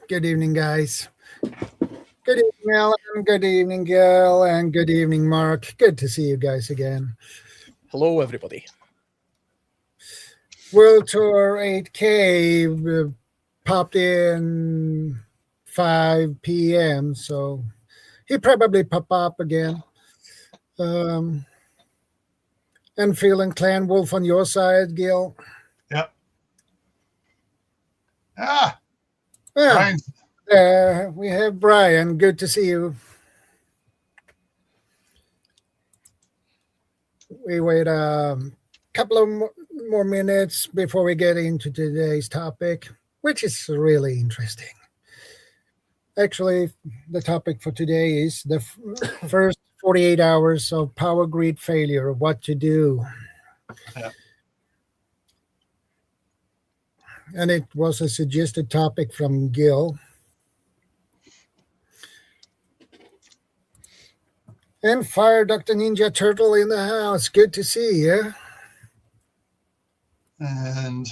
Good evening, guys. Good evening, Alan. Good evening, Gail. And good evening, Mark. Good to see you guys again. Hello, everybody. World Tour 8K popped in 5 p.m., so he probably pop up again. And feeling Clan Wolf on your side, Gil? Yep. Well, we have Brian. Good to see you. We wait a couple of more minutes before we get into today's topic, which is really interesting. Actually, the topic for today is the first 48 hours of power grid failure, what to do. Yeah. And it was a suggested topic from Gil. And Fire Dr. Ninja Turtle in the house. Good to see you. And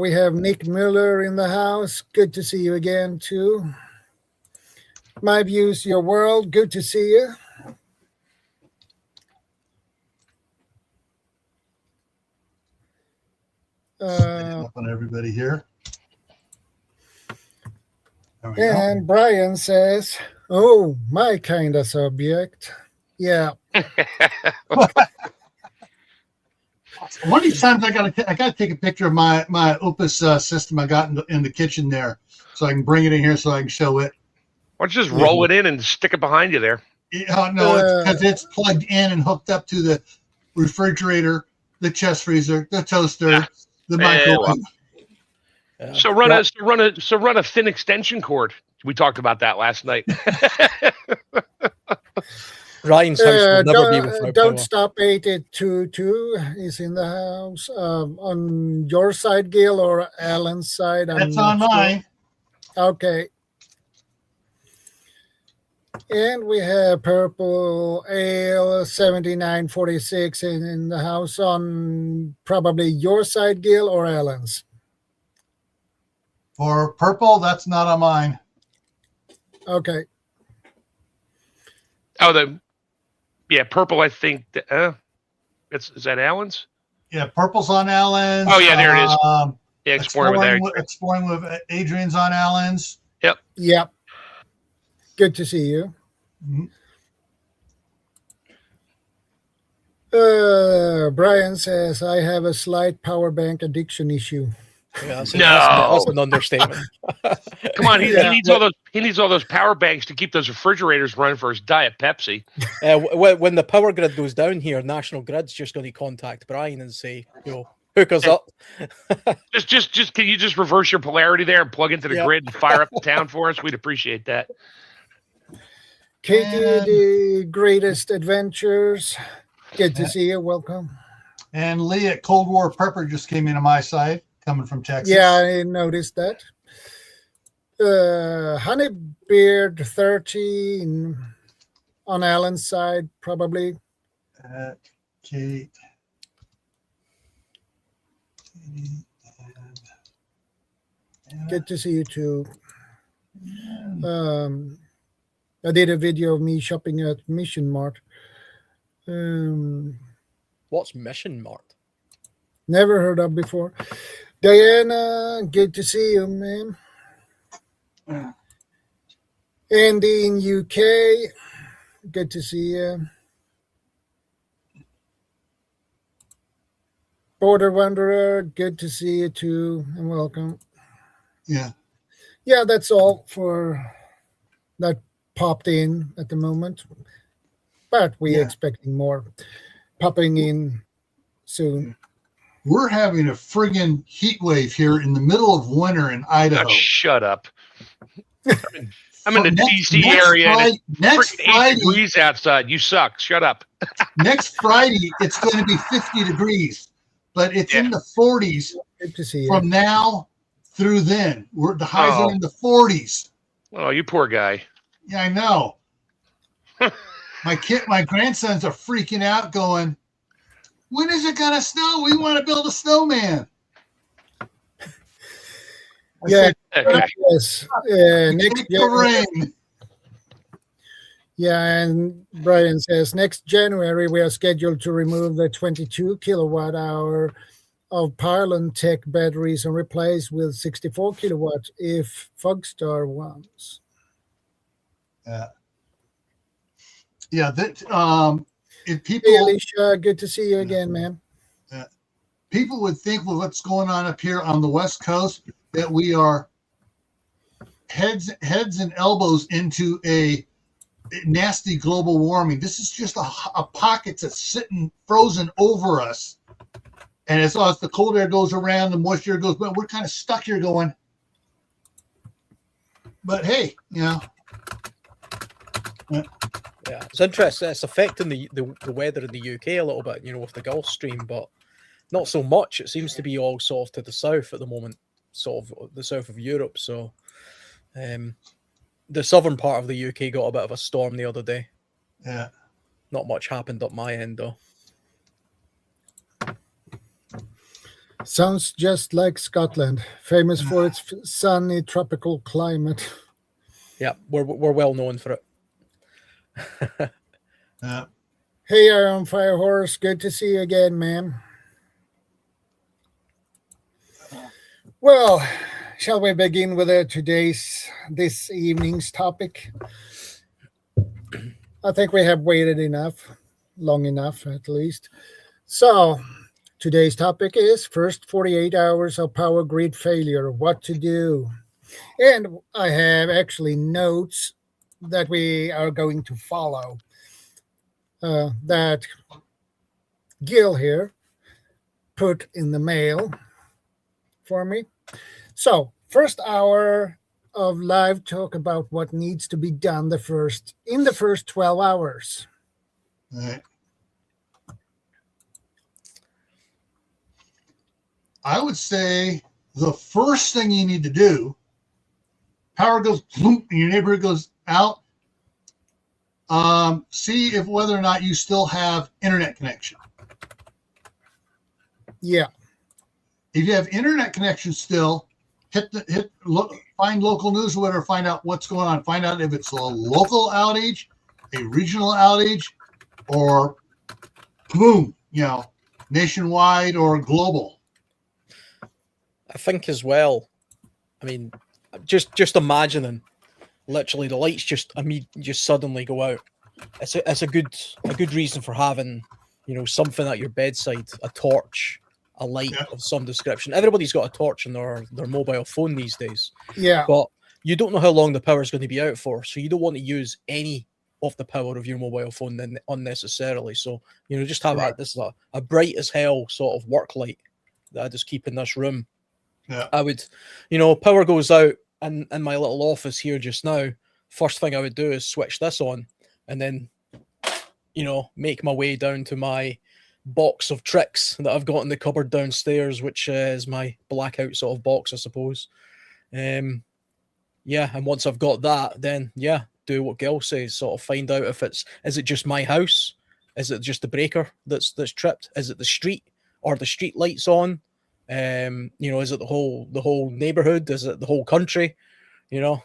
we have Nick Miller in the house. Good to see you again, too. My Views, Your World. Good to see you. up on everybody here. And Brian says, "Oh, my kind of subject." Yeah. One of these times I gotta take a picture of my Opus system I got in the kitchen there, so I can bring it in here so I can show it. Why don't you just roll it in and stick it behind you there? No, it's because it's plugged in and hooked up to the refrigerator, the chest freezer, the toaster, the microwave. So run a thin extension cord. We talked about that last night. Ryan's house will never be without Don't power. Stop 822 is in the house. On your side, Gil, or Alan's side? That's on mine. Okay. And we have Purple Ale 7946 in the house on probably your side, Gil, or Alan's. For Purple, that's not on mine. Okay. Oh, Purple. I think is that Alan's? Yeah, Purple's on Alan's. Oh yeah, there it is. Yeah, Exploring with Adrian's on Alan's. Yep. Good to see you. Mm-hmm. Brian says, I have a slight power bank addiction issue. Yeah, that's an understatement. Come on, he needs all those power banks to keep those refrigerators running for his Diet Pepsi. When the power grid goes down here, National Grid's just going to contact Brian and say, hook us up. Just can you just reverse your polarity there and plug into the grid and fire up the town for us? We'd appreciate that. Katie, the Greatest Adventures. Good to see you. Welcome. And Lee at Cold War Prepper just came in on my side, coming from Texas. Yeah, I noticed that. Honeybeard 13 on Alan's side, probably. Kate. Good to see you too. I did a video of me shopping at Mission Mart. What's Mission Mart? Never heard of before. Diana, good to see you, ma'am. Andy in UK, good to see you. Border Wanderer, good to see you too, and welcome. Yeah, that's all for that popped in at the moment, but we're expecting more popping in soon. We're having a friggin' heat wave here in the middle of winter in Idaho. Oh, shut up. I'm in the DC area and it's freaking 8 degrees outside. You suck. Shut up. Next Friday, it's going to be 50 degrees, but it's in the 40s Good to see you. from now through then. The highs are in the 40s. Oh, you poor guy. Yeah, I know. My grandsons are freaking out going, when is it going to snow? We want to build a snowman. Okay. Yes. Next Take the rain. Yeah, and Brian says next January we are scheduled to remove the 22 kilowatt hour of Pylon Tech batteries and replace with 64 kilowatt if Fogstar wants. Yeah, that if people, Hey, Alicia, good to see you again, man. people would think with what's going on up here on the West Coast that we are heads and elbows into a nasty global warming. This is just a pocket that's sitting frozen over us. And as the cold air goes around, the moisture goes, but we're kind of stuck here going. But hey, Yeah, it's interesting. It's affecting the weather in the UK a little bit, with the Gulf Stream, but not so much. It seems to be all sort of to the south at the moment, sort of the south of Europe. So the southern part of the UK got a bit of a storm the other day. Yeah. Not much happened up my end, though. Sounds just like Scotland, famous for its sunny tropical climate. Yeah, we're well known for it. Hey, Iron Fire Horse, good to see you again, man. Well, shall we begin with this evening's topic? I think we have waited long enough at least. So, today's topic is first 48 hours of power grid failure, what to do. And I have actually notes that we are going to follow that Gil here put in the mail for me. So, first hour of live talk about what needs to be done in the first 12 hours. All right. I would say the first thing you need to do, power goes boom, and your neighborhood goes out. See if whether or not you still have internet connection. Yeah. If you have internet connection still, find local news or whatever, find out what's going on. Find out if it's a local outage, a regional outage, or boom, nationwide or global. I think as well, I mean, just imagining literally the lights just suddenly go out. It's a good reason for having, something at your bedside, a torch, a light of some description. Everybody's got a torch on their mobile phone these days. Yeah. But you don't know how long the power is going to be out for, so you don't want to use any of the power of your mobile phone then unnecessarily. So, just have this is a bright as hell sort of work light that I just keep in this room. Yeah. I would, power goes out in my little office here just now. First thing I would do is switch this on and then, make my way down to my box of tricks that I've got in the cupboard downstairs, which is my blackout sort of box, I suppose. And once I've got that, then do what Gil says, sort of find out if is it just my house? Is it just the breaker that's tripped? Is it the street or the street lights on? Is it the whole neighborhood? Is it the whole country? Then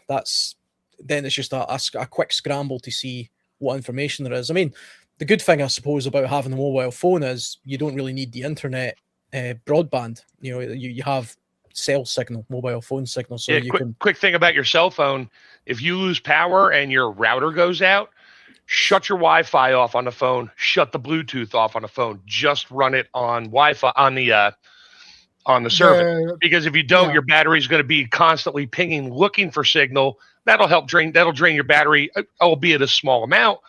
it's just a quick scramble to see what information there is. I mean, the good thing, I suppose, about having a mobile phone is you don't really need the internet broadband. You have cell signal, mobile phone signal. So quick thing about your cell phone: if you lose power and your router goes out, shut your Wi-Fi off on the phone. Shut the Bluetooth off on the phone. Just run it on Wi-Fi on the server. Because if you don't, your battery is going to be constantly pinging, looking for signal. That'll drain your battery, albeit a small amount.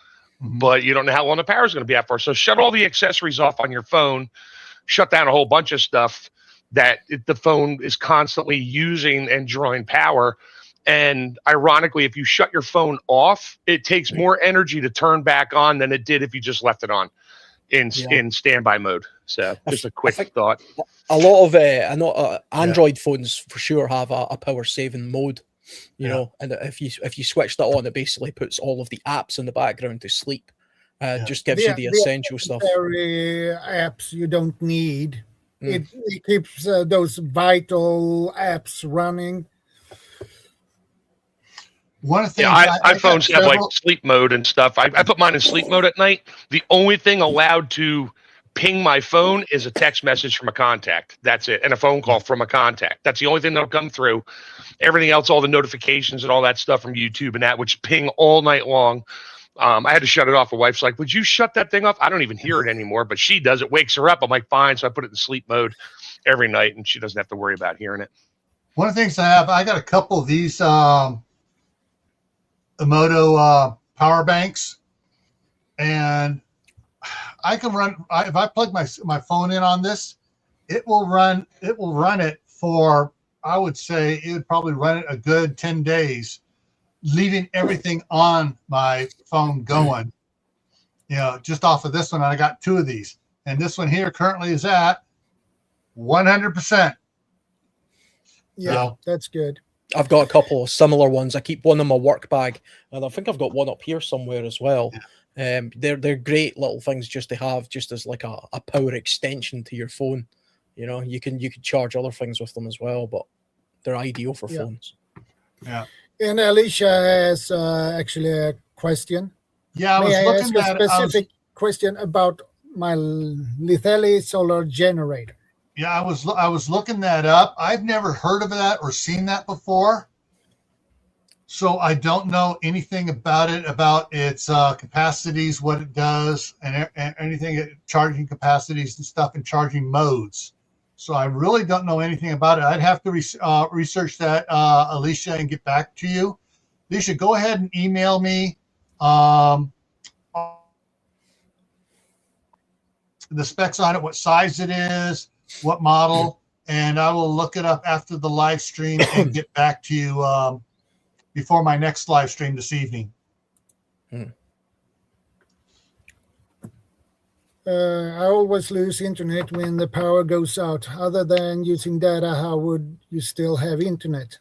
But you don't know how long the power is going to be out for. So shut all the accessories off on your phone. Shut down a whole bunch of stuff that the phone is constantly using and drawing power. And ironically, if you shut your phone off, it takes more energy to turn back on than it did if you just left it on in standby mode. So just a quick thought. A lot of Android phones for sure have a power saving mode. And if you switch that on, it basically puts all of the apps in the background to sleep. Just gives you the essential stuff. Apps you don't need. It keeps those vital apps running. One of the things Yeah, I got iPhones have like several. sleep mode and stuff. I put mine in sleep mode at night. The only thing allowed to ping my phone is a text message from a contact. That's it. And a phone call from a contact. That's the only thing that'll come through. Everything else, all the notifications and all that stuff from YouTube and that, which ping all night long. I had to shut it off. My wife's like, would you shut that thing off? I don't even hear it anymore, but she does. It wakes her up. I'm like, fine. So I put it in sleep mode every night, and she doesn't have to worry about hearing it. One of the things I got a couple of these Emoto power banks, and I can run. If I plug my phone in on this, it will run it for, I would say it would probably run it a good 10 days, leaving everything on my phone going. You know, just off of this one, I got 2 of these, and this one here currently is at 100%. Yeah, So, that's good. I've got a couple of similar ones. I keep one in my work bag, and I think I've got one up here somewhere as well. They're great little things just to have, just as like a power extension to your phone. You know, you can charge other things with them as well, but they're ideal for phones. yeah. And Alicia has actually a question. Yeah, I May was I looking ask a at specific question about my Lithelli solar generator? I was looking that up. I've never heard of that or seen that before, so I don't know anything about it, about its capacities, what it does, and anything, charging capacities and stuff, and charging modes. So I really don't know anything about it. I'd have to research that, Alicia, and get back to you. Alicia, go ahead and email me the specs on it, what size it is, what model, and I will look it up after the live stream and get back to you before my next live stream this evening. I always lose internet when the power goes out. Other than using data, how would you still have internet?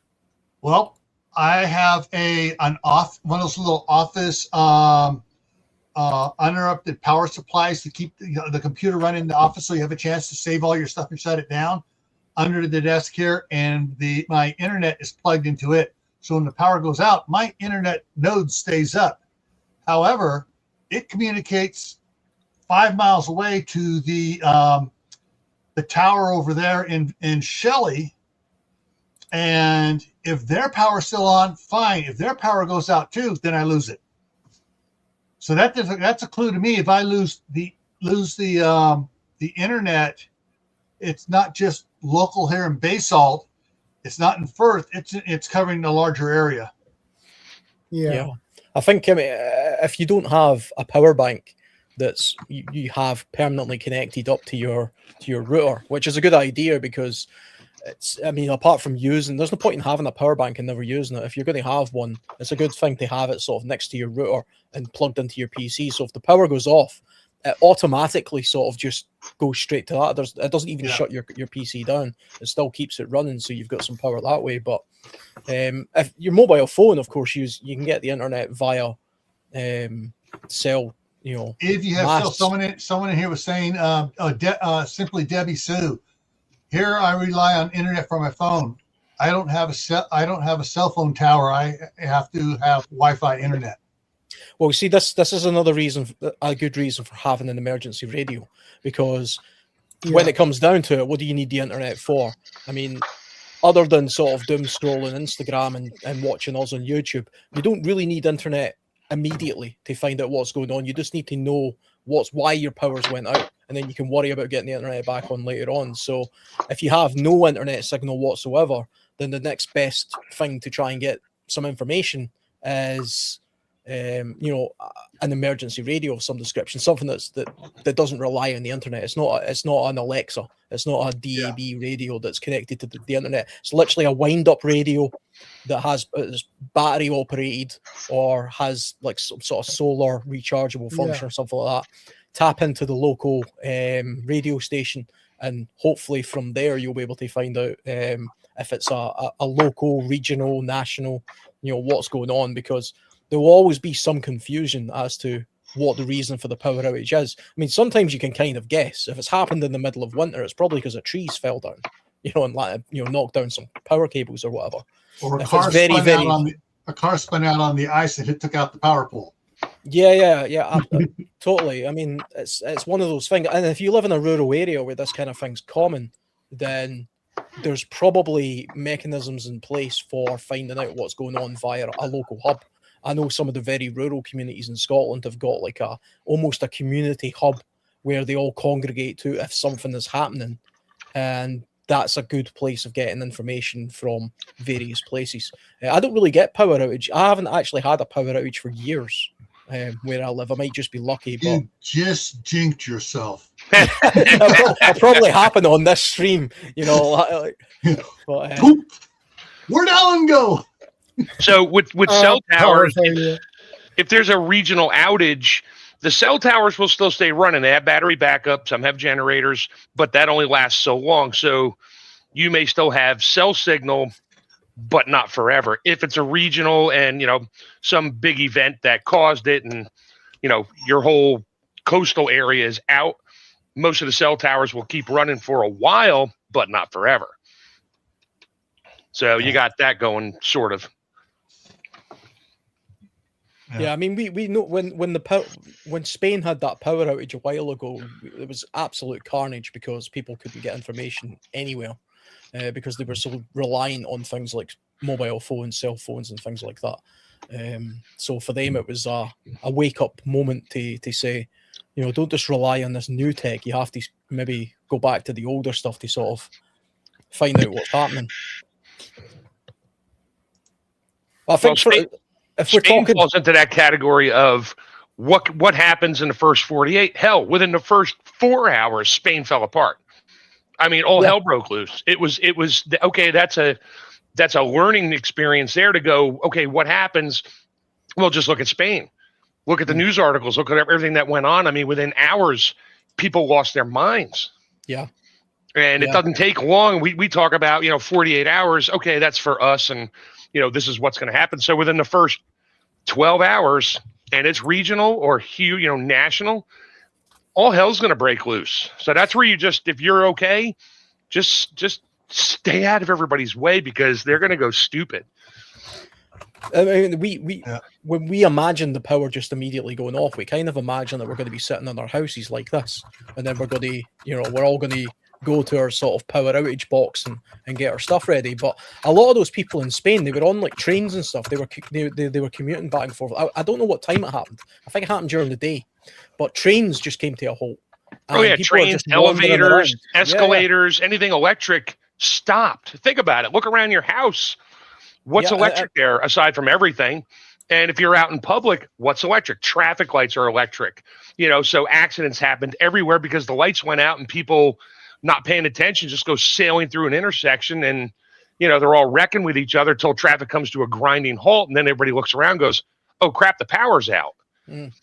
Well, I have one of those little office uninterrupted power supplies to keep the computer running in the office, so you have a chance to save all your stuff and shut it down under the desk here, and my internet is plugged into it. So when the power goes out, my internet node stays up. However, it communicates 5 miles away to the tower over there in Shelley, and if their power's still on, fine. If their power goes out too, then I lose it. So that's a clue to me. If I lose the internet, it's not just local here in Basalt. It's not in Firth. It's covering a larger area. Yeah. I think if you don't have a power bank that's you have permanently connected up to your router, which is a good idea, because it's, I mean, apart from using, there's no point in having a power bank and never using it. If you're going to have one, it's a good thing to have it sort of next to your router and plugged into your PC. So if the power goes off, it automatically sort of just goes straight to that. It doesn't even shut your PC down. It still keeps it running, so you've got some power that way. But if your mobile phone, of course, you can get the internet via cell. You know, if you have someone in here was saying, simply Debbie Sue. Here I rely on internet for my phone. I don't have a cell phone tower. I have to have Wi-Fi internet. Well, see, this is another reason, a good reason for having an emergency radio, because when it comes down to it, what do you need the internet for? I mean, other than sort of doom scrolling Instagram and watching us on YouTube, you don't really need internet immediately to find out what's going on. You just need to know why your powers went out, and then you can worry about getting the internet back on later on. So if you have no internet signal whatsoever, then the next best thing to try and get some information is an emergency radio of some description, something that doesn't rely on the internet. It's not an Alexa, it's not a DAB radio that's connected to the internet. It's literally a wind-up radio that is battery operated or has like some sort of solar rechargeable function or something like that. Tap into the local radio station, and hopefully from there you'll be able to find out if it's a local, regional, national, what's going on, because there will always be some confusion as to what the reason for the power outage is. I mean, sometimes you can kind of guess. If it's happened in the middle of winter, it's probably because a trees fell down, and knocked down some power cables or whatever. Or a a car spun out on the ice and it took out the power pole. Yeah, totally. I mean, it's one of those things. And if you live in a rural area where this kind of thing's common, then there's probably mechanisms in place for finding out what's going on via a local hub. I know some of the very rural communities in Scotland have got like almost a community hub where they all congregate to if something is happening, and that's a good place of getting information from various places. I don't really get power outage. I haven't actually had a power outage for years where I live. I might just be lucky, but You just jinxed yourself. I'll probably happen on this stream, you know. But, where'd Alan go? So with cell power towers, failure. if there's a regional outage, the cell towers will still stay running. They have battery backup. Some have generators, but that only lasts so long. So you may still have cell signal, but not forever. If it's a regional and, you know, some big event that caused it and, you know, your whole coastal area is out, most of the cell towers will keep running for a while, but not forever. So you got that going, sort of. yeah, I mean, we know when Spain had that power outage a while ago, it was absolute carnage because people couldn't get information anywhere because they were so reliant on things like mobile phones, cell phones, and things like that. So for them, it was a wake up moment to say, you know, don't just rely on this new tech. You have to maybe go back to the older stuff to sort of find out what's happening. I think if we're Spain talking, falls into that category of what happens in the first 48. Hell, within the first 4 hours, Spain fell apart. I mean, all hell broke loose. It was okay. That's a learning experience there to go. Okay, what happens? Well, just look at Spain. Look at the news articles. Look at everything that went on. I mean, within hours, people lost their minds. Yeah. And it doesn't take long. We talk about, you know, 48 hours. Okay, that's for us. And, you know, this is what's going to happen. So within the first 12 hours, and it's regional or huge, you know, national, all hell's going to break loose. So that's where you just, if you're okay, just stay out of everybody's way because they're going to go stupid. I mean, when we imagine the power just immediately going off, we kind of imagine that we're going to be sitting in our houses like this, and then we're going to, you know, we're all going to go to our sort of power outage box and get our stuff ready. But a lot of those people in Spain, they were on like trains and stuff. They were commuting back and forth. I don't know what time it happened. I think it happened during the day, but trains just came to a halt. Oh yeah, trains, elevators, escalators, anything electric stopped. Think about it. Look around your house. What's electric there aside from everything? And if you're out in public, what's electric? Traffic lights are electric. You know, so accidents happened everywhere because the lights went out and people not paying attention just go sailing through an intersection and, you know, they're all wrecking with each other till traffic comes to a grinding halt. And then everybody looks around and goes, oh, crap, the power's out. Mm.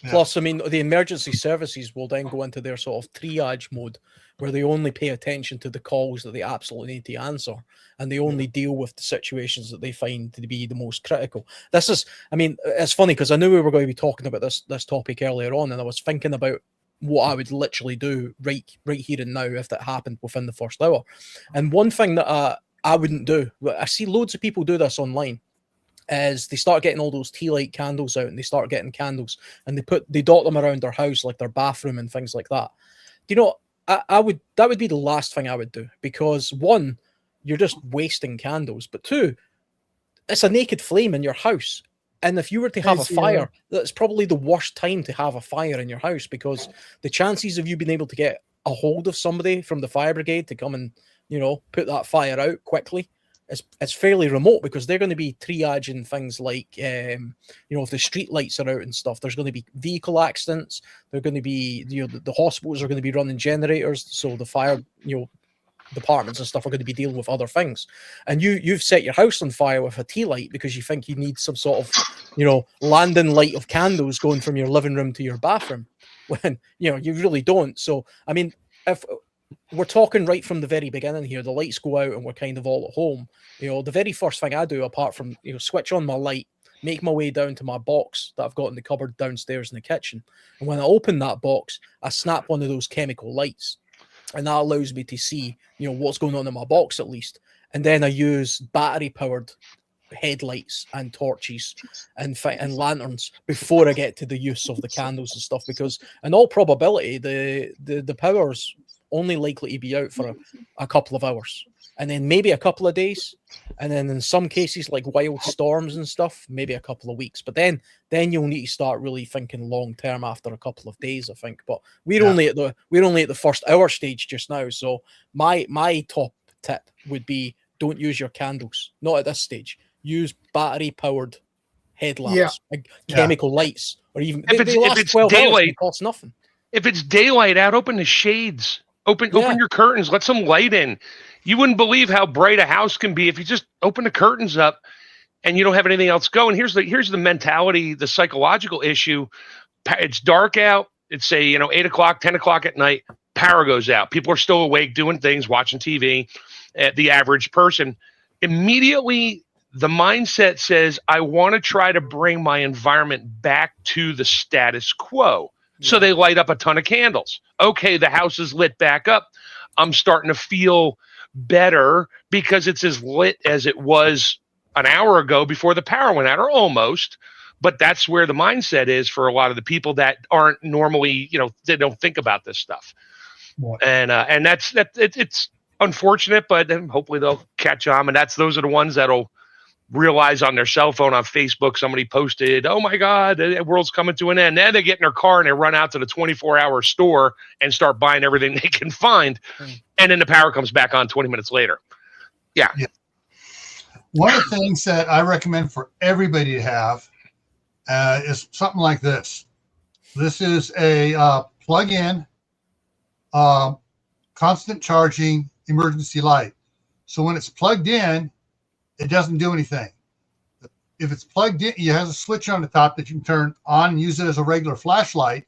Yeah. Plus, I mean, the emergency services will then go into their sort of triage mode where they only pay attention to the calls that they absolutely need to answer, and they only deal with the situations that they find to be the most critical. This is, I mean, it's funny because I knew we were going to be talking about this topic earlier on, and I was thinking about what I would literally do right here and now if that happened within the first hour. And one thing that I wouldn't do, I see loads of people do this online, is they start getting all those tea light candles out and they start getting candles and they dot them around their house, like their bathroom and things like that. Do you know, that would be the last thing I would do, because one, you're just wasting candles, but two, it's a naked flame in your house. And if you were to have a fire, that's probably the worst time to have a fire in your house, because the chances of you being able to get a hold of somebody from the fire brigade to come and, you know, put that fire out quickly, it's fairly remote, because they're going to be triaging things like, you know, if the street lights are out and stuff, there's going to be vehicle accidents. They're going to be, you know, the hospitals are going to be running generators. So the fire, you know, departments and stuff are going to be dealing with other things. And you've set your house on fire with a tea light because you think you need some sort of, you know, landing light of candles going from your living room to your bathroom, when, you know, you really don't. So, I mean, if we're talking right from the very beginning here, the lights go out and we're kind of all at home, you know, the very first thing I do, apart from, you know, switch on my light, make my way down to my box that I've got in the cupboard downstairs in the kitchen. And when I open that box, I snap one of those chemical lights, and that allows me to see, you know, what's going on in my box at least. And then I use battery powered headlights and torches and lanterns before I get to the use of the candles and stuff, because in all probability the power's only likely to be out for a couple of hours, and then maybe a couple of days, and then in some cases like wild storms and stuff, maybe a couple of weeks. But then you'll need to start really thinking long term after a couple of days, I think. But we're only at the first hour stage just now. So my top tip would be, don't use your candles, not at this stage. Use battery powered headlamps, like chemical lights, or even if it's 12 daylight, hours, it costs nothing. If it's daylight out, open the shades. Open your curtains. Let some light in. You wouldn't believe how bright a house can be if you just open the curtains up and you don't have anything else going. Here's the mentality, the psychological issue. It's dark out. It's say 8 o'clock, 10 o'clock at night. Power goes out. People are still awake, doing things, watching TV. The average person immediately, the mindset says, I want to try to bring my environment back to the status quo. So they light up a ton of candles. Okay, the house is lit back up. I'm starting to feel better because it's as lit as it was an hour ago before the power went out, or almost. But that's where the mindset is for a lot of the people that aren't normally, they don't think about this stuff. What? And it's unfortunate, but hopefully they'll catch on. And those are the ones that'll realize on their cell phone, on Facebook, somebody posted, oh my God, the world's coming to an end. Then they get in their car and they run out to the 24-hour store and start buying everything they can find. And then the power comes back on 20 minutes later. Yeah. One of the things that I recommend for everybody to have is something like this. This is a plug-in, constant charging emergency light. So when it's plugged in, it doesn't do anything. If it's plugged in, it has a switch on the top that you can turn on and use it as a regular flashlight.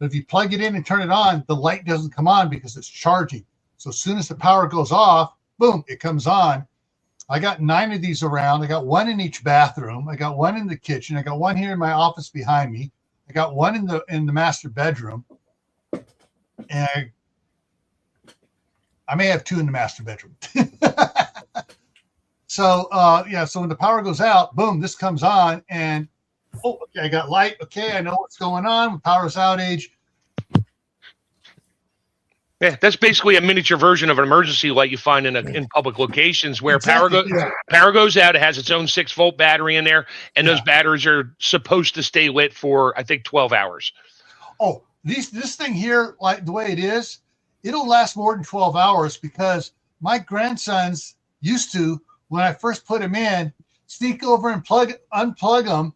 But if you plug it in and turn it on, the light doesn't come on because it's charging. So as soon as the power goes off, boom, it comes on. I got 9 of these around. I got 1 in each bathroom. I got 1 in the kitchen. I got 1 here in my office behind me. I got 1 in the master bedroom. And I may have 2 in the master bedroom. So when the power goes out, boom, this comes on, and okay, I got light. Okay, I know what's going on. Power's outage. Yeah, that's basically a miniature version of an emergency light you find in public locations where power goes out. It has its own 6-volt battery in there, and those batteries are supposed to stay lit for, I think, 12 hours. Oh, this thing here, like the way it is, it'll last more than 12 hours because my grandsons used to, when I first put them in, sneak over and unplug them,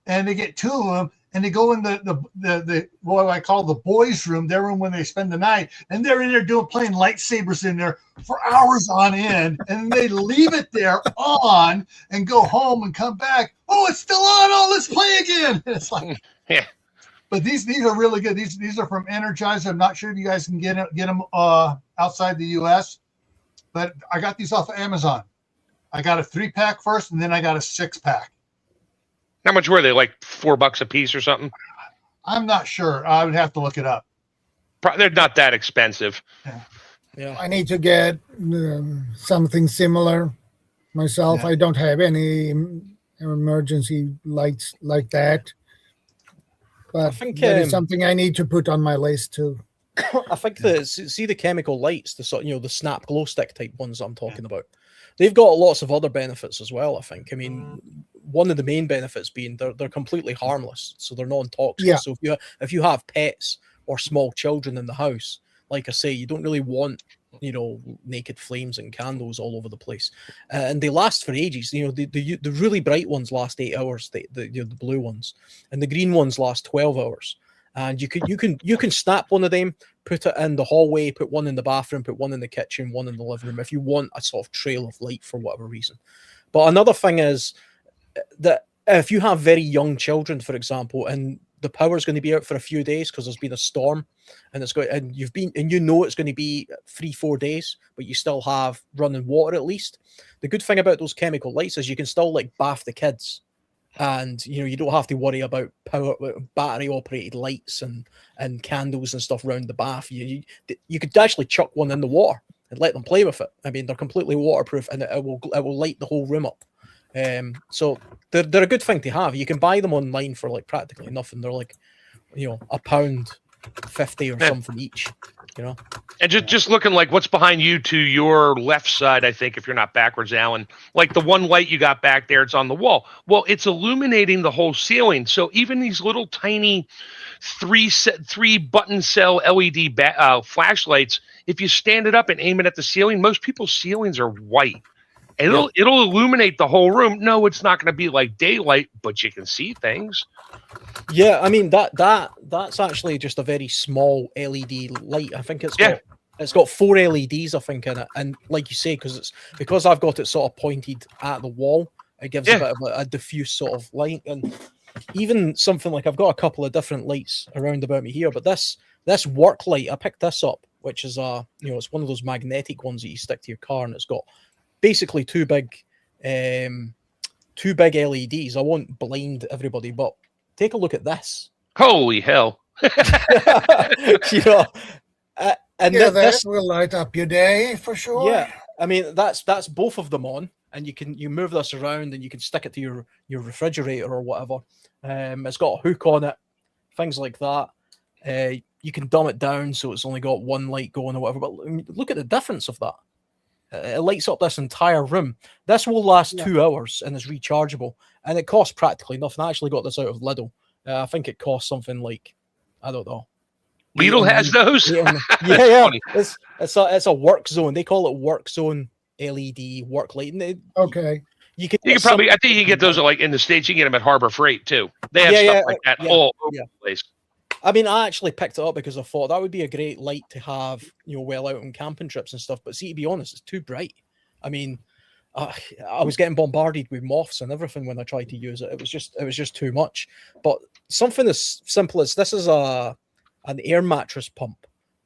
and they get 2 of them, and they go in the what I call the boys' room, their room when they spend the night, and they're in there playing lightsabers in there for hours on end, and they leave it there on and go home and come back. Oh, it's still on. Oh, let's play again. It's like, yeah. But these are really good. These are from Energizer. I'm not sure if you guys can get them outside the U.S., but I got these off of Amazon. I got a 3-pack first, and then I got a 6-pack. How much were they? Like $4 a piece or something? I'm not sure. I would have to look it up. They're not that expensive. Yeah. I need to get something similar myself. I don't have any emergency lights like that. But I think that is something I need to put on my list too. I think the chemical lights, the snap glow stick type ones I'm talking about. They've got lots of other benefits as well, I think. I mean, one of the main benefits being they're completely harmless, so they're non-toxic. Yeah. So if you have pets or small children in the house, like I say, you don't really want naked flames and candles all over the place, and they last for ages. The really bright ones last 8 hours, the blue ones, and the green ones last 12 hours. And you can snap one of them, put it in the hallway, put one in the bathroom, put one in the kitchen, one in the living room, if you want a sort of trail of light for whatever reason. But another thing is that if you have very young children, for example, and the power's going to be out for a few days because there's been a storm, and it's going, and it's going to be 3-4 days, but you still have running water at least. The good thing about those chemical lights is you can still bath the kids. And you don't have to worry about battery operated lights and candles and stuff around the bath. You could actually chuck one in the water and let them play with it. I mean, they're completely waterproof, and it will light the whole room up. So they're a good thing to have. You can buy them online for like practically nothing. They're like, £1.50 or Yeah. something each. And just looking like what's behind you to your left side, I think, if you're not backwards, Alan, like the one light you got back there, it's on the wall. Well, it's illuminating the whole ceiling. So even these little tiny three button cell LED flashlights, if you stand it up and aim it at the ceiling, most people's ceilings are white. It'll illuminate the whole room. No, it's not going to be like daylight, but you can see things. Yeah, I mean that's actually just a very small LED light. I think it's got 4 LEDs, I think, in it. And like you say, because I've got it sort of pointed at the wall, it gives a bit of a diffuse sort of light. And even something like I've got a couple of different lights around about me here, but this work light, I picked this up, which is it's one of those magnetic ones that you stick to your car, and it's got basically two big LEDs. I won't blind everybody, but take a look at this. Holy hell. And this will light up your day for sure. Yeah, I mean that's both of them on, and you move this around and you can stick it to your refrigerator or whatever. It's got a hook on it, things like that. You can dumb it down so it's only got one light going or whatever. But look at the difference of that. It lights up this entire room. This will last 2 hours and is rechargeable, and it costs practically nothing. I actually got this out of Lidl. I think it costs something like, I don't know. Lidl has those. Yeah. It's a work zone. They call it work zone LED work light. Okay. You can probably. I think you can get those like in the States. You can get them at Harbor Freight too. They have stuff like that all over the place. I mean, I actually picked it up because I thought that would be a great light to have, well out on camping trips and stuff. But see, to be honest, it's too bright. I mean, I was getting bombarded with moths and everything when I tried to use it. It was just too much. But something as simple as this is an air mattress pump,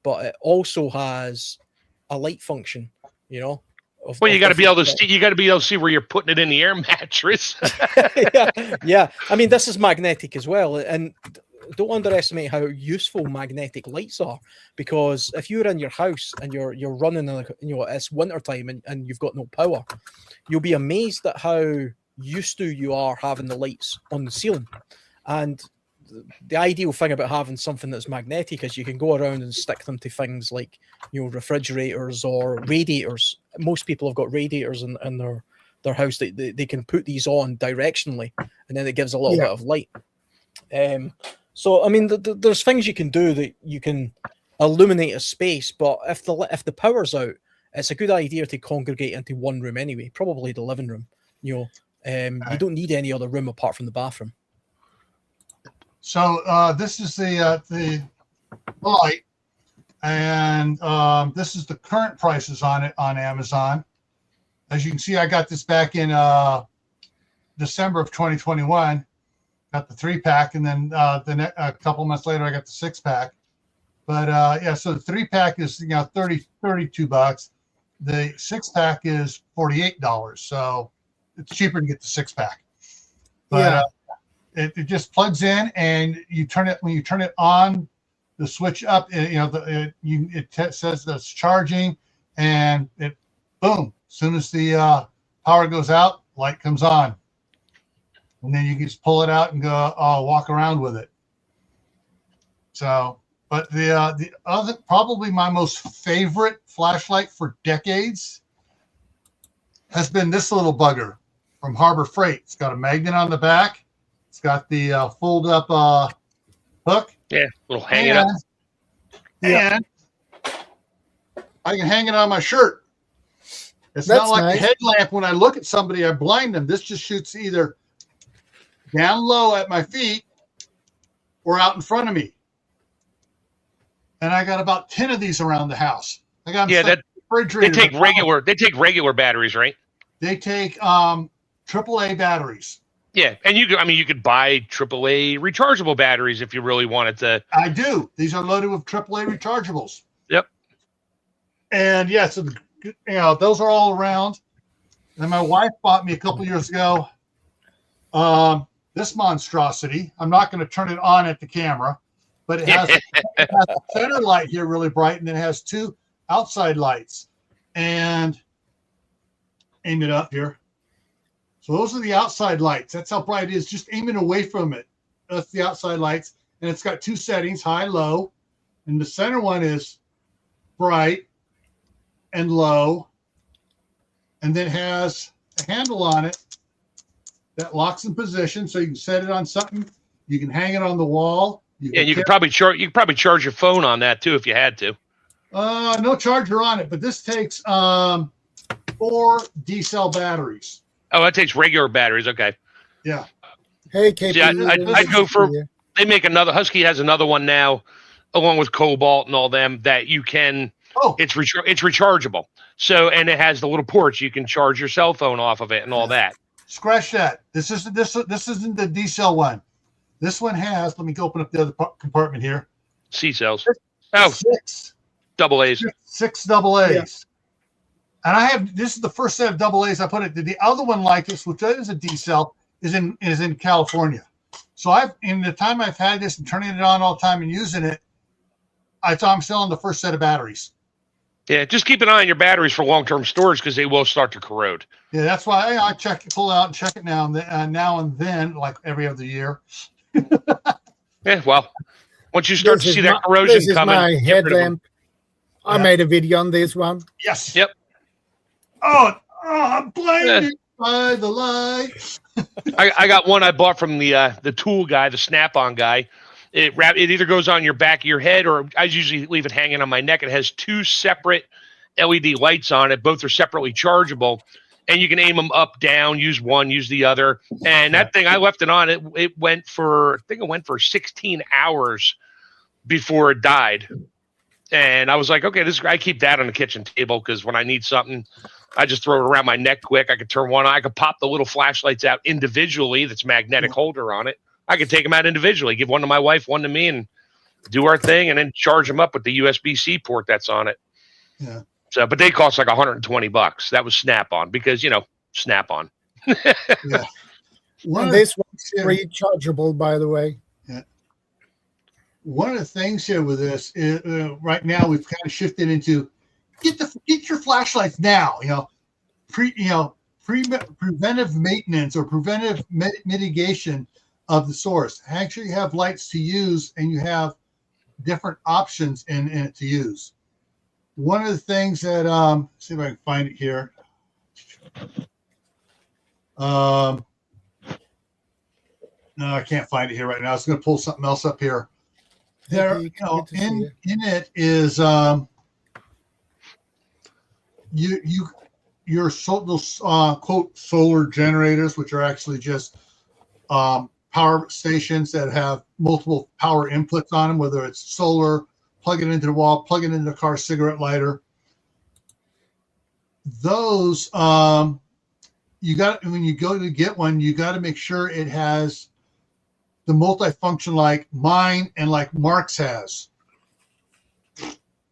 but it also has a light function. Well, you got to be able to see. You got to be able to see where you're putting it in the air mattress. yeah. I mean, this is magnetic as well, and don't underestimate how useful magnetic lights are, because if you're in your house and you're running it's wintertime and you've got no power, you'll be amazed at how used to you are having the lights on the ceiling. And the ideal thing about having something that's magnetic is you can go around and stick them to things like refrigerators or radiators. Most people have got radiators in their house. They can put these on directionally, and then it gives a little bit of light. So, I mean, there's things you can do that you can illuminate a space, but if the power's out, it's a good idea to congregate into one room anyway, probably the living room. You don't need any other room apart from the bathroom. So this is the light, and this is the current prices on it on Amazon. As you can see, I got this back in December of 2021. Got the 3-pack, and then a couple months later, I got the 6-pack. But so the 3-pack is $32. The 6-pack is $48. So it's cheaper to get the 6-pack. But it just plugs in, and you turn it when you turn it on. The switch up, it says that it's charging, and it boom. As soon as the power goes out, light comes on. And then you can just pull it out and go walk around with it. So, but the other, probably my most favorite flashlight for decades has been this little bugger from Harbor Freight. It's got a magnet on the back. It's got the fold up hook. Yeah, little hang it up. And I can hang it on my shirt. It's not like a headlamp. When I look at somebody, I blind them. This just shoots either down low at my feet or out in front of me. And I got about 10 of these around the house. I got that refrigerator. They take regular batteries, right? They take AAA batteries. Yeah, and you could buy AAA rechargeable batteries if you really wanted to. I do. These are loaded with AAA rechargeables. Yep. And so those are all around. And my wife bought me a couple years ago this monstrosity. I'm not going to turn it on at the camera, but it has a center light here really bright, and then it has 2 outside lights. And aim it up here. So those are the outside lights. That's how bright it is. Just aiming away from it. That's the outside lights. And it's got 2 settings, high, low. And the center one is bright and low. And then has a handle on it that locks in position. So you can set it on something. You can hang it on the wall. You could probably charge your phone on that too if you had to. No charger on it, but this takes 4 D-cell batteries. Oh, that takes regular batteries. Okay. Yeah. Hey, KP. See, I'd go for. They make another. Husky has another one now, along with Cobalt and all them that you can. Oh. It's rechargeable. So and it has the little ports you can charge your cell phone off of it and all that. Scratch that. This isn't the D-cell one. This one has. Let me go open up the other compartment here. C cells. Oh, 6 double A's. 6 double A's. Yeah. And I have. This is the first set of double A's I put it. The other one like this, which is a D-cell, is in California. So in the time I've had this and turning it on all the time and using it, I'm still on the first set of batteries. Yeah, just keep an eye on your batteries for long-term storage because they will start to corrode. Yeah, that's why I check it, pull it out and check it now and then, like every other year. Yeah, well, once you start to see that corrosion this is coming, my get rid of them. headlamp. I made a video on this one. Yes. Yep. Oh, I'm blinded by the light. I got one I bought from the tool guy, the Snap-on guy. It either goes on your back of your head, or I usually leave it hanging on my neck. It has 2 separate LED lights on it. Both are separately chargeable, and you can aim them up, down, use one, use the other. And that thing, I left it on. It went for 16 hours before it died. And I was like, okay, I keep that on the kitchen table because when I need something, I just throw it around my neck quick. I could turn one on. I could pop the little flashlights out individually. That's magnetic holder on it. I could take them out individually, give one to my wife, one to me, and do our thing, and then charge them up with the USB-C port that's on it. Yeah. So, but they cost like $120. That was Snap-on because Snap-on. Yeah. And this one's rechargeable, by the way. Yeah. One of the things here with this is right now we've kind of shifted into get your flashlights now. Preventive maintenance or preventive mitigation of the source. Actually, you have lights to use, and you have different options in it to use. One of the things that see if I can find it here. No, I can't find it here right now. I was going to pull something else up here. There, in it is those quote solar generators, which are actually just power stations that have multiple power inputs on them, whether it's solar, plug it into the wall, plug it into the car cigarette lighter. Those when you go to get one, you got to make sure it has the multifunction like mine and like Mark's has.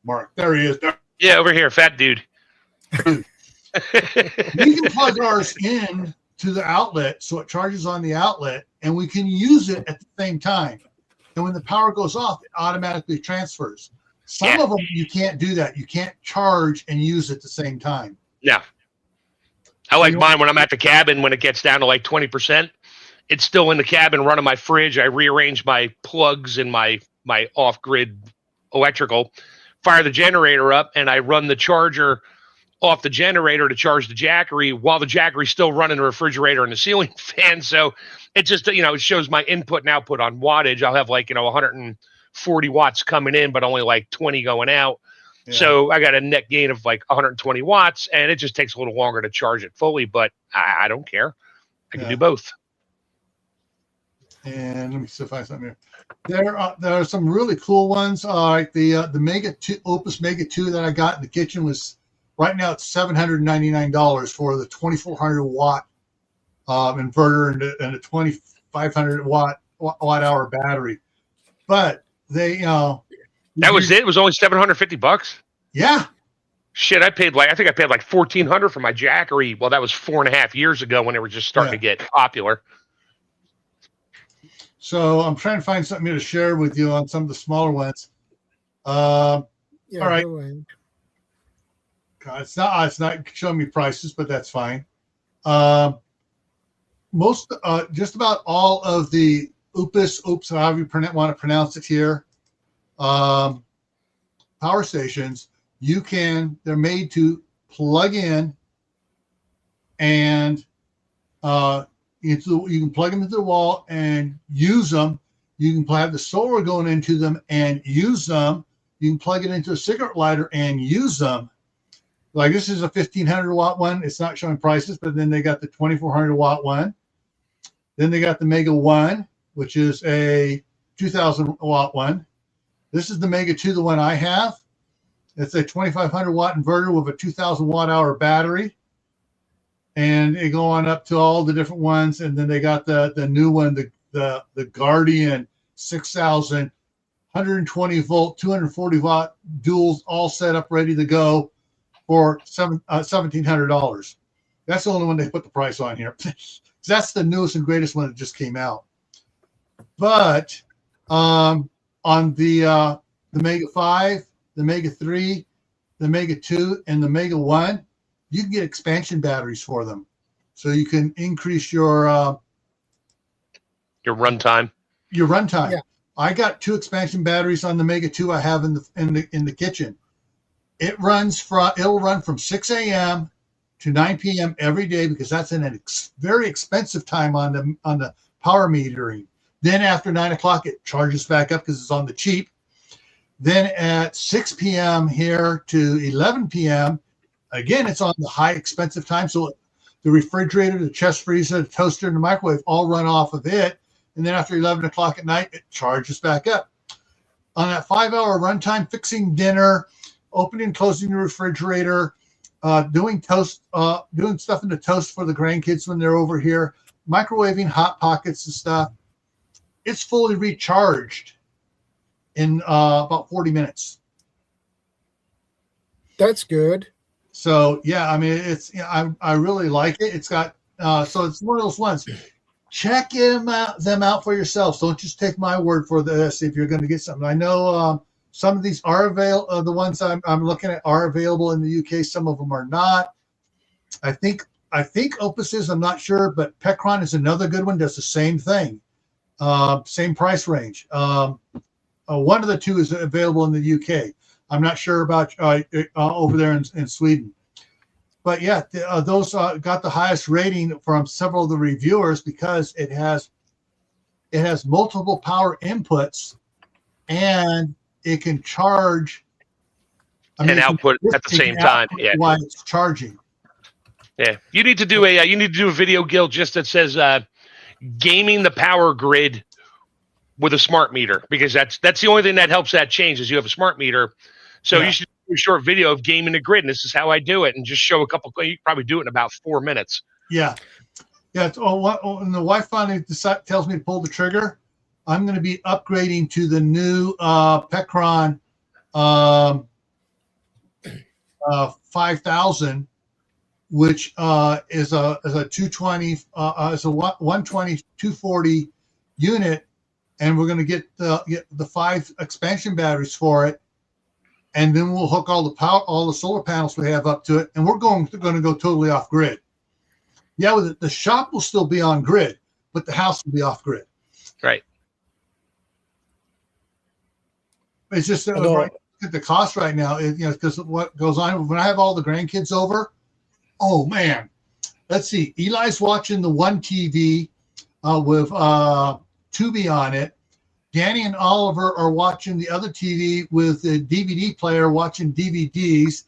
Mark, there he is. Yeah, over here, fat dude. We can plug ours in to the outlet so it charges on the outlet, and we can use it at the same time. And when the power goes off, it automatically transfers. Some of them you can't do that. You can't charge and use at the same time. No. I like mine when I'm at the cabin when it gets down to like 20%. It's still in the cabin running my fridge. I rearrange my plugs in my off-grid electrical, fire the generator up, and I run the charger off the generator to charge the Jackery while the Jackery's still running the refrigerator and the ceiling fan. So it just, it shows my input and output on wattage. I'll have 140 watts coming in, but only like 20 going out. Yeah. So I got a net gain of like 120 watts, and it just takes a little longer to charge it fully, but I don't care. I can do both. And let me see if I find something here. There are some really cool ones. Like the Mega 2, Opus Mega 2 that I got in the kitchen was right now it's $799 for the 2400 watt inverter and a 2500 watt hour battery. But they that was it. It was only $750. Yeah. Shit, I think I paid like $1,400 for my Jackery. Well, that was 4.5 years ago when they were just starting to get popular. So I'm trying to find something here to share with you on some of the smaller ones. All right. God, it's not showing me prices, but that's fine. most, just about all of the oops, however you want to pronounce it here, power stations, they're made to plug in and you can plug them into the wall and use them. You can have the solar going into them and use them. You can plug it into a cigarette lighter and use them. Like this is a 1500 watt one. It's not showing prices, but then they got the 2400 watt one. Then they got the Mega 1, which is a 2000 watt one. This is the Mega 2, the one I have. It's a 2500 watt inverter with a 2000 watt hour battery. And they go on up to all the different ones. And then they got the new one, the Guardian 6000, 120 volt, 240 watt duals, all set up, ready to go for $1,700. That's the only one they put the price on here. That's the newest and greatest one that just came out. But on the Mega 5, the Mega 3, the Mega 2, and the Mega 1, you can get expansion batteries for them. So you can increase your runtime. Your runtime. Yeah. I got 2 expansion batteries on the Mega 2 I have in the kitchen. It'll run from 6 a.m. to 9 p.m. every day because that's in very expensive time on the power metering. Then after 9 o'clock, it charges back up because it's on the cheap. Then at 6 p.m. here to 11 p.m., again, it's on the high expensive time. So the refrigerator, the chest freezer, the toaster, and the microwave all run off of it. And then after 11 o'clock at night, it charges back up. On that 5-hour runtime, fixing dinner, opening and closing the refrigerator, doing stuff in the toast for the grandkids when they're over here, microwaving Hot Pockets and stuff, it's fully recharged in about 40 minutes. That's good. So yeah, I mean, I really like it. It's got so it's one of those ones. Check them out for yourselves. Don't just take my word for this if you're going to get something. I know some of these are available. The ones I'm looking at are available in the UK. Some of them are not. I think Opus is. I'm not sure, but Pecron is another good one. Does the same thing, same price range. One of the two is available in the UK. I'm not sure about over there in Sweden. But yeah, those got the highest rating from several of the reviewers because it has multiple power inputs and it can charge and output at the same time. Yeah, while it's charging. Yeah, you need to do a video, Gil, just that says gaming the power grid with a smart meter, because that's the only thing that helps that change is you have a smart meter. So you should do a short video of gaming the grid, and this is how I do it, and just show a couple. You can probably do it in about 4 minutes. Yeah. It's when the wife finally tells me to pull the trigger, I'm going to be upgrading to the new Pecron 5000, which is a 220 is a 120 240 unit, and we're going to get the 5 expansion batteries for it. And then we'll hook all the solar panels we have up to it, and we're going to go totally off grid. Yeah, the shop will still be on grid, but the house will be off grid. Right. It's just right at the cost right now, because of what goes on when I have all the grandkids over. Oh man, let's see. Eli's watching the one TV with Tubi on it. Danny and Oliver are watching the other TV with the DVD player, watching DVDs.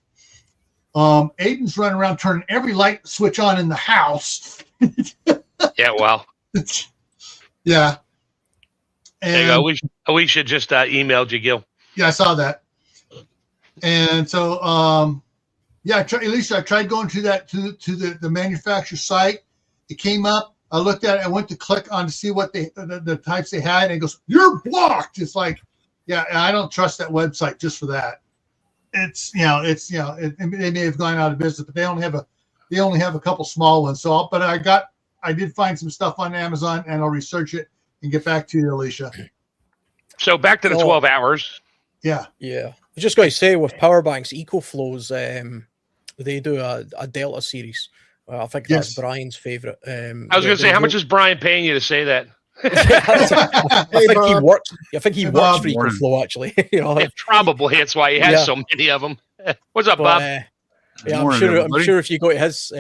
Aiden's running around turning every light switch on in the house. Yeah, well. Yeah. And Alicia just emailed you, Gil. Yeah, I saw that. And so, Alicia, I tried going to the manufacturer site. It came up. I looked at it. I went to click on to see what the types they had, and it goes, "You're blocked." It's like, yeah, I don't trust that website just for that. They may have gone out of business, but they only have a couple small ones. So, but I did find some stuff on Amazon, and I'll research it and get back to you, Alicia. So back to the 12 hours. Yeah. I was just going to say with power banks, EcoFlows, they do a Delta series. I think Yes. that's Brian's favourite. I was going to say, how much is Brian paying you to say that? I Hey, think he Bob. works. I think he Hey, works Bob. for Morning. EcoFlow actually. You know, Yeah, probably. That's why he has Yeah. so many of them. What's up, but, Bob? yeah, Morning, I'm everybody. sure if you go to his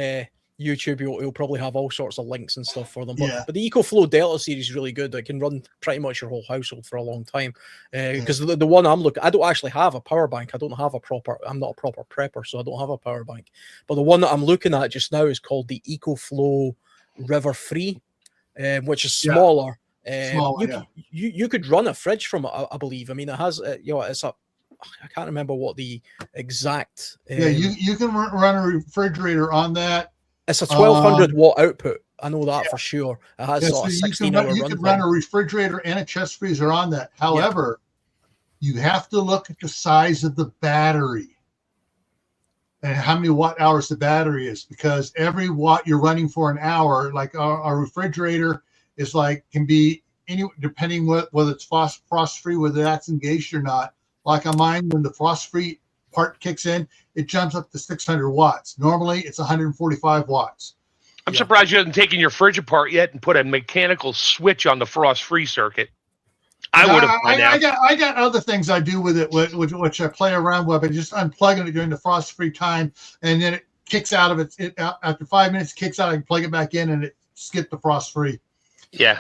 YouTube, he'll probably have all sorts of links and stuff for them. But, Yeah. but the EcoFlow Delta series is really good. It can run pretty much your whole household for a long time. Because the one I'm looking, I don't actually have a power bank. I'm not a proper prepper, so I don't have a power bank. But the one that I'm looking at just now is called the EcoFlow River Free, which is Yeah. smaller. You could run a fridge from it, I believe. I mean, it has it's a, I can't remember what the exact. You can run a refrigerator on that. It's a 1200 watt output. I know that for sure. It has sort of you 16 can hour you run can time. run a refrigerator and a chest freezer on that. However, you have to look at the size of the battery and how many watt hours the battery is, because every watt you're running for an hour, like our refrigerator is can be any, depending whether it's frost free, whether that's engaged or not. Like on mine, when the frost free part kicks in, it jumps up to 600 watts. Normally it's 145 watts. I'm surprised you haven't taken your fridge apart yet and put a mechanical switch on the frost-free circuit. I would have. I got other things I do with it, which I play around with. I just unplugging it during the frost-free time, and then it kicks out of it. After 5 minutes, it kicks out. I can plug it back in, and it skipped the frost-free. Yeah.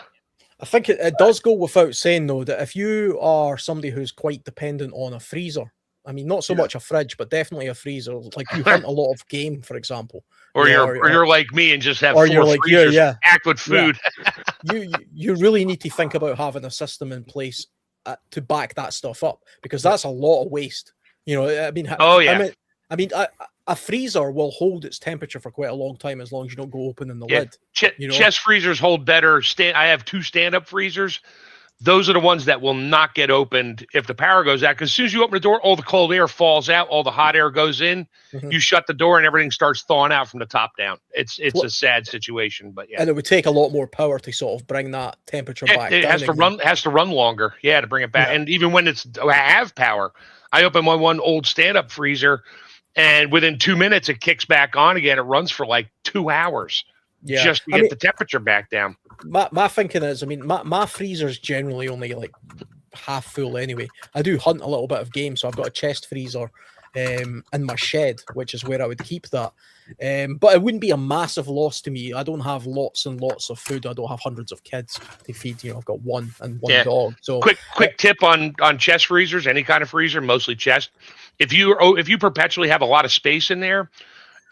I think it does go without saying, though, that if you are somebody who's quite dependent on a freezer, I mean, not so much a fridge, but definitely a freezer, like you hunt a lot of game, for example. Or you're like me and just have 4 freezers packed with food. You really need to think about having a system in place to back that stuff up, because that's a lot of waste. You know, I mean, a freezer will hold its temperature for quite a long time as long as you don't go opening the lid. Chest freezers hold better. I have 2 stand-up freezers. Those are the ones that will not get opened if the power goes out. Because as soon as you open the door, all the cold air falls out, all the hot air goes in. Mm-hmm. You shut the door, and everything starts thawing out from the top down. It's a sad situation, but yeah. And it would take a lot more power to sort of bring that temperature back. It has to run longer, to bring it back. Yeah. And even when I have power, I open my one old stand-up freezer, and within 2 minutes it kicks back on again. It runs for like 2 hours just to get the temperature back down. My thinking is, I mean, my freezer's generally only like half full anyway. I do hunt a little bit of game, so I've got a chest freezer in my shed, which is where I would keep that. But it wouldn't be a massive loss to me. I don't have lots and lots of food. I don't have hundreds of kids to feed. You know, I've got one dog. So quick tip on chest freezers, any kind of freezer, mostly chest. If you perpetually have a lot of space in there,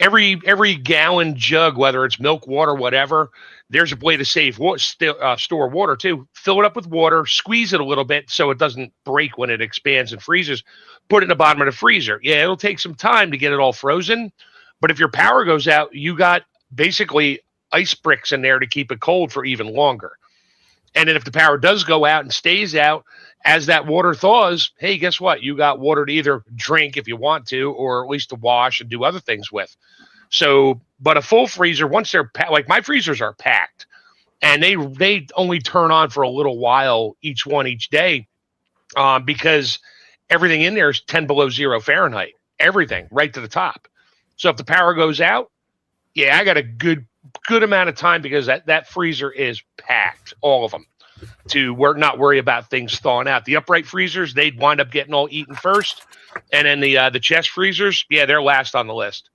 every gallon jug, whether it's milk, water, whatever, there's a way to store water too. Fill it up with water, squeeze it a little bit so it doesn't break when it expands and freezes. Put it in the bottom of the freezer. Yeah, it'll take some time to get it all frozen, but if your power goes out, you got basically ice bricks in there to keep it cold for even longer. And then if the power does go out and stays out, as that water thaws, hey, guess what? You got water to either drink if you want to, or at least to wash and do other things with. So, but a full freezer, once they're like my freezers are packed, and they only turn on for a little while each day, because everything in there is 10 below 0 Fahrenheit, everything right to the top. So if the power goes out, I got a good amount of time, because that freezer is packed, all of them, to not worry about things thawing out. The upright freezers, they'd wind up getting all eaten first, and then the chest freezers, they're last on the list.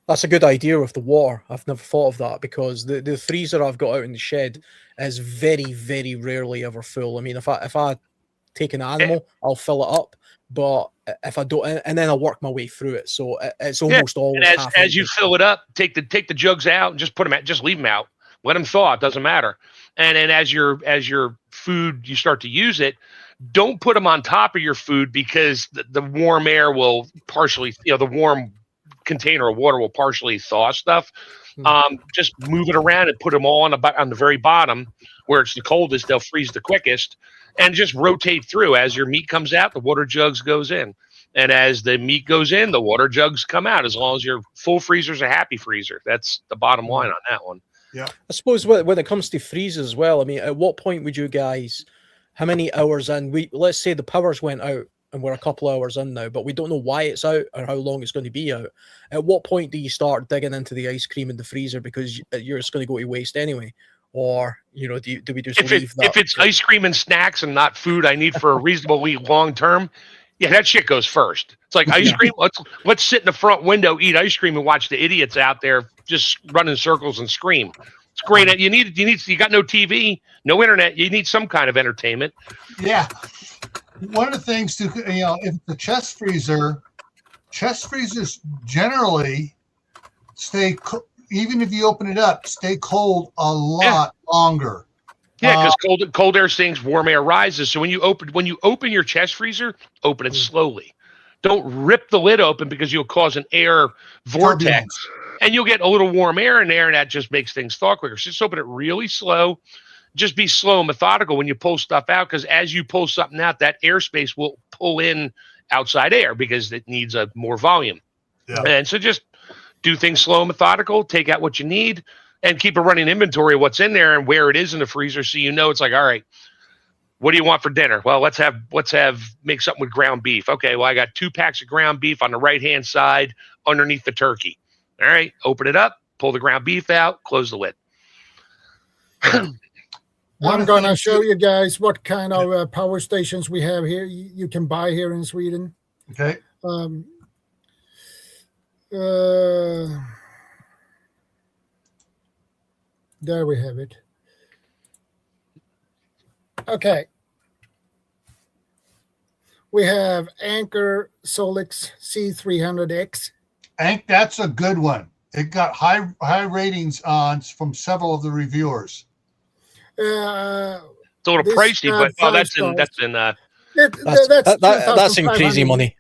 That's a good idea with the water. I've never thought of that, because the freezer I've got out in the shed is very, very rarely ever full. I mean, if I take an animal, I'll fill it up, but if I don't, and then I'll work my way through it. So it's almost always half as you fill it up, take the jugs out and just put them out, just leave them out. Let them thaw. It doesn't matter. And then as your food, you start to use it, don't put them on top of your food, because the warm air will partially, the warm container of water will partially thaw stuff. Just move it around and put them all on the very bottom where it's the coldest. They'll freeze the quickest, and just rotate through. As your meat comes out, the water jugs goes in, and as the meat goes in, the water jugs come out. As long as your full freezer's a happy freezer, that's the bottom line on that one. Yeah, I suppose when it comes to freezes as well, I mean, at what point would you guys, how many hours in, let's say the powers went out and we're a couple hours in now, but we don't know why it's out or how long it's going to be out. At what point do you start digging into the ice cream in the freezer because you're just going to go to waste anyway? Or, do we just leave that? If it's ice cream and snacks and not food I need for a reasonably long term, yeah, that shit goes first. It's like ice cream. Let's sit in the front window, eat ice cream, and watch the idiots out there just run in circles and scream. It's great. You got no TV, no internet. You need some kind of entertainment. Yeah. One of the things to, if the chest freezers generally stay, even if you open it up, stay cold a lot longer. Yeah, because cold air sinks, warm air rises. So when you open your chest freezer, open it slowly. Don't rip the lid open because you'll cause an air vortex. Turbulence. And you'll get a little warm air in there, and that just makes things thaw quicker. So just open it really slow. Just be slow and methodical when you pull stuff out, because as you pull something out, that airspace will pull in outside air because it needs more volume. Yeah. And so just do things slow and methodical, take out what you need, and keep a running inventory of what's in there and where it is in the freezer, so it's like, all right, what do you want for dinner? Well, let's make something with ground beef. Okay, well, I got 2 packs of ground beef on the right-hand side underneath the turkey. All right, open it up, pull the ground beef out, close the lid. I'm going to show you guys what kind of power stations we have here. You can buy here in Sweden. Okay. There we have it. Okay. We have Anker Solix C300X. That's a good one. It got high ratings from several of the reviewers. It's a little pricey, but that's in crazy money.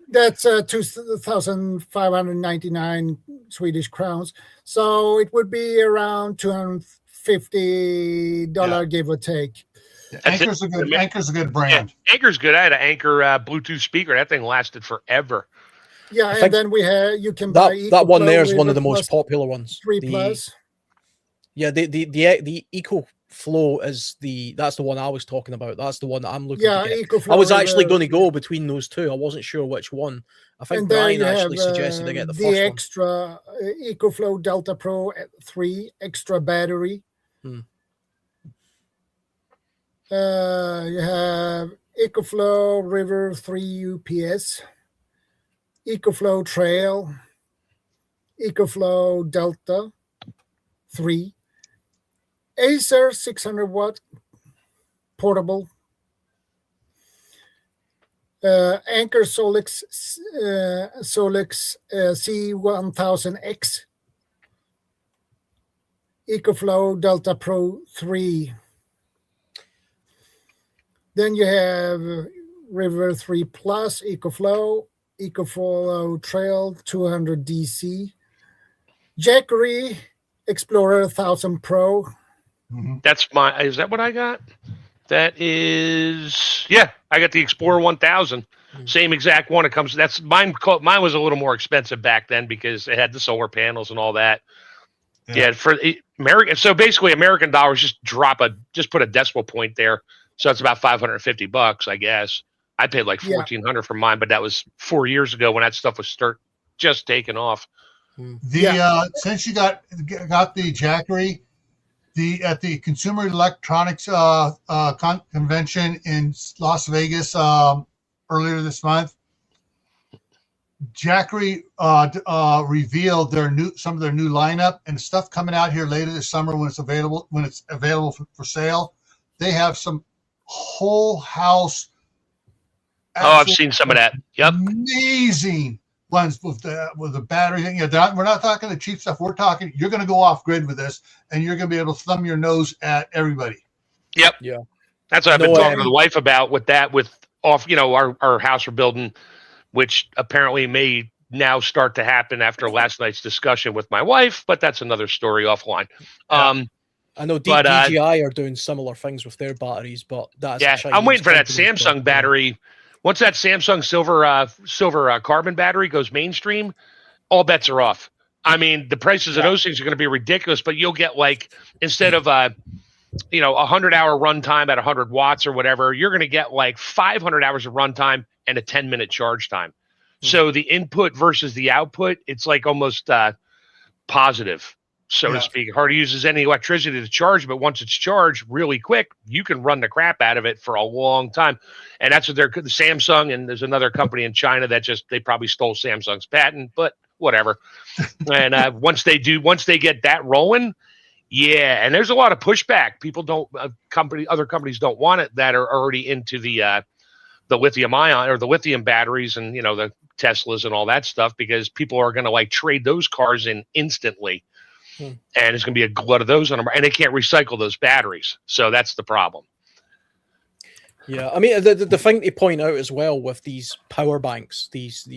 That's 2,599 Swedish crowns. So it would be around $250 give or take. Anker's a good brand. Yeah, Anker's good. I had an Anker Bluetooth speaker. That thing lasted forever. Yeah, and then you can buy that one there is one of the most popular ones. 3 Plus. Yeah, the EcoFlow that's the one I was talking about. That's the one that I'm looking to get. EcoFlow. I was actually going to go between those two. I wasn't sure which one. I think Brian actually suggested I get the first one. The extra EcoFlow Delta Pro 3 extra battery. You have EcoFlow River 3 UPS, EcoFlow Trail, EcoFlow Delta 3, Acer 600 watt portable, Anker Solix C1000X, EcoFlow Delta Pro 3. Then you have River 3 Plus, EcoFlow Trail 200 DC, Jackery Explorer 1000 Pro. Is that what I got? That is, yeah, I got the Explorer 1000. Same exact one. Mine was a little more expensive back then because it had the solar panels and all that. Yeah, for American. So basically American dollars, just put a decimal point there. So it's about $550, I guess. I paid like $1,400 for mine, but that was 4 years ago when that stuff was just taking off. Since you got the Jackery, at the Consumer Electronics convention in Las Vegas earlier this month, Jackery revealed some of their new lineup and stuff coming out here later this summer when it's available for sale. They have some whole house. I've seen some of that. Yep, amazing ones with the battery thing. We're not talking the cheap stuff. We're talking you're going to go off grid with this, and you're going to be able to thumb your nose at everybody. Yep. Yeah. That's what I've been talking to the wife about with our house we're building, which apparently may now start to happen after last night's discussion with my wife, but that's another story offline. I know DJI are doing similar things with their batteries, but that's I'm waiting for that Samsung battery. Once that Samsung silver carbon battery goes mainstream, all bets are off. I mean, the prices of those things are going to be ridiculous, but you'll get instead of a 100-hour runtime at 100 watts or whatever, you're going to get like 500 hours of runtime and a 10-minute charge time. So the input versus the output, it's like almost positive, so to speak. It hardly uses any electricity to charge, but once it's charged really quick, you can run the crap out of it for a long time. And that's what the Samsung, and there's another company in China that they probably stole Samsung's patent, but whatever. And once they get that rolling, yeah, and there's a lot of pushback. People don't, other companies don't want it that are already into the lithium ion or the lithium batteries and, the Teslas and all that stuff, because people are going to like trade those cars in instantly. And it's going to be a glut of those on them, and they can't recycle those batteries. So that's the problem. Yeah, I mean, the thing to point out as well with these power banks, these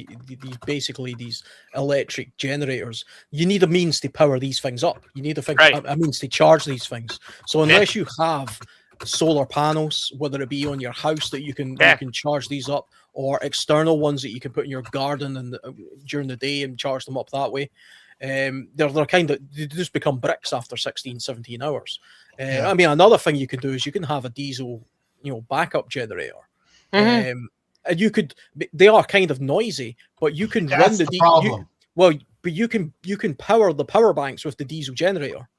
basically these electric generators, you need a means to power these things up. You need a means to charge these things. So unless you have solar panels, whether it be on your house that you can charge these up, or external ones that you can put in your garden and during the day and charge them up that way, they're kind of, they just become bricks after 16, 17 hours. I mean, another thing you can do is you can have a diesel backup generator. And they are kind of noisy, but you can run the problem. But you can power the power banks with the diesel generator,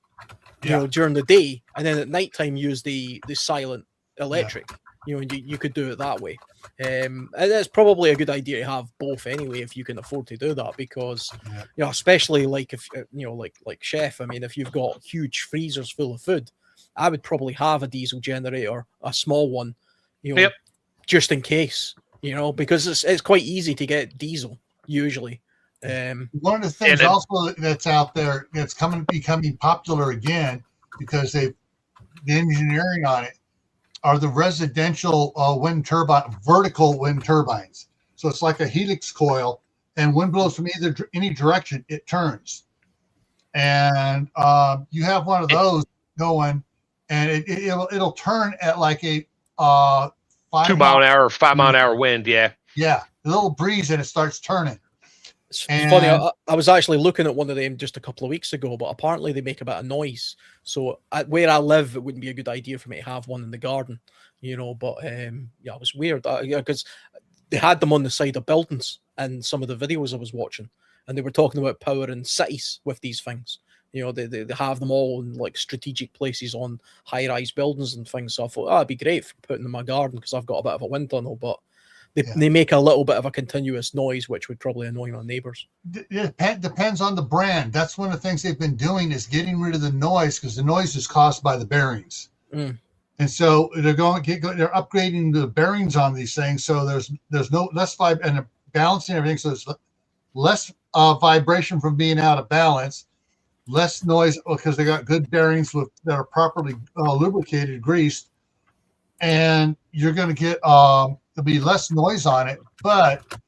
during the day, and then at nighttime use the silent electric. You could do it that way. And it's probably a good idea to have both anyway, if you can afford to do that, because especially like if like Chef, I mean, if you've got huge freezers full of food, I would probably have a diesel generator, a small one, just in case, because it's quite easy to get diesel usually. One of the things also that's out there that's becoming popular again, because the engineering on it, are the residential vertical wind turbines. So it's like a helix coil, and wind blows from any direction, it turns. And you have one of those going, and it'll turn at like a 5 mile an hour wind. Yeah, a little breeze, and it starts turning. It's funny. I was actually looking at one of them just a couple of weeks ago, but apparently they make a bit of noise. So where I live, it wouldn't be a good idea for me to have one in the garden, But it was weird because they had them on the side of buildings and some of the videos I was watching, and they were talking about powering cities with these things. They have them all in like strategic places on high-rise buildings and things. So I thought, it'd be great for putting in my garden because I've got a bit of a wind tunnel, but they make a little bit of a continuous noise, which would probably annoy my neighbors. It depends on the brand. That's one of the things they've been doing, is getting rid of the noise, because the noise is caused by the bearings. And so they're upgrading the bearings on these things, so there's no less and they're balancing everything, so there's less vibration from being out of balance, less noise because they got good bearings that are properly lubricated, greased, and you're going to get there'll be less noise on it. But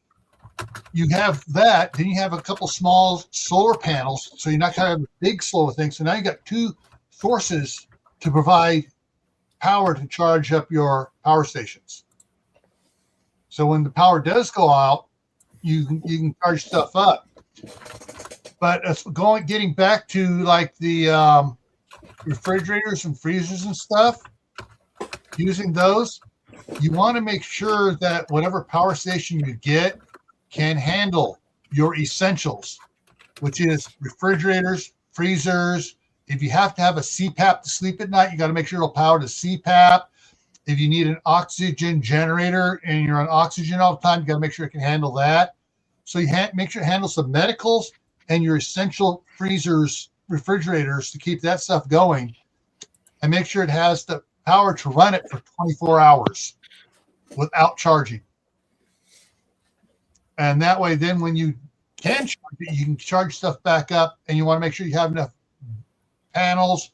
you have that, then you have a couple small solar panels, so you're not kind of a big solar thing. So now you got two sources to provide power to charge up your power stations. So when the power does go out, you can charge stuff up. But getting back to like the refrigerators and freezers and stuff, using those, you want to make sure that whatever power station you get can handle your essentials, which is refrigerators, freezers. If you have to have a CPAP to sleep at night, you got to make sure it'll power to CPAP. If you need an oxygen generator and you're on oxygen all the time, you got to make sure it can handle that. So you make sure it handles the medicals and your essential freezers, refrigerators to keep that stuff going, and make sure it has the power to run it for 24 hours without charging. And that way, then when you can charge it, you can charge stuff back up, and you want to make sure you have enough panels,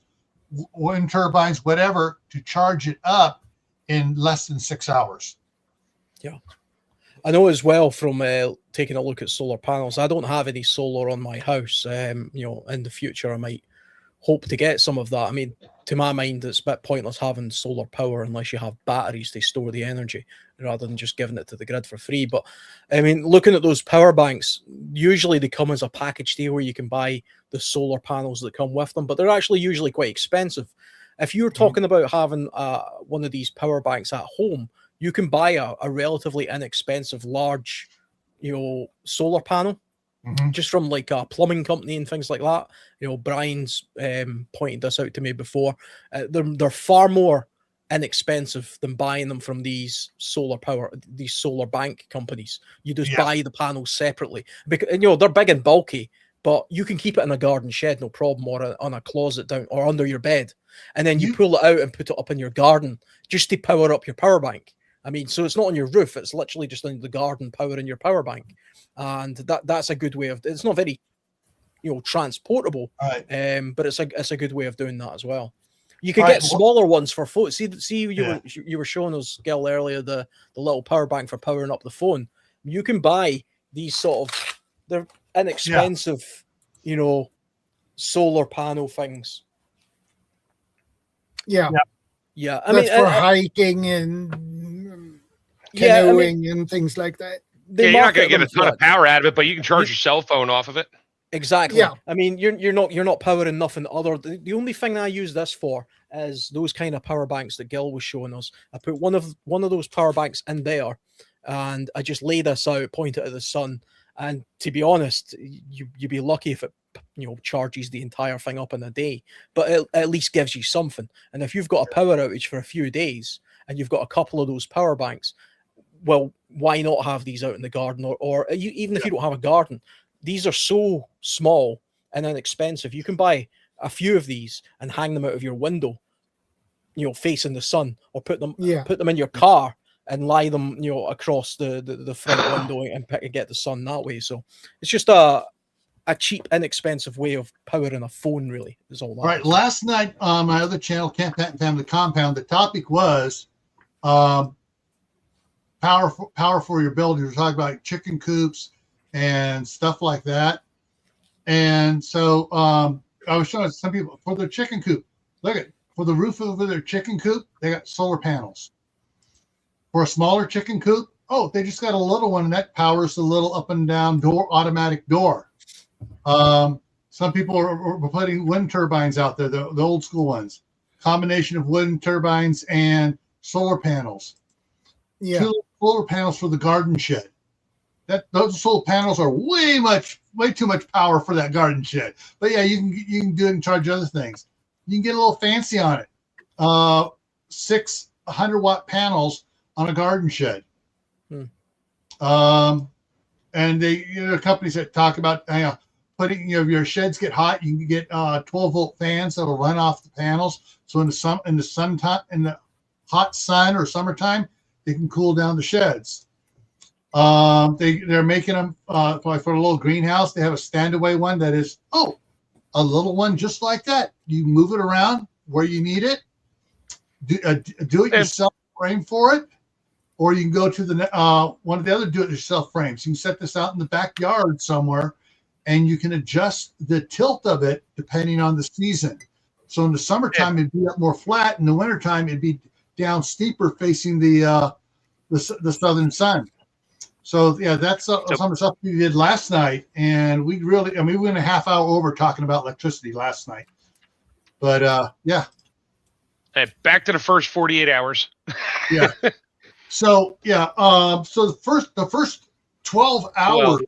wind turbines, whatever, to charge it up in less than 6 hours. Yeah. I know as well from taking a look at solar panels, I don't have any solar on my house. In the future, I might hope to get some of that. I mean, to my mind, it's a bit pointless having solar power unless you have batteries to store the energy rather than just giving it to the grid for free. But I mean, looking at those power banks, usually they come as a package deal where you can buy the solar panels that come with them, but they're actually usually quite expensive. If you're talking about having one of these power banks at home, you can buy a relatively inexpensive, large, solar panel, just from like a plumbing company and things like that. Brian's pointed this out to me before. They're far more inexpensive than buying them from these solar bank companies. You just buy the panels separately, because they're big and bulky, but you can keep it in a garden shed, no problem, or on a closet down or under your bed, and then you pull it out and put it up in your garden just to power up your power bank. I mean, so it's not on your roof; it's literally just in the garden powering your power bank, and that's a good way of. It's not very, transportable, but it's a good way of doing that as well. You could get smaller ones for phone. See, you were showing us, Gil, earlier the little power bank for powering up the phone. You can buy these they're inexpensive, solar panel things. Yeah. I That's mean, for hiking and canoeing and things like that. You're not going to get a ton of power out of it, but you can charge your cell phone off of it. Exactly. Yeah. I mean, you're not powering nothing other. The only thing I use this for is those kind of power banks that Gil was showing us. I put one of those power banks in there, and I just lay this out, point it at the sun, and to be honest, you'd be lucky if it charges the entire thing up in a day, but it at least gives you something. And if you've got a power outage for a few days and you've got a couple of those power banks, well, why not have these out in the garden, or even if you don't have a garden? These are so small and inexpensive. You can buy a few of these and hang them out of your window, facing the sun, or put them in your car and lie them, across the front window and get the sun that way. So it's just a cheap, inexpensive way of powering a phone, really, is all that. Right. Last night on my other channel, Camp Pat and Family Compound, the topic was power for your building. We're talking about chicken coops and stuff like that. And so I was showing some people for their chicken coop. For the roof over their chicken coop, they got solar panels. For a smaller chicken coop, they just got a little one, and that powers the little up and down automatic door. Some people are putting wind turbines out there, the old school ones. Combination of wind turbines and solar panels. Yeah. 2 solar panels for the garden shed. Those solar panels are way too much power for that garden shed. But yeah, you can do it and charge other things. You can get a little fancy on it. 6 100-watt panels on a garden shed. And companies that talk about putting your sheds get hot, you can get 12-volt fans that'll run off the panels. So in the hot sun or summertime, they can cool down the sheds. They're making them for a little greenhouse. They have a stand-away one that is a little one just like that. You move it around where you need it. Do it yourself, frame for it, or you can go to the one of the other do-it-yourself frames. You can set this out in the backyard somewhere, and you can adjust the tilt of it depending on the season. So in the summertime, it'd be up more flat. In the wintertime, it'd be down steeper, facing the southern sun. So yeah, that's some of the stuff we did last night, and we went a half hour over talking about electricity last night. But yeah. Hey, back to the first 48 hours. Yeah. So yeah. So the first 12 hours,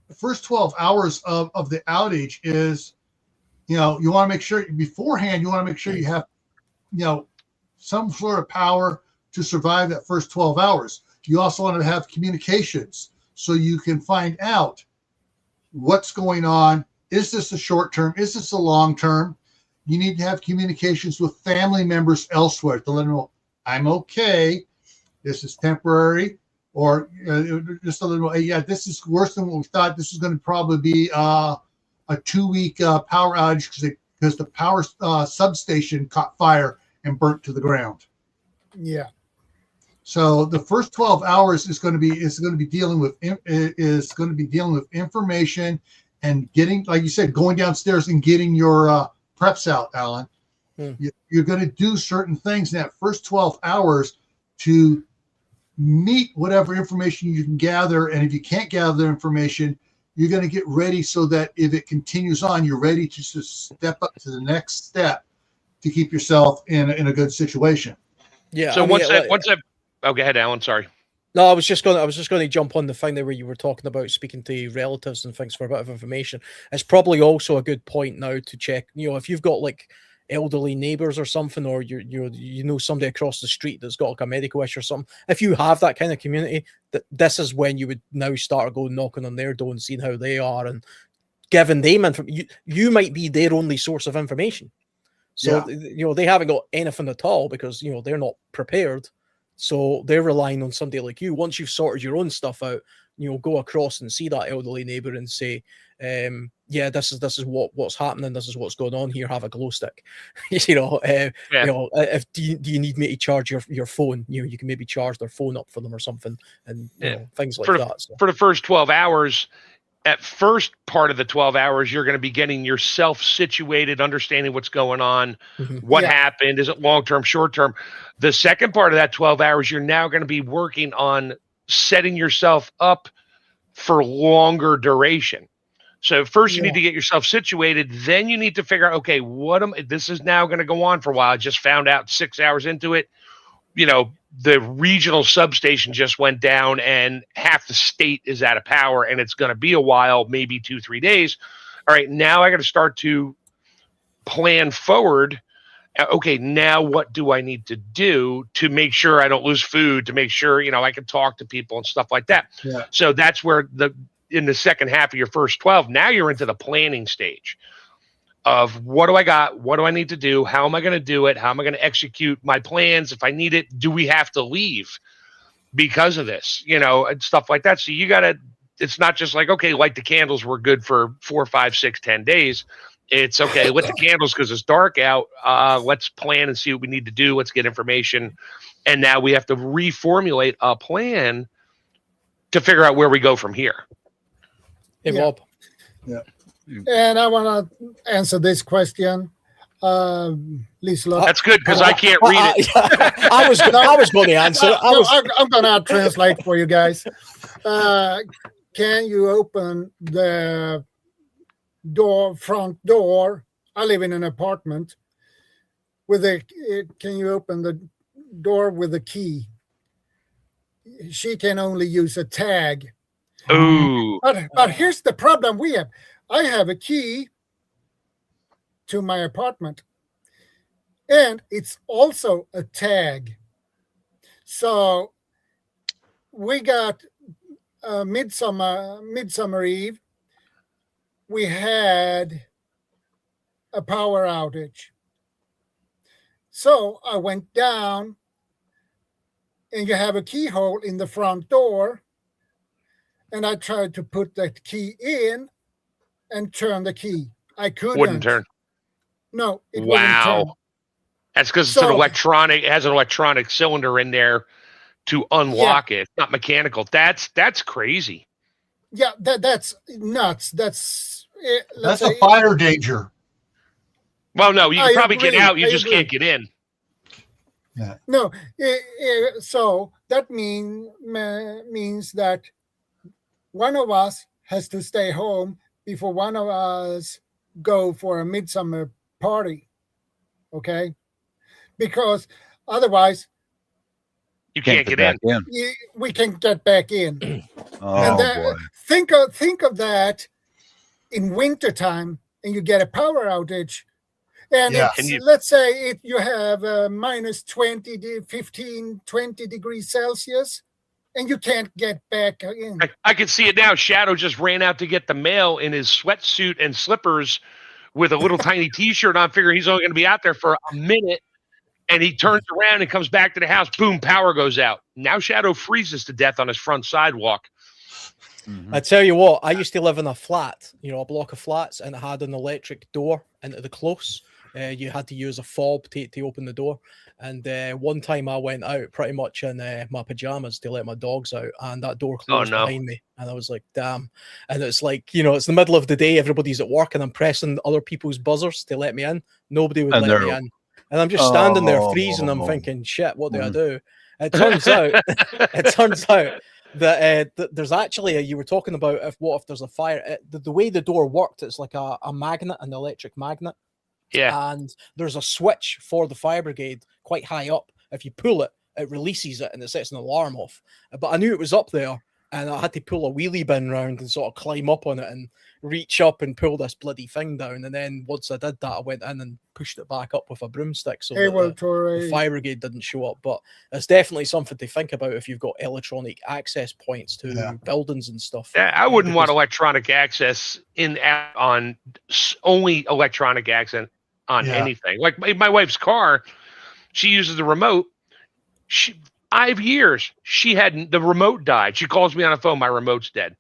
the first 12 hours of the outage is, you want to make sure beforehand. You want to make sure you have, some sort of power to survive that first 12 hours. You also want to have communications so you can find out what's going on. Is this a short term? Is this a long term? You need to have communications with family members elsewhere to let them know, I'm okay. This is temporary. Or just a little, this is worse than what we thought. This is going to probably be a 2-week power outage because the power substation caught fire and burnt to the ground. Yeah. So the first 12 hours is going to be dealing with information and getting, like you said, going downstairs and getting your preps out, Alan. You're going to do certain things in that first 12 hours to meet whatever information you can gather. And if you can't gather information, you're going to get ready so that if it continues on, you're ready to just step up to the next step to keep yourself in a good situation. Yeah. So I mean, once I oh, go ahead, Alan. Sorry. No, I was just going to jump on the thing there where you were talking about speaking to relatives and things for a bit of information. It's probably also a good point now to check. You know, if you've got like elderly neighbors or something, or you know somebody across the street that's got like a medical issue or something. If you have that kind of community, that this is when you would now start going knocking on their door and seeing how they are and giving them information. You might be their only source of information. So you know they haven't got anything at all because you know they're not prepared. So they're relying on somebody like you. Once you've sorted your own stuff out, you know, go across and see that elderly neighbor and say, yeah, this is what's happening. This is what's going on here. Have a glow stick. You know, you know, if do you need me to charge your phone? You know, you can maybe charge their phone up for them or something, and you know, things like that. So. For the first 12 hours, at first part of the 12 hours, you're going to be getting yourself situated, understanding what's going on, what happened, is it long-term, short-term. The second part of that 12 hours, you're now going to be working on setting yourself up for longer duration. So first you need to get yourself situated, then you need to figure out, okay, this is now going to go on for a while. I just found out 6 hours into it, you know, the regional substation just went down and half the state is out of power and it's going to be a while, maybe 2-3 days. All right, now I got to start to plan forward. Okay, now what do I need to do to make sure I don't lose food, to make sure, you know, I can talk to people and stuff like that. Yeah. So that's where in the second half of your first 12, now you're into the planning stage of what do I got? What do I need to do? How am I going to do it? How am I going to execute my plans? If I need it, do we have to leave because of this, you know, and stuff like that. So you got to, it's not just like, okay, light the candles, we're good for 4, 5, 6, 10 days. It's okay, lit the candles because it's dark out. Let's plan and see what we need to do. Let's get information. And now we have to reformulate a plan to figure out where we go from here. Hey, Bob. Yeah. And I want to answer this question. Lisa. That's good because I can't read it. I was going to answer. I'm going to translate for you guys. Can you open the front door? I live in an apartment. Can you open the door with a key? She can only use a tag. Ooh. But here's the problem we have. I have a key to my apartment, and it's also a tag. So we got Midsummer Eve. We had a power outage. So I went down, and you have a keyhole in the front door, and I tried to put that key in and turn the key. I couldn't. Wouldn't turn. No, it wouldn't turn. That's because it's an electronic. It has an electronic cylinder in there to unlock it. It's not mechanical. That's crazy. Yeah, that's nuts. That's a fire danger. Well, no, you can probably get out. You just can't get in. Yeah. No, so that means that one of us has to stay home before one of us go for a midsummer party, okay? Because otherwise, you can't get in. We can get back in. Boy. Think of that in wintertime, and you get a power outage. And let's say you have minus 20, 15, 20 degrees Celsius, and you can't get back in. I can see it now. Shadow just ran out to get the mail in his sweatsuit and slippers with a little tiny T-shirt on, figuring he's only going to be out there for a minute. And he turns around and comes back to the house. Boom, power goes out. Now Shadow freezes to death on his front sidewalk. I tell you what, I used to live in a flat, you know, a block of flats, and it had an electric door into the close. You had to use a fob to open the door. And one time I went out pretty much in my pajamas to let my dogs out, and that door closed behind me. And I was like, damn. And it's like, you know, it's the middle of the day, everybody's at work, and I'm pressing other people's buzzers to let me in. Nobody would let me in. And I'm just standing there freezing. I'm thinking, shit, what do I do? It turns out that there's actually you were talking about what if there's a fire. The way the door worked, it's like a magnet, an electric magnet. Yeah. And there's a switch for the fire brigade quite high up. If you pull it, it releases it and it sets an alarm off. But I knew it was up there, and I had to pull a wheelie bin round and sort of climb up on it and reach up and pull this bloody thing down. And then once I did that, I went in and pushed it back up with a broomstick so Hey, well, that the Torrey. fire brigade didn't show up. But it's definitely something to think about if you've got electronic access points to buildings and stuff. Yeah, I wouldn't want Because- electronic access on only electronic access on anything. Like my wife's car, she uses the remote. 5 years she had the remote died. She calls me on the phone, my remote's dead.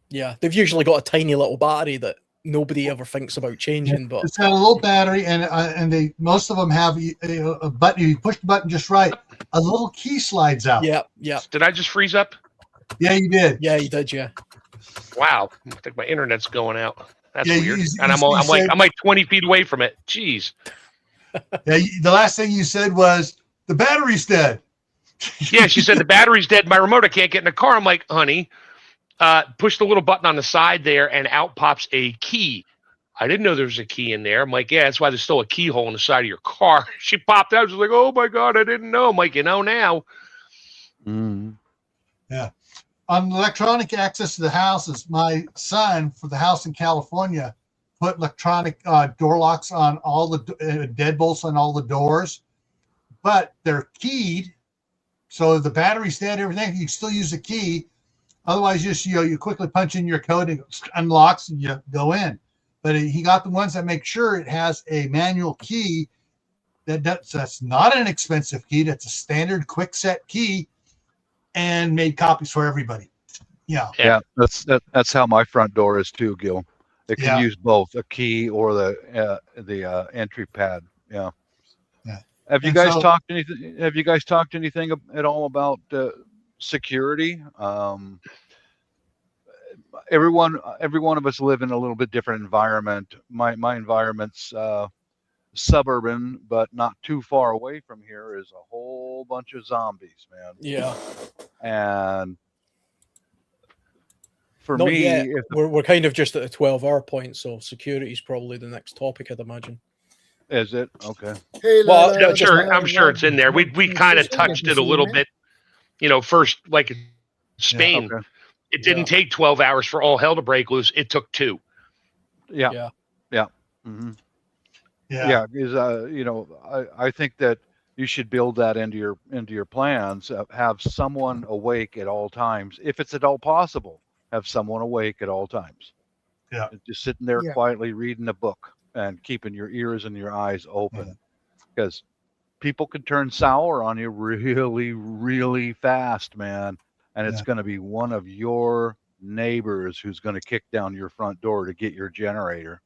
Yeah, they've usually got a tiny little battery that nobody ever thinks about changing. But it's got a little battery, and they most of them have a button. You push the button just right, a little key slides out. yeah. Did I just freeze up? Yeah, you did. Yeah, you did, yeah. Wow, I think my internet's going out. That's Yeah, weird. you And I'm like 20 feet away from it. Jeez. Yeah, the last thing you said was the battery's dead. Yeah, she said the battery's dead. My remote, I can't get in the car. I'm like, honey, push the little button on the side there, and out pops a key. I didn't know there was a key in there. I'm like, yeah, that's why there's still a keyhole in the side of your car. She popped out. She's like, oh my God, I didn't know. I'm like, you know now. Mm. Yeah. On electronic access to the houses, my son for the house in California put electronic door locks on all the deadbolts on all the doors, but they're keyed. So the battery's dead, everything, you can still use the key. Otherwise, just you quickly punch in your code and it unlocks and you go in. But he got the ones that make sure it has a manual key. That's not an expensive key. That's a standard quick set key, and made copies for everybody. Yeah. That's how my front door is too, Gil. It can use both a key or the entry pad. Yeah. Have you guys talked anything? Have you guys talked anything at all about security? Every one of us live in a little bit different environment. My environment's suburban, but not too far away from here is a whole bunch of zombies, man. Yeah. And for Not me, yet. We're kind of just at a 12-hour point, so security is probably the next topic, I'd imagine. Is it? Okay. Hey, Well, No, sure, I'm sure it's in there. We kind of touched it a little bit, first, like Spain. Okay. It didn't take 12 hours for all hell to break loose. It took 2. Yeah. Mm-hmm. Yeah. Because I think that you should build that into your plans. Have someone awake at all times, if it's at all possible. Have someone awake at all times. Yeah. Just sitting there quietly reading a book and keeping your ears and your eyes open, because people can turn sour on you really, really fast, man. And it's going to be one of your neighbors who's going to kick down your front door to get your generator.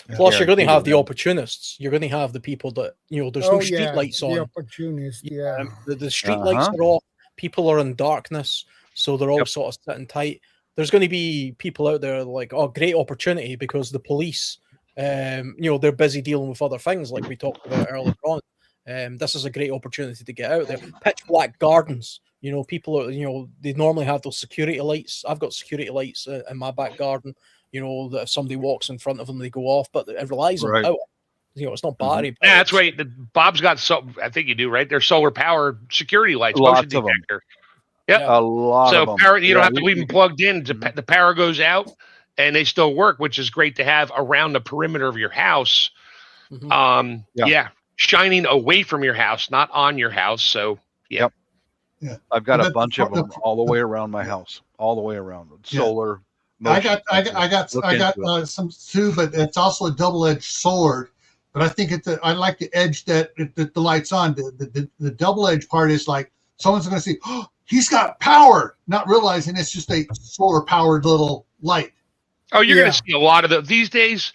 Plus, you're going to have the opportunists. You're going to have the people that, there's no street lights on. The opportunists, The street lights are off. People are in darkness, so they're all sort of sitting tight. There's going to be people out there like, oh, great opportunity, because the police, they're busy dealing with other things like we talked about earlier on. This is a great opportunity to get out there. Pitch black gardens. People are, they normally have those security lights. I've got security lights in my back garden, that if somebody walks in front of them, they go off, but it relies on power. It's not battery. Yeah, that's right. Bob's got, I think you do, right? They're solar powered security lights, motion detector. Yep. A lot of them. So you don't have to leave them plugged in. The power goes out and they still work, which is great to have around the perimeter of your house. Shining away from your house, not on your house. So, Yeah. I've got a bunch of them all the way around my house, all the way around. Solar. I got some too, but it's also a double-edged sword. But I think I like the edge that the light's on. The double-edged part is like someone's going to see, oh, he's got power, not realizing it's just a solar-powered little light. Oh, you're going to see a lot of these days.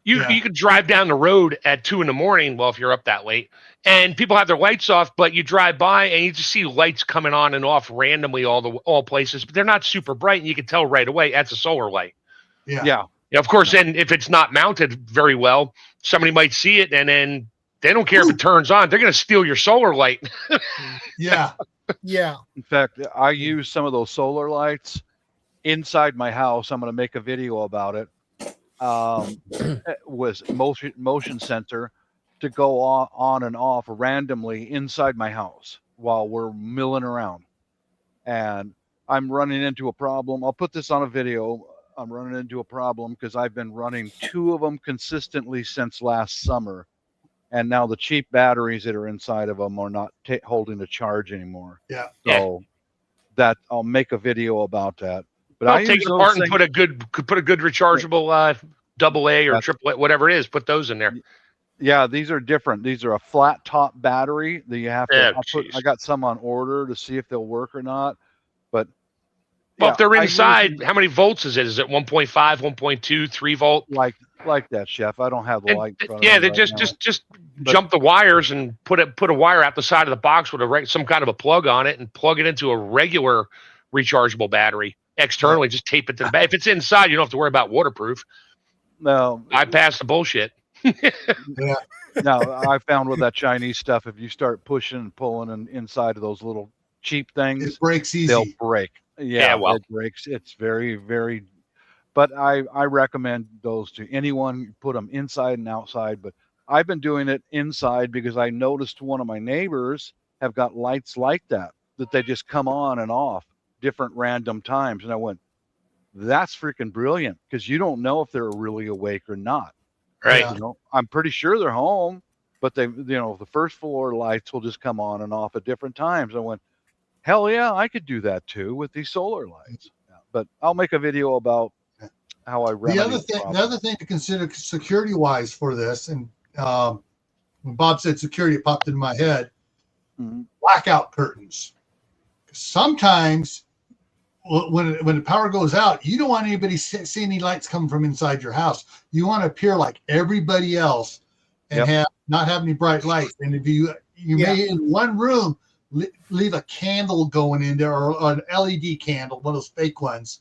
You could drive down the road at 2 a.m. Well, if you're up that late, and people have their lights off, but you drive by and you just see lights coming on and off randomly all places, but they're not super bright, and you can tell right away that's a solar light. Yeah. Of course, then if it's not mounted very well, somebody might see it, and then they don't care if it turns on. They're going to steal your solar light. Yeah. In fact, I use some of those solar lights inside my house. I'm going to make a video about it. was motion sensor to go on and off randomly inside my house while we're milling around. And I'm running into a problem. I'll put this on a video. I'm running into a problem because I've been running 2 of them consistently since last summer. And now the cheap batteries that are inside of them are not holding a charge anymore. Yeah. So that I'll make a video about that. But Well, I take use it apart those and put a good rechargeable AA or AAA, whatever it is. Put those in there. Yeah, these are different. These are a flat top battery that you have to. I got some on order to see if they'll work or not. But well, if they're inside, how many volts is it? Is it 1.5, 1.2, 3 volt? Like that, Chef. I don't have the light in front of me. They just jump the wires and put a wire out the side of the box with some kind of a plug on it and plug it into a regular rechargeable battery externally. Just tape it to the back. If it's inside, you don't have to worry about waterproof. No, I pass the bullshit. Yeah. No, I found with that Chinese stuff, if you start pushing and pulling and inside of those little cheap things, it breaks easy. They'll break. Yeah, well, it breaks. It's very, very. But I recommend those to anyone. Put them inside and outside. But I've been doing it inside because I noticed one of my neighbors have got lights like that they just come on and off different random times, and I went, "That's freaking brilliant," because you don't know if they're really awake or not. Right. You know, I'm pretty sure they're home, but the first floor lights will just come on and off at different times. I went, hell yeah, I could do that too with these solar lights. Yeah, but I'll make a video about how I remedy the other thing to consider security wise for this, and when Bob said security, it popped into my head. Mm-hmm. Blackout curtains. Sometimes when the power goes out, you don't want anybody see any lights coming from inside your house. You want to appear like everybody else and not have any bright lights. And if you may in one room leave a candle going in there, or an LED candle, one of those fake ones.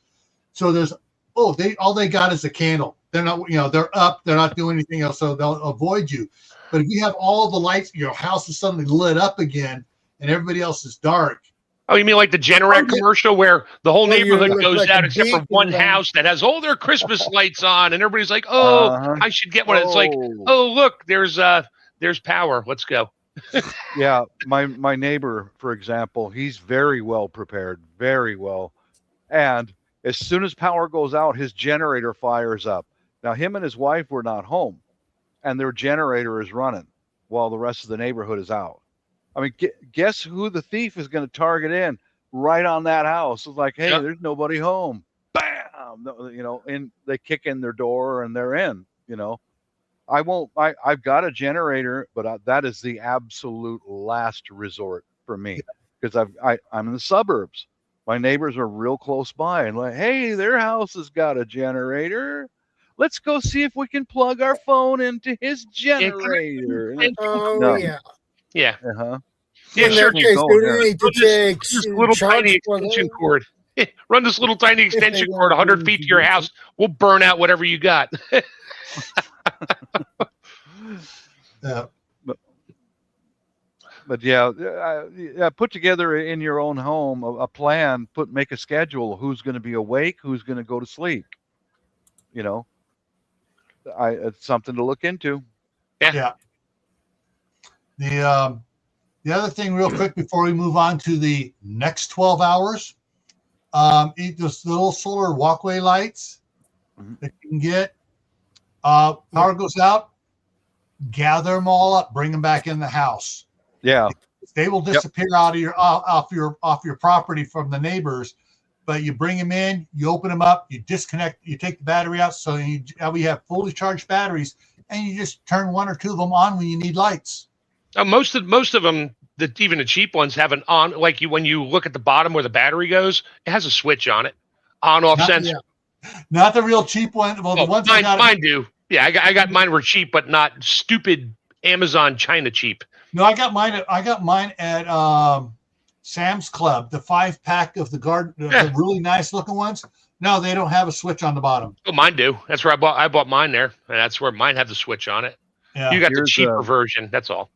So there's all they got is a candle. They're not, they're up, they're not doing anything else, so they'll avoid you. But if you have all the lights, your house is suddenly lit up again and everybody else is dark. Oh, you mean like the Generac commercial where the whole neighborhood goes out except for one house that has all their Christmas lights on, and everybody's like, I should get one. It's like, look, there's power. Let's go. Yeah, my neighbor, for example, he's very well prepared, very well. And as soon as power goes out, his generator fires up. Now, him and his wife were not home, and their generator is running while the rest of the neighborhood is out. I mean, guess who the thief is going to target in right on that house? It's like, hey, there's nobody home. Bam! And they kick in their door and they're in. I've got a generator, but that is the absolute last resort for me because I'm in the suburbs. My neighbors are real close by and like, hey, their house has got a generator. Let's go see if we can plug our phone into his generator. Yeah. Uh-huh. Yeah, sure. Case, you need to take this little tiny extension cord. Run this little tiny extension cord 100 feet to your house. We'll burn out whatever you got. But put together in your own home a plan. Make a schedule. Who's going to be awake? Who's going to go to sleep? It's something to look into. Yeah. The other thing, real quick, before we move on to the next 12 hours, those little solar walkway lights that you can get. Power goes out, gather them all up, bring them back in the house. Yeah, they will disappear out of off your property from the neighbors. But you bring them in, you open them up, you disconnect, you take the battery out, so we have fully charged batteries, and you just turn one or two of them on when you need lights. Most of them, even the cheap ones, have an on. Like when you look at the bottom where the battery goes, it has a switch on it, on-off sensor. Yeah. Not the real cheap one. Well, the ones mine do. Yeah, I got mine were cheap, but not stupid Amazon China cheap. No, I got mine at Sam's Club, the 5-pack of the really nice looking ones. No, they don't have a switch on the bottom. Oh, mine do. That's where I bought mine there, and that's where mine have the switch on it. Yeah. You got the cheaper version. That's all.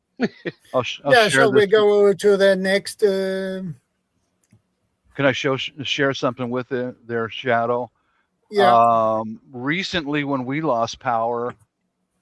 Shall we go over to the next? Can I share something with their Shadow? Yeah. Recently, when we lost power,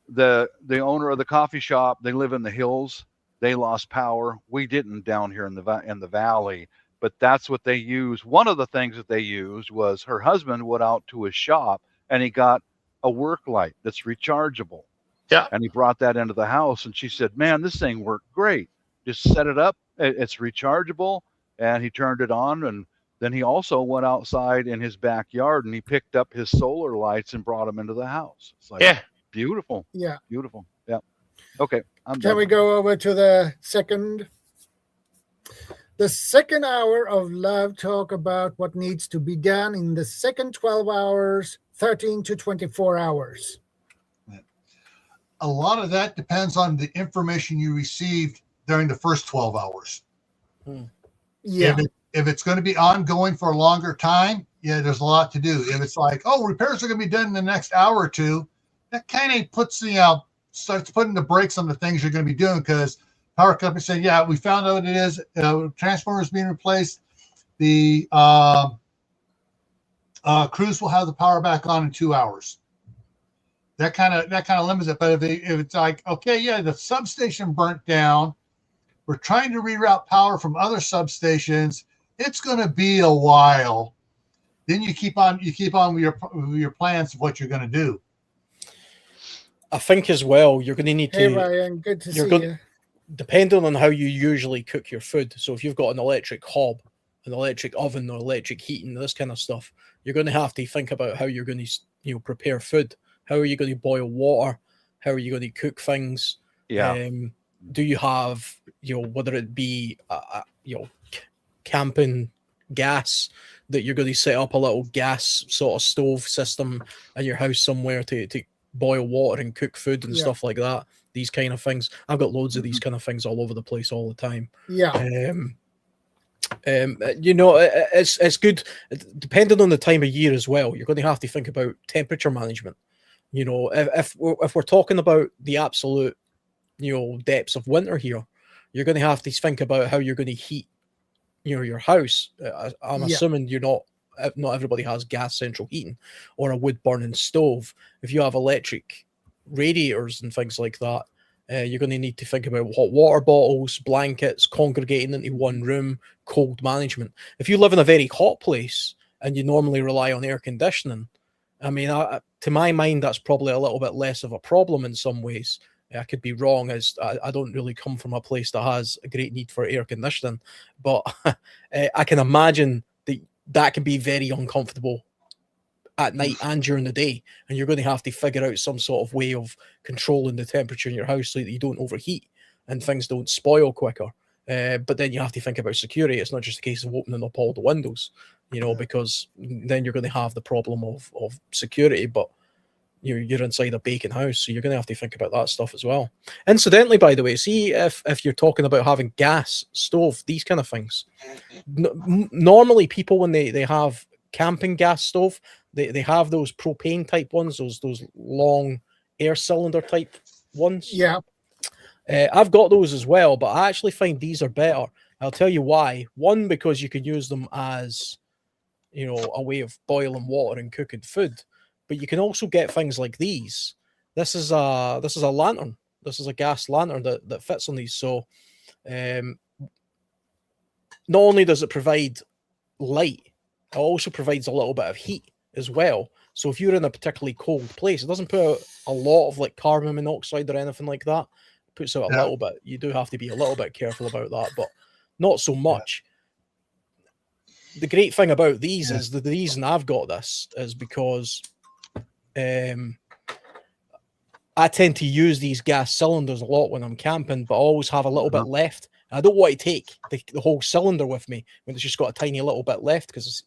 the owner of the coffee shop, they live in the hills. They lost power. We didn't down here in the valley, but that's what they used. One of the things that they used was her husband went out to his shop and he got a work light that's rechargeable. Yeah. And he brought that into the house, and she said, "Man, this thing worked great. Just set it up. It's rechargeable." And he turned it on, and then he also went outside in his backyard and he picked up his solar lights and brought them into the house. It's like, Yeah. beautiful, Yeah. beautiful. Yeah. Okay, I'm Can done. we go over to the second hour of love talk about what needs to be done in the second 12 hours, 13 to 24 hours? A lot of that depends on the information you received during the first 12 hours. Yeah. If it's going to be ongoing for a longer time, yeah, there's a lot to do. If it's like, oh, repairs are going to be done in the next hour or two, that kind of puts starts putting the brakes on the things you're going to be doing, because power company saying, yeah, we found out what it is. Transformers being replaced. The crews will have the power back on in 2 hours. That kind of limits it. But if it's like, okay, yeah, the substation burnt down, we're trying to reroute power from other substations, it's going to be a while. Then you keep on with your plans of what you're going to do. I think as well, you're going to need Hey, to. Ryan, good to see you. Depending on how you usually cook your food. So if you've got an electric hob, an electric oven, or electric heating, this kind of stuff, you're going to have to think about how you're going to prepare food. How are you going to boil water? How are you going to cook things? Yeah. Do you have, whether it be, camping gas, that you're going to set up a little gas sort of stove system in your house somewhere to boil water and cook food and stuff like that. These kind of things. I've got loads of these kind of things all over the place all the time. Yeah. It's good depending on the time of year as well. You're going to have to think about temperature management. If we're talking about the absolute, depths of winter here, you're going to have to think about how you're going to heat, your house. I'm assuming not everybody has gas central heating or a wood burning stove. If you have electric radiators and things like that, you're going to need to think about hot water bottles, blankets, congregating into one room, cold management. If you live in a very hot place and you normally rely on air conditioning, I mean, to my mind, that's probably a little bit less of a problem in some ways. I could be wrong, as I don't really come from a place that has a great need for air conditioning, but I can imagine that can be very uncomfortable at night and during the day, and you're going to have to figure out some sort of way of controlling the temperature in your house so that you don't overheat and things don't spoil quicker. But then you have to think about security. It's not just a case of opening up all the windows, because then you're going to have the problem of security, but you're inside a baking house, so you're going to have to think about that stuff as well. Incidentally, by the way, see if you're talking about having gas stove, these kind of things, normally people, when they have camping gas stove, they have those propane type ones, those long air cylinder type ones. Yeah. I've got those as well, but I actually find these are better. I'll tell you why. One, because you can use them as, a way of boiling water and cooking food, but you can also get things like these. This is a lantern. This is a gas lantern that fits on these. So, not only does it provide light, it also provides a little bit of heat as well. So if you're in a particularly cold place, it doesn't put out a lot of like carbon monoxide or anything like that. It puts out a little bit. You do have to be a little bit careful about that, but not so much. The great thing about these is the reason I've got this is because I tend to use these gas cylinders a lot when I'm camping, but I always have a little bit left. I don't want to take the whole cylinder with me when it's just got a tiny little bit left, because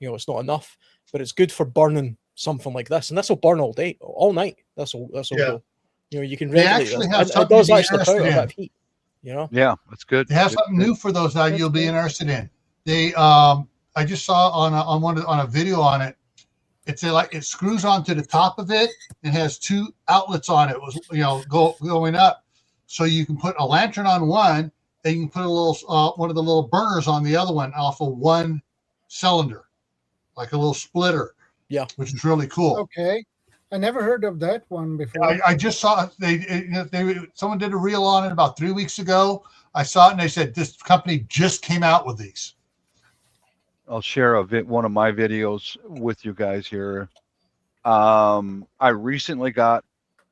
it's not enough. But it's good for burning something like this, and this will burn all day, all night. This will go. You can regulate this. It does actually put out a bit of heat. Yeah, that's good. They have something new for those that you'll be interested in. They I just saw on a video on it. It's it screws onto the top of it and has two outlets on it. It was going up, so you can put a lantern on one, and you can put a little one of the little burners on the other one off of one cylinder, like a little splitter. Yeah. which is really cool. Okay. I never heard of that one before. I just saw someone did a reel on it about 3 weeks ago. I saw it and they said this company just came out with these. I'll share one of my videos with you guys here. I recently got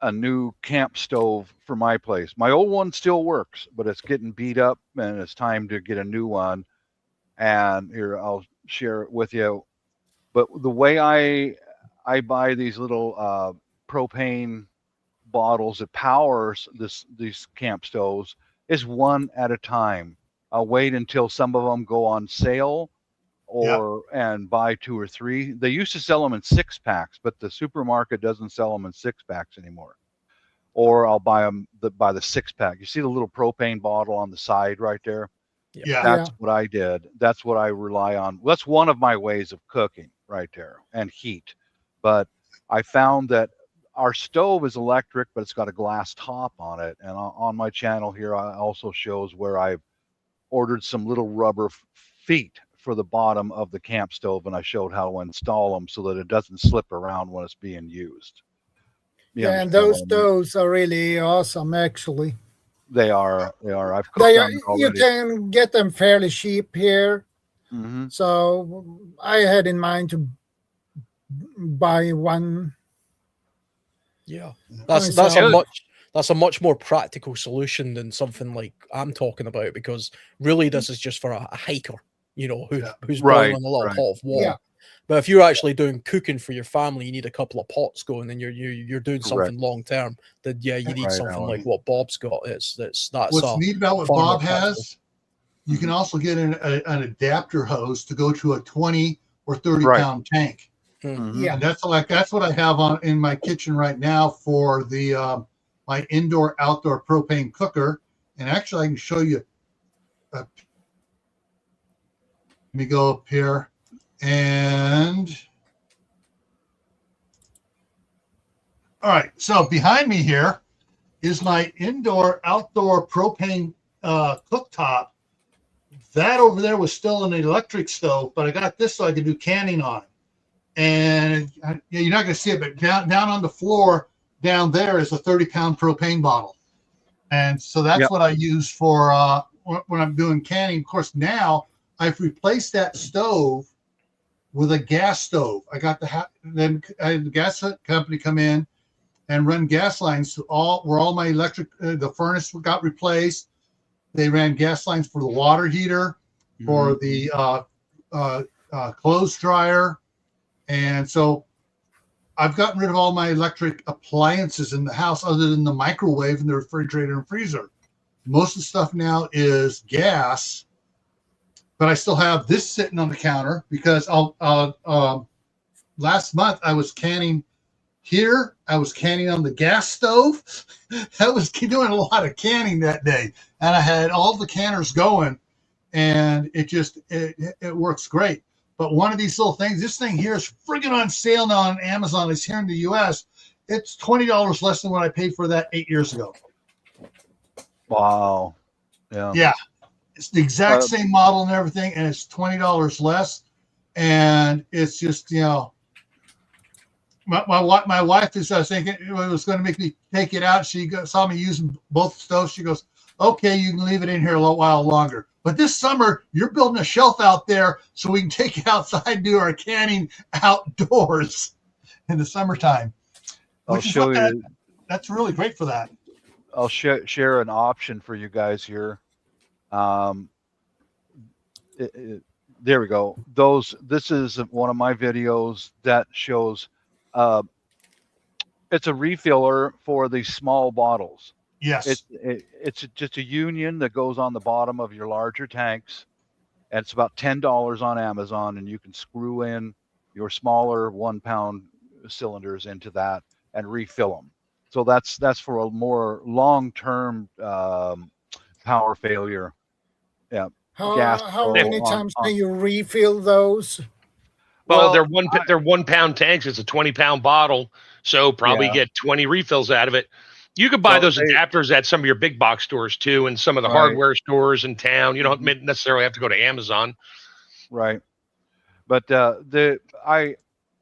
a new camp stove for my place. My old one still works, but it's getting beat up and it's time to get a new one. And here, I'll share it with you. But the way I buy these little propane bottles that powers these camp stoves is one at a time. I'll wait until some of them go on sale and buy 2 or 3. They used to sell them in 6-packs, but the supermarket doesn't sell them in 6-packs anymore. Or I'll buy them by the 6-pack. You see the little propane bottle on the side right there? Yeah. That's what I did. That's what I rely on. That's one of my ways of cooking right there, and heat. But I found that our stove is electric, but it's got a glass top on it. And on my channel here, I also shows where I've ordered some little rubber feet for the bottom of the camp stove, and I showed how to install them so that it doesn't slip around when it's being used. And those stoves are really awesome, actually. They are. I've cooked on them already. You can get them fairly cheap here. Mm-hmm. So I had in mind to buy one. Yeah, that's a much more practical solution than something like I'm talking about, because really this is just for a hiker, who's boiling a little pot of water. Yeah. But if you're actually doing cooking for your family, you need a couple of pots going, and you're doing something long term. Then you need something like what Bob's got. That's what's neat about what Bob has. You can also get an adapter hose to go to a 20 or 30 pound tank. Mm-hmm. Yeah, and that's what I have in my kitchen right now for the my indoor outdoor propane cooker. And actually, I can show you. Let me go up here. And all right, so behind me here is my indoor outdoor propane cooktop. That over there was still an electric stove, but I got this so I could do canning on. And you're not going to see it, but down on the floor down there is a 30-pound propane bottle. And so that's what I use for when I'm doing canning. Of course, now I've replaced that stove with a gas stove. I got the gas company come in and run gas lines to where all my electric, the furnace got replaced. They ran gas lines for the water heater, for the clothes dryer. And so I've gotten rid of all my electric appliances in the house other than the microwave and the refrigerator and freezer. Most of the stuff now is gas. But I still have this sitting on the counter because last month I was canning here. I was canning on the gas stove. I was doing a lot of canning that day, and I had all the canners going, and it works great. But one of these little things, this thing here is friggin' on sale now on Amazon. It's here in the U.S. It's $20 less than what I paid for that 8 years ago. Wow. Yeah. Yeah. It's the exact same model and everything, and it's $20 less. And it's just, my wife is thinking it was going to make me take it out. She saw me using both stoves. She goes, okay, you can leave it in here a little while longer. But this summer, you're building a shelf out there so we can take it outside and do our canning outdoors in the summertime. I'll show you. That's really great for that. I'll share an option for you guys here. There we go. This is one of my videos that shows it's a refiller for these small bottles. Yes. It's just a union that goes on the bottom of your larger tanks. And it's about $10 on Amazon, and you can screw in your smaller 1-pound cylinders into that and refill them. So that's for a more long-term power failure. Yeah. How many times can you refill those? Well, they're 1 pound tanks. It's a 20-pound bottle, so probably get 20 refills out of it. You could buy those adapters at some of your big box stores too, and some of the hardware stores in town. You don't necessarily have to go to Amazon. Right. But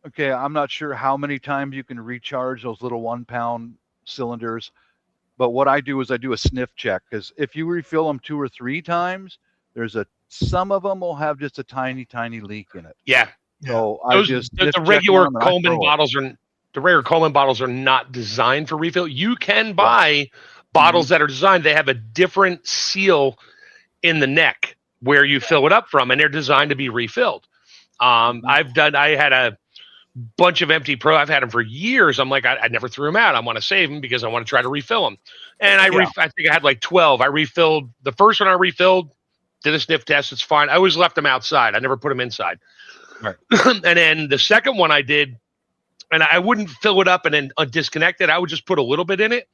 Okay, I'm not sure how many times you can recharge those little 1 pound cylinders, but what I do is I do a sniff check, because if you refill them 2 or 3 times, some of them will have just a tiny, tiny leak in it. Yeah. So I Those just the sniff check regular them and I Coleman throw it. bottles are the regular Coleman bottles are not designed for refill. You can buy Mm-hmm. bottles that are designed. They have a different seal in the neck where you fill it up from, and they're designed to be refilled. I had a bunch of empty I've had them for years. I'm like, I never threw them out. I want to save them because I want to try to refill them. And I think I had like 12. I refilled the first one. I refilled, did a sniff test. It's fine. I always left them outside. I never put them inside. Right. And then the second one I did, and I wouldn't fill it up and then disconnect it. I would just put a little bit in it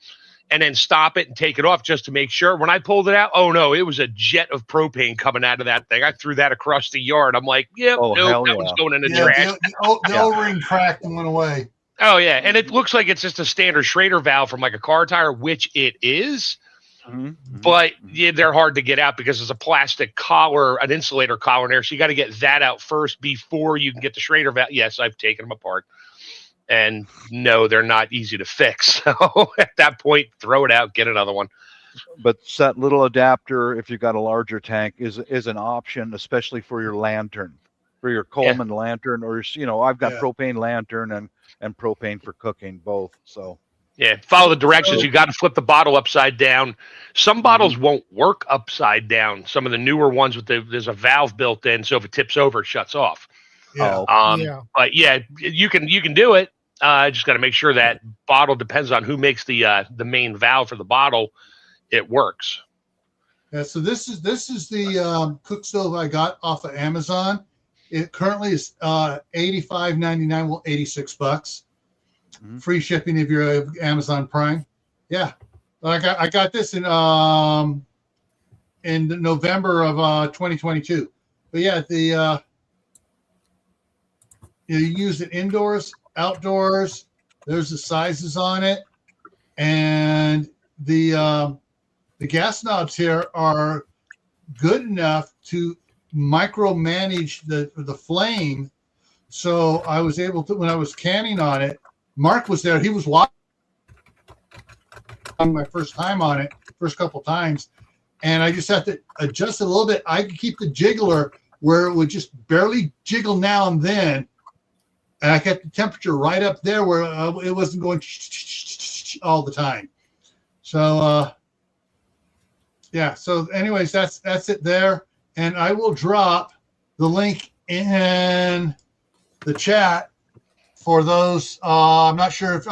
and then stop it and take it off just to make sure. When I pulled it out, oh no, it was a jet of propane coming out of that thing. I threw that across the yard. I'm like, that one's going in the trash. The O-ring cracked and went away. Oh yeah, and it looks like it's just a standard Schrader valve from like a car tire, which it is. But they're hard to get out because there's a plastic collar, an insulator collar in there. So you got to get that out first before you can get the Schrader valve. Yes, I've taken them apart. And no, they're not easy to fix. So at that point, throw it out, get another one. But that little adapter, if you've got a larger tank, is an option, especially for your lantern, for your Coleman lantern, or I've got propane lantern and propane for cooking, both. So follow the directions. You got to flip the bottle upside down. Some bottles won't work upside down. Some of the newer ones there's a valve built in, so if it tips over, it shuts off. But you can do it. Just got to make sure that bottle, depends on who makes the main valve for the bottle, it works. Yeah, so this is the cook stove I got off of Amazon. It currently is $85.99, well, $86. Free shipping if you're Amazon Prime. Yeah, I got this in November of 2022. But yeah, you use it indoors, outdoors. There's the sizes on it, and the gas knobs here are good enough to micromanage the flame. So I was able to, when I was canning on it, Mark was there. He was watching my first time on it, first couple times, and I just have to adjust it a little bit. I could keep the jiggler where it would just barely jiggle now and then, and I kept the temperature right up there where it wasn't going all the time. So so anyways, that's it there, and I will drop the link in the chat for those. I'm not sure if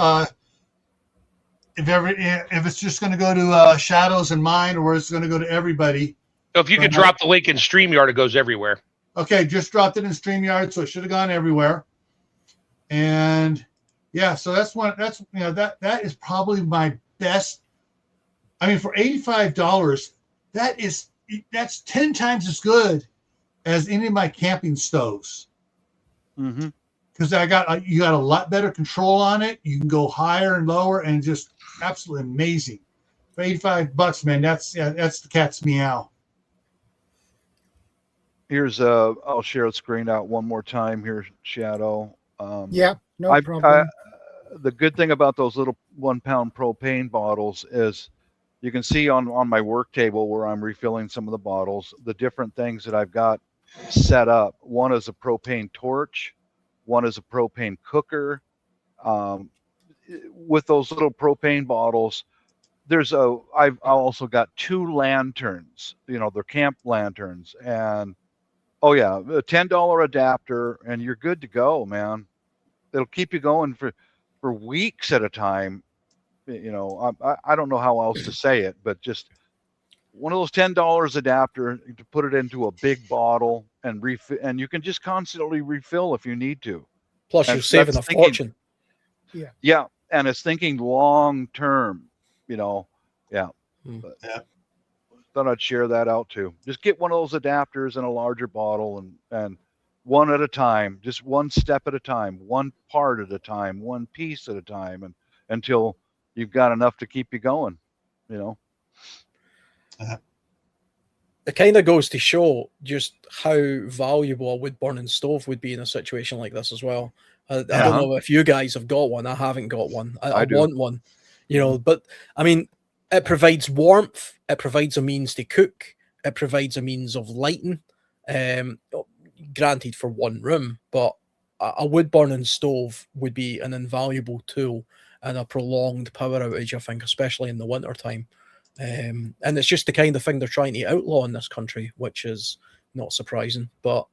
it's just going to go to Shadows and mine, or it's going to go to everybody. So if you could drop the link in StreamYard, it goes everywhere. Okay, just dropped it in StreamYard, so it should have gone everywhere. And so that is probably my best. I mean, for $85, that's 10 times as good as any of my camping stoves. Because you got a lot better control on it. You can go higher and lower, and just absolutely amazing. For $85, man, that's the cat's meow. Here's I'll share the screen out one more time here, Shadow. No problem. The good thing about those little 1 pound propane bottles is you can see on my work table where I'm refilling some of the bottles, the different things that I've got set up. One is a propane torch. One is a propane cooker. With those little propane bottles, I've also got 2 lanterns, they're camp lanterns, and a $10 adapter, and you're good to go, man. It'll keep you going for weeks at a time. I don't know how else to say it, but just one of those $10 adapter to put it into a big bottle and refill, and you can just constantly refill if you need to. Plus, you're saving a fortune. Yeah, and it's thinking long term. Thought I'd share that out too. Just get one of those adapters in a larger bottle, and one at a time, just one step at a time, one part at a time, one piece at a time, and until you've got enough to keep you going. It kind of goes to show just how valuable a wood burning stove would be in a situation like this as well. I don't know if you guys have got one. I haven't got one. I do. want one, you know. But I mean, it provides warmth. It provides a means to cook. It provides a means of lighting. Granted, for one room, but a wood burning stove would be an invaluable tool in a prolonged power outage, I think, especially in the winter time. And it's just the kind of thing they're trying to outlaw in this country, which is not surprising. But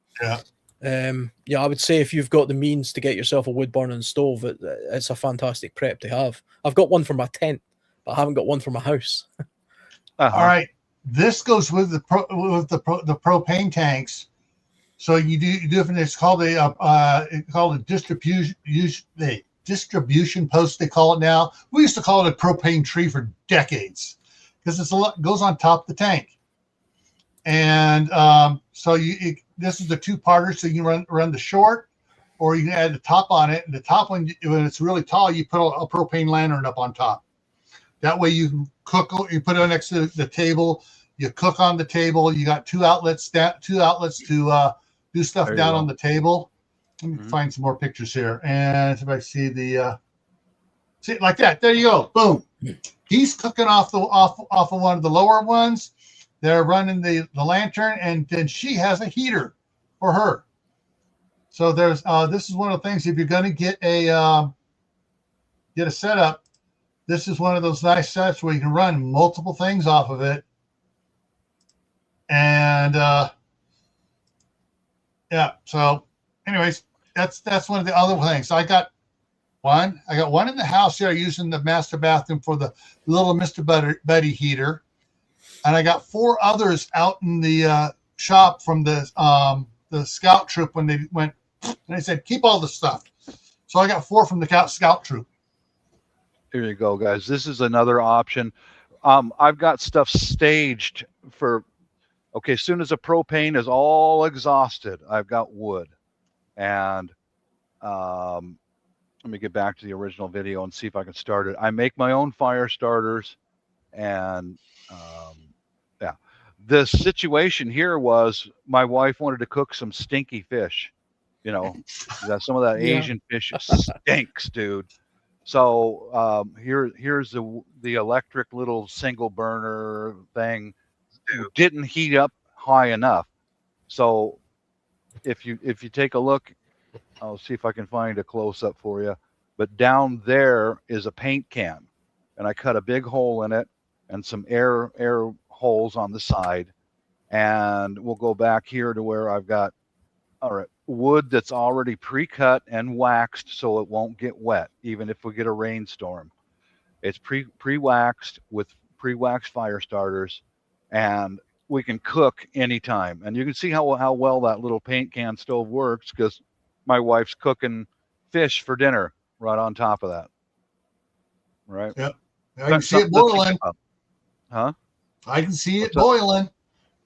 I would say if you've got the means to get yourself a wood burning stove, it's a fantastic prep to have. I've got one for my tent, but I haven't got one for my house. All right, this goes with the propane tanks. So you do different. It's called a distribution post. They call it now. We used to call it a propane tree for decades because goes on top of the tank. And so this is the two-parter. So you can run the short, or you can add the top on it. And the top one, when it's really tall, you put a propane lantern up on top. That way you can cook. You put it next to the table. You cook on the table. You got two outlets to do stuff down on the table. Let me find some more pictures here. And if I see see it like that, there you go. Boom. He's cooking off of one of the lower ones. They're running the lantern, and then she has a heater for her. So there's this is one of the things. If you're going to get a setup, this is one of those nice sets where you can run multiple things off of it. And so anyways, that's one of the other things. I got one in the house here using the master bathroom for the little Mr. Betty heater. And I got 4 others out in the shop from the scout troop when they went, and they said, keep all the stuff. So I got 4 from the scout troop. Here you go, guys. This is another option. I've got stuff staged for, as soon as the propane is all exhausted, I've got wood. And let me get back to the original video and see if I can start it. I make my own fire starters. And the situation here was my wife wanted to cook some stinky fish. Some of that Asian fish stinks, dude. So here's the electric little single burner thing. Didn't heat up high enough. So if you take a look, I'll see if I can find a close up for you. But down there is a paint can, and I cut a big hole in it and some air holes on the side. And we'll go back here to where I've got wood that's already pre-cut and waxed so it won't get wet, even if we get a rainstorm. It's pre-waxed with pre-waxed fire starters, and we can cook anytime. And you can see how well that little paint can stove works, because my wife's cooking fish for dinner right on top of that. Right? Yep. I can see it boiling. Huh? I can see it boiling.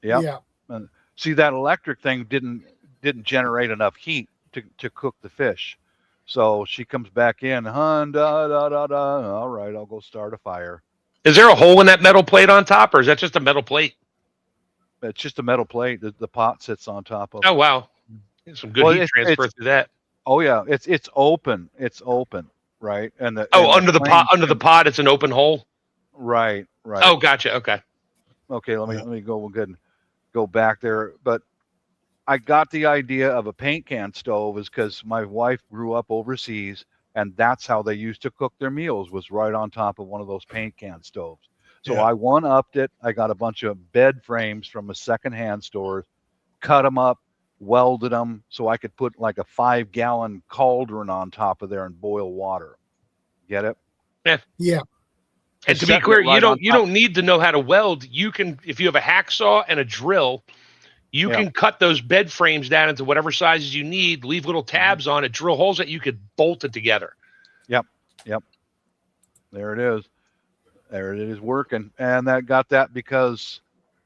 Yep. Yeah. And see, that electric thing didn't generate enough heat to cook the fish. So she comes back in, all right, I'll go start a fire. Is there a hole in that metal plate on top, or is that just a metal plate? It's just a metal plate that the pot sits on top of. Oh, wow. Some good heat transfer through that. Oh yeah, it's open. It's open, right? And under the pot, it's an open hole. Right. Oh, gotcha. Okay. Let me go back there. But I got the idea of a paint can stove is because my wife grew up overseas, and that's how they used to cook their meals, was right on top of one of those paint can stoves. So I one-upped it. I got a bunch of bed frames from a secondhand store, cut them up, welded them so I could put like a 5-gallon cauldron on top of there and boil water. Get it? Yeah. And to be clear, you don't need to know how to weld. You can, if you have a hacksaw and a drill, you can cut those bed frames down into whatever sizes you need, leave little tabs on it, drill holes that you could bolt it together. Yep. There it is. There it is working. And that got that because,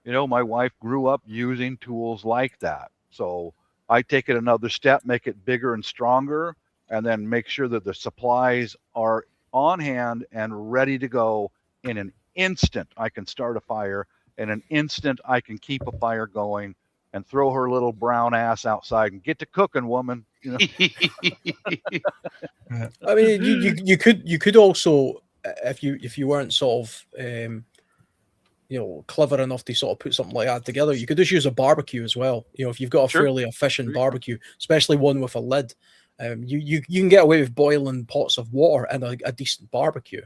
my wife grew up using tools like that. So I take it another step, make it bigger and stronger, and then make sure that the supplies are on hand and ready to go. In an instant, I can start a fire. In an instant, I can keep a fire going and throw her little brown ass outside and get to cooking, woman. You know? I mean, you could also, if you weren't sort of clever enough to sort of put something like that together, you could just use a barbecue as well. If you've got a Sure. fairly efficient Sure. barbecue, especially one with a lid, you can get away with boiling pots of water and a decent barbecue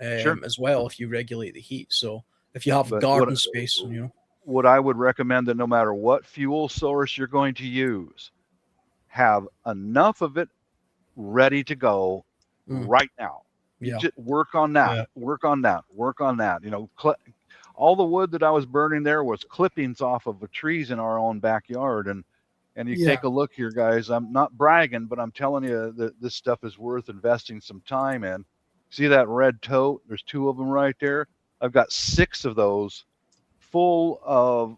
Sure. as well if you regulate the heat. So if you have But garden space, what I would recommend, that no matter what fuel source you're going to use, have enough of it ready to go right now. Yeah. Just work on that. Work on that. Work on that. All the wood that I was burning there was clippings off of the trees in our own backyard. And you take a look here, guys. I'm not bragging, but I'm telling you that this stuff is worth investing some time in. See that red tote? There's 2 of them right there. I've got 6 of those full of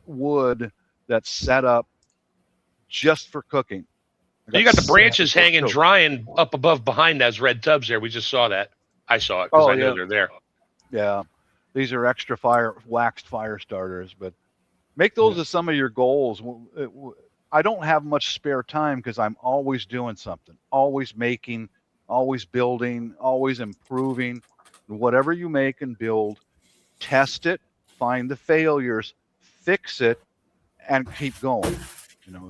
wood that's set up just for cooking. You got the branches hanging drying up above behind those red tubs there. We just saw that. I saw it because I know they're there. Yeah. These are extra waxed fire starters, but make those as some of your goals. I don't have much spare time because I'm always doing something, always making, always building, always improving. Whatever you make and build, test it, find the failures, fix it, and keep going.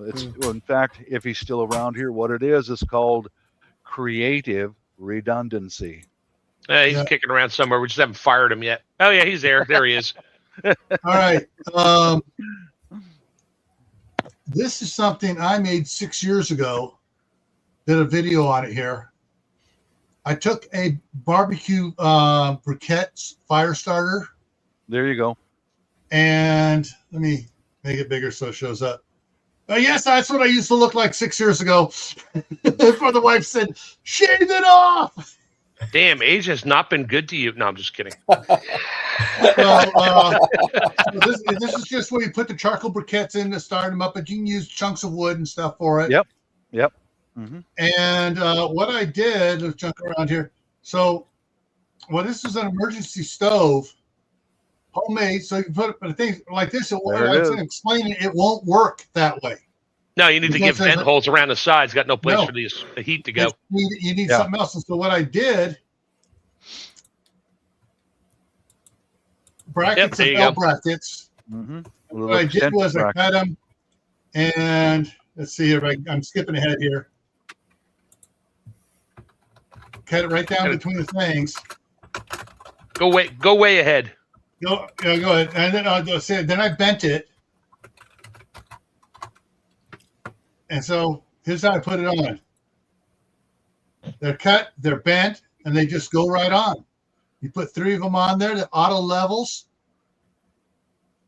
It's in fact, if he's still around here, what it is called creative redundancy. He's kicking around somewhere. We just haven't fired him yet. Oh yeah, he's there. There he is. All right. This is something I made 6 years ago. Did a video on it here. I took a barbecue briquette fire starter. There you go. And let me make it bigger so it shows up. Yes, that's what I used to look like 6 years ago. Before the wife said, "Shave it off." Damn, age has not been good to you. No, I'm just kidding. This is just where you put the charcoal briquettes in to start them up, but you can use chunks of wood and stuff for it. Yep. Mm-hmm. And what I did, let's jump around here. So, this is an emergency stove, homemade. So you can put it, but things like this. I'm explaining it won't work that way. No, you need to give vent holes around the sides. Got no place for the heat to go. You need something else. And so what I did, brackets and bell brackets. Mm-hmm. What I did was I cut them, and let's see here. I'm skipping ahead here. Cut it right down between the things. Go way ahead. Go ahead. And then I'll say, then I bent it. And so here's how I put it on. They're cut, they're bent, and they just go right on. You put 3 of them on there, the auto levels.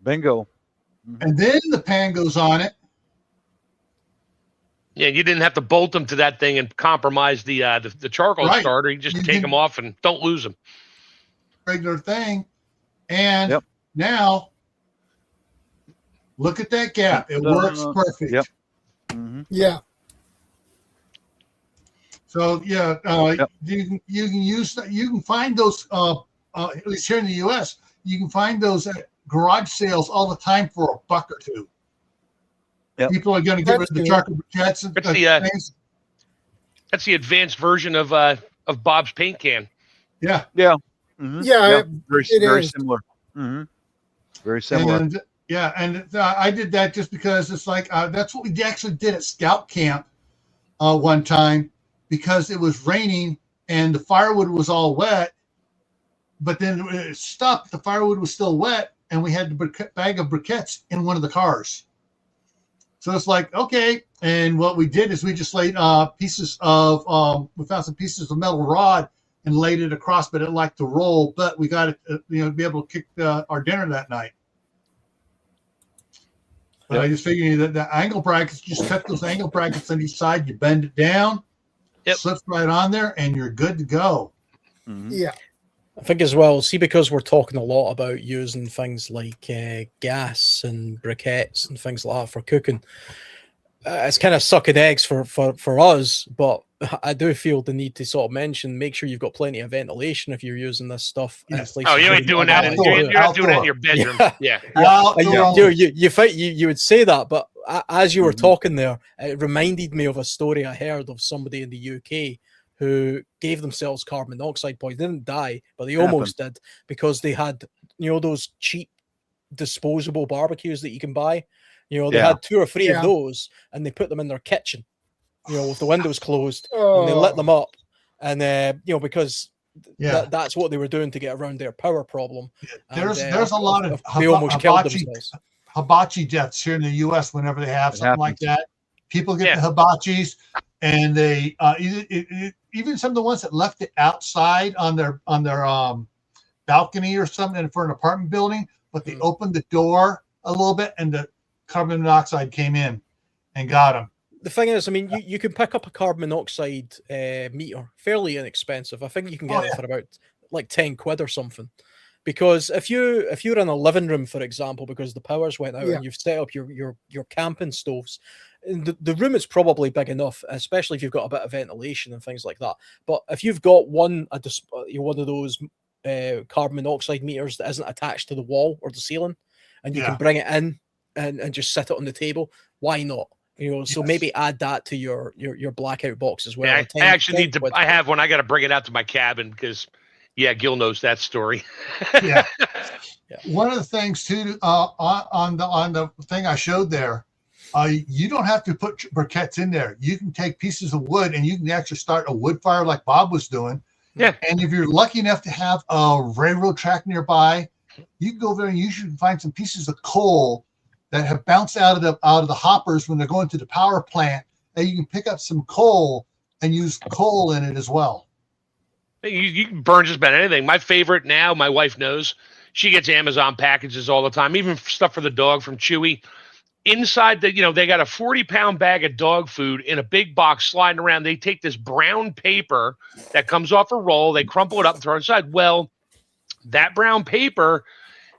Bingo. Mm-hmm. And then the pan goes on it. Yeah, you didn't have to bolt them to that thing and compromise the charcoal starter. You just take them off and don't lose them. Regular thing. And now, look at that gap. It works perfect. Yep. Mm-hmm. Yeah. So you can you can find those at least here in the U.S. You can find those at garage sales all the time for $1 or $2. Yep. People are going to get rid of the charcoal briquettes and things. That's the advanced version of Bob's paint can. Yeah. Yeah. Mm-hmm. Yeah. Very similar. Mm-hmm. Very similar. And I did that just because it's like that's what we actually did at scout camp one time, because it was raining and the firewood was all wet, but then it stopped. The firewood was still wet, and we had the bag of briquettes in one of the cars. So it's like, okay. And what we did is we just laid pieces of we found some pieces of metal rod and laid it across, but it liked to roll. But we got it, to be able to kick our dinner that night. But I just figured that the angle brackets, just cut those angle brackets on each side, you bend it down, slips right on there, and you're good to go. Mm-hmm. Yeah. I think as well, see, because we're talking a lot about using things like gas and briquettes and things like that for cooking, it's kind of sucking eggs for us, but I do feel the need to sort of mention, make sure you've got plenty of ventilation if you're using this stuff. In Yes. places Oh, you where ain't doing that. Outdoor, You're not doing it in outdoor. your bedroom. Yeah. Yeah. Outdoor. You would say that, but as you were Mhm. talking there, it reminded me of a story I heard of somebody in the UK who gave themselves carbon monoxide poisoning. They didn't die, but they almost did, because they had, those cheap disposable barbecues that you can buy. They Yeah. had 2 or 3 of Yeah. those, and they put them in their kitchen, with the windows closed, Oh, and they lit them up, and because Yeah. that's what they were doing to get around their power problem. There's And, a lot of they almost killed hibachi themselves. hibachi deaths here in the U.S. whenever they have It something like happens. that. People get Yeah. the hibachis, and they even some of the ones that left it outside on their balcony or something for an apartment building, but they opened the door a little bit, and the carbon monoxide came in and got them. The thing is, I mean, you can pick up a carbon monoxide meter, fairly inexpensive. I think you can get it for about like 10 quid or something. Because if you're in a living room, for example, because the powers went out, Yeah. and you've set up your camping stoves, and the room is probably big enough, especially if you've got a bit of ventilation and things like that. But if you've got one of those carbon monoxide meters that isn't attached to the wall or the ceiling, and you Yeah. can bring it in and just sit it on the table, why not? So Yes. maybe add that to your blackout box as well. Yeah, a I 10 actually 10 need to. quid. I have one. I got to bring it out to my cabin because, yeah, Gil knows that story. Yeah. Yeah. One of the things too on the thing I showed there, you don't have to put briquettes in there. You can take pieces of wood and you can actually start a wood fire like Bob was doing. Yeah. And if you're lucky enough to have a railroad track nearby, you can go there and you should find some pieces of coal that have bounced out of the hoppers when they're going to the power plant, and you can pick up some coal and use coal in it as well. You can burn just about anything. My favorite now, my wife knows, she gets Amazon packages all the time, even stuff for the dog from Chewy. Inside they got a 40-pound bag of dog food in a big box sliding around. They take this brown paper that comes off a roll, they crumple it up and throw it inside. Well, that brown paper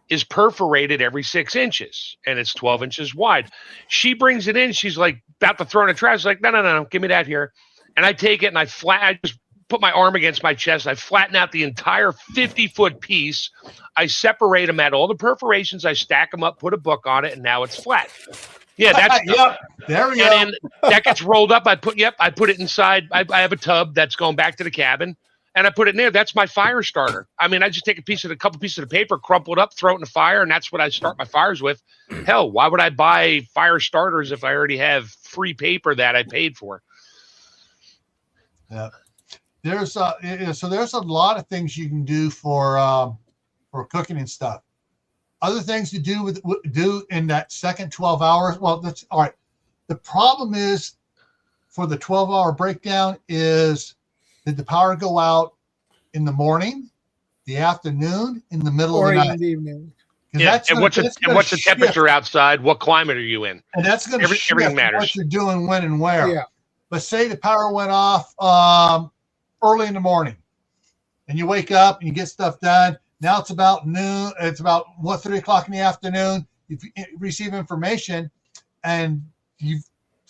is perforated every 6 inches, and it's 12 inches wide. She brings it in. She's like about to throw it in the trash. She's like, no, give me that here. And I take it and I just put my arm against my chest. I flatten out the entire 50-foot piece. I separate them at all the perforations. I stack them up, put a book on it, and now it's flat. Yeah, that's Yep. There we go. and then that gets rolled up. I put it inside. I have a tub that's going back to the cabin, and I put it in there. That's my fire starter. I mean, I just take a couple pieces of paper, crumple it up, throw it in the fire, and that's what I start my fires with. Hell, why would I buy fire starters if I already have free paper that I paid for? Yeah. There's a lot of things you can do for cooking and stuff. Other things to do in that second 12 hours. Well, that's all right. The problem is for the 12-hour breakdown is, did the power go out in the morning, the afternoon, in the middle or of the in night? the evening. Yeah, and what's the temperature outside? What climate are you in? And that's going to shift everything matters. what you're doing, when and where. Yeah. But say the power went off early in the morning, and you wake up and you get stuff done. Now it's about noon. It's about 3 o'clock in the afternoon. You receive information, and if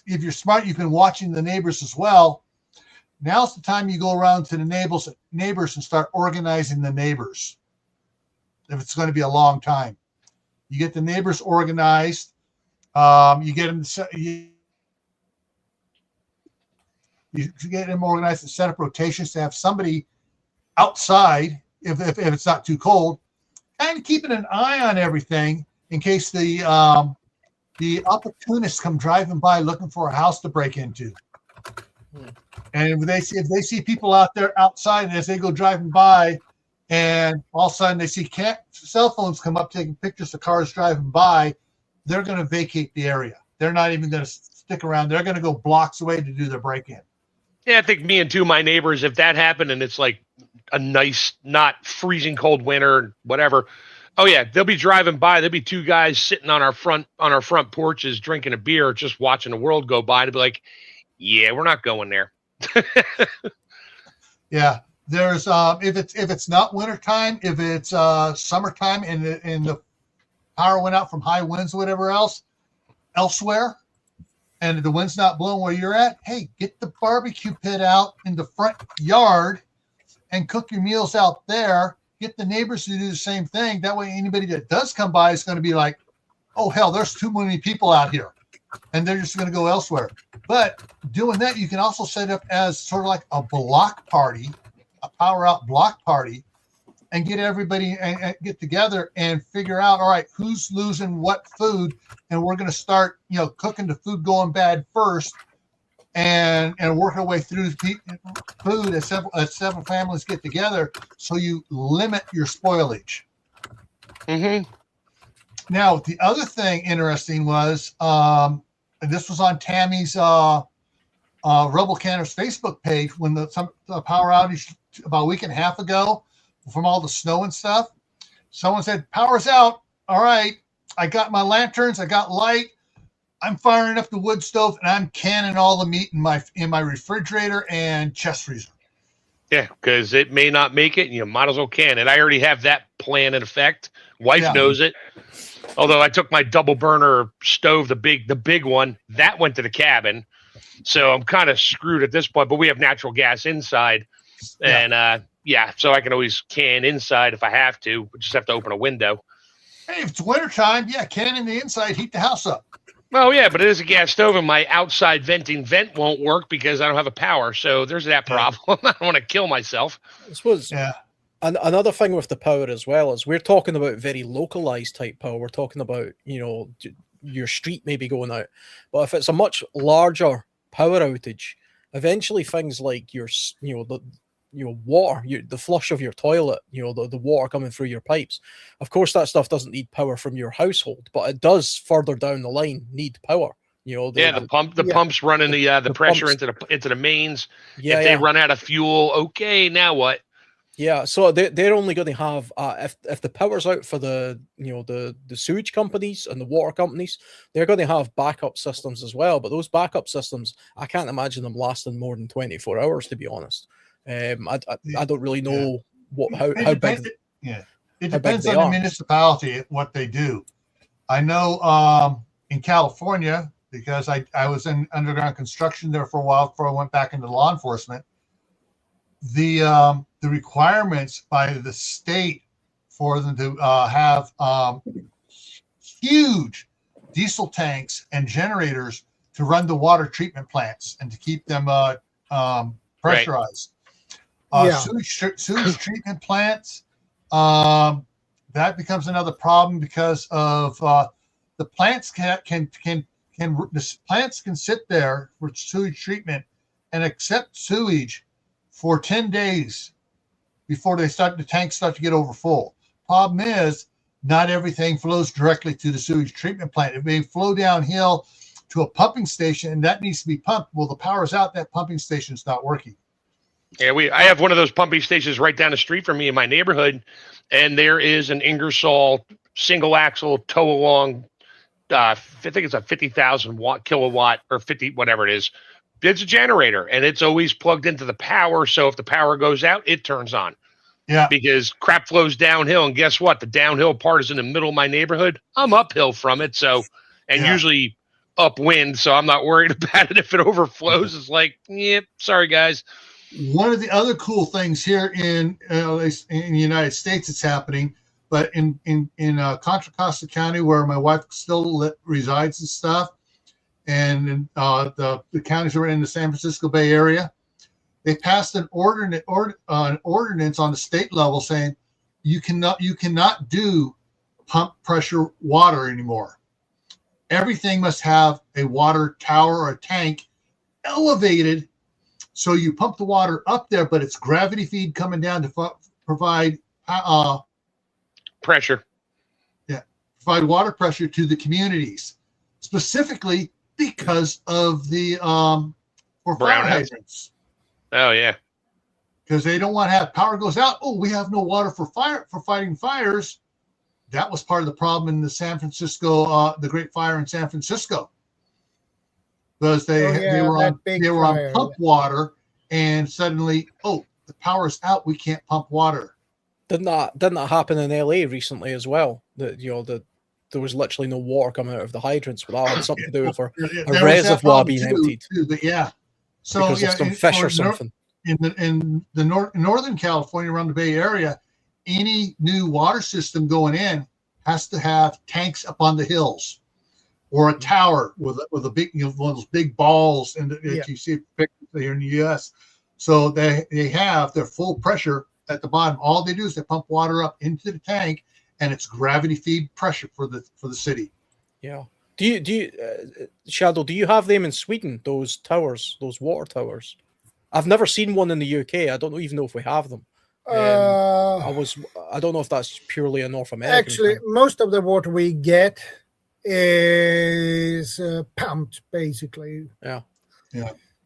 you're smart, you've been watching the neighbors as well. Now's the time you go around to the neighbors and start organizing the neighbors. If it's going to be a long time, you get the neighbors organized. You get them. You get them organized and set up rotations to have somebody outside if it's not too cold, and keeping an eye on everything in case the opportunists come driving by looking for a house to break into. And if they see people out there outside, and as they go driving by, and all of a sudden they see cell phones come up taking pictures of cars driving by, they're going to vacate the area. They're not even going to stick around. They're going to go blocks away to do their break-in. Yeah, I think me and two of my neighbors, if that happened and it's like a nice, not freezing cold winter, whatever. Oh yeah, they'll be driving by. There'll be two guys sitting on our front porches drinking a beer, just watching the world go by, to be like, yeah, we're not going there. Yeah, there's if it's not wintertime, if it's summertime and the power went out from high winds or whatever else elsewhere, and the wind's not blowing where you're at, hey, get the barbecue pit out in the front yard and cook your meals out there. Get the neighbors to do the same thing. That way, anybody that does come by is going to be like, oh, hell, there's too many people out here. And they're just going to go elsewhere. But doing that, you can also set up as sort of like a block party, a power out block party, and get everybody and get together and figure out, all right, who's losing what food. And we're going to start, cooking the food going bad first and work our way through food as several families get together. So you limit your spoilage. Mm-hmm. Now, the other thing interesting was, and this was on Tammy's Rebel Canners Facebook page when the power outage about a week and a half ago from all the snow and stuff. Someone said, power's out. All right, I got my lanterns. I got light. I'm firing up the wood stove and I'm canning all the meat in my refrigerator and chest freezer. Yeah, because it may not make it, and you might as well can it. I already have that plan in effect. Wife knows it. Although I took my double burner stove, the big one, that went to the cabin. So I'm kind of screwed at this point, but we have natural gas inside. And so I can always can inside if I have to. We just have to open a window. Hey, if it's wintertime, can in the inside, heat the house up. Oh, yeah, but it is a gas stove, and my outside vent won't work because I don't have a power. So there's that problem. I don't want to kill myself. I suppose. Yeah. And another thing with the power as well is we're talking about very localized type power. We're talking about, your street maybe going out. But if it's a much larger power outage, eventually things like water, the flush of your toilet, the water coming through your pipes. Of course, that stuff doesn't need power from your household, but it does further down the line need power. The pumps running the pressure pumps into the mains. Yeah, if they run out of fuel, okay, now what? Yeah, so they're only going to have if the power's out for the sewage companies and the water companies, they're going to have backup systems as well. But those backup systems, I can't imagine them lasting more than 24 hours, to be honest. I don't really know how big. It depends on the municipality what they do. I know in California, because I was in underground construction there for a while before I went back into law enforcement. The requirements by the state for them to have huge diesel tanks and generators to run the water treatment plants and to keep them pressurized. Sewage treatment plants, that becomes another problem because of the plants plants can sit there for sewage treatment and accept sewage for 10 days before the tanks start to get over full. Problem is, not everything flows directly to the sewage treatment plant. It may flow downhill to a pumping station, and that needs to be pumped. Well, the power's out, that pumping station's not working. Yeah, I have one of those pumping stations right down the street from me in my neighborhood, and there is an Ingersoll single axle tow along. I think it's a 50,000 kilowatt or 50 whatever it is. It's a generator, and it's always plugged into the power. So if the power goes out, it turns on. Yeah. Because crap flows downhill, and guess what? The downhill part is in the middle of my neighborhood. I'm uphill from it, usually upwind, so I'm not worried about it. If it overflows, it's like, sorry guys. One of the other cool things here in the United States that's happening, but in Contra Costa County, where my wife still resides and stuff, and the counties are in the San Francisco Bay Area, they passed an ordinance on the state level saying you cannot do pump pressure water anymore. Everything must have a water tower or a tank elevated, so you pump the water up there, but it's gravity feed coming down to provide pressure. Yeah, provide water pressure to the communities, specifically because of the for fire hydrants. Oh yeah, because they don't want to have power goes out. Oh, we have no water for fighting fires. That was part of the problem in the San Francisco, the Great Fire in San Francisco, because they were on pump water, and suddenly, the power's out. We can't pump water. Didn't that happen in LA recently as well? The there was literally no water coming out of the hydrants, but that had something to do with a There was that reservoir problem being too, emptied but yeah. So because yeah, of some fish or something. in Northern California, around the Bay Area, any new water system going in has to have tanks up on the hills, or a tower with a big, one of those big balls, and you see pictures here in the U.S. So they have their full pressure at the bottom. All they do is they pump water up into the tank, and it's gravity feed pressure for the city. Yeah. Do you Shadow? Do you have them in Sweden? Those towers, those water towers. I've never seen one in the UK. I don't even know if we have them. I don't know if that's purely a North American Actually, thing. most of the water we get is pumped, basically. Yeah.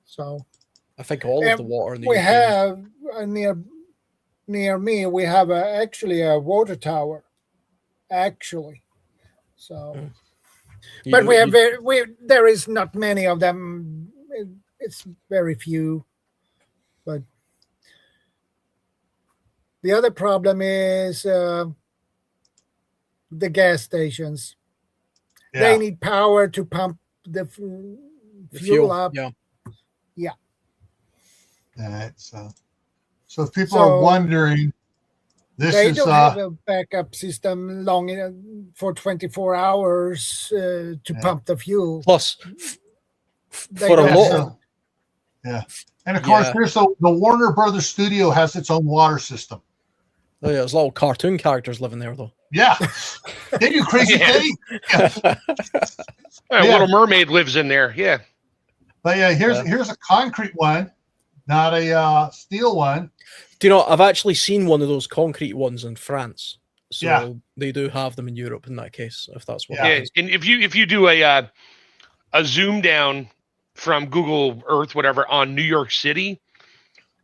So I think all of the water in the we UK. have near me. We have actually a water tower. Actually, so. But we have there is not many of them. It's very few. But the other problem is the gas stations. Yeah. They need power to pump the fuel up. Yeah. All right. So if people are wondering, they don't have a backup system for 24 hours to pump the fuel. Plus, for a lot. And of course, here's the Warner Brothers studio has its own water system. Oh yeah, there's little cartoon characters living there though. Yeah, did you crazy kitty? Little Mermaid lives in there. Yeah, but yeah, here's a concrete one, not a steel one. Do you know? I've actually seen one of those concrete ones in France. So they do have them in Europe in that case, if that's what. Yeah, and if you do a zoom down from Google Earth, whatever, on New York City,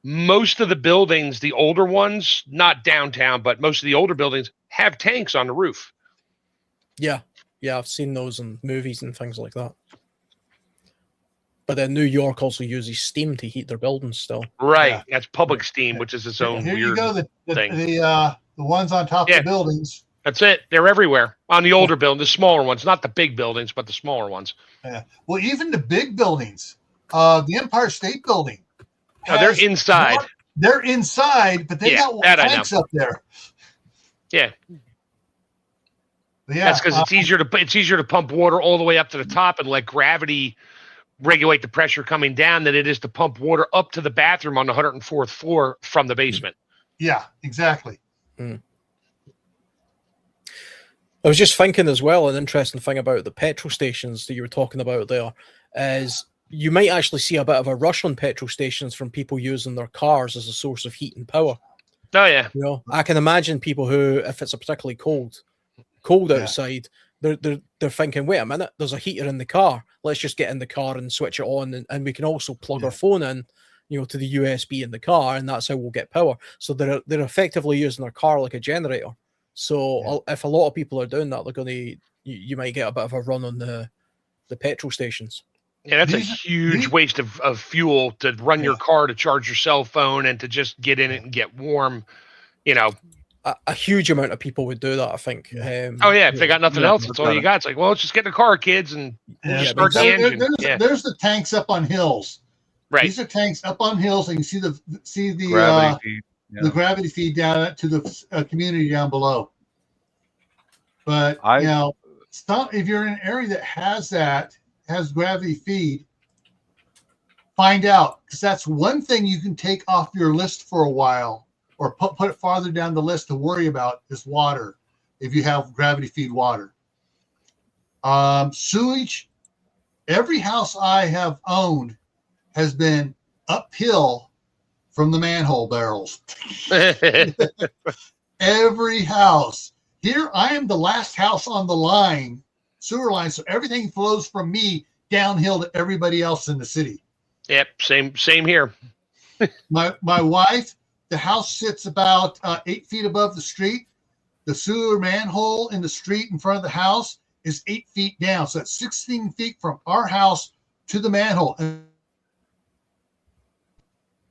most of the buildings, the older ones, not downtown, but most of the older buildings have tanks on the roof. Yeah, I've seen those in movies and things like that. But then New York also uses steam to heat their buildings still. Right, that's public steam, which is its own Here weird you go, thing. The ones on top of the buildings. That's it. They're everywhere on the older buildings, the smaller ones, not the big buildings, but the smaller ones. Yeah. Well, even the big buildings, the Empire State Building. No, they're inside. They're inside, but they got tanks up there. Yeah. Yeah. That's because it's easier to pump water all the way up to the top and let gravity regulate the pressure coming down than it is to pump water up to the bathroom on the 104th floor from the basement. Yeah, exactly. I was just thinking as well, an interesting thing about the petrol stations that you were talking about there is you might actually see a bit of a rush on petrol stations from people using their cars as a source of heat and power. Oh yeah. You know, I can imagine people who, if it's a particularly cold outside, they're thinking, wait a minute, there's a heater in the car. Let's just get in the car and switch it on, and we can also plug our phone in, to the USB in the car, and that's how we'll get power. So they're effectively using their car like a generator. So if a lot of people are doing that, they're going to, you might get a bit of a run on the petrol stations. Yeah, that's a huge waste of fuel to run your car, to charge your cell phone, and to just get in it and get warm. A huge amount of people would do that, I think. If they got nothing else, that's all you got. It's like, well, let's just get in the car, kids, and start the engine. There's the tanks up on hills. Right. These are tanks up on hills, and you see the gravity feed. The gravity feed down to the community down below. But if you're in an area that has gravity feed, find out, because that's one thing you can take off your list for a while, or put it farther down the list to worry about, is water. If you have gravity feed water, sewage. Every house I have owned has been uphill from the manhole barrels. Every house. Here, I am the last house on the sewer line, so everything flows from me downhill to everybody else in the city. Yep, same here. My wife, the house sits about 8 feet above the street. The sewer manhole in the street in front of the house is 8 feet down, so that's 16 feet from our house to the manhole. And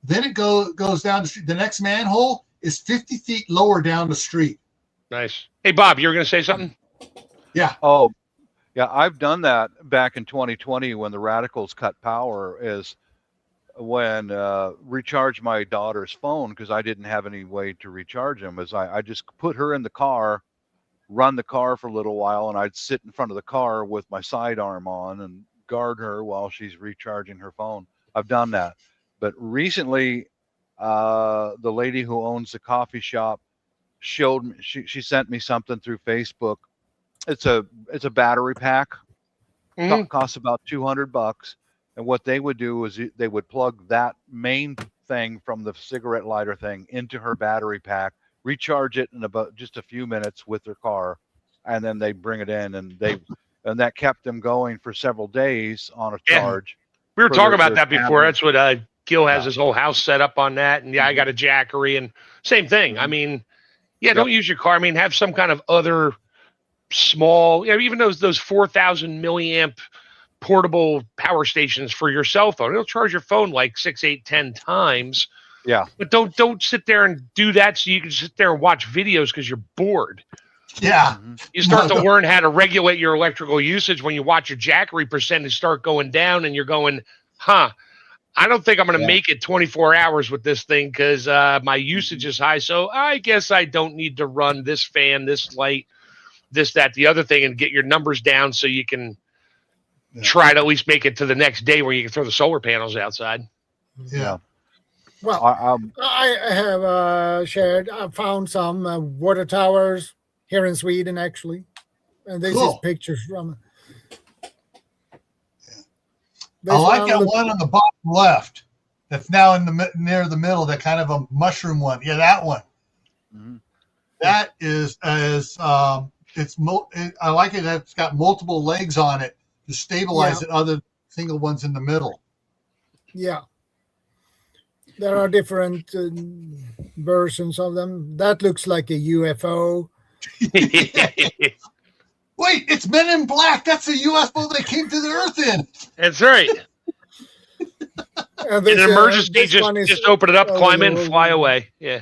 then it goes down the street. The next manhole is 50 feet lower down the street. Nice. Hey, Bob, you were going to say something? Yeah. Oh, yeah, I've done that back in 2020 when the radicals cut power. Is when recharge my daughter's phone because I didn't have any way to recharge him. Is I just put her in the car, run the car for a little while, and I'd sit in front of the car with my sidearm on and guard her while she's recharging her phone. I've done that, but recently, the lady who owns the coffee shop showed me. She sent me something through Facebook. It's a battery pack. Mhm. Costs about $200. And what they would do is they would plug that main thing from the cigarette lighter thing into her battery pack, recharge it in about just a few minutes with their car, and then they bring it in, and that kept them going for several days on a Yeah. charge. We were For talking about their that before. tablet. That's what Gil has Yeah. his whole house set up on that. And yeah, I got a Jackery and same thing. I Mhm. mean, yeah, don't use your car. I mean, have some kind of other small, even those 4,000 milliamp portable power stations for your cell phone. It'll charge your phone like 6, 8, 10 times. Yeah. But don't sit there and do that so you can sit there and watch videos because you're bored. Yeah. Mhm. You start No, to learn how to regulate your electrical usage when you watch your Jackery percentage start going down and you're going, I don't think I'm going to Yeah. make it 24 hours with this thing because my usage is high. So I guess I don't need to run this fan, this light, this, that, the other thing, and get your numbers down so you can try to at least make it to the next day where you can throw the solar panels outside. Yeah. Well, I have I found some water towers here in Sweden, actually. And this is Cool. pictures from. I like that one on the bottom left. That's now in the near the middle. That kind of a mushroom one. Yeah, that one. Mhm. That is as I like it. It's got multiple legs on it to stabilize the other single ones in the middle. Yeah. There are different versions of them. That looks like a UFO. Wait, it's Men in Black. That's a UFO they came to the Earth in. That's right. And In an emergency, just open it up, climb in, fly away. Yeah.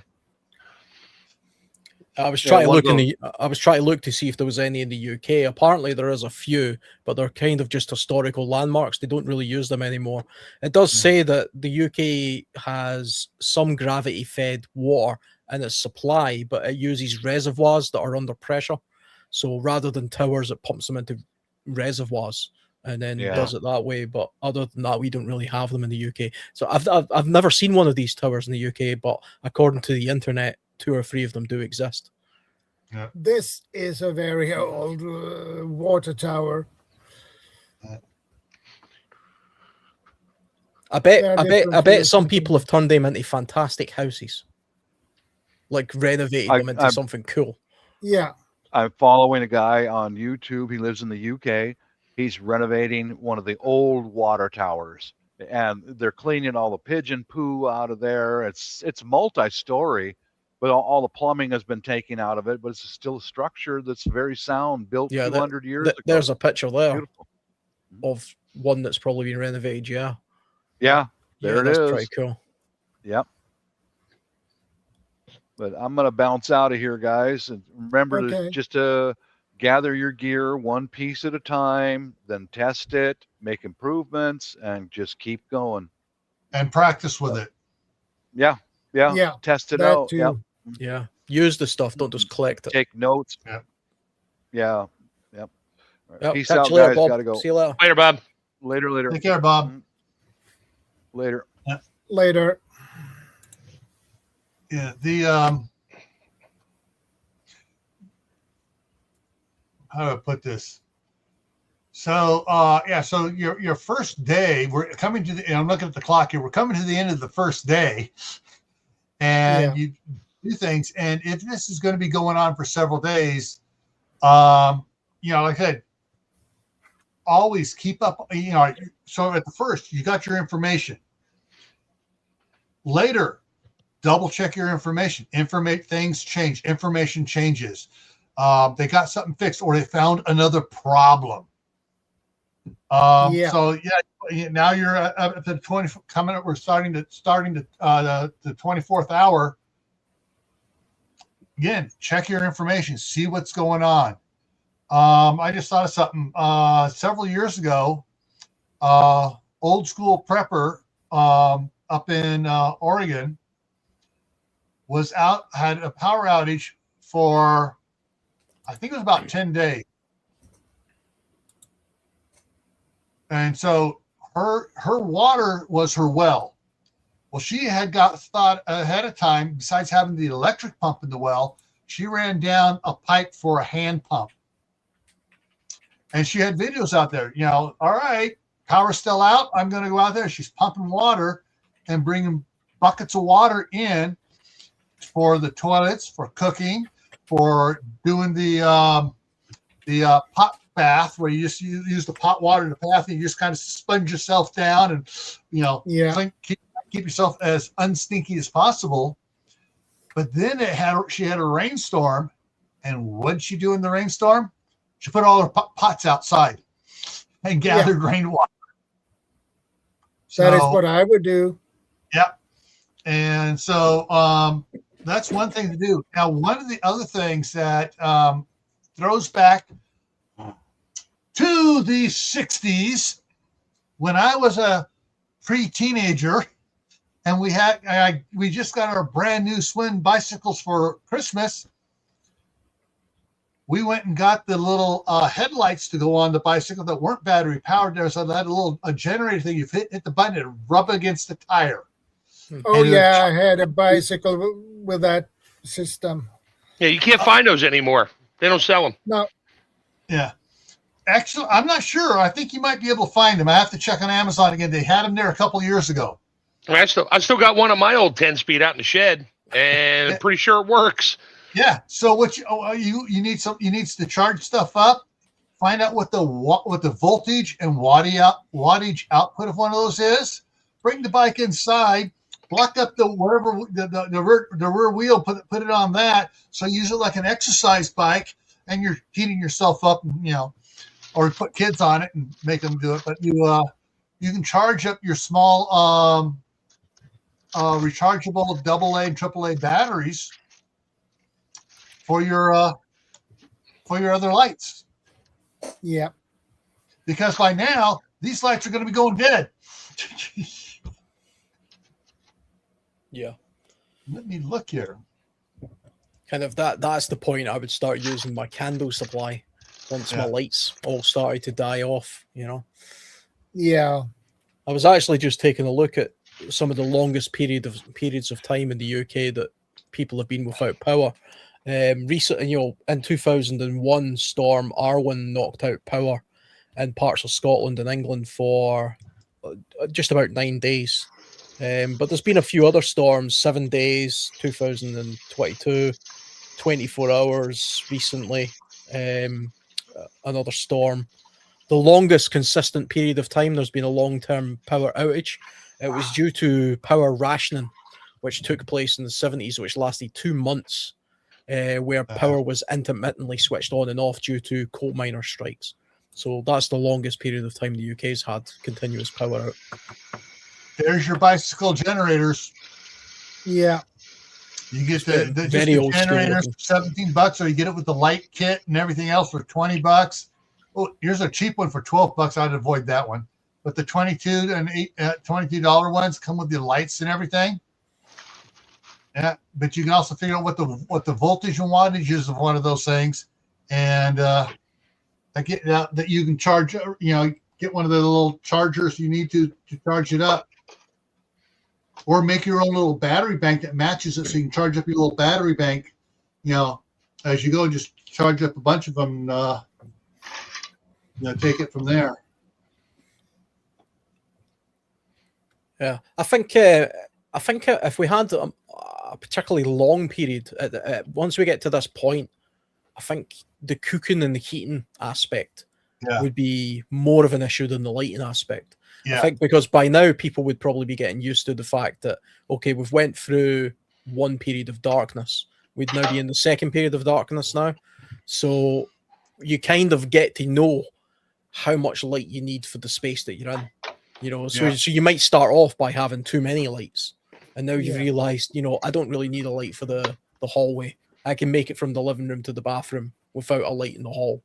I was trying to look to see if there was any in the UK. Apparently there is a few, but they're kind of just historical landmarks. They don't really use them anymore. It does say that the UK has some gravity fed water in its supply, but it uses reservoirs that are under pressure. So rather than towers, it pumps them into reservoirs and then does it that way. But other than that, we don't really have them in the UK. So I've never seen one of these towers in the UK, but according to the internet, 2 or 3 of them do exist. Yeah. This is a very old water tower. I bet some people have turned them into fantastic houses, like renovated them into something cool. Yeah. I'm following a guy on YouTube. He lives in the UK. He's renovating one of the old water towers, and they're cleaning all the pigeon poo out of there. It's multi-story, but all the plumbing has been taken out of it. But it's still a structure that's very sound, built 200 years ago. There's a picture there Beautiful. of one that's probably been renovated. Yeah, there it that's is. pretty cool. Yep. But I'm going to bounce out of here, guys. And remember to just gather your gear one piece at a time, then test it, make improvements, and just keep going. And practice with it. Yeah. Test it out. Yep. Yeah. Use the stuff. Don't just collect it. Take notes. Yep. Yeah. Yep. Peace Catch out, you later, guys. Bob. Gotta go. See you later. Later, Bob. Later. Take care, Bob. Later. Later. Yeah, the how do I put this? So so your first day, we're coming to and I'm looking at the clock here, we're coming to the end of the first day, and you do things, and if this is going to be going on for several days, like I said, always keep up, so at the first you got your information. Later, double check your information. Things change. Information changes. They got something fixed, or they found another problem. So now you're at the 20 coming up. We're starting the 24th hour. Again, check your information. See what's going on. I just thought of something. Several years ago, old school prepper up in Oregon had a power outage for, I think it was about 10 days. And so her water was her well. Well, she had thought ahead of time, besides having the electric pump in the well, she ran down a pipe for a hand pump. And she had videos out there, all right, power's still out. I'm going to go out there. She's pumping water and bringing buckets of water in for the toilets, for cooking, for doing the pot bath, where you just use the pot water in the bath and you just kind of sponge yourself down and, keep yourself as unstinky as possible. But then she had a rainstorm, and what did she do in the rainstorm? She put all her pots outside and gathered rainwater. That is what I would do. Yep. And so that's one thing to do. Now, one of the other things that throws back to the 60s, when I was a pre-teenager, and we just got our brand new Swin bicycles for Christmas. We went and got the little headlights to go on the bicycle that weren't battery powered there. So that had a generator thing. You hit the button and rub against the tire. Oh, I had a bicycle with that system. Yeah, you can't find those anymore. They don't sell them. No. Yeah. Actually, I'm not sure. I think you might be able to find them. I have to check on Amazon again. They had them there a couple of years ago. I still got one of my old 10-speed out in the shed, and I'm pretty sure it works. Yeah. So what you need to charge stuff up. Find out what the voltage and wattage output of one of those is. Bring the bike inside. Block up the rear wheel. Put it on that. So use it like an exercise bike, and you're heating yourself up. Or put kids on it and make them do it. But you can charge up your small rechargeable AA and AAA batteries for your other lights. Yeah. Because by now these lights are going to be going dead. Yeah. Let me look here. Kind of that's the point. I would start using my candle supply once my lights all started to die off, Yeah. I was actually just taking a look at some of the longest periods of time in the UK that people have been without power. Recently, in 2001, Storm Arwen knocked out power in parts of Scotland and England for just about 9 days. But there's been a few other storms, 7 days, 2022, 24 hours recently, another storm. The longest consistent period of time there's been a long-term power outage. It was due to power rationing, which took place in the 70s, which lasted 2 months, where power was intermittently switched on and off due to coal miner strikes. So that's the longest period of time the UK's had continuous power out. There's your bicycle generators. Yeah. You get the generators for $17, or you get it with the light kit and everything else for $20. Oh, here's a cheap one for $12. I'd avoid that one. But the $22 and $22 ones come with the lights and everything. Yeah, but you can also figure out what the voltage and wattage is of one of those things, and that you can charge. Get one of the little chargers you need to charge it up, or make your own little battery bank that matches it, so you can charge up your little battery bank. As you go, just charge up a bunch of them. Take it from there. Yeah, I think if we had a particularly long period, once we get to this point, I think the cooking and the heating aspect would be more of an issue than the lighting aspect. Yeah. I think because by now people would probably be getting used to the fact that, okay, we've went through one period of darkness. We'd now be in the second period of darkness now. So you kind of get to know how much light you need for the space that you're in. So you might start off by having too many lights. And now you've realized, I don't really need a light for the hallway. I can make it from the living room to the bathroom without a light in the hall.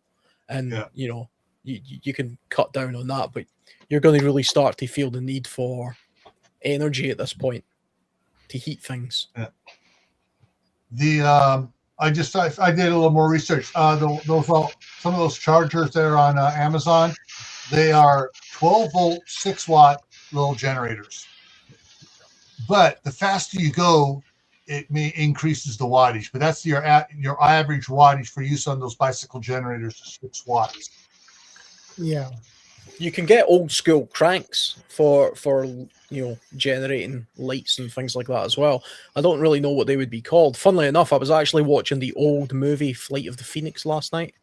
and Yeah. you know, you can cut down on that, but you're going to really start to feel the need for energy at this point to heat things. The I did a little some of those chargers that are on Amazon, they are 12-volt 6-watt little generators. But the faster you go, it may increases the wattage. But that's your average wattage for use on those bicycle generators is 6 watts. Yeah. You can get old school cranks for generating lights and things like that as well. I don't really know what they would be called. Funnily enough, I was actually watching the old movie Flight of the Phoenix last night.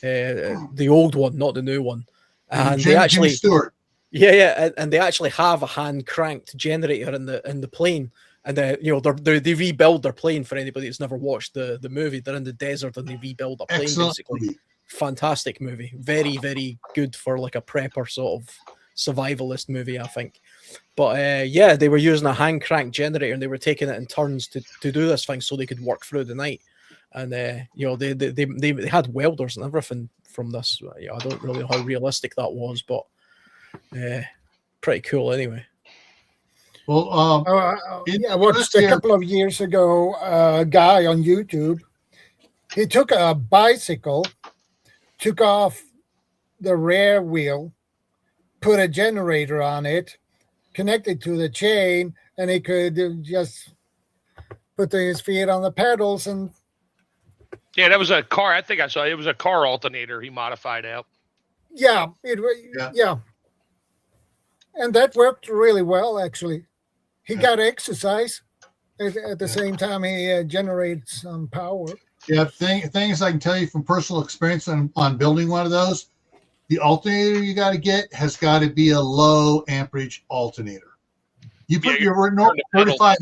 The old one, not the new one. And they actually, Jimmy Stewart. and they actually have a hand cranked generator in the plane. And they rebuild their plane. For anybody that's never watched the movie, they're in the desert and they rebuild a plane. Excellent basically. movie. Fantastic movie, very, very good for like a prepper sort of survivalist movie, I think. But they were using a hand crank generator and they were taking it in turns to do this thing so they could work through the night. And they had welders and everything from this. I don't really know how realistic that was, but pretty cool anyway. Well, I watched a couple of years ago a guy on YouTube. He took a bicycle, took off the rear wheel, put a generator on it, connected to the chain, and he could just put his feet on the pedals. And Yeah, that was a car. I think I saw it was a car alternator he modified out. yeah, and that worked really well. Actually, he got exercise at the same time he generated some power. Yeah, things I can tell you from personal experience on building one of those, the alternator you got to get has got to be a low amperage alternator. You put your 35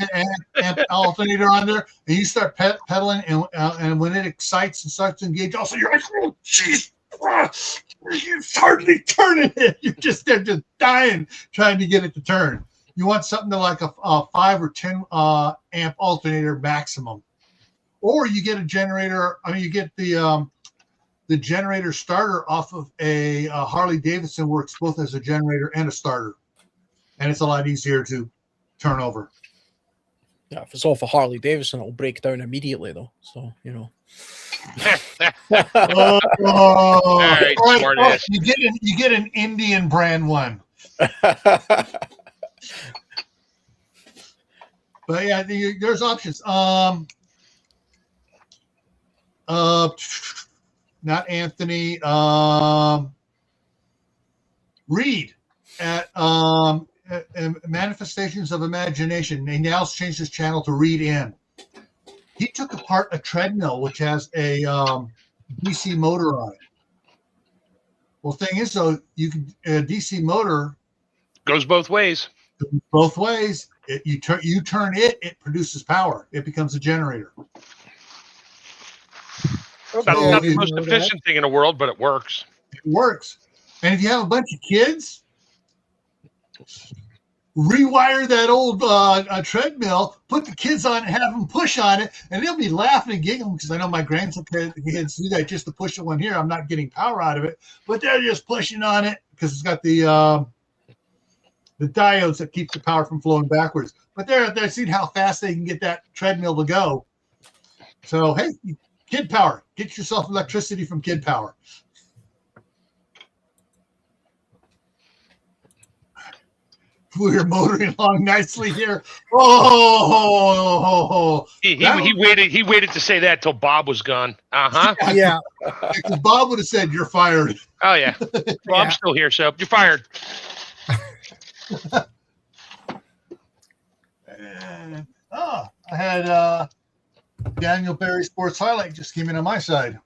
amp alternator on there, and you start pedaling, and when it excites and starts to engage, also you're like, oh, jeez, you're hardly turning it. They're just dying trying to get it to turn. You want something to like a 5 or 10 amp alternator maximum. Or you get a generator. I mean, you get the generator starter off of a Harley Davidson. Works both as a generator and a starter, and it's a lot easier to turn over. Yeah, if it's off a Harley Davidson, it'll break down immediately, though. So All right, smart ass. You get an Indian brand one. But yeah, there's options. Not Anthony. Reed at Manifestations of Imagination. He now changed his channel to Reed In. He took apart a treadmill which has a DC motor on it. Well, thing is though, a DC motor Goes both ways. Both ways. You turn it, it produces power. It becomes a generator. It's not the most efficient thing in the world, but it works. It works. And if you have a bunch of kids, rewire that old treadmill, put the kids on it, have them push on it, and they'll be laughing and giggling because I know my grandkids do that just to push the one here. I'm not getting power out of it, but they're just pushing on it because it's got the diodes that keep the power from flowing backwards. But they're seeing how fast they can get that treadmill to go. So, hey, kid power. Get yourself electricity from kid power. We're motoring along nicely here. He waited to say that till Bob was gone. Yeah. Because Bob would have said, "You're fired." Oh yeah. Well, I'm still here, so you're fired. I had Daniel Berry Sports Highlight just came in on my side.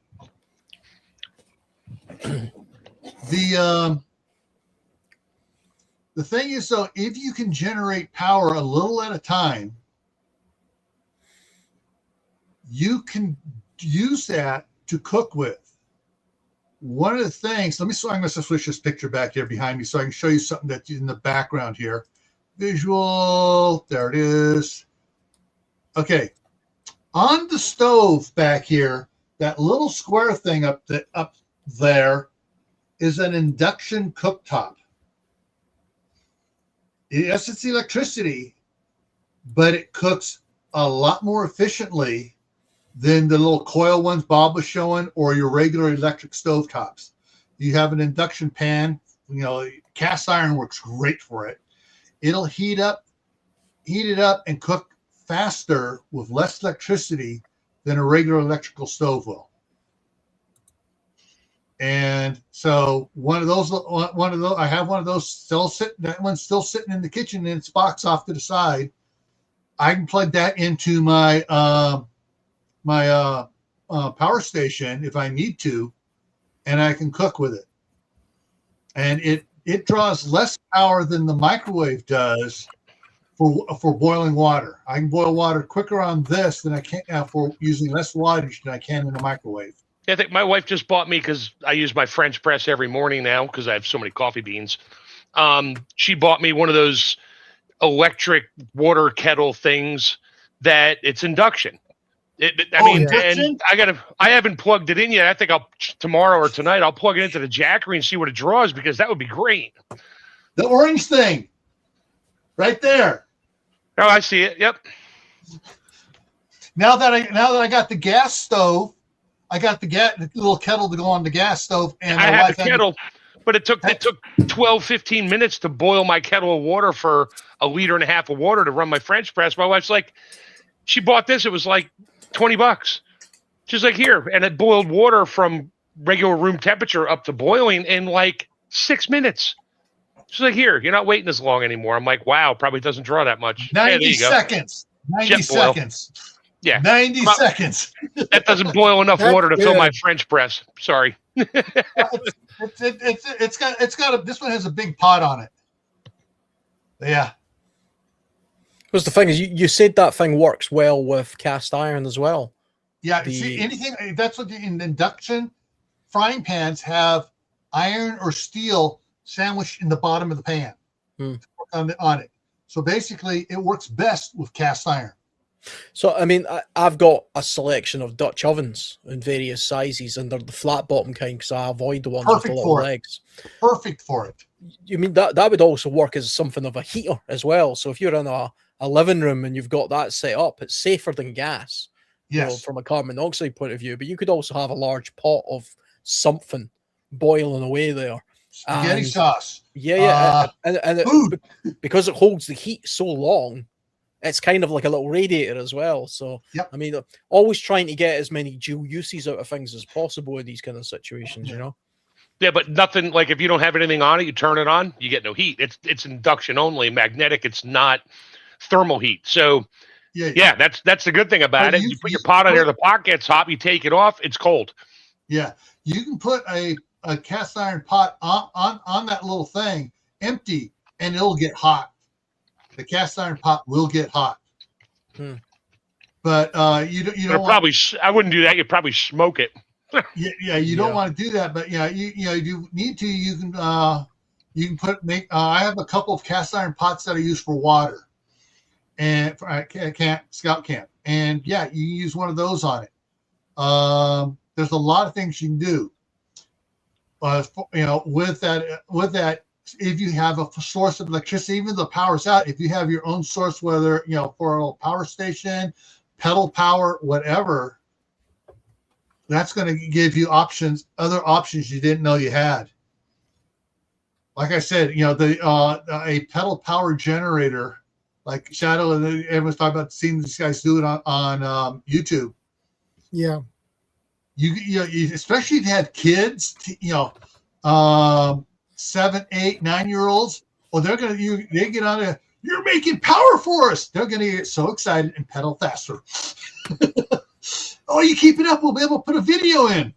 The thing is, though, if you can generate power a little at a time, you can use that to cook with. One of the things, I'm going to switch this picture back here behind me so I can show you something that's in the background here. Visual, there it is. Okay, on the stove back here, that little square thing up there is an induction cooktop. Yes, it's electricity, but it cooks a lot more efficiently than the little coil ones Bob was showing or your regular electric stovetops. You have an induction pan, cast iron works great for it. It'll heat it up and cook faster with less electricity than a regular electrical stove will. And so I have one of those still sitting. That one's still sitting in the kitchen in its box off to the side. I can plug that into my power station if I need to, and I can cook with it. And it draws less power than the microwave does for boiling water. I can boil water quicker on this than I can for using less wattage than I can in a microwave. I think my wife just bought me, because I use my French press every morning now because I have so many coffee beans. She bought me one of those electric water kettle things that it's induction. Induction? And I haven't plugged it in yet. I think tomorrow or tonight I'll plug it into the Jackery and see what it draws, because that would be great. The orange thing, right there. Oh, I see it. Yep. Now that I got the gas stove, I got the little kettle to go on the gas stove, and I had the kettle, but it took 12, 15 minutes to boil my kettle of water for 1.5 liters of water to run my French press. My wife's like, she bought this. It was like $20. She's like, here, and it boiled water from regular room temperature up to boiling in like 6 minutes. She's like, here, you're not waiting as long anymore. I'm like, wow, probably doesn't draw that much. 90 seconds. 90 seconds. Yeah. 90 seconds. That doesn't boil enough water to fill my French press. Sorry. It's got this one has a big pot on it. Yeah. Because the thing is, you said that thing works well with cast iron as well. Yeah. See, anything that's what in induction frying pans have iron or steel sandwiched in the bottom of the pan on it. So basically, it works best with cast iron. So, I mean, I've got a selection of Dutch ovens in various sizes, and they're the flat bottom kind because I avoid the ones with the little legs. Perfect for it. You mean that would also work as something of a heater as well? So if you're in a living room and you've got that set up, it's safer than gas. Yes. From a carbon monoxide point of view. But you could also have a large pot of something boiling away there. Spaghetti sauce. Yeah. Because it holds the heat so long, it's kind of like a little radiator as well. So, yep. I mean, always trying to get as many dual uses out of things as possible in these kind of situations, you know? Yeah, but nothing, like if you don't have anything on it, you turn it on, you get no heat. It's induction only, magnetic. It's not thermal heat. So, yeah, that's the good thing about it. You put your pot on there, the pot gets hot, you take it off, it's cold. Yeah, you can put a cast iron pot on that little thing, empty, and it'll get hot. The cast iron pot will get hot. But you don't probably. I wouldn't do that. You'd probably smoke it. You don't want to do that. But you need to. You can I have a couple of cast iron pots that I use for water, and for scout camp, and you use one of those on it. There's a lot of things you can do. With that. If you have a source of electricity, even though the power's out, if you have your own source, whether, for a power station, pedal power, whatever, that's going to give you other options you didn't know you had. Like I said, a pedal power generator, like Shadow, and everyone's talking about seeing these guys do it on YouTube. Yeah. You especially if you had kids, 7, 8, 9-year-olds, they get on it. You're making power for us. They're going to get so excited and pedal faster. Oh, you keep it up, we'll be able to put a video in.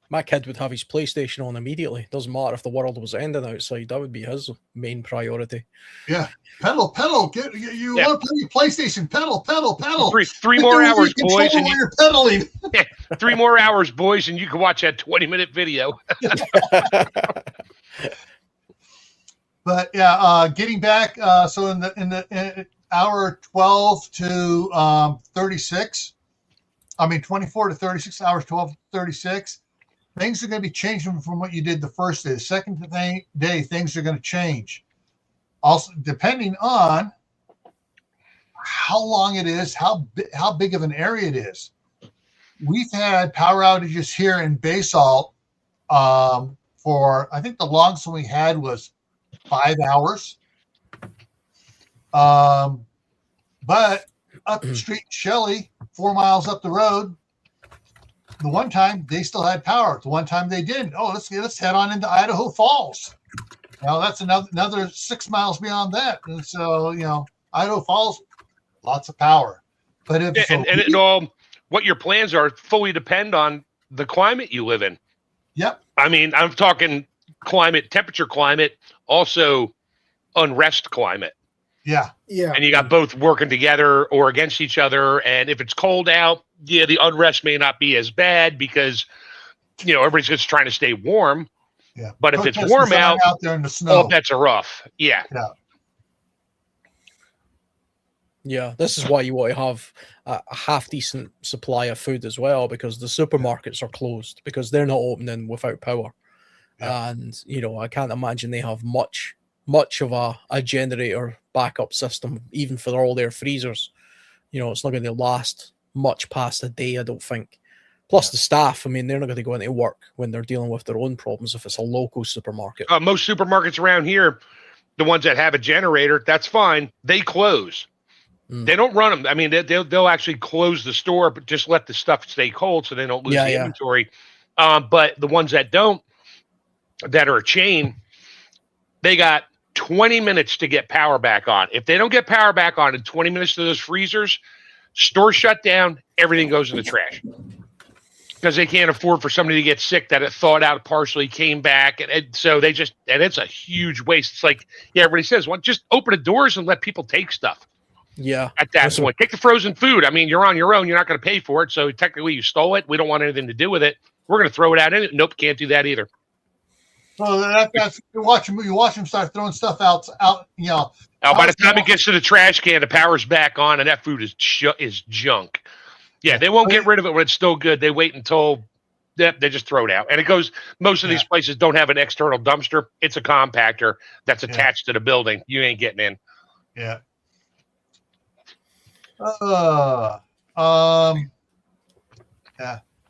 My kid would have his PlayStation on immediately. Doesn't matter if the world was ending outside. That would be his main priority. Yeah, pedal. Want to play your PlayStation? Pedal. Three more hours, boys, and you're pedaling. 3 more hours, boys, and you can watch that 20-minute video. But getting back, so in the hour 12 to 36, 24 to 36 hours, 12 to 36, things are going to be changing from what you did the first day. The second day, things are going to change. Also, depending on how long it is, how big of an area it is. We've had power outages here in Basalt for, I think the longest one we had was 5 hours. But up the street, Shelley, 4 miles up the road, the one time they still had power. The one time they didn't. Oh, let's head on into Idaho Falls. Now that's another 6 miles beyond that. And so, Idaho Falls, lots of power. But if it all, what your plans are fully depend on the climate you live in. Yep. I mean, I'm talking temperature climate, also unrest climate. Yeah. Yeah. And you got both working together or against each other. And if it's cold out, the unrest may not be as bad because, everybody's just trying to stay warm. Yeah. But if it's warm out there in the snow, all bets are rough. Yeah. Yeah. Yeah, this is why you want to have a half decent supply of food as well, because the supermarkets are closed because they're not opening without power. Yeah. And, I can't imagine they have much of a generator backup system, even for all their freezers. It's not going to last much past a day, I don't think. Plus the staff, they're not going to go into work when they're dealing with their own problems if it's a local supermarket. Most supermarkets around here, the ones that have a generator, that's fine. They close. They don't run them. They'll actually close the store, but just let the stuff stay cold so they don't lose the inventory. But the ones that don't, that are a chain, they got 20 minutes to get power back on. If they don't get power back on in 20 minutes to those freezers, store shut down, everything goes in the trash. Because they can't afford for somebody to get sick that it thawed out partially, came back. And so it's a huge waste. It's like, everybody says, well, just open the doors and let people take stuff. Yeah. At that point, take the frozen food. You're on your own. You're not going to pay for it. So technically you stole it. We don't want anything to do with it. We're going to throw it out in it. Nope. Can't do that either. Well, that's you watch them start throwing stuff out. Now, by the time it gets to the trash can, the power's back on and that food is junk. Yeah. They won't get rid of it when it's still good. They wait until they just throw it out. And it goes, most of these places don't have an external dumpster. It's a compactor that's attached to the building. You ain't getting in. Yeah. Yeah.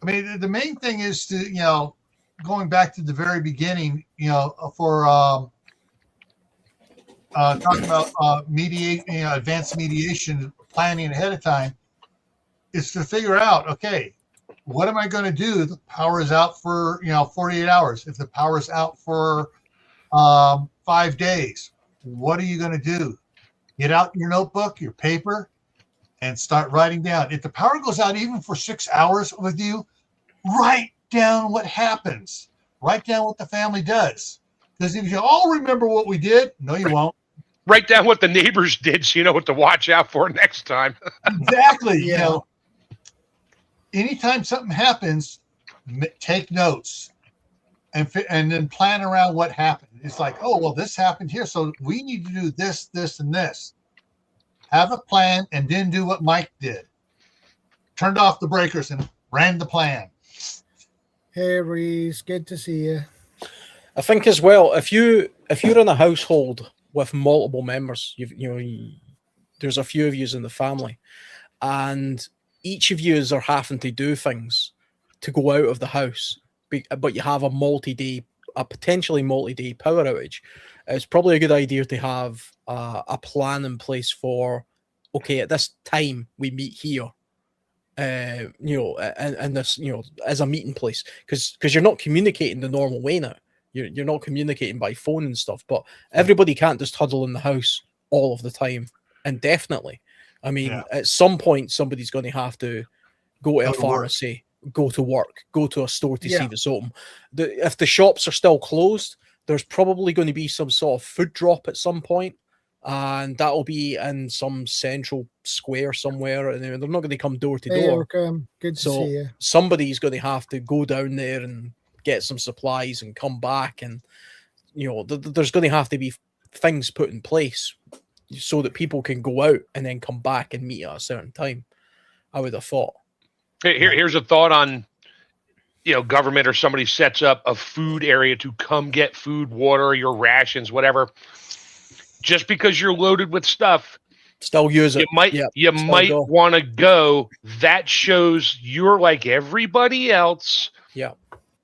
The main thing is to, going back to the very beginning, for talking about advanced mediation planning ahead of time, is to figure out, okay, what am I going to do? The power is out for 48 hours. If the power is out for 5 days, what are you going to do? Get out your notebook, your paper, and start writing down. If the power goes out even for 6 hours with you, write down what happens. Write down what the family does. Because if you all remember what we did, no, you won't. Write down what the neighbors did so you know what to watch out for next time. Exactly. Anytime something happens, take notes and then plan around what happened. It's like, oh, well, this happened here, so we need to do this, this, and this. Have a plan and then do what Mike did. Turned off the breakers and ran the plan. Hey, Reese, good to see you. I think as well, if you're in a household with multiple members, there's a few of you in the family, and each of you are having to do things to go out of the house, but you have a potentially multi-day power outage. It's probably a good idea to have a plan in place for, okay, at this time we meet here, and this, as a meeting place, because you're not communicating the normal way now. You're not communicating by phone and stuff, but everybody can't just huddle in the house all of the time indefinitely. At some point, somebody's going to have to go to a pharmacy, go to work, go to a store to see this open. If the shops are still closed, there's probably going to be some sort of food drop at some point, and that'll be in some central square somewhere, and they're not going to come door to door. Good to see you. Somebody's going to have to go down there and get some supplies and come back, and there's going to have to be things put in place so that people can go out and then come back and meet at a certain time, I would have thought. Here's a thought on, government or somebody sets up a food area to come get food, water, your rations, whatever. Just because you're loaded with stuff, Still use it. You might want to go. That shows you're like everybody else. Yeah.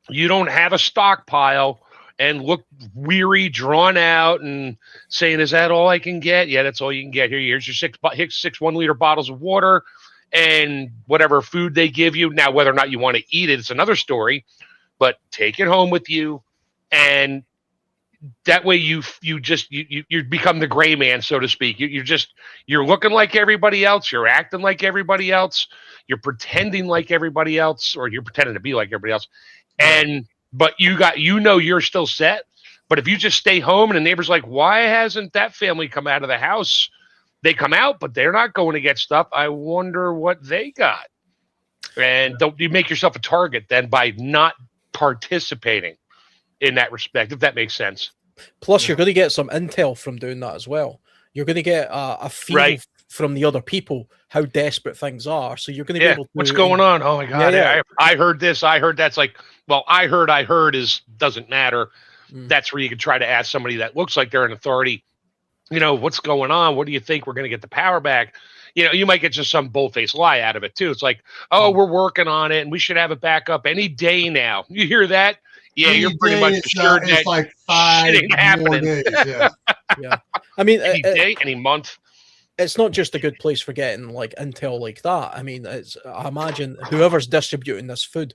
You don't have a stockpile and look weary, drawn out, and saying, "Is that all I can get?" Yeah, that's all you can get. Here's your six 1-liter bottles of water and whatever food they give you. Now, whether or not you want to eat it, it's another story. But take it home with you, and that way you become the gray man, so to speak. You're looking like everybody else. You're acting like everybody else. You're pretending like everybody else, or you're pretending to be like everybody else. But you're still set. But if you just stay home and the neighbor's like, why hasn't that family come out of the house? They come out, but they're not going to get stuff. I wonder what they got. And don't you make yourself a target then by not participating in that respect, if that makes sense. Plus, you're going to get some intel from doing that as well. You're going to get a feel from the other people how desperate things are. So you're going to be able to... What's going on? Oh, my God. I heard this. I heard that's like, well, I heard doesn't matter. That's where you can try to ask somebody that looks like they're an authority, what's going on? What do you think? We're going to get the power back. You might get just some bull-faced lie out of it, too. It's like, oh, we're working on it, and we should have it back up any day now. You hear that? Yeah, you're pretty much assured that it's like 5 shit ain't happening. more days. Yeah. Yeah. I mean, any day, any month. It's not just a good place for getting like intel like that. I mean, I imagine whoever's distributing this food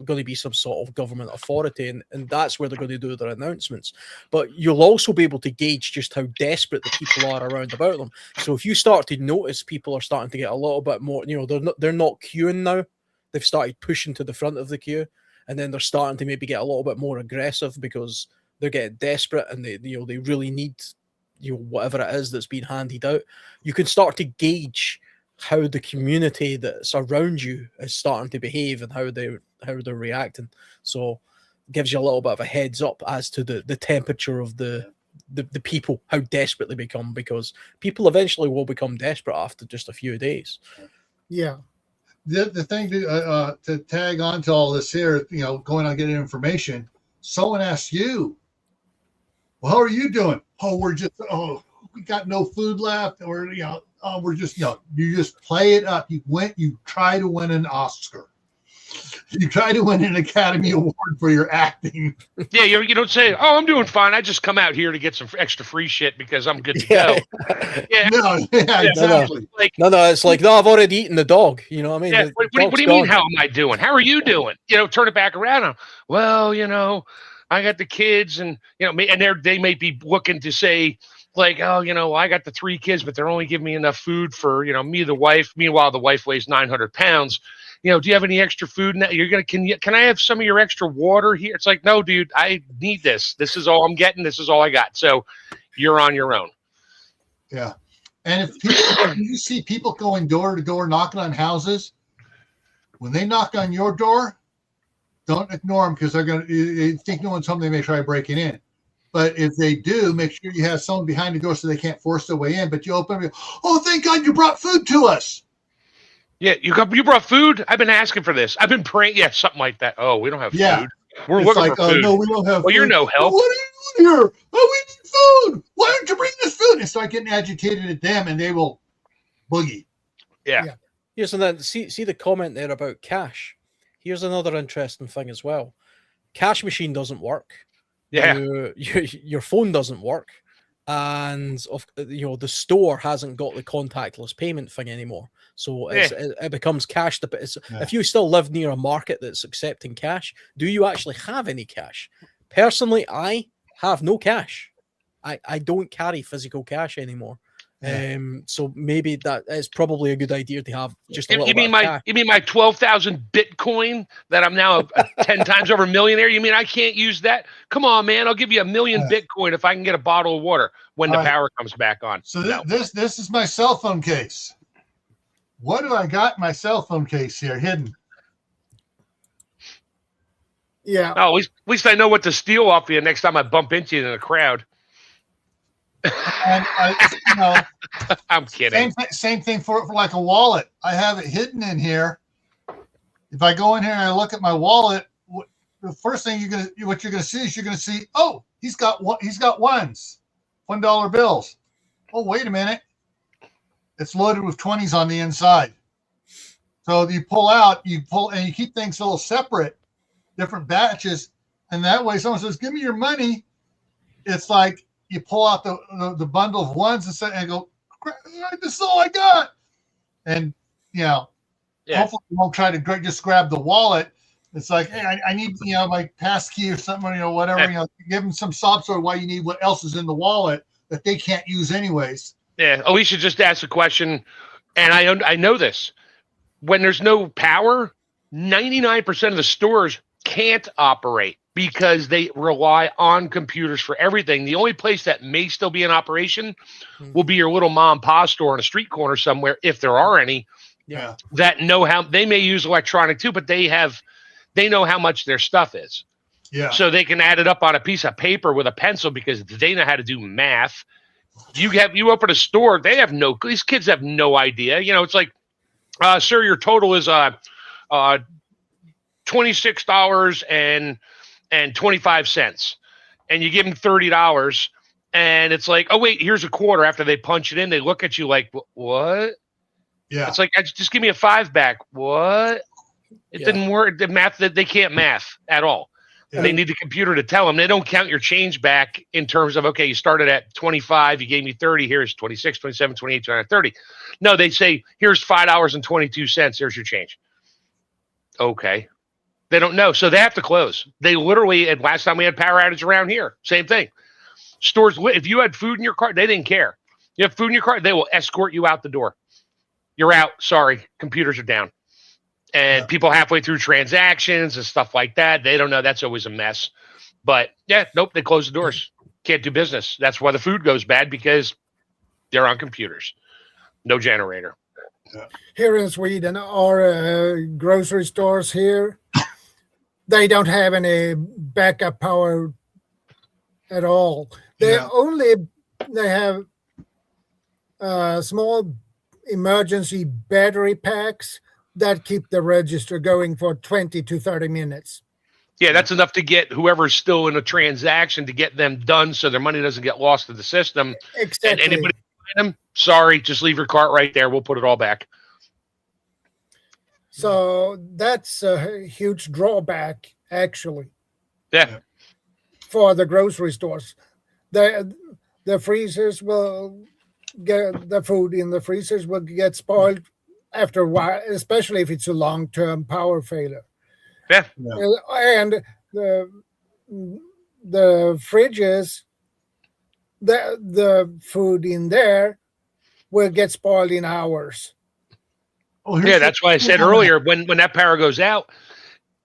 going to be some sort of government authority, and that's where they're going to do their announcements. But you'll also be able to gauge just how desperate the people are around about them. So if you start to notice people are starting to get a little bit more, they're not queuing now. They've started pushing to the front of the queue. And then they're starting to maybe get a little bit more aggressive because they're getting desperate and they really need whatever it is that's being handed out. You can start to gauge how the community that's around you is starting to behave and how they're reacting. So it gives you a little bit of a heads up as to the temperature of the people, how desperate they become, because people eventually will become desperate after just a few days. Yeah. The thing to tag on to all this here, going on getting information, someone asks you, well, how are you doing? Oh, we got no food left, or we're just, you just play it up. You try to win an Oscar. You try to win an Academy Award for your acting. Yeah, you don't say, "Oh, I'm doing fine. I just come out here to get some extra free shit because I'm good to go." Yeah, no, exactly. No, it's like, no, I've already eaten the dog. You know what I mean? Yeah, what do you mean? How am I doing? How are you doing? Turn it back around. Well, I got the kids, and and they may be looking to say, like, oh, I got the 3 kids, but they're only giving me enough food for me, the wife. Meanwhile, the wife weighs 900 pounds. Do you have any extra food? Can I have some of your extra water here? It's like, no, dude, I need this. This is all I'm getting. This is all I got. So you're on your own. Yeah. And if you see people going door to door, knocking on houses, when they knock on your door, don't ignore them because they think no one's home. They may try breaking in. But if they do, make sure you have someone behind the door so they can't force their way in. But you open it, oh, thank God you brought food to us. Yeah, you brought food? I've been asking for this. I've been praying. Yeah, something like that. Oh, we don't have food. We're looking for food. No, we don't have food. Well, you're no help. What are you doing here? Oh, we need food. Why don't you bring this food? And start getting agitated at them, and they will boogie. Yeah. Yes, and then see the comment there about cash. Here's another interesting thing as well. Cash machine doesn't work. Yeah. Your phone doesn't work. And the store hasn't got the contactless payment thing anymore, so it becomes cash. If you still live near a market that's accepting cash, do you actually have any cash? Personally, I have no cash. I don't carry physical cash anymore. So maybe that is probably a good idea to have just a little bit of cash. You mean my 12,000 Bitcoin that I'm now a 10 times over millionaire? You mean I can't use that? Come on, man. I'll give you 1 million Bitcoin if I can get a bottle of water when the power comes back on. So this is my cell phone case. What do I got in my cell phone case here hidden? Yeah. Oh, at least I know what to steal off you next time I bump into you in a crowd. And I'm kidding. Same thing for like a wallet. I have it hidden in here. If I go in here and I look at my wallet, the first thing what you're gonna see, oh, he's got ones, $1 bills. Oh, wait a minute, it's loaded with 20s on the inside. So you pull and you keep things a little separate, different batches, and that way someone says, "Give me your money." It's like you pull out the bundle of ones and go, "This is all I got," and hopefully you won't try to just grab the wallet. It's like, hey, I need my pass key or something, whatever. Give them some sob story why you need what else is in the wallet that they can't use anyways. Yeah, Alicia just asked a question, and I know this. When there's no power, 99% of the stores can't operate because they rely on computers for everything. The only place that may still be in operation will be your little mom and pop store on a street corner somewhere, if there are any. Yeah. That know how they may use electronic too, but they know how much their stuff is. Yeah. So they can add it up on a piece of paper with a pencil because they know how to do math. You open a store, these kids have no idea. It's like, sir, your total is $26.25, and you give them $30, and it's like, oh wait, here's a quarter. After they punch it in, they look at you like, what? Yeah. It's like, just give me a 5 back. What? It didn't work. The math that they can't math at all. Yeah. They need the computer to tell them. They don't count your change back in terms of, okay, you started at 25, you gave me 30, here's 26, 27, 28, 29, 30. No, they say, here's $5.22, here's your change. Okay. They don't know, so they have to close. They literally, and last time we had power outage around here, same thing. Stores, if you had food in your car, they didn't care. You have food in your car, they will escort you out the door. You're out, sorry, computers are down. And people halfway through transactions and stuff like that, they don't know. That's always a mess. But they close the doors. Can't do business. That's why the food goes bad, because they're on computers. No generator. Here in Sweden, our grocery stores here, they don't have any backup power at all. They have small emergency battery packs that keep the register going for 20 to 30 minutes. Yeah, that's enough to get whoever's still in a transaction to get them done so their money doesn't get lost to the system. Exactly. And anybody behind them, sorry, just leave your cart right there. We'll put it all back. So that's a huge drawback, actually. Yeah. For the grocery stores. The freezers will get, the food in the freezers will get spoiled after a while, especially if it's a long-term power failure. Yeah. And the fridges, the food in there will get spoiled in hours. That's why I said earlier, when that power goes out,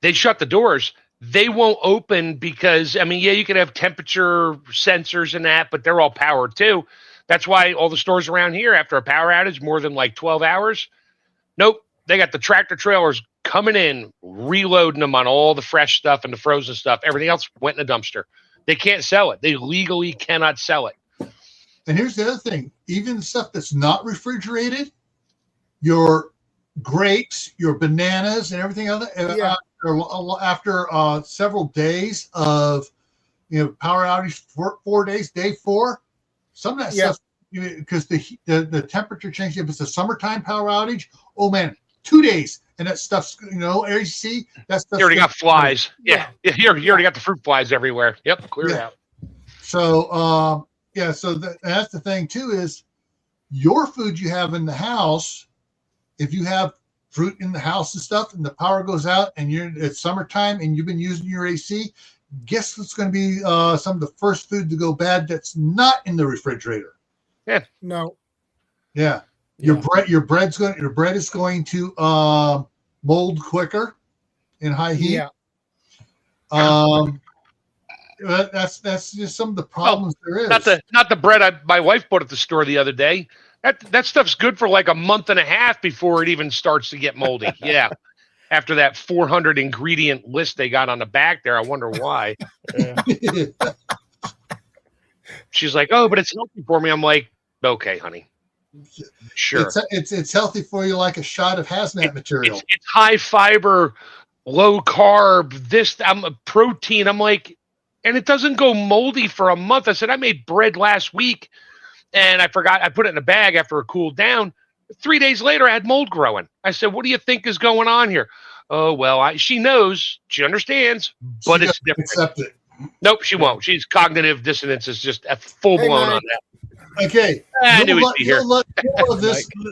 they shut the doors. They won't open because, you can have temperature sensors and that, but they're all powered too. That's why all the stores around here, after a power outage, more than like 12 hours, nope, they got the tractor trailers coming in, reloading them on all the fresh stuff and the frozen stuff. Everything else went in a dumpster. They can't sell it. They legally cannot sell it. And here's the other thing. Even stuff that's not refrigerated, your grapes, your bananas, and everything else, after several days of power outage, 4 days, day 4, some of that stuff, because the temperature change. If it's a summertime power outage, oh man, 2 days, and that stuff's AC. That stuff. You already got flies. Yeah. You already got the fruit flies everywhere. Yep, clear it out. So so that's the thing too, is your food you have in the house. If you have fruit in the house and stuff, and the power goes out, and it's summertime, and you've been using your AC, guess what's going to be some of the first food to go bad that's not in the refrigerator? Yeah. No. Yeah. Your bread is going to mold quicker in high heat. Yeah. That's just some of the problems there is. Not the bread my wife bought at the store the other day. That stuff's good for like a month and a half before it even starts to get moldy. Yeah. After that 400 ingredient list they got on the back there, I wonder why. She's like, oh, but it's healthy for me. I'm like, okay, honey. Sure. It's healthy for you, like a shot of hazmat material. It's high fiber, low carb. I'm a protein. I'm like, and it doesn't go moldy for a month. I said I made bread last week, and I forgot I put it in a bag after it cooled down. 3 days later, I had mold growing. I said, "What do you think is going on here?" Oh well, she knows, she understands, but it's different. Accept it. Nope, she won't. She's cognitive dissonance is just full blown on that. Okay, I knew he'd be here. you'll love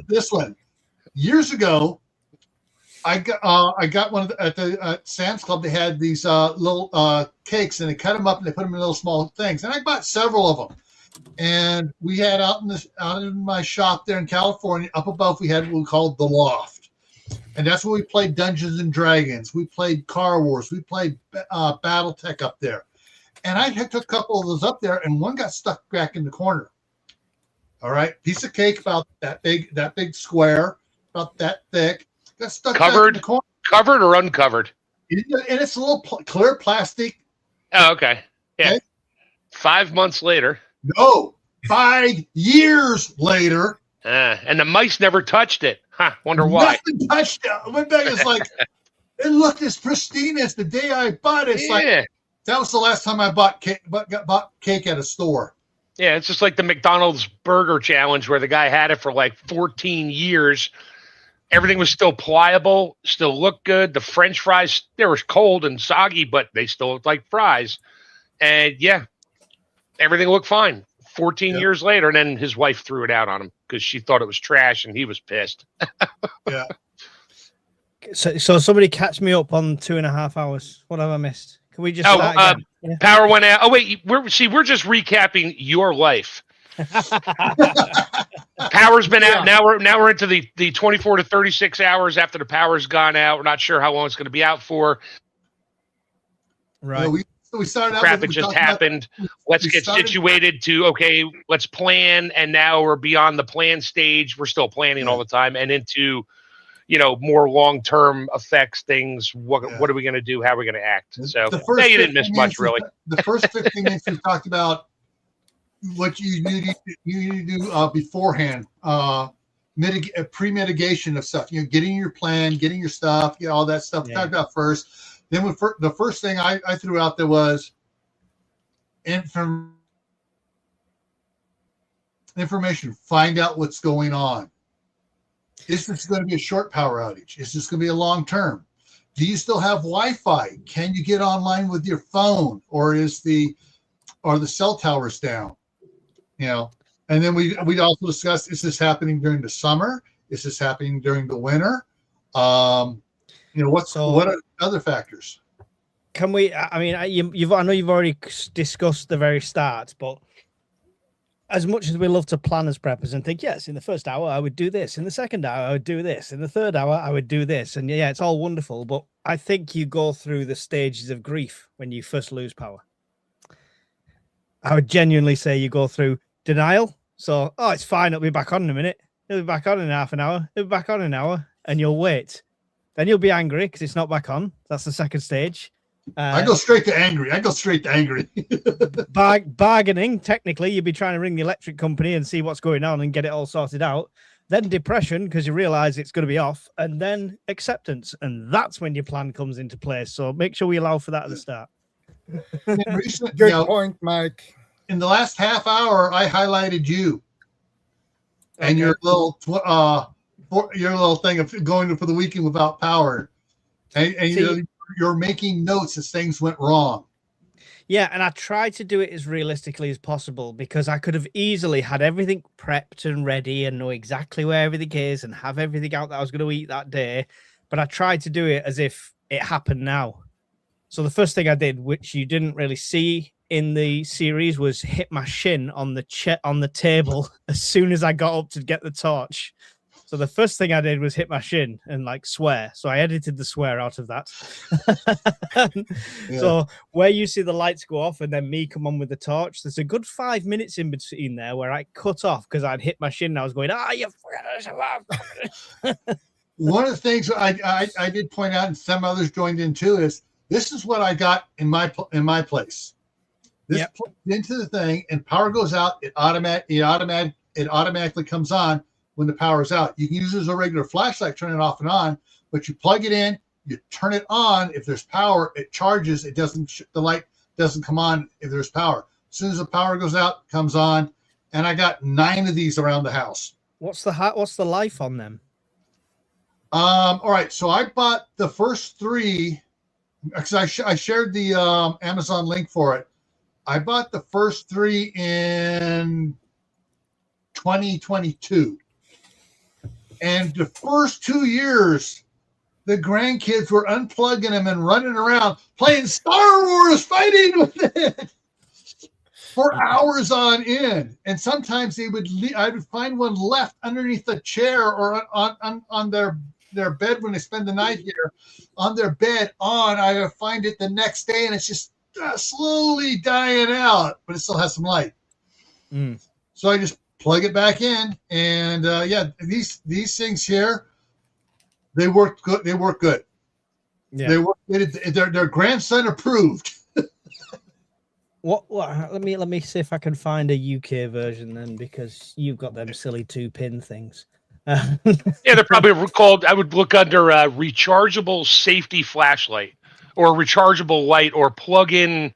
this one. Years ago, I got one at the Sam's Club. They had these little cakes, and they cut them up and they put them in little small things. And I bought several of them. And we had out in my shop there in California, up above, we had what we called the loft, and that's where we played Dungeons and Dragons. We played Car Wars. We played BattleTech up there. And I took a couple of those up there, and one got stuck back in the corner. All right, piece of cake about that big square, about that thick. Got stuck back in the corner. Covered or uncovered? And it's a little clear plastic. Oh, okay. Yeah. Okay. 5 months later. No, 5 years later. And the mice never touched it. Huh, wonder why. Nothing touched it. I went back, it's like, it looked as pristine as the day I bought it. It's like, that was the last time I bought cake at a store. Yeah, it's just like the McDonald's burger challenge where the guy had it for like 14 years. Everything was still pliable, still looked good. The French fries, they were cold and soggy, but they still looked like fries. And yeah, everything looked fine. 14 years later, and then his wife threw it out on him because she thought it was trash, and he was pissed. Yeah. So somebody catch me up on 2.5 hours. What have I missed? Can we just start again? Yeah. Power went out. Oh wait, we're just recapping your life. Power's been out. Now we're into the 24 to 36 hours after the power's gone out. We're not sure how long it's going to be out for. Right. We started out crap it just happened. Let's get situated to let's plan, and now we're beyond the plan stage. We're still planning all the time, and into more long-term effects things. What are we going to do? How are we going to act? So you didn't miss much, really. The first 15 minutes we talked about what you need to do beforehand, pre-mitigation of stuff. Getting your plan, getting your stuff, all that stuff. We talked about first. Then the first thing I threw out there was information. Find out what's going on. Is this going to be a short power outage? Is this going to be a long term? Do you still have Wi-Fi? Can you get online with your phone, or the cell towers down? And then we also discussed: is this happening during the summer? Is this happening during the winter? What are other factors? Can we? I mean, I know you've already discussed the very start, but as much as we love to plan as preppers and think, yes, in the first hour I would do this, in the second hour I would do this, in the third hour I would do this, and it's all wonderful. But I think you go through the stages of grief when you first lose power. I would genuinely say you go through denial. So, it's fine. It'll be back on in a minute. It'll be back on in half an hour. It'll be back on in an hour, and you'll wait. Then you'll be angry because it's not back on. That's the second stage. I go straight to angry. Bargaining, technically, you'd be trying to ring the electric company and see what's going on and get it all sorted out. Then depression, because you realize it's going to be off. And then acceptance. And that's when your plan comes into place. So make sure we allow for that at the start. Good point, Mike. In the last half hour, I highlighted you. And your little thing of going for the weekend without power. And you're making notes as things went wrong. Yeah, and I tried to do it as realistically as possible because I could have easily had everything prepped and ready and know exactly where everything is and have everything out that I was going to eat that day. But I tried to do it as if it happened now. So the first thing I did, which you didn't really see in the series, was hit my shin on the table as soon as I got up to get the torch. So the first thing I did was hit my shin and swear. So I edited the swear out of that. So where you see the lights go off and then me come on with the torch, there's a good 5 minutes in between there where I cut off because I'd hit my shin and I was going, you One of the things I did point out, and some others joined in too, is this is what I got in my place. This plugs into the thing and power goes out, it automatically comes on. when the power's out. You can use it as a regular flashlight, turn it off and on, but you plug it in, you turn it on. If there's power, it charges. It doesn't. The light doesn't come on if there's power. As soon as the power goes out, it comes on. And I got 9 of these around the house. What's the life on them? All right, so I bought the first 3 because I shared the Amazon link for it. I bought the first 3 in 2022, and the first 2 years, the grandkids were unplugging them and running around playing Star Wars, fighting with it for hours on end. And sometimes I would find one left underneath the chair or on their bed when they spend the night here, on their bed on. I would find it the next day, and it's just slowly dying out, but it still has some light. So I just plug it back in, and these things here, they work good. They work good. Yeah. They work. They're grandson approved. What? Let me see if I can find a UK version then, because you've got them silly 2-pin things. Yeah, they're probably called. I would look under rechargeable safety flashlight, or rechargeable light, or plug-in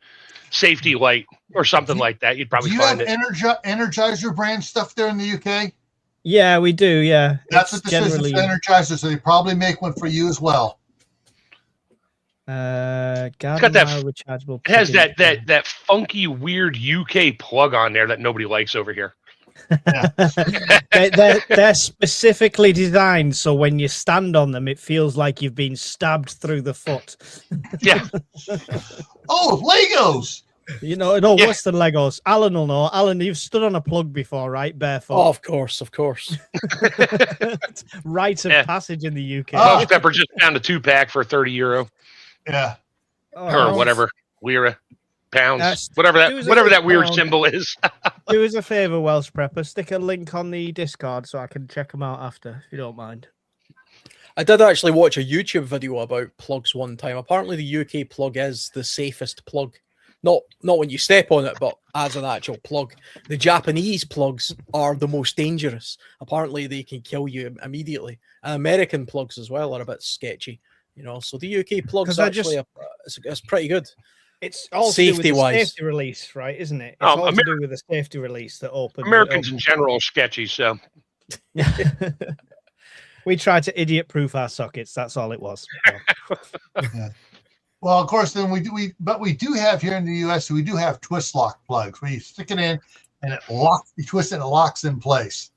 safety light, or something like that. You'd probably find it. Do you have Energizer brand stuff there in the UK? Yeah, we do. Yeah, that's what this generally... is. It's Energizer, so they probably make one for you as well. It's got that rechargeable. It has that funky, weird UK plug on there that nobody likes over here. they're specifically designed so when you stand on them, it feels like you've been stabbed through the foot. Yeah. Oh, Legos. Worse than Legos. Alan will know. Alan, you've stood on a plug before, right? Barefoot. Oh, of course. Rite of passage in the UK. Oh, Pepper just found a 2-pack for €30. Yeah. Or whatever. Lira. Pounds. Whatever that weird symbol is. Do us a favor, Welsh Prepper. Stick a link on the Discord so I can check them out after, if you don't mind. I did actually watch a YouTube video about plugs one time. Apparently the UK plug is the safest plug. Not when you step on it, but as an actual plug. The Japanese plugs are the most dangerous. Apparently they can kill you immediately. And American plugs as well are a bit sketchy. So the UK plugs actually it's pretty good. It's all safety wise, safety release, right? Isn't it? It's all to do with the safety release that opens. Americans in general are sketchy, so we tried to idiot-proof our sockets. That's all it was. Yeah. Well, of course, then we do have here in the US, we do have twist lock plugs where you stick it in and it locks. You twist it and it locks in place.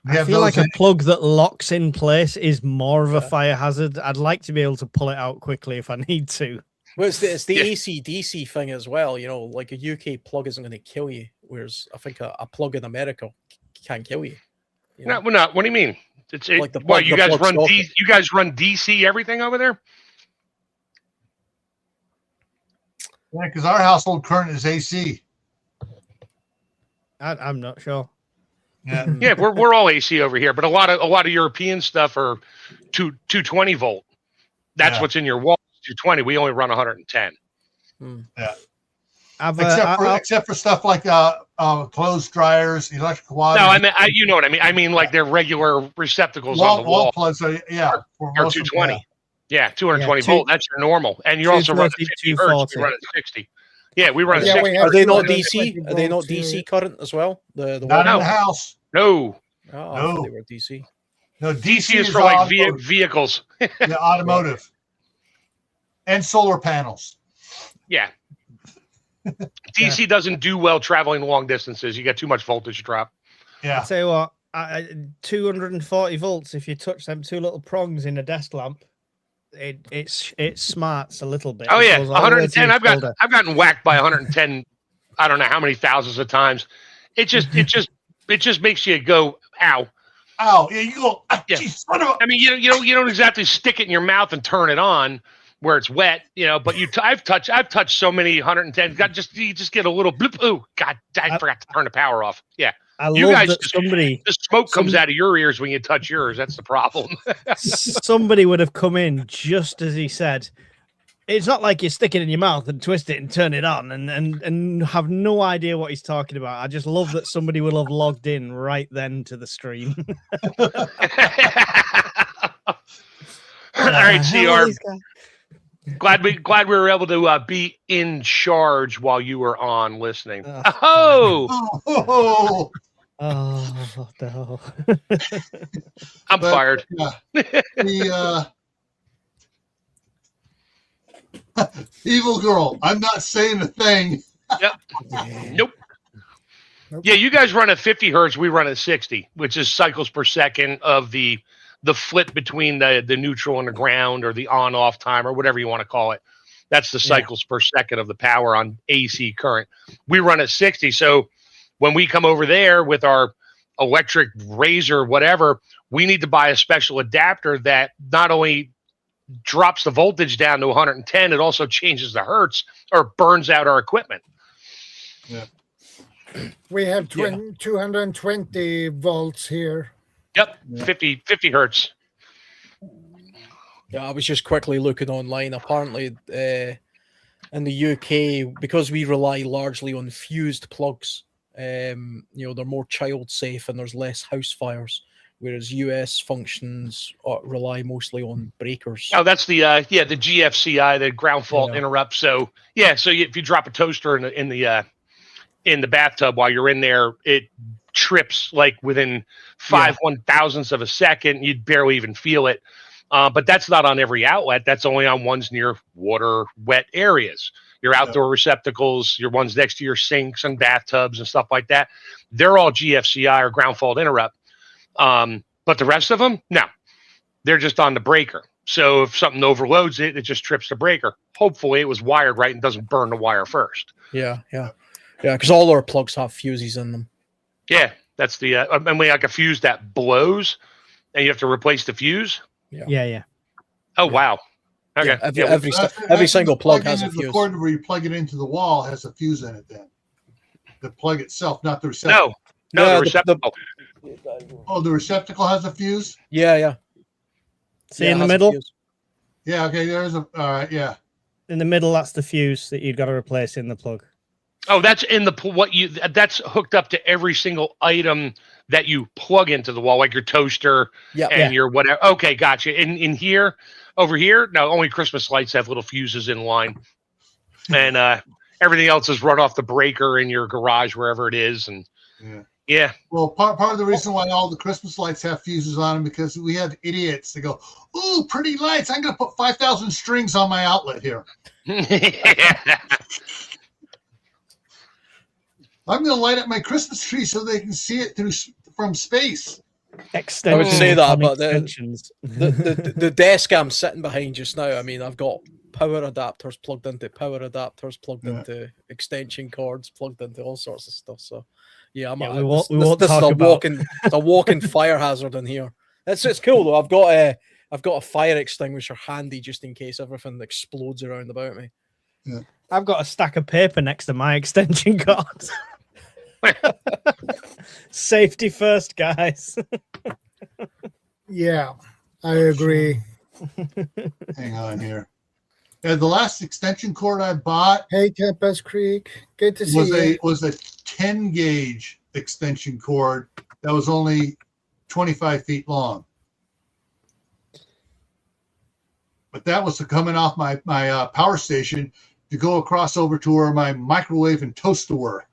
I feel like a plug that locks in place is more of a fire hazard. I'd like to be able to pull it out quickly if I need to. Well, it's the AC/DC thing as well. Like a UK plug isn't going to kill you, whereas I think a plug in America can kill you. No, what do you mean? You guys run DC everything over there? Yeah, because our household current is AC. I'm not sure. Yeah, yeah, we're all AC over here, but a lot of European stuff are 220 volt. That's what's in your wall. 220. We only run 110. Yeah. Except for stuff like clothes dryers, electric water. No, I mean, you know what I mean. I mean, like their regular receptacles on the wall plugs. Are 220. Yeah, 220 volt. That's your normal, and you also run 50 hertz. We run at 60. Yeah, we run. Yeah, are they not DC? Are they not DC current as well? The not in the house. No. No, they were DC. No, DC is for like vehicles. Yeah, automotive. And solar panels. Yeah. DC doesn't do well traveling long distances. You get too much voltage drop. Yeah. I'll tell you what, 240 volts, if you touch them 2 little prongs in a desk lamp, it smarts a little bit. Oh yeah, 110. I've gotten whacked by 110. I don't know how many thousands of times. It just makes you go, ow. Ow. Yeah, you go, yeah. Geez, I mean, you don't exactly stick it in your mouth and turn it on where it's wet, but I've touched so many 110. You just get a little bloop. Ooh, God, I forgot to turn the power off. Yeah. The smoke comes out of your ears when you touch yours. That's the problem. Somebody would have come in just as he said, It's not like you stick it in your mouth and twist it and turn it on and have no idea what he's talking about. I just love that somebody will have logged in right then to the stream. All right, CR. Glad we were able to be in charge while you were on listening. Oh, Oh no! I'm fired. The evil girl. I'm not saying a thing. Yep. Nope. Yeah, you guys run at 50 hertz. We run at 60, which is cycles per second of the flip between the neutral and the ground, or the on-off time, or whatever you want to call it. That's the cycles per second of the power on AC current. We run at 60. So when we come over there with our electric razor, whatever, we need to buy a special adapter that not only drops the voltage down to 110, it also changes the hertz or burns out our equipment. Yeah. We have 220 volts here. Yep, 50 hertz. Yeah, I was just quickly looking online. Apparently, in the UK, because we rely largely on fused plugs, they're more child safe and there's less house fires. Whereas US functions rely mostly on breakers. Oh, that's the GFCI, the ground fault interrupt. So if you drop a toaster in the bathtub while you're in there, it trips like within 1/1000th of a second. You'd barely even feel it. But that's not on every outlet. That's only on ones near water wet areas. Your outdoor receptacles, your ones next to your sinks and bathtubs and stuff like that, they're all GFCI or ground fault interrupt. But the rest of them, no, they're just on the breaker. So if something overloads it, it just trips the breaker. Hopefully it was wired right and doesn't burn the wire first. Yeah. Because all our plugs have fuses in them. Yeah, that's the and we like a fuse that blows, and you have to replace the fuse. Yeah. Oh wow. Okay. Yeah, every single plug has a fuse. The cord where you plug it into the wall has a fuse in it. Then the plug itself, not the receptacle. No, the receptacle. Oh, the receptacle has a fuse? Yeah. See in the middle? Yeah, okay, there's all right, yeah. In the middle, that's the fuse that you've got to replace in the plug. Oh, that's in the that's hooked up to every single item that you plug into the wall, like your toaster and your whatever. Okay, gotcha. In here, over here, no, only Christmas lights have little fuses in line. And everything else is run off the breaker in your garage, wherever it is. And yeah. Well, part of the reason why all the Christmas lights have fuses on them, because we have idiots that go, "Ooh, pretty lights! I'm going to put 5,000 strings on my outlet here. I'm going to light up my Christmas tree so they can see it from space." I would say that, but the desk I'm sitting behind just now, I mean, I've got power adapters plugged into into extension cords, plugged into all sorts of stuff. So yeah, this is a walking fire hazard in here. It's cool though. I've got a fire extinguisher handy just in case everything explodes around about me. Yeah. I've got a stack of paper next to my extension cords. Safety first, guys. Yeah, I agree. Hang on here. The last extension cord I bought. Hey, Tempest Creek, good to see you. Was a 10 gauge extension cord that was only 25 feet long. But that was coming off my power station to go across over to where my microwave and toaster were.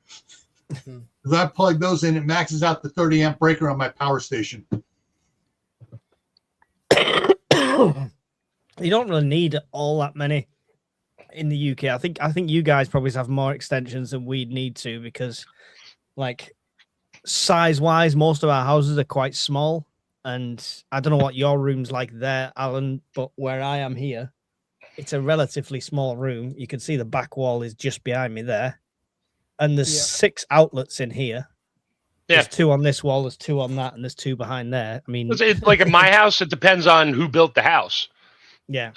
Because I plugged those in, it maxes out the 30 amp breaker on my power station. You don't really need all that many in the UK. I think you guys probably have more extensions than we'd need to, because like size wise, most of our houses are quite small. And I don't know what your room's like there, Alan, but where I am here, it's a relatively small room. You can see the back wall is just behind me there. And there's 6 outlets in here. There's 2 on this wall, there's 2 on that, and there's 2 behind there. I mean, it's like in my house, it depends on who built the house. Yeah.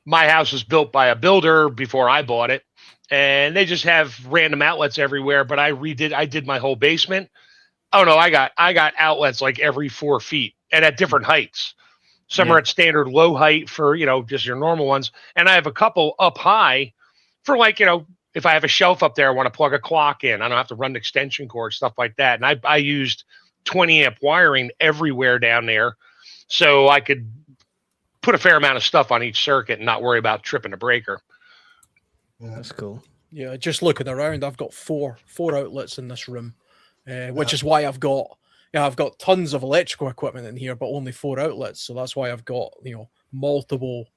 My house was built by a builder before I bought it, and they just have random outlets everywhere. But I did my whole basement. Oh no, I got outlets like every 4 feet and at different heights. Some are at standard low height for, just your normal ones. And I have a couple up high for like, if I have a shelf up there, I want to plug a clock in. I don't have to run an extension cord, stuff like that. And I used 20 amp wiring everywhere down there, so I could put a fair amount of stuff on each circuit and not worry about tripping a breaker. That's cool. Yeah, just looking around, I've got four outlets in this room, which is why I've got tons of electrical equipment in here, but only 4 outlets. So that's why I've got multiple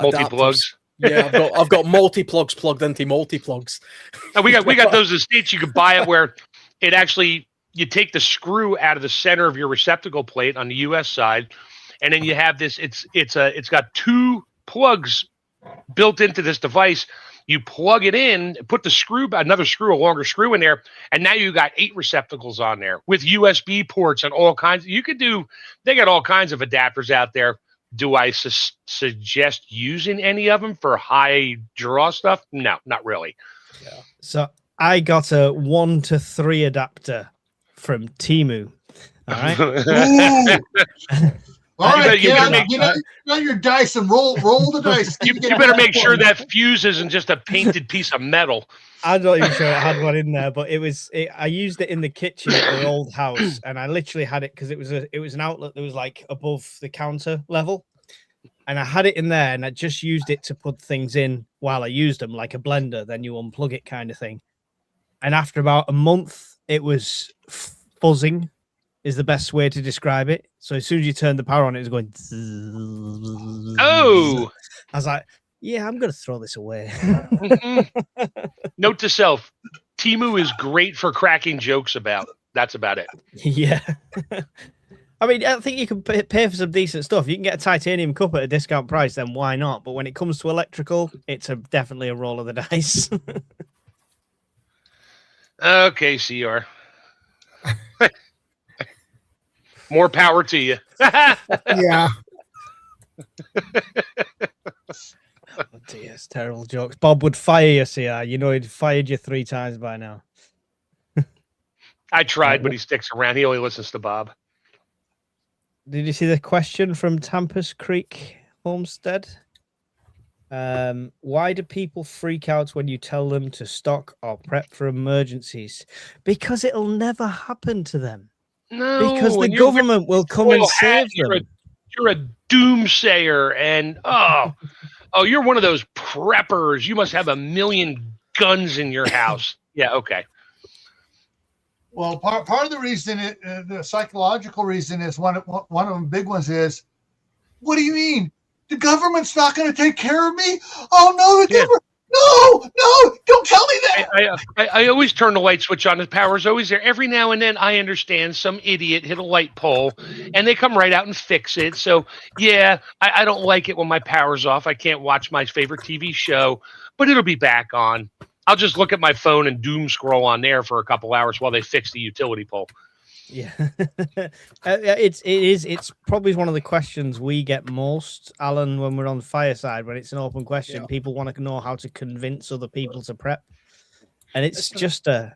Multi-plugs. Yeah, I've got multi-plugs plugged into multi-plugs. And we got those in the States. You could buy it where it actually, you take the screw out of the center of your receptacle plate on the US side, and then you have this, it's got 2 plugs built into this device. You plug it in, put a longer screw in there, and now you got 8 receptacles on there with USB ports and all kinds. They got all kinds of adapters out there. Do I suggest using any of them for high draw stuff? No, not really. Yeah. So I got a 1 to 3 adapter from Temu. All right. All right, get on your dice and roll the dice. You better make sure that fuse isn't just a painted piece of metal. I'm not even sure it had one in there, but I used it in the kitchen at the old house, and I literally had it because it was an outlet that was like above the counter level, and I had it in there, and I just used it to put things in while I used them, like a blender. Then you unplug it, kind of thing. And after about a month, it was fuzzing, is the best way to describe it. So as soon as you turn the power on, it was going. Oh, I was like, yeah, I'm going to throw this away. Note to self, Temu is great for cracking jokes about. That's about it. Yeah. I mean, I think you can pay for some decent stuff. You can get a titanium cup at a discount price, then why not? But when it comes to electrical, it's definitely a roll of the dice. Okay, CR. More power to you. Yeah. Oh dear, it's terrible jokes. Bob would fire you, CR. You know, he'd fired you 3 times by now. I tried, but he sticks around. He only listens to Bob. Did you see the question from Tampus Creek Homestead? Why do people freak out when you tell them to stock or prep for emergencies? Because it'll never happen to them. No, because the government will come and save them. You're a doomsayer, and you're one of those preppers. You must have 1 million guns in your house. Yeah, okay. Well, part of the reason, the psychological reason is one of the big ones is, what do you mean? The government's not going to take care of me? Oh no, the government. No, don't tell me that. I always turn the light switch on. The power's always there. Every now and then, I understand some idiot hit a light pole, and they come right out and fix it. So, yeah, I don't like it when my power's off. I can't watch my favorite TV show, but it'll be back on. I'll just look at my phone and doom scroll on there for a couple hours while they fix the utility pole. Yeah, it's probably one of the questions we get most, Alan, when we're on Fireside, when it's an open question. Yeah. People want to know how to convince other people to prep, and it's a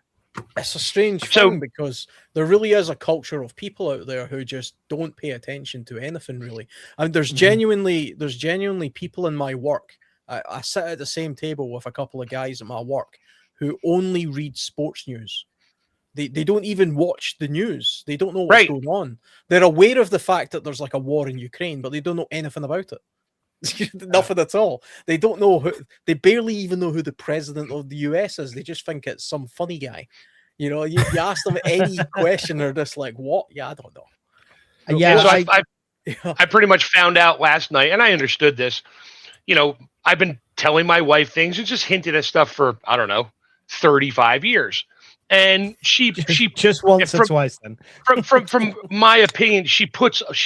strange thing because there really is a culture of people out there who just don't pay attention to anything really. I mean, there's genuinely people in my work. I sit at the same table with a couple of guys at my work who only read sports news. They don't even watch the news. They don't know what's going on. They're aware of the fact that there's like a war in Ukraine, but they don't know anything about it. Nothing at all. They don't know they barely even know who the president of the US is. They just think it's some funny guy. You know, you ask them any question, they're just like, what? Yeah, I don't know. Yeah. So I pretty much found out last night, and I understood this. You know, I've been telling my wife things and just hinted at stuff for, I don't know, 35 years. And she just once or twice then. from my opinion, she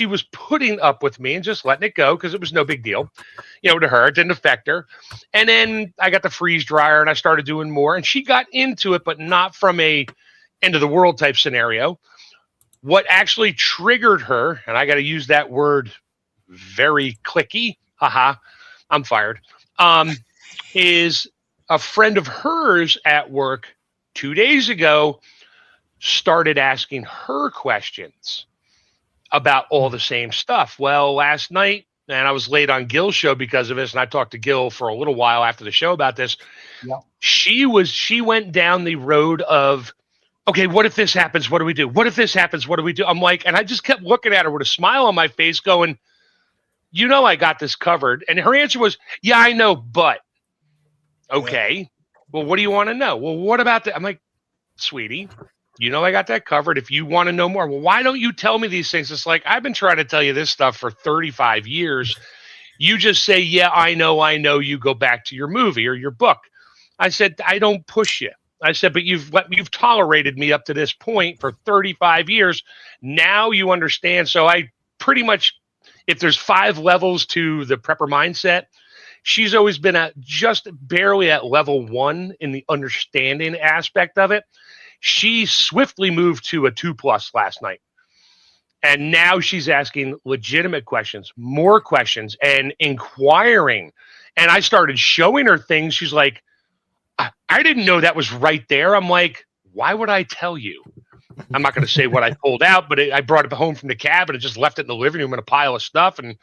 was putting up with me and just letting it go because it was no big deal, to her. It didn't affect her. And then I got the freeze dryer and I started doing more, and she got into it, but not from a end of the world type scenario. What actually triggered her, and I got to use that word very clicky, I'm fired, is a friend of hers at work 2 days ago started asking her questions about all the same stuff. Well, last night, and I was late on Gil's show because of this, and I talked to Gil for a little while after the show about this. Yeah. She went down the road of, okay, what if this happens? What do we do? What if this happens? What do we do? I'm like, and I just kept looking at her with a smile on my face going, you know, I got this covered. And her answer was, yeah, I know, but okay. Well, what do you want to know? Well, what about that? I'm like, sweetie, you know, I got that covered. If you want to know more, well, why don't you tell me these things? It's like, I've been trying to tell you this stuff for 35 years. You just say, yeah, I know. You go back to your movie or your book. I said, I don't push you. I said, but you've tolerated me up to this point for 35 years. Now you understand. So I pretty much, if there's 5 levels to the prepper mindset, she's always been at just barely at level 1 in the understanding aspect of it. She swiftly moved to a 2+ last night. And now she's asking legitimate questions, more questions, and inquiring. And I started showing her things. She's like, I didn't know that was right there. I'm like, why would I tell you? I'm not going to say what I pulled out, but I brought it home from the cab and just left it in the living room in a pile of stuff. And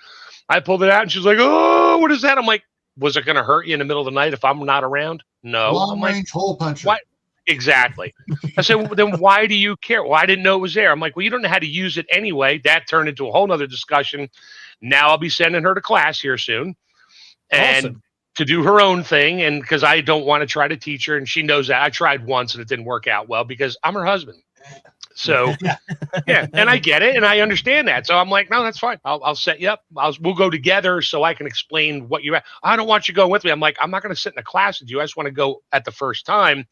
I pulled it out and she's like, oh, what is that? I'm like, was it going to hurt you in the middle of the night if I'm not around? No. Long range hole puncher. What? Exactly. I said, well, then why do you care? Well, I didn't know it was there. I'm like, well, you don't know how to use it anyway. That turned into a whole nother discussion. Now I'll be sending her to class here soon. And Awesome. to do her own thing. And because I don't want to try to teach her. And she knows that. I tried once and it didn't work out well because I'm her husband. So, yeah. And I get it. And I understand that. So I'm like, no, that's fine. I'll set you up. We'll go together so I can explain what you're at. I don't want you going with me. I'm like, I'm not going to sit in a class with you. I just want to go at the first time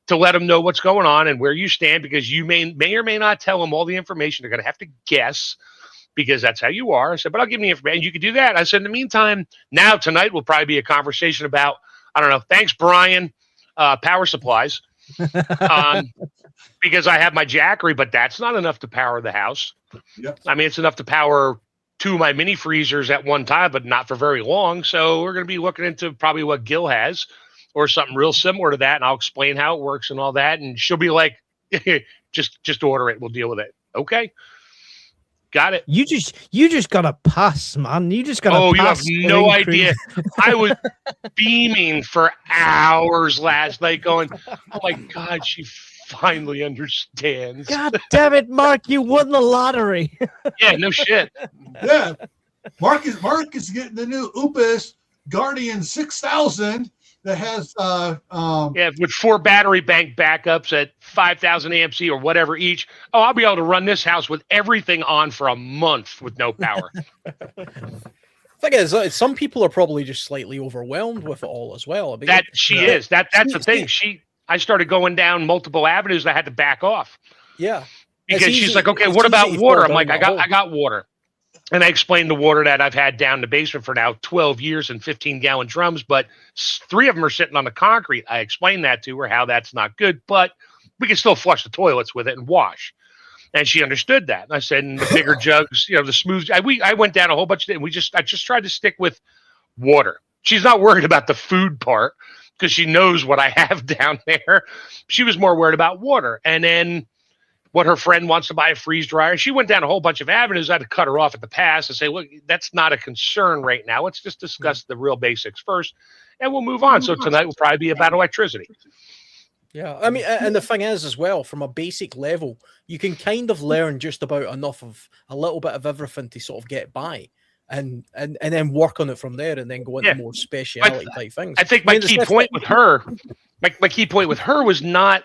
to let them know what's going on and where you stand, because you may or may not tell them all the information. They're going to have to guess because that's how you are. I said, but I'll give them the information. You can do that. I said, in the meantime, now tonight will probably be a conversation about, I don't know. Thanks, Brian. Power supplies. Because I have my Jackery, but that's not enough to power the house. Yep. I mean, it's enough to power 2 of my mini freezers at one time, but not for very long. So we're going to be looking into probably what Gil has or something real similar to that. And I'll explain how it works and all that. And she'll be like, just order it. We'll deal with it. Okay. Got it. You just got to pass, man. You just got to Oh, pass. you have no idea. I was beaming for hours last night going, oh my God, she finally understands. God damn it, Mark, you won the lottery. Yeah, no shit. Yeah. Mark is getting the new Upus Guardian 6000 that has with 4 battery bank backups at 5,000 amps or whatever each. Oh, I'll be able to run this house with everything on for a month with no power. Thing is, some people are probably just slightly overwhelmed with it all as well. I mean, That's the thing. I started going down multiple avenues. I had to back off. Yeah, because she's like, okay, what about water? I'm like, I got water. And I explained the water that I've had down the basement for now 12 years in 15-gallon drums, but 3 of them are sitting on the concrete. I explained that to her, how that's not good, but we can still flush the toilets with it and wash. And she understood that. And I said, in the bigger jugs, the smooth. I went down a whole bunch of things. I just tried to stick with water. She's not worried about the food part because she knows what I have down there. She was more worried about water. And then what her friend wants to buy a freeze dryer. She went down a whole bunch of avenues. I had to cut her off at the pass and say, look, that's not a concern right now. Let's just discuss the real basics first and we'll move on. So tonight will probably be about electricity. Yeah, I mean, and the thing is as well, from a basic level, you can kind of learn just about enough of a little bit of everything to sort of get by and then work on it from there and then go into more speciality type things. I think my key point with her was not,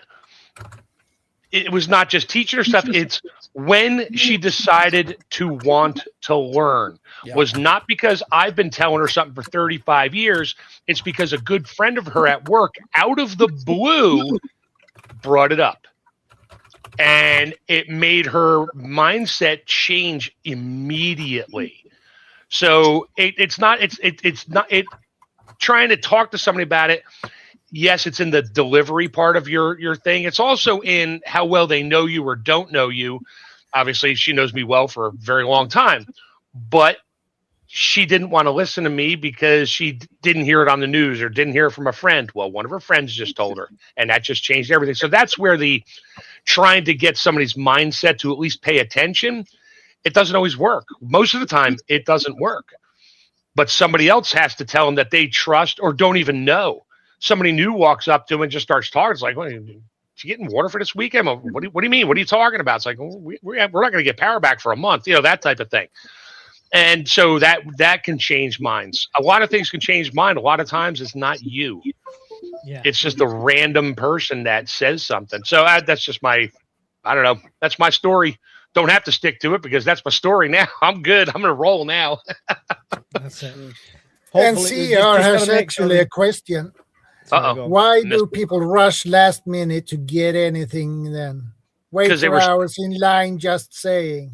it was not just teaching her stuff. It's when she decided to want to learn was not because I've been telling her something for 35 years. It's because a good friend of her at work out of the blue brought it up. And it made her mindset change immediately. So it's not trying to talk to somebody about it. Yes, it's in the delivery part of your thing. It's also in how well they know you or don't know you. Obviously, she knows me well for a very long time, but she didn't want to listen to me because she didn't hear it on the news or didn't hear it from a friend. Well, one of her friends just told her, and that just changed everything. So that's where the trying to get somebody's mindset to at least pay attention it doesn't always work. Most of the time, it doesn't work. But somebody else has to tell them that they trust or don't even know. Somebody new walks up to him and just starts talking. It's like, "What, you getting water for this weekend?" What do you mean? What are you talking about? It's like, we're not going to get power back for a month. That type of thing. And so that can change minds. A lot of things can change mind. A lot of times it's not you. Yeah. It's just a random person that says something. So that's just I don't know. That's my story. Don't have to stick to it because that's my story now. I'm good. I'm going to roll now. That's it. And Hopefully, we CR just has gotta make actually sure a question. Sorry, go on. Why Missed do people rush last minute to get anything then? Wait 'Cause they for were- hours in line just saying.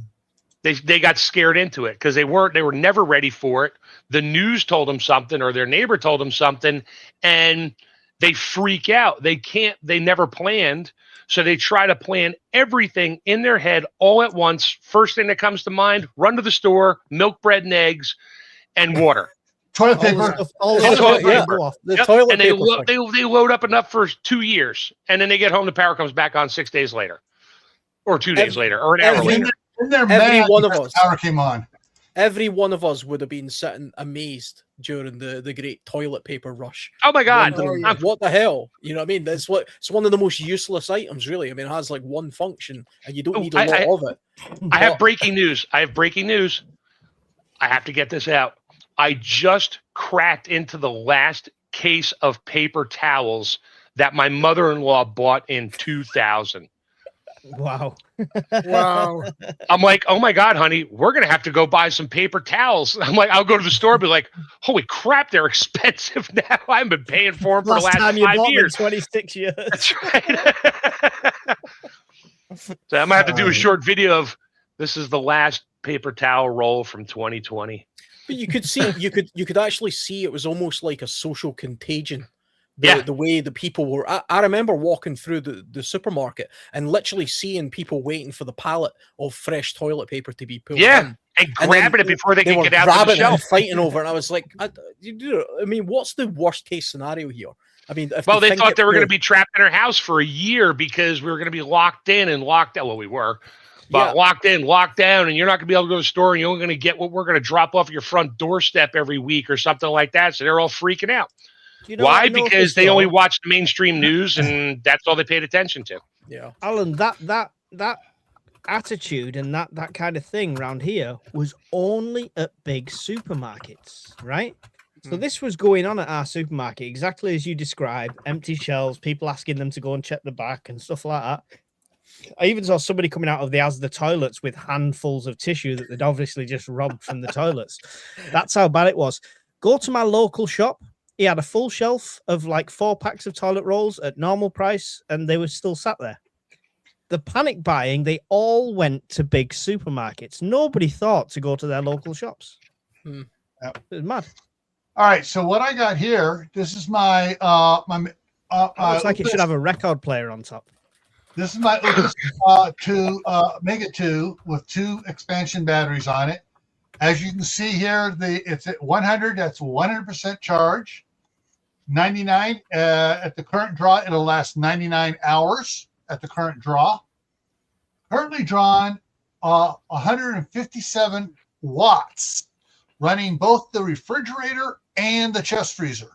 They got scared into it because they were never ready for it. The news told them something or their neighbor told them something, and they freak out. They never planned. So they try to plan everything in their head all at once. First thing that comes to mind, run to the store, milk, bread, and eggs, and water. Toilet All the paper. stuff, all the Yeah, stuff toilet that can paper. go off. The Yep. toilet And paper they load up enough for 2 years, and then they get home, the power comes back on 6 days later, or 2 days later, or an hour every- later. And they're Every mad one of because us. the power came on. Every one of us would have been sitting amazed during the great toilet paper rush. Oh my God! Wondering, yeah. what the hell? You know what I mean? It's one of the most useless items, really. I mean, it has like one function, and you don't need a lot of it. I have breaking news. I have to get this out. I just cracked into the last case of paper towels that my mother-in-law bought in 2000. Wow. Wow. I'm like, oh my God, honey, we're going to have to go buy some paper towels. I'm like, I'll go to the store and be like, holy crap, they're expensive now. I've been paying for them for the last time you 5 bought them in years. 26 years. That's right. So I'm going to have to do a short video of this is the last paper towel roll from 2020. But you could see, you could actually see it was almost like a social contagion. Yeah. The way the people were. I remember walking through the supermarket and literally seeing people waiting for the pallet of fresh toilet paper to be pulled Yeah. in. And And grabbing then it before they They could were get out of the grabbing it and shelf. fighting over it. And I was like, I mean, what's the worst case scenario here? I mean, if Well, they think thought it they were going to through- be trapped in our house for a year because we were going to be locked in and locked out. Well, we were, but Yeah. locked in, locked down, and you're not going to be able to go to the store and you're only going to get what we're going to drop off your front doorstep every week or something like that. So they're all freaking out. You know what Why? I noticed, Because they though? only watched the mainstream news and that's all they paid attention to. Yeah. Alan, that attitude and that kind of thing around here was only at big supermarkets, right? So this was going on at our supermarket exactly as you described: empty shelves, people asking them to go and check the back and stuff like that. I even saw somebody coming out of the Asda toilets with handfuls of tissue that they'd obviously just robbed from the toilets. That's how bad it was. Go to my local shop. He had a full shelf of like 4 packs of toilet rolls at normal price, and they were still sat there. The panic buying, they all went to big supermarkets. Nobody thought to go to their local shops. Hmm. Yep. It was mad. All right. So what I got here, this is my Looks like it should have a record player on top. This is my Opus Mega 2 with 2 expansion batteries on it. As you can see here, it's at 100. That's 100% charge. 99 at the current draw. It'll last 99 hours at the current draw. Currently drawn 157 watts, running both the refrigerator and the chest freezer.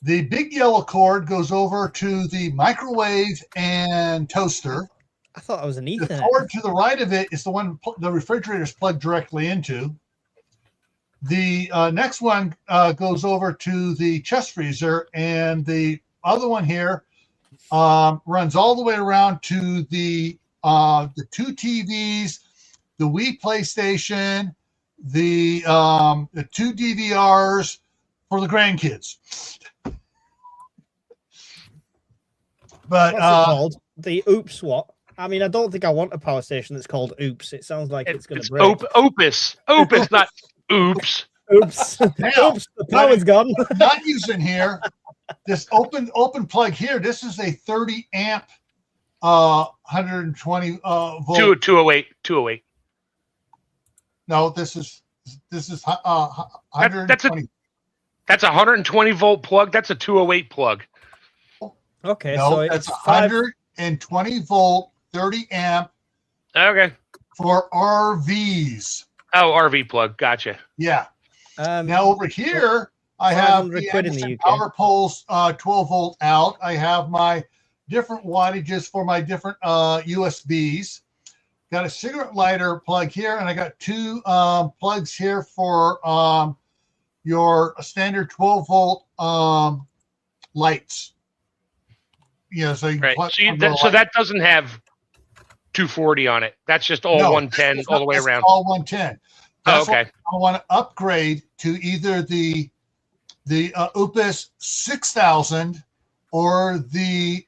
The big yellow cord goes over to the microwave and toaster. I thought it was an The Ethernet. cord to the right of it is the one the refrigerator is plugged directly into. The next one goes over to the chest freezer, and the other one here runs all the way around to the 2 TVs, the Wii PlayStation, the 2 DVRs for the grandkids. But What's it called? The Oops what? I mean, I don't think I want a power station that's called Oops. It sounds like it's going to break. Opus, not oops. Oops. Now, Oops, the power's gone. not using here, this open plug here, this is a 30 amp 120 volt. 208. No, this is 120. That's a 120 volt plug. That's a 208 plug. Okay, No, so that's it's 5. 120 volt, 30 amp. Okay. for RVs. Oh, RV plug. Gotcha. Yeah. Um, Now over here, I have 500 the quid in the Anderson UK. power poles, 12 volt out. I have my different wattages for my different USBs. Got a cigarette lighter plug here, and I got two plugs here for your standard 12 volt lights. Yeah, so you can Right. So that doesn't have 240 on it. That's just all 110 all the way around. All 110. Oh, That's okay. I want to upgrade to either the Opus 6000 or the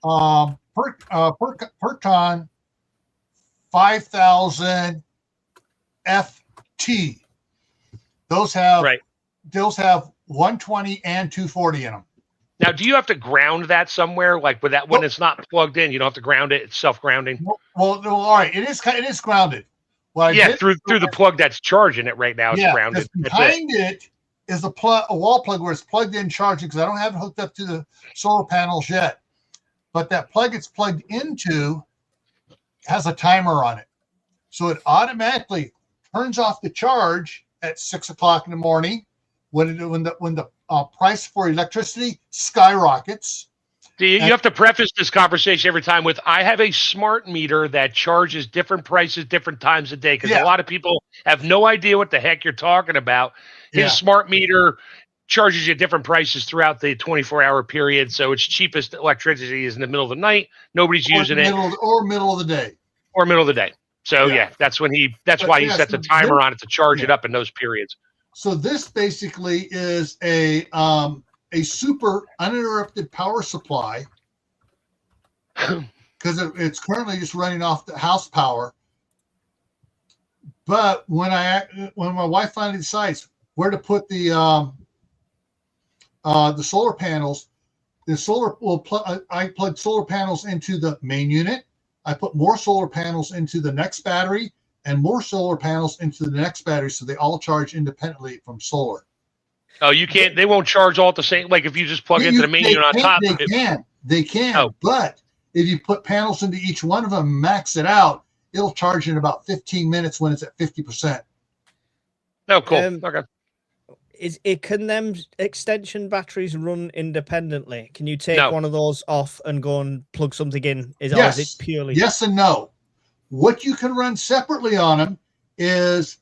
Perton 5000 FT. Those have 120 and 240 in them. Now, do you have to ground that somewhere? Like with that when it's not plugged in, you don't have to ground it. It's self-grounding. Well, all right. It is grounded. Through the plug that's charging it right now. It's grounded. Behind it is a wall plug where it's plugged in charging, because I don't have it hooked up to the solar panels yet. But that plug it's plugged into has a timer on it, so it automatically turns off the charge at 6 o'clock in the morning when the price for electricity skyrockets. You have to preface this conversation every time with, I have a smart meter that charges different prices different times a day, because a lot of people have no idea what the heck you're talking about. His smart meter charges you different prices throughout the 24-hour period, so its cheapest electricity is in the middle of the night. Nobody's using it. Or middle of the day. Or middle of the day. So that's why he sets a timer on it to charge it up in those periods. So this basically is a super uninterrupted power supply, because it's currently just running off the house power. But when my wife finally decides where to put the solar panels, I plug solar panels into the main unit. I put more solar panels into the next battery, and more solar panels into the next battery, so they all charge independently from solar. Oh, you can't. They won't charge all at the same. Like if you just plug into the main unit on top. They can. Oh. But if you put panels into each one of them, max it out, it'll charge in about 15 minutes when it's at 50%. Oh, cool. Okay. Can them extension batteries run independently? Can you take one of those off and go and plug something in? Or is it purely? Yes and no. What you can run separately on them is,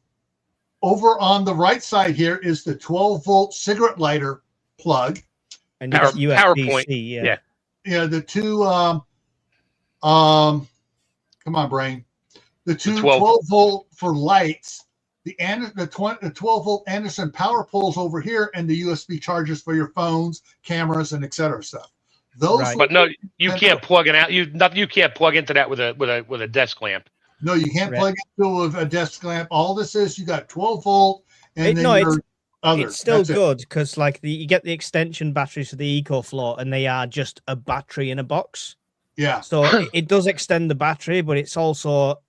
over on the right side here is the 12 volt cigarette lighter plug. And USB-C, Yeah, the two come on, brain. The two 12 volt for lights, the 12 volt Anderson power poles over here, and the USB chargers for your phones, cameras, and etc. stuff. Those, but no, you can't plug it out. You can't plug into that with a desk lamp. No, you can't plug into a desk lamp. All this is, you got 12 volt, and it's still good, because you get the extension batteries for the EcoFlow, and they are just a battery in a box. Yeah. So it does extend the battery, but it's also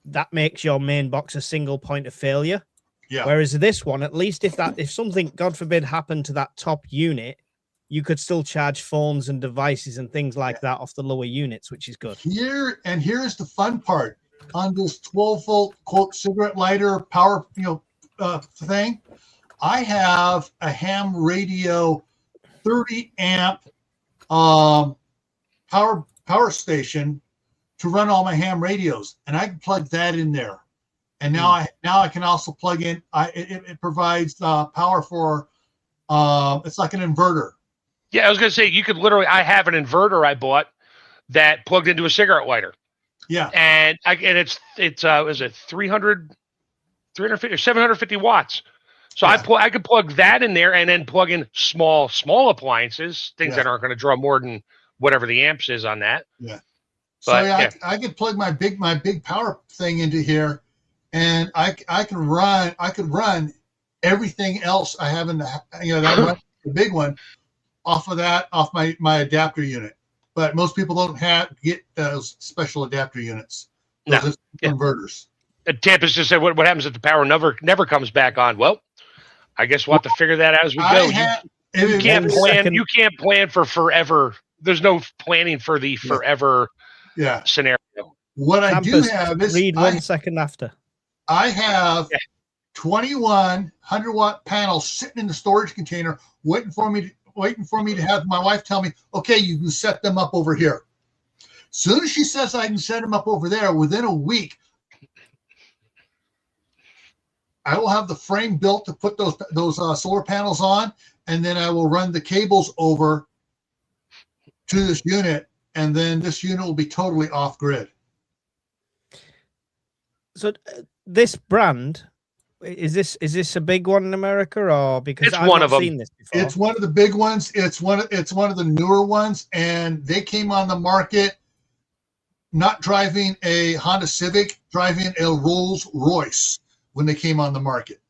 that makes your main box a single point of failure. Yeah. Whereas this one, at least if something, God forbid, happened to that top unit, you could still charge phones and devices and things like that off the lower units, which is good. Here's the fun part. On this 12 volt quote cigarette lighter power thing, I have a ham radio 30 amp power station to run all my ham radios, and I can plug that in there. And now I can also plug in. It provides power for. It's like an inverter. Yeah, I was going to say, you could literally. I have an inverter I bought that plugged into a cigarette lighter. Yeah, and it's is it 350 or 750 watts. So I could plug that in there and then plug in small appliances, things that aren't going to draw more than whatever the amps is on that. Yeah. But, so I could plug my big power thing into here, and I could run everything else I have in the the big one off my adapter unit. But most people don't get those special adapter units. Those are converters. Tampa's just said, what happens if the power never comes back on? Well, I guess we'll have to figure that out as we go. You can't plan. You can't plan for forever. There's no planning for the forever scenario. What I do Campus, have is read 1 second after. I have 21 100-watt panels sitting in the storage container, waiting for me to have my wife tell me, okay, you can set them up over here. Soon as she says I can set them up over there, within a week, I will have the frame built to put those solar panels on, and then I will run the cables over to this unit, and then this unit will be totally off grid. So this brand, is this a big one in America, or because It's I've one not of them. seen this before? It's one of the big ones. It's one of the newer ones, and they came on the market not driving a Honda Civic, driving a Rolls Royce when they came on the market.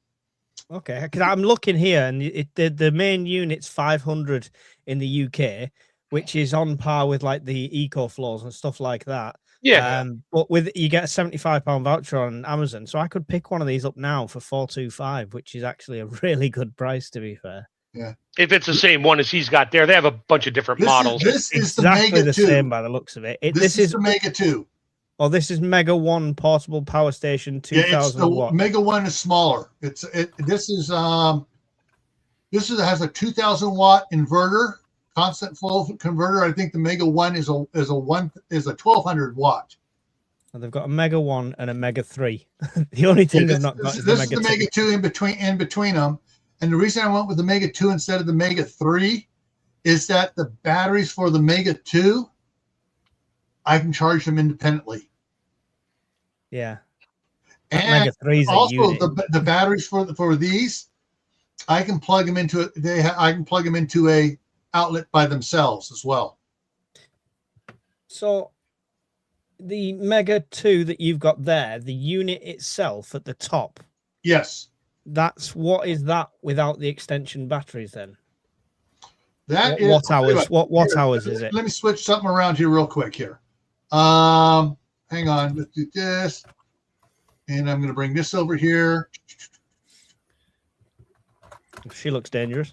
Okay, because I'm looking here, and the main unit's 500 in the UK, which is on par with like the EcoFlows and stuff like that. Yeah. But with you get a £75 voucher on Amazon, so I could pick one of these up now for $425, which is actually a really good price, to be fair. Yeah. If it's the same one as he's got there, they have a bunch of different models. This is Exactly the Mega the 2. same by the looks of it. This is the Mega 2. Oh, this is Mega 1 portable power station, 2000 watt. Mega 1 is smaller. This has a 2000 watt inverter, constant flow converter. I think the Mega 1 is a 1200 watt. And they've got a Mega 1 and a Mega 3. The only thing they've not got is the Mega 2. This is the Mega 2 in between them. And the reason I went with the Mega 2 instead of the Mega 3 is that the batteries for the Mega 2, I can charge them independently. Yeah. And Mega 3 is also the batteries for these, I can plug them into I can plug them into a outlet by themselves as well. So the Mega 2 that you've got there, the unit itself at the top. Yes. What is that without the extension batteries then? That what hours is it? Let me switch something around here real quick here. Hang on, let's do this. And I'm going to bring this over here. She looks dangerous.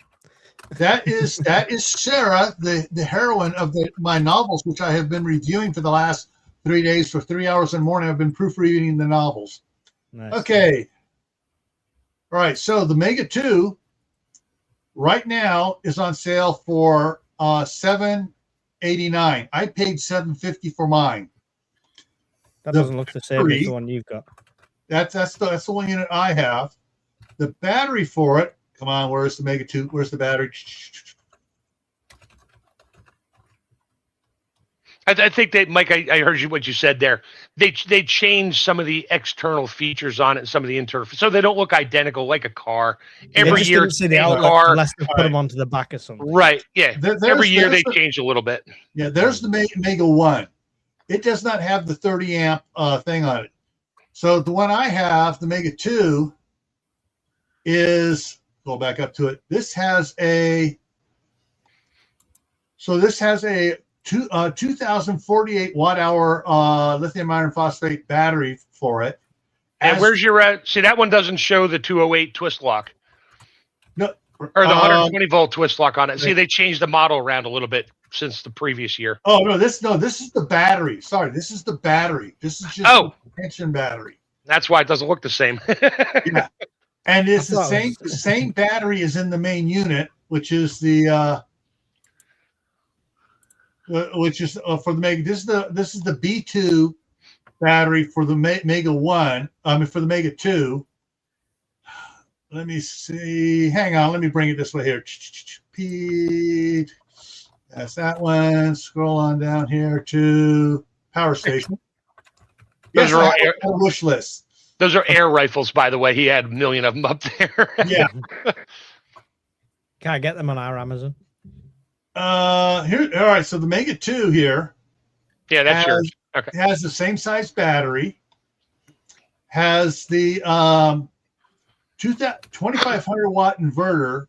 That is Sarah, the heroine of my novels, which I have been reviewing for the last 3 days for 3 hours in the morning. I've been proofreading the novels. Nice. Okay. All right. So the Mega 2 right now is on sale for $789. I paid $750 for mine. That doesn't look the same as the one you've got. That's the one unit I have. The battery for it. Come on, where's the Mega 2? Where's the battery? I think that, Mike, I heard what you said there. They changed some of the external features on it, and some of the internal, so they don't look identical like a car. Every year, didn't see the outlet car, unless they put them onto the back or something. Right? Yeah. Every year they change a little bit. Yeah, there's the Mega 1. It does not have the 30 amp thing on it. So the one I have, the Mega 2, is, go back up to it. This has a 2048 watt hour lithium iron phosphate battery for it. And where's your see, that one doesn't show the 208 twist lock. No, or the 120 volt twist lock on it. See, they changed the model around a little bit since the previous year. Oh no, this is the battery. Sorry, this is the battery. This is just the tension battery. That's why it doesn't look the same. Yeah. And it's the same battery as in the main unit, which is the for the Mega. This is the B2 battery for the Mega 1. For the Mega 2. Let me see. Hang on. Let me bring it this way here. That's that one. Scroll on down here to power station. Those are all a wish list. Those are air rifles, by the way. He had a million of them up there. Yeah. Can I get them on our Amazon? Here. All right. So the Mega 2 here. Yeah, that's yours. Okay. Has the same size battery. Has the 2500 watt inverter.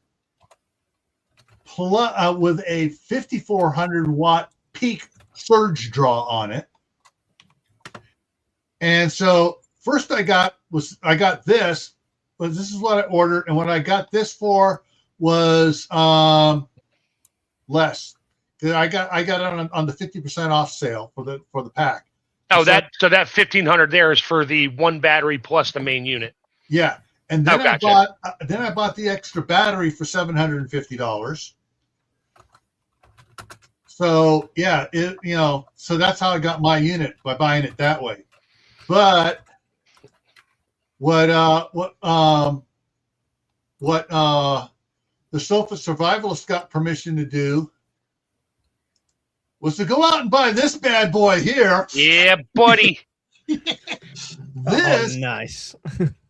With a 5400 watt peak surge draw on it. And so first I got this, but this is what I ordered, and what I got this for was less. I got it on the 50% off sale for the pack. Oh, that 1,500 there is for the one battery plus the main unit. Yeah, and then gotcha. I bought the extra battery for $750. So yeah, so that's how I got my unit, by buying it that way. But what the Sofa Survivalist got permission to do was to go out and buy this bad boy here. Yeah, buddy. This nice.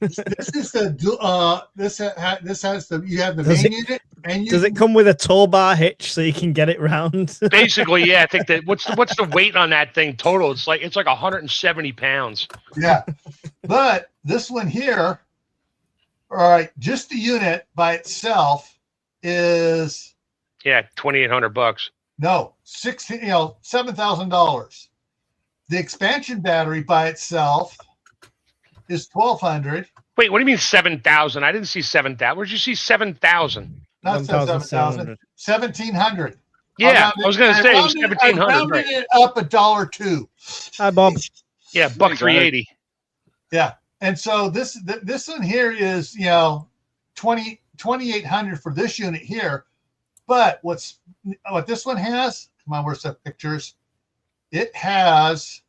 this is the this has the you have the main unit and you Does it come with a tow bar hitch so you can get it round? Basically, yeah. I think that what's the weight on that thing total? It's like 170 pounds. Yeah, but this one here, all right, just the unit by itself is $2,800. no $7,000. The expansion battery by itself is $1,200. Wait, what do you mean 7,000? I didn't see 7,000. Where'd you see 7,000? Not 7,000. 1,700. Yeah, I was going to say it was 1,700. I rounded Right. it up $1.02. Hi, Bob. Yeah, $1,380. Yeah, and so this one here is 2,800 for this unit here. But what this one has? Come on, where's the pictures? It has.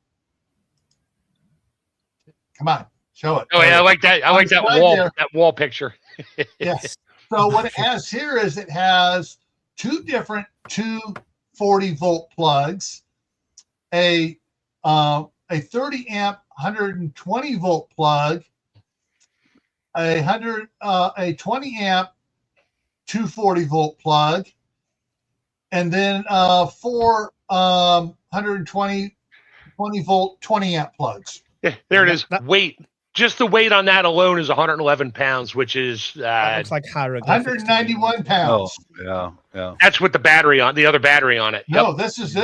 Come on, show it. Oh yeah, I like that. I like that wall. There. That wall picture. Yes. So what it has here is it has two different 240-volt plugs, a 30 amp 120-volt plug, a 20 amp 240-volt plug, and then four 120-volt 20 amp plugs. Yeah, there it is. Weight. Just the weight on that alone is 111 pounds, which is looks like 191 pounds. Oh, yeah. That's with the battery on the other battery on it. No, yep. this is.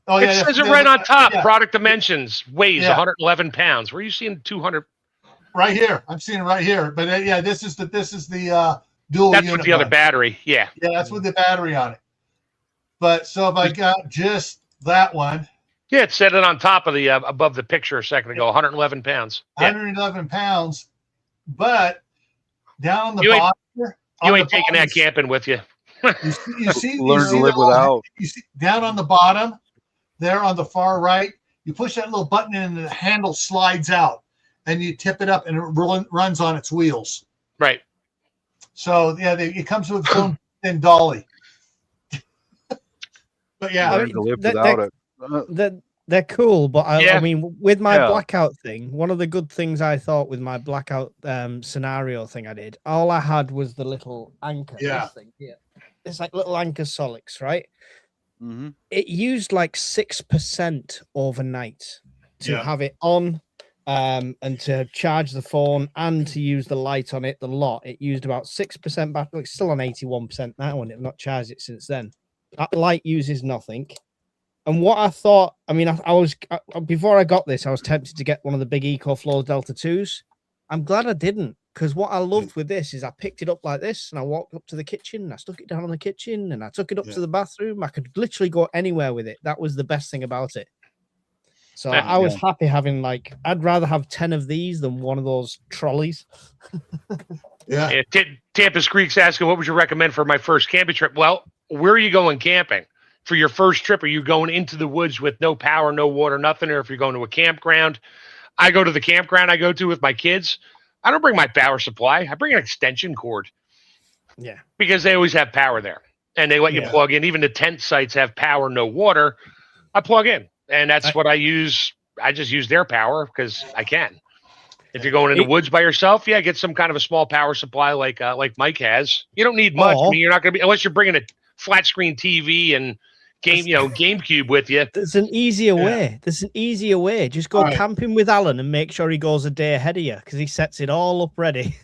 Oh yeah, it says it right on top. Yeah. Product dimensions weighs 111 pounds. Where are you seeing 200? Right here. I'm seeing it right here. But this is the dual. That's with the other battery. Yeah. Yeah, that's with the battery on it. But so if I got just that one. Yeah, it said it on top of the above the picture a second ago. 111 pounds. 111 pounds, but down on the bottom. You ain't taking that camping with you. You see, learn to live without. You see down on the bottom, there on the far right, you push that little button and the handle slides out, and you tip it up, and it runs on its wheels. Right. So yeah, it comes with its own thin dolly. But yeah, learn to live without it. They're cool, but I mean, with my blackout thing, one of the good things I thought with my blackout scenario thing I did, all I had was the little anchor. Yeah. This thing here. It's like little anchor Solix, right? Mm-hmm. It used like 6% overnight to have it on and to charge the phone and to use the light on it, the lot. It used about 6% battery. It's still on 81% now, and I've not charged it since then. That light uses nothing. And what I thought, I mean, I was before I got this, I was tempted to get one of the big EcoFlow Delta 2s. I'm glad I didn't, because what I loved with this is I picked it up like this and I walked up to the kitchen and I stuck it down on the kitchen and I took it up to the bathroom. I could literally go anywhere with it. That was the best thing about it. So I was happy having I'd rather have 10 of these than one of those trolleys. Tampa's Creek's asking, what would you recommend for my first camping trip? Well, where are you going camping? For your first trip, are you going into the woods with no power, no water, nothing? Or if you're going to a campground, I go to the campground I go to with my kids. I don't bring my power supply. I bring an extension cord. Yeah. Because they always have power there. And they let you plug in. Even the tent sites have power, no water. I plug in. And that's what I use. I just use their power because I can. If you're going in the woods by yourself, get some kind of a small power supply like Mike has. You don't need much. I mean, you're not going to be, unless you're bringing a flat screen TV and GameCube with you. There's an easier way. There's an easier way. Just go camping with Alan and make sure he goes a day ahead of you because he sets it all up ready.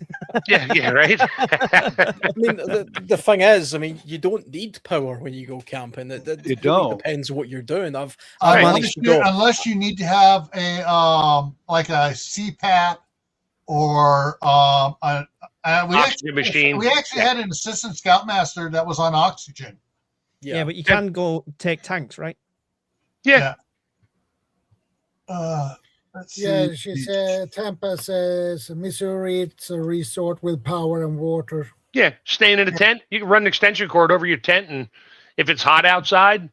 Yeah, right. I mean, the thing is, I mean, you don't need power when you go camping. It don't. Really depends what you're doing. Unless you need to have a like a CPAP or oxygen machine. We actually had an assistant scoutmaster that was on oxygen. Yeah, but you can go take tanks, right? Yeah. Let's Yeah, see. she said Tampa says Missouri, it's a resort with power and water. Yeah, staying in a tent. You can run an extension cord over your tent, and if it's hot outside,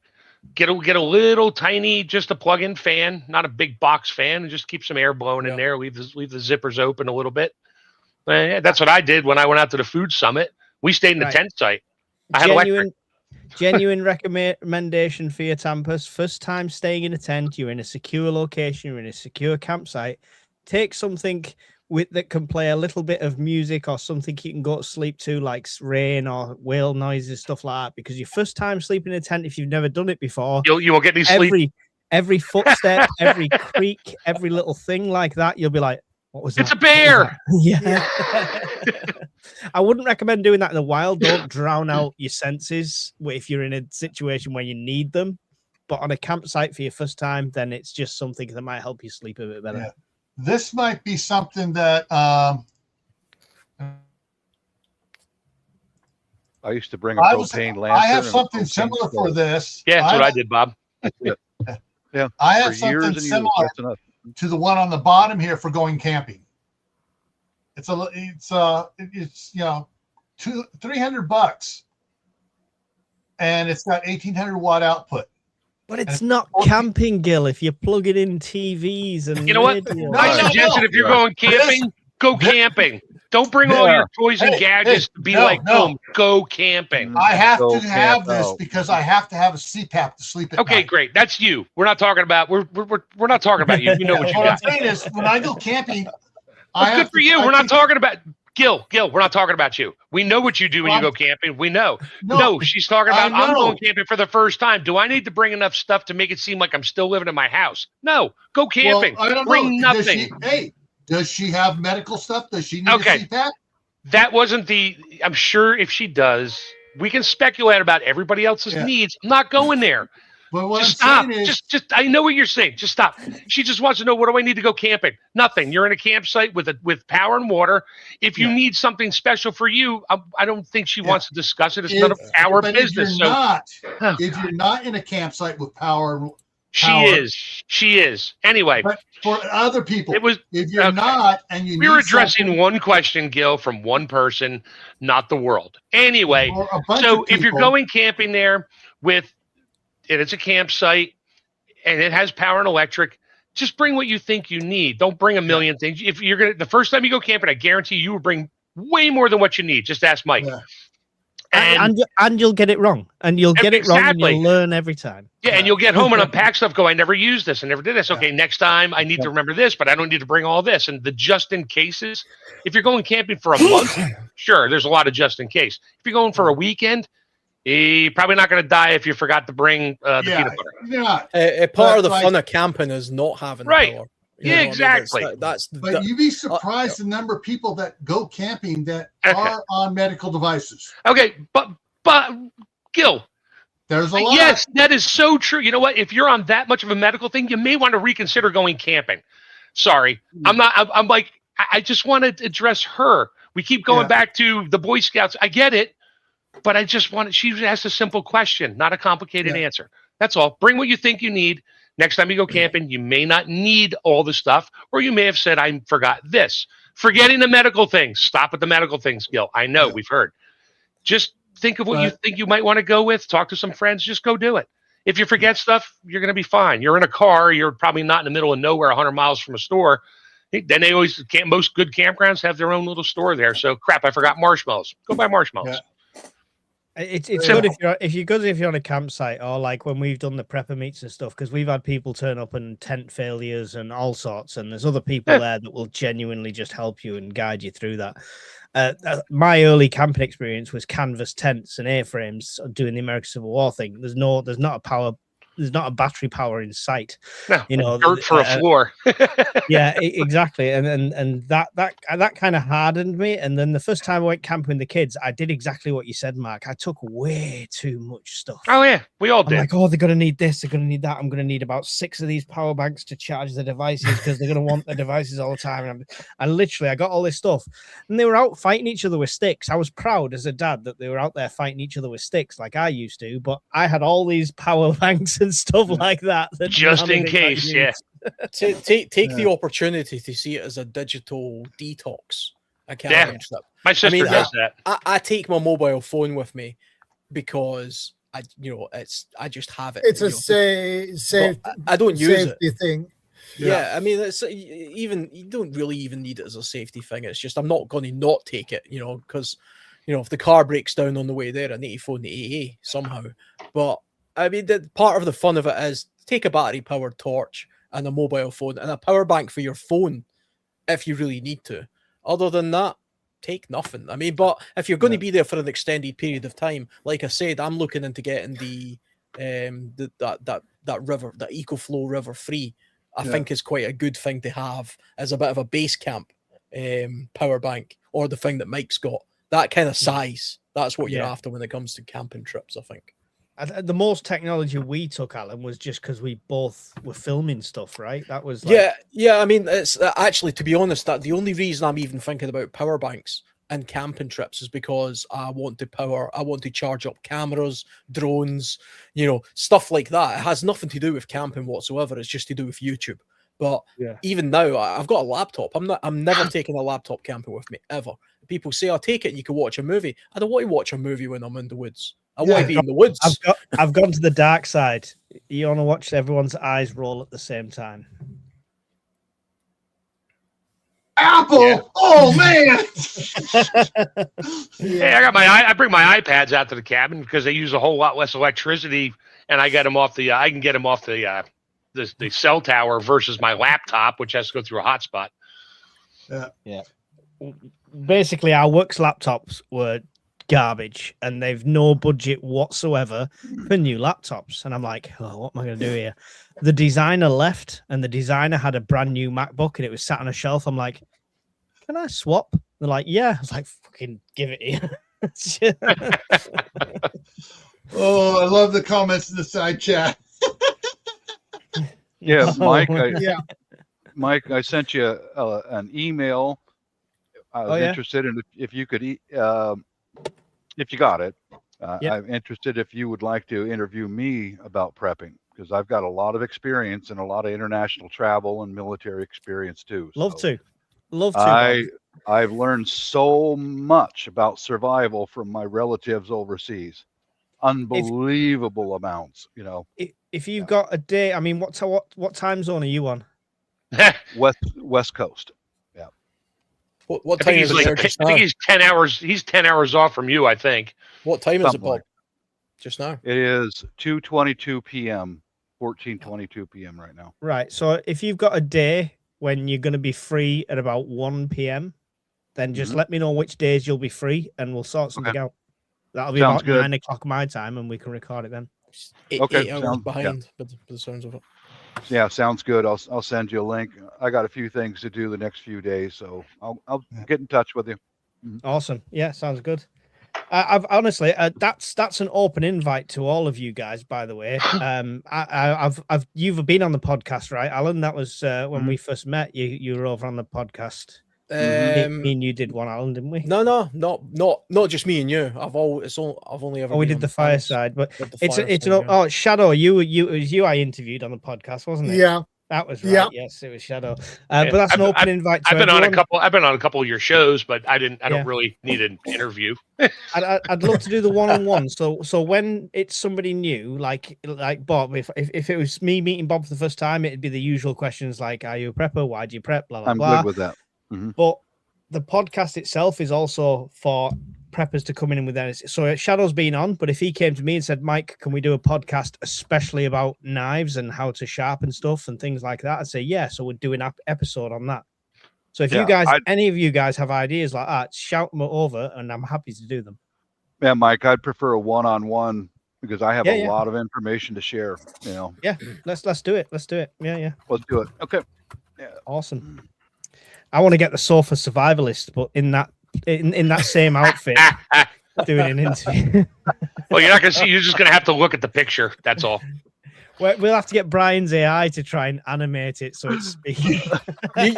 get a little tiny, just a plug-in fan, not a big box fan, and just keep some air blowing in there. Leave the zippers open a little bit. That's what I did when I went out to the food summit. We stayed in the tent site. I had electric. Genuine recommendation for your Tampers. First time staying in a tent, you're in a secure location, you're in a secure campsite. Take something that can play a little bit of music or something you can go to sleep to, like rain or whale noises, stuff like that. Because your first time sleeping in a tent, if you've never done it before, you won't get any sleep. Every footstep, every creak, every little thing like that, you'll be like, what was that? It's a bear. Yeah. I wouldn't recommend doing that in the wild. Don't drown out your senses if you're in a situation where you need them. But on a campsite for your first time, then it's just something that might help you sleep a bit better. Yeah. This might be something that I used to bring a propane lantern. I have something similar for this. Yeah, that's what I did, Bob. Yeah, I have something similar to the one on the bottom here for going camping. It's $300, and it's got 1800 watt output. But it's not camping, Gil. If you plug it in TVs and you know what, I suggested if you're going camping, go camping. Don't bring all your toys and gadgets to be boom, go camping. I have to have this because I have to have a CPAP to sleep at night. Great. That's you. We're not talking about we're not talking about you. You know what you got. What I'm saying is when I go camping, good for you. We're not talking about Gil, we're not talking about you. We know what you do when you go camping. We know. No, she's talking about I'm going camping for the first time. Do I need to bring enough stuff to make it seem like I'm still living in my house? No, go camping. Well, I don't bring know. nothing. Does she have medical stuff? Does she need a CPAP? That wasn't I'm sure if she does, we can speculate about everybody else's needs. I'm not going there. But what just I'm stop. saying is, just I know what you're saying. Just stop. She just wants to know, what do I need to go camping? Nothing. You're in a campsite with power and water. If you need something special for you, I don't think she wants to discuss it. It's none of our business. If you're not in a campsite with power, she is. Anyway, but for other people, if you're not, and you we're addressing one question, Gil, from one person, not the world. Anyway, so if you're going camping there and it's a campsite and it has power and electric, just bring what you think you need. Don't bring a million things. If you're the first time you go camping, I guarantee you will bring way more than what you need. Just ask Mike. Yeah. And you'll get it wrong, and you'll get it wrong, and you'll learn every time. Yeah, and you'll get home and unpack stuff. Go, I never used this. I never did this. Okay, next time I need to remember this, but I don't need to bring all this. And the just in cases. If you're going camping for a month, sure, there's a lot of just in case. If you're going for a weekend, you're probably not going to die if you forgot to bring the peanut butter. Part of the fun of camping is not having power. Yeah, exactly. But you'd be surprised the number of people that go camping that are on medical devices. Okay, but Gil, there's a lot. Yes, that is so true. You know what? If you're on that much of a medical thing, you may want to reconsider going camping. Sorry, I'm not. I'm like, I just want to address her. We keep going back to the Boy Scouts. I get it, but I just want. She asked a simple question, not a complicated answer. That's all. Bring what you think you need. Next time you go camping, you may not need all the stuff, or you may have said, I forgot this. Forgetting the medical things. Stop at the medical things, Gil. I know, we've heard. Just think of what you think you might want to go with. Talk to some friends. Just go do it. If you forget stuff, you're going to be fine. You're in a car. You're probably not in the middle of nowhere, 100 miles from a store. Then they always, most good campgrounds have their own little store there. So, crap, I forgot marshmallows. Go buy marshmallows. Yeah. It's good if you're on a campsite, or like when we've done the prepper meets and stuff, because we've had people turn up and tent failures and all sorts, and there's other people there that will genuinely just help you and guide you through that. My early camping experience was canvas tents and airframes doing the American Civil War thing. There's not a battery power in sight. No, dirt for a floor. Yeah, exactly. And that kind of hardened me. And then the first time I went camping with the kids, I did exactly what you said, Mark. I took way too much stuff. Oh yeah, we all did. I'm like, they're going to need this, they're going to need that. I'm going to need about 6 of these power banks to charge the devices because they're going to want the devices all the time. And literally, I got all this stuff, and they were out fighting each other with sticks. I was proud as a dad that they were out there fighting each other with sticks like I used to, but I had all these power banks and stuff like that. Just in case, Take the opportunity to see it as a digital detox. A camping trip. My sister does that. I take my mobile phone with me because I just have it. It's a safe. I don't use it. Safety thing. Yeah, I mean, it's even you don't really even need it as a safety thing. It's just I'm not going to not take it, because if the car breaks down on the way there, I need to phone the AA somehow. But I mean, part of the fun of it is take a battery-powered torch and a mobile phone and a power bank for your phone if you really need to. Other than that, take nothing. I mean, but if you're going to be there for an extended period of time, like I said, I'm looking into getting that river, that EcoFlow river free. I think is quite a good thing to have as a bit of a base camp power bank, or the thing that Mike's got. That kind of size. That's what you're after when it comes to camping trips, I think. The most technology we took, Alan, was just because we both were filming stuff, right? That was like... yeah. I mean, it's actually, to be honest, that the only reason I'm even thinking about power banks and camping trips is because I want to charge up cameras, drones, stuff like that. It has nothing to do with camping whatsoever. It's just to do with YouTube. But even now, I've got a laptop. I'm never taking a laptop camping with me ever. People say, "I'll take it and you can watch a movie." I don't want to watch a movie when I'm in the woods. I want to be in the woods. I've gone to the dark side. You want to watch everyone's eyes roll at the same time. Apple. Yeah. Oh man. Hey, I bring my iPads out to the cabin because they use a whole lot less electricity, and I get them off the. I can get them off the cell tower versus my laptop, which has to go through a hotspot. Yeah. Basically, our works laptops were garbage, and they've no budget whatsoever for new laptops. And I'm like, oh, what am I going to do here? The designer left, and the designer had a brand new MacBook, and it was sat on a shelf. I'm like, can I swap? They're like, yeah. I was like, fucking give it here. Oh, I love the comments in the side chat. Yeah, Mike. Mike, I sent you an email. I was interested in if you could, if you got it. I'm interested if you would like to interview me about prepping, because I've got a lot of experience and a lot of international travel and military experience too. Love to. I've learned so much about survival from my relatives overseas. Unbelievable amounts, If you've got a day, I mean, what time zone are you on? West Coast. Yeah. What time is it? I think he's 10 hours. He's 10 hours off from you, I think. What time is it, Bob? Just now. It is 2:22 p.m. 14:22 p.m. right now. Right. So if you've got a day when you're going to be free at about 1 p.m., then just let me know which days you'll be free, and we'll sort something out. That'll be Sounds about good. 9 o'clock my time, and we can record it then. Eight hours behind, but the sounds of it. Yeah, sounds good. I'll send you a link. I got a few things to do the next few days, so I'll get in touch with you. Awesome. Yeah, sounds good. I've honestly, that's an open invite to all of you guys. By the way, you've been on the podcast, right, Alan? That was when we first met. You were over on the podcast. Me and you did one, Alan, didn't we? No, not just me and you. I've only ever. Oh, we did the fireside, but it's Shadow. It was you I interviewed on the podcast, wasn't it? Yeah, that was right. Yeah. Yes, it was Shadow. But that's an open invite. I've been on a couple of your shows, but I don't really need an interview. I'd love to do the one-on-one. So when it's somebody new, like Bob, if it was me meeting Bob for the first time, it'd be the usual questions like, "Are you a prepper? Why do you prep?" Blah blah blah. I'm good with that. But the podcast itself is also for preppers to come in with that. So Shadow's been on, but if he came to me and said, "Mike, can we do a podcast especially about knives and how to sharpen stuff and things like that?" I'd say, yeah. So we'd do an episode on that. So if any of you guys have ideas like that, shout them over and I'm happy to do them. Yeah, Mike, I'd prefer a one-on-one because I have a lot of information to share, Yeah, let's do it. Let's do it. Yeah. Let's do it. Okay. Yeah. Awesome. I want to get the sofa survivalist, but in that same outfit, doing an interview. Well, you're not going to see. You're just going to have to look at the picture. That's all. We'll have to get Brian's AI to try and animate it so it's speaking. You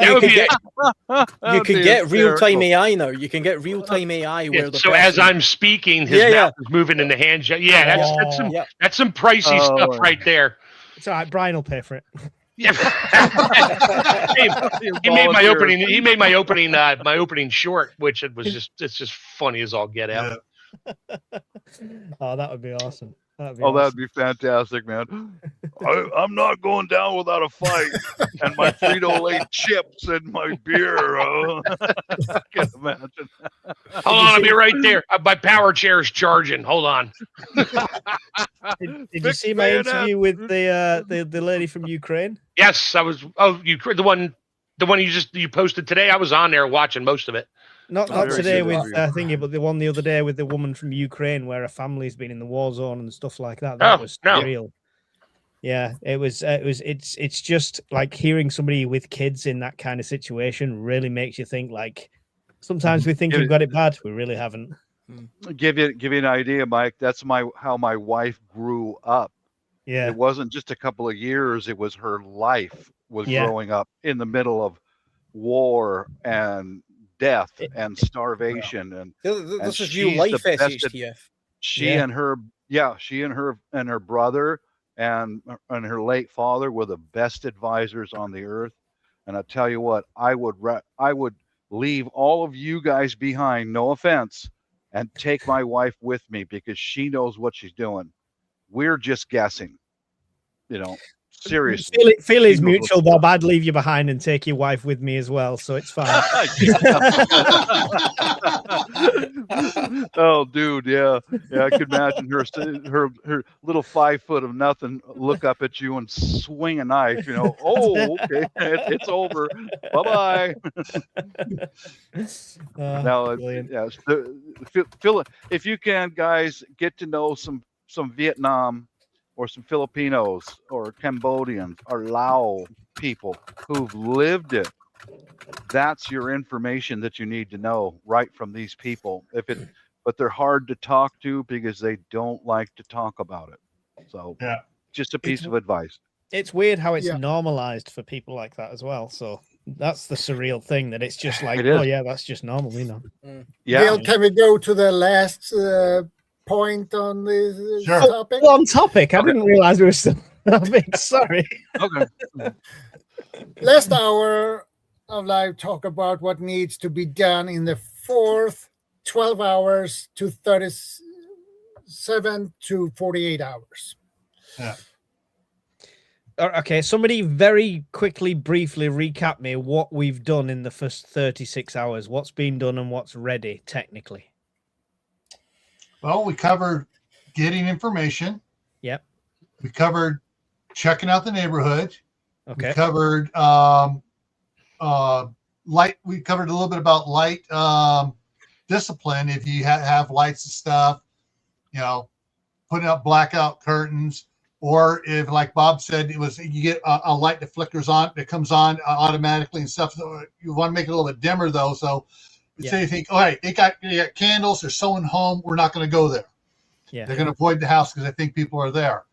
can get real-time AI now. You can get real-time AI where the as I'm speaking, his mouth is moving in the hand. Yeah, that's some pricey stuff right there. It's all right. Brian will pay for it. Yeah. he made my opening. He made my opening short, which it's just funny as all get out. Oh, that would be awesome. That'd be That'd be fantastic, man. I'm not going down without a fight. And my Frito-Lay chips and my beer. I can imagine. Hold on, I'll be right there. My power chair is charging. Hold on. Did you see my interview with the lady from Ukraine? Yes, I was. Oh, the one you posted today. I was on there watching most of it. Not today with thingy, but the one the other day with the woman from Ukraine, where her family's been in the war zone and stuff like that. That was real. Yeah, it's just like hearing somebody with kids in that kind of situation really makes you think. Like sometimes we think we've got it bad, we really haven't. Give you an idea, Mike. That's how my wife grew up. Yeah, it wasn't just a couple of years; it was her life was growing up in the middle of war and death and starvation, and this is you life SHTF. She and her brother and her late father were the best advisors on the earth. And I tell you what, I would leave all of you guys behind, no offense, and take my wife with me because she knows what she's doing. We're just guessing, seriously. Feelings mutual, Bob. I'd leave you behind and take your wife with me as well, so it's fine. Oh, dude, yeah. I could imagine her little 5 foot of nothing look up at you and swing a knife. Oh, okay, it's over. Bye bye. Now, if you can, guys, get to know some Vietnam or some Filipinos or Cambodians or Lao people who've lived it. That's your information that you need to know right from these people. But they're hard to talk to because they don't like to talk about it. So just a piece of advice. It's weird how it's normalized for people like that as well. So that's the surreal thing, that it's just like, oh yeah, that's just normal, Yeah. Bill, can we go to the last point on this topic? On topic. I didn't realize we were still topic. Sorry. Okay. Last hour of live talk about what needs to be done in the fourth 12 hours to 37 to 48 hours. Yeah. Okay, somebody very quickly, briefly recap me what we've done in the first 36 hours. What's been done and what's ready technically? Well, we covered getting information. Yep. We covered checking out the neighborhood. Okay. We covered light. We covered a little bit about light discipline. If you have lights and stuff, putting up blackout curtains, or if, like Bob said, you get a light that flickers on, that comes on automatically and stuff. So you want to make it a little bit dimmer though. So say you think, all right, they got candles, they're someone home, we're not going to go there. Yeah, they're going to avoid the house because I think people are there.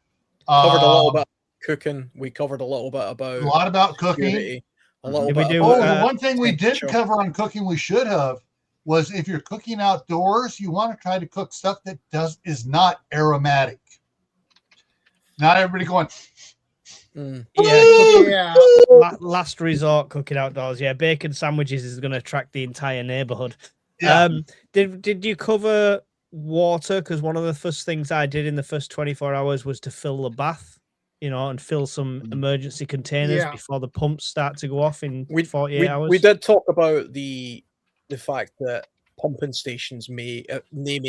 Covered a little bit cooking. We covered a little bit about a lot about cooking. Security, a little bit. The one thing we didn't cover on cooking we should have was, if you're cooking outdoors, you want to try to cook stuff that is not aromatic. Not everybody going. Last resort cooking outdoors. Yeah, bacon sandwiches is going to attract the entire neighborhood. Yeah. Did you cover water? Because one of the first things I did in the first 24 hours was to fill the bath, and fill some emergency containers before the pumps start to go off in 48 hours. We did talk about the fact that pumping stations may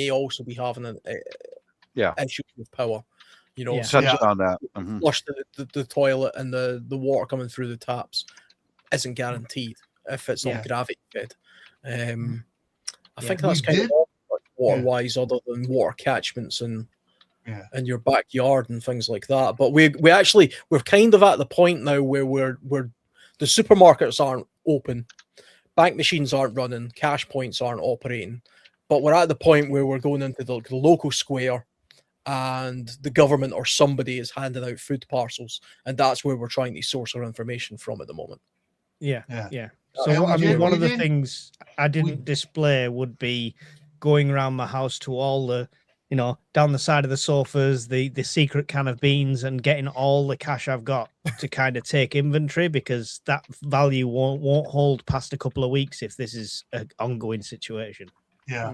also be having an issue with power. Touched on that. Mm-hmm. Flush the toilet, and the water coming through the taps isn't guaranteed if it's not gravity fed. I think that's kind of water wise, other than water catchments and your backyard and things like that. But we're kind of at the point now where we're the supermarkets aren't open, bank machines aren't running, cash points aren't operating, but we're at the point where we're going into the local square, and the government or somebody is handing out food parcels, and that's where we're trying to source our information from at the moment. Yeah. So one of the things I didn't display would be going around my house to all the you know, down the side of the sofas, the secret can of beans, and getting all the cash I've got to kind of take inventory, because that value won't hold past a couple of weeks if this is an ongoing situation. Yeah.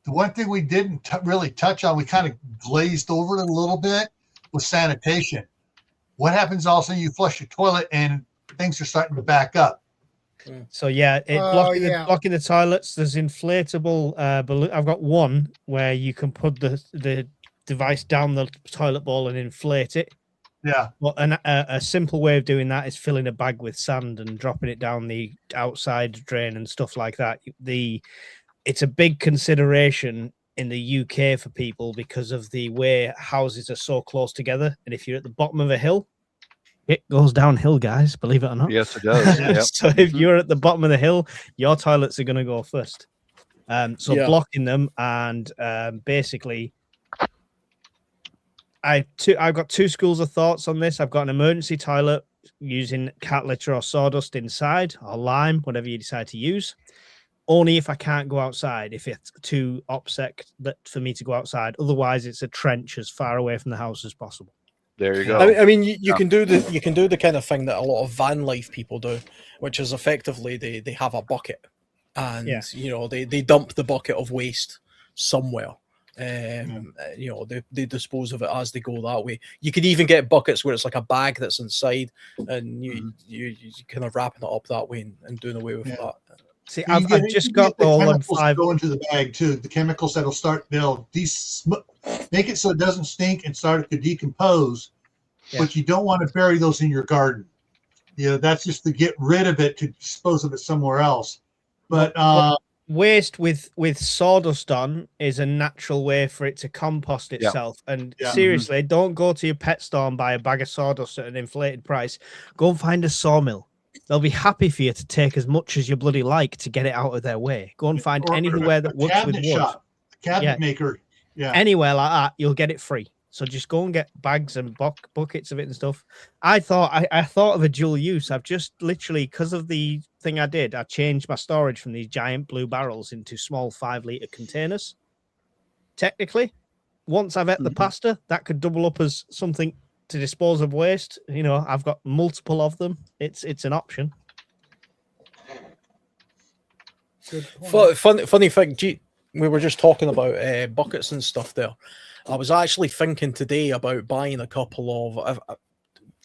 The one thing we didn't really touch on, we kind of glazed over it a little bit, was sanitation. What happens all of a sudden you flush your toilet and things are starting to back up? So yeah, blocking the toilets. There's inflatable balloon. I've got one where you can put the device down the toilet bowl and inflate it. Yeah. Well, a simple way of doing that is filling a bag with sand and dropping it down the outside drain and stuff like that. It's a big consideration in the UK for people because of the way houses are so close together. And if you're at the bottom of a hill, it goes downhill, guys, believe it or not. Yes, it does. Yep. So if you're at the bottom of the hill, your toilets are going to go first. Blocking them, and basically, I've got two schools of thoughts on this. I've got an emergency toilet using cat litter or sawdust inside, or lime, whatever you decide to use. Only if I can't go outside, if it's too OPSEC for me to go outside. Otherwise, it's a trench as far away from the house as possible. There you go. I mean, you can do the kind of thing that a lot of van life people do, which is effectively they have a bucket, and you know they dump the bucket of waste somewhere. You know, they dispose of it as they go that way. You can even get buckets where it's like a bag that's inside, and you kind of wrapping it up that way and doing away with that. See, I've just got all on 5. Go into the bag too. The chemicals that'll make it so it doesn't stink and start to decompose. Yeah. But you don't want to bury those in your garden. You know, that's just to get rid of it, to dispose of it somewhere else. But waste with sawdust on is a natural way for it to compost itself. Yeah. And seriously, don't go to your pet store and buy a bag of sawdust at an inflated price. Go and find a sawmill. They'll be happy for you to take as much as you bloody like to get it out of their way. Go and find anywhere that works with wood. Shop, a cabinet maker. Yeah. Anywhere like that, you'll get it free. So just go and get bags and buckets of it and stuff. I thought of a dual use. I've just literally, because of the thing I did, I changed my storage from these giant blue barrels into small 5-liter containers. Technically, once I've ate the pasta, that could double up as something to dispose of waste. You know, I've got multiple of them. It's an option. Funny thing, we were just talking about buckets and stuff there. I was actually thinking today about buying a couple of,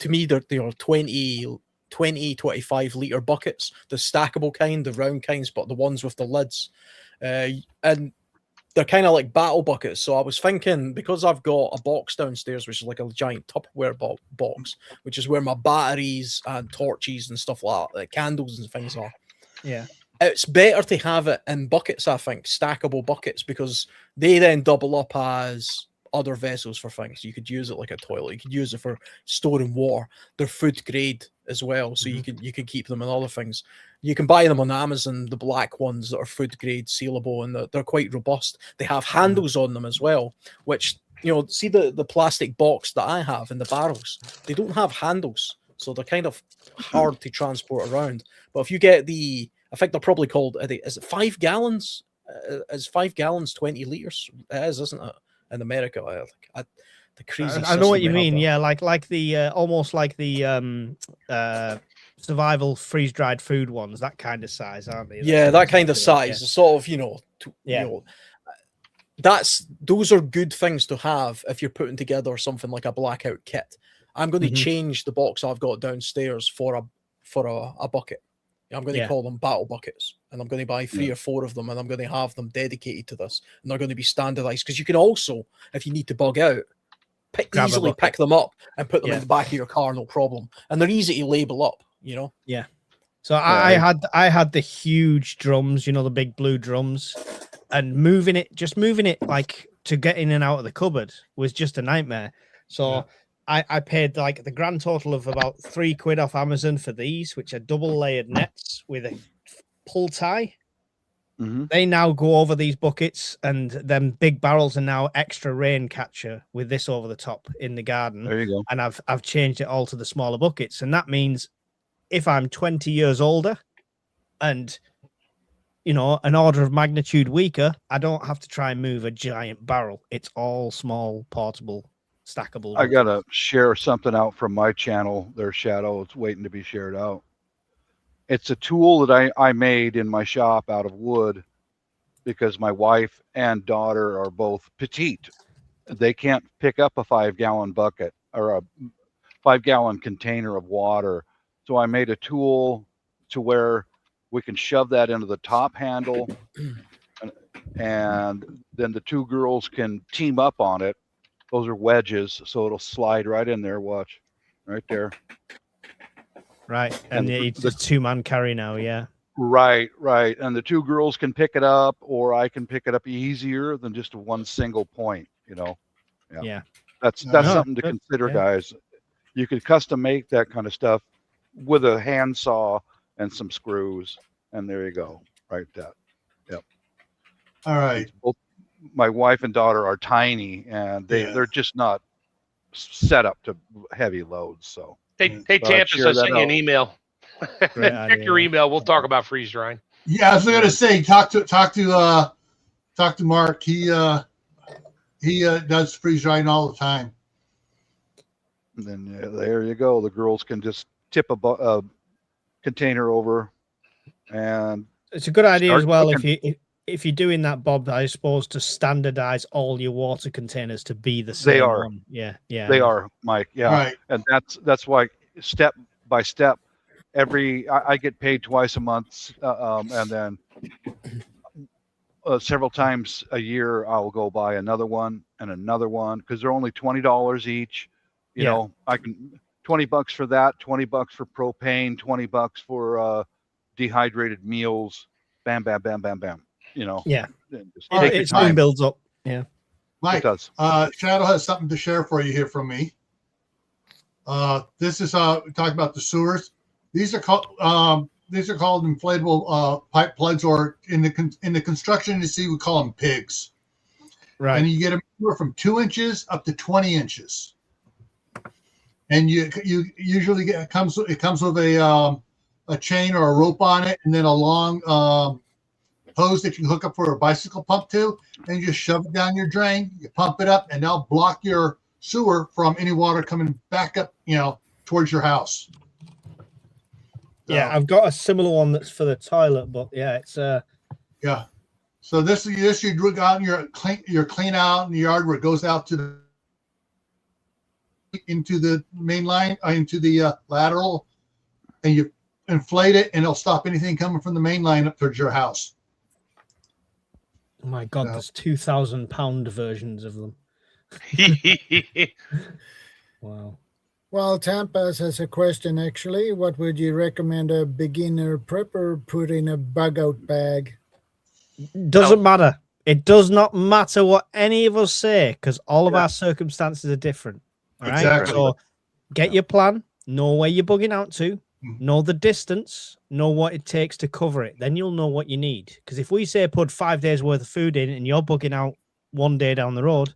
to me, they're 20, 25 litre buckets, the stackable kind, the round kinds, but the ones with the lids. And they're kind of like battle buckets. So I was thinking, because I've got a box downstairs, which is like a giant Tupperware box, which is where my batteries and torches and stuff like that, like candles and things are. Yeah. It's better to have it in buckets, I think, stackable buckets, because they then double up as other vessels for things. You could use it like a toilet. You could use it for storing water. They're food grade as well, so you can keep them in other things. You can buy them on Amazon, the black ones that are food grade, sealable, and they're quite robust. They have handles on them as well, which, you know, see the plastic box that I have in the barrels, they don't have handles, so they're kind of hard to transport around. But if you get I think they're probably called, is it 5 gallons? Is 5 gallons 20 litres? It is, isn't it? In America, the crazy. I know what you mean. Yeah, like the almost like the survival freeze dried food ones, that kind of size, aren't they? Yeah, that kind of size. Yeah. Sort of, you know, those are good things to have if you're putting together something like a blackout kit. I'm going to change the box I've got downstairs for a bucket. I'm going to call them battle buckets, and I'm going to buy 3 or 4 of them, and I'm going to have them dedicated to this, and they're going to be standardized, because you can also, if you need to bug out, easily pick them up and put them in the back of your car, no problem, and they're easy to label up, you know. Yeah. So I had the huge drums, you know, the big blue drums, and moving it like to get in and out of the cupboard was just a nightmare. So I paid like the grand total of about £3 off Amazon for these, which are double layered nets with a pull tie. They now go over these buckets, and them big barrels are now extra rain catcher with this over the top in the garden. There you go. And I've changed it all to the smaller buckets, and that means if I'm 20 years older and an order of magnitude weaker, I don't have to try and move a giant barrel. It's all small, portable, stackable. I gotta share something out from my channel. Their Shadow. It's waiting to be shared out. It's a tool that I made in my shop out of wood because my wife and daughter are both petite. They can't pick up a 5-gallon bucket or a 5-gallon container of water. So I made a tool to where we can shove that into the top handle, and then the two girls can team up on it. Those are wedges, so it'll slide right in there. Watch, right there. Right, and it's a 2-man carry now, yeah. Right. And the two girls can pick it up, or I can pick it up easier than just one single point, Yeah. That's something to consider, guys. You could custom make that kind of stuff with a handsaw and some screws, and there you go. Right, that. Yep. All right. Both my wife and daughter are tiny, and they're just not set up to heavy loads. So Hey, Tampus, I sent you an email. Check your email. We'll talk about freeze drying. Yeah, I was going to say, talk to Mark. He does freeze drying all the time. And then there you go. The girls can just tip a container over, and it's a good idea as well cooking. if you're doing that, Bob. I suppose to standardize all your water containers to be the same. They are. one. Yeah. They are, Mike. Yeah, right. And that's why step by step. I get paid twice a month, and then several times a year I'll go buy another one because they're only $20 each. You know, I can $20 for that, $20 for propane, $20 for dehydrated meals. Bam, bam, bam, bam, bam. Yeah. It builds up. Yeah, Mike, it does. Shadow has something to share for you here from me. This is talking about the sewers. These are called inflatable pipe plugs, or in the construction industry we call them pigs. Right. And you get them from 2 inches up to 20 inches. And you usually it comes with a chain or a rope on it, and then a long hose that you can hook up for a bicycle pump to, and you just shove it down your drain. You pump it up, and that'll block your sewer from any water coming back up, towards your house. Yeah, I've got a similar one that's for the toilet, but it's yeah. So this you drug out your clean out in the yard where it goes out into the main line, into the lateral, and you inflate it, and it'll stop anything coming from the main line up towards your house. Oh my God, there's 2,000-pound versions of them. Wow. Well, Tampaz has a question, actually. What would you recommend a beginner prepper put in a bug-out bag? Doesn't matter. It does not matter what any of us say, because all of our circumstances are different. All right? Exactly. So get your plan, know where you're bugging out to, know the distance, know what it takes to cover it. Then you'll know what you need. Because if we say put 5 days worth of food in and you're bugging out 1 day down the road,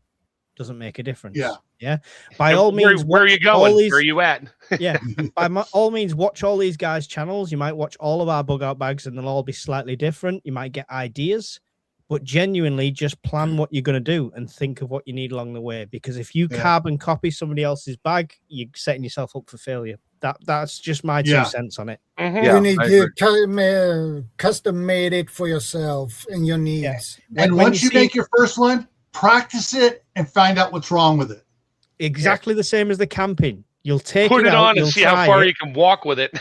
doesn't make a difference. Yeah. By all means, where are you going? Where are you at? Yeah. By all means, watch all these guys' channels. You might watch all of our bug out bags, and they'll all be slightly different. You might get ideas, but genuinely just plan what you're going to do and think of what you need along the way. Because if you carbon copy somebody else's bag, you're setting yourself up for failure. That's just my 2 cents on it. Mm-hmm. You need to custom made it for yourself and your needs. Yeah. And once you make your first one, practice it and find out what's wrong with it. Exactly the same as the camping. You'll take it out, on and see how far you can walk with it.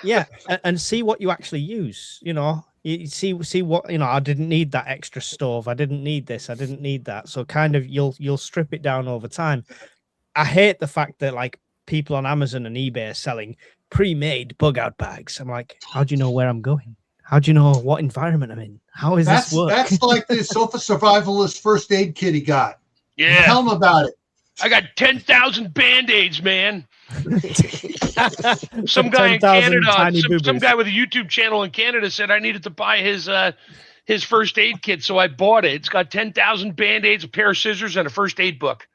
Yeah, and see what you actually use. You see what I didn't need that extra stove. I didn't need this. I didn't need that. So kind of you'll strip it down over time. I hate the fact that like people on Amazon and eBay are selling pre-made bug out bags. I'm like, how do you know where I'm going? How do you know what environment I'm in? How is this work? That's like the Sofa Survivalist first aid kit he got. Yeah. Tell him about it. I got 10,000 Band-Aids, man. Some guy in Canada, some guy with a YouTube channel in Canada said I needed to buy his first aid kit, so I bought it. It's got 10,000 Band-Aids, a pair of scissors, and a first aid book.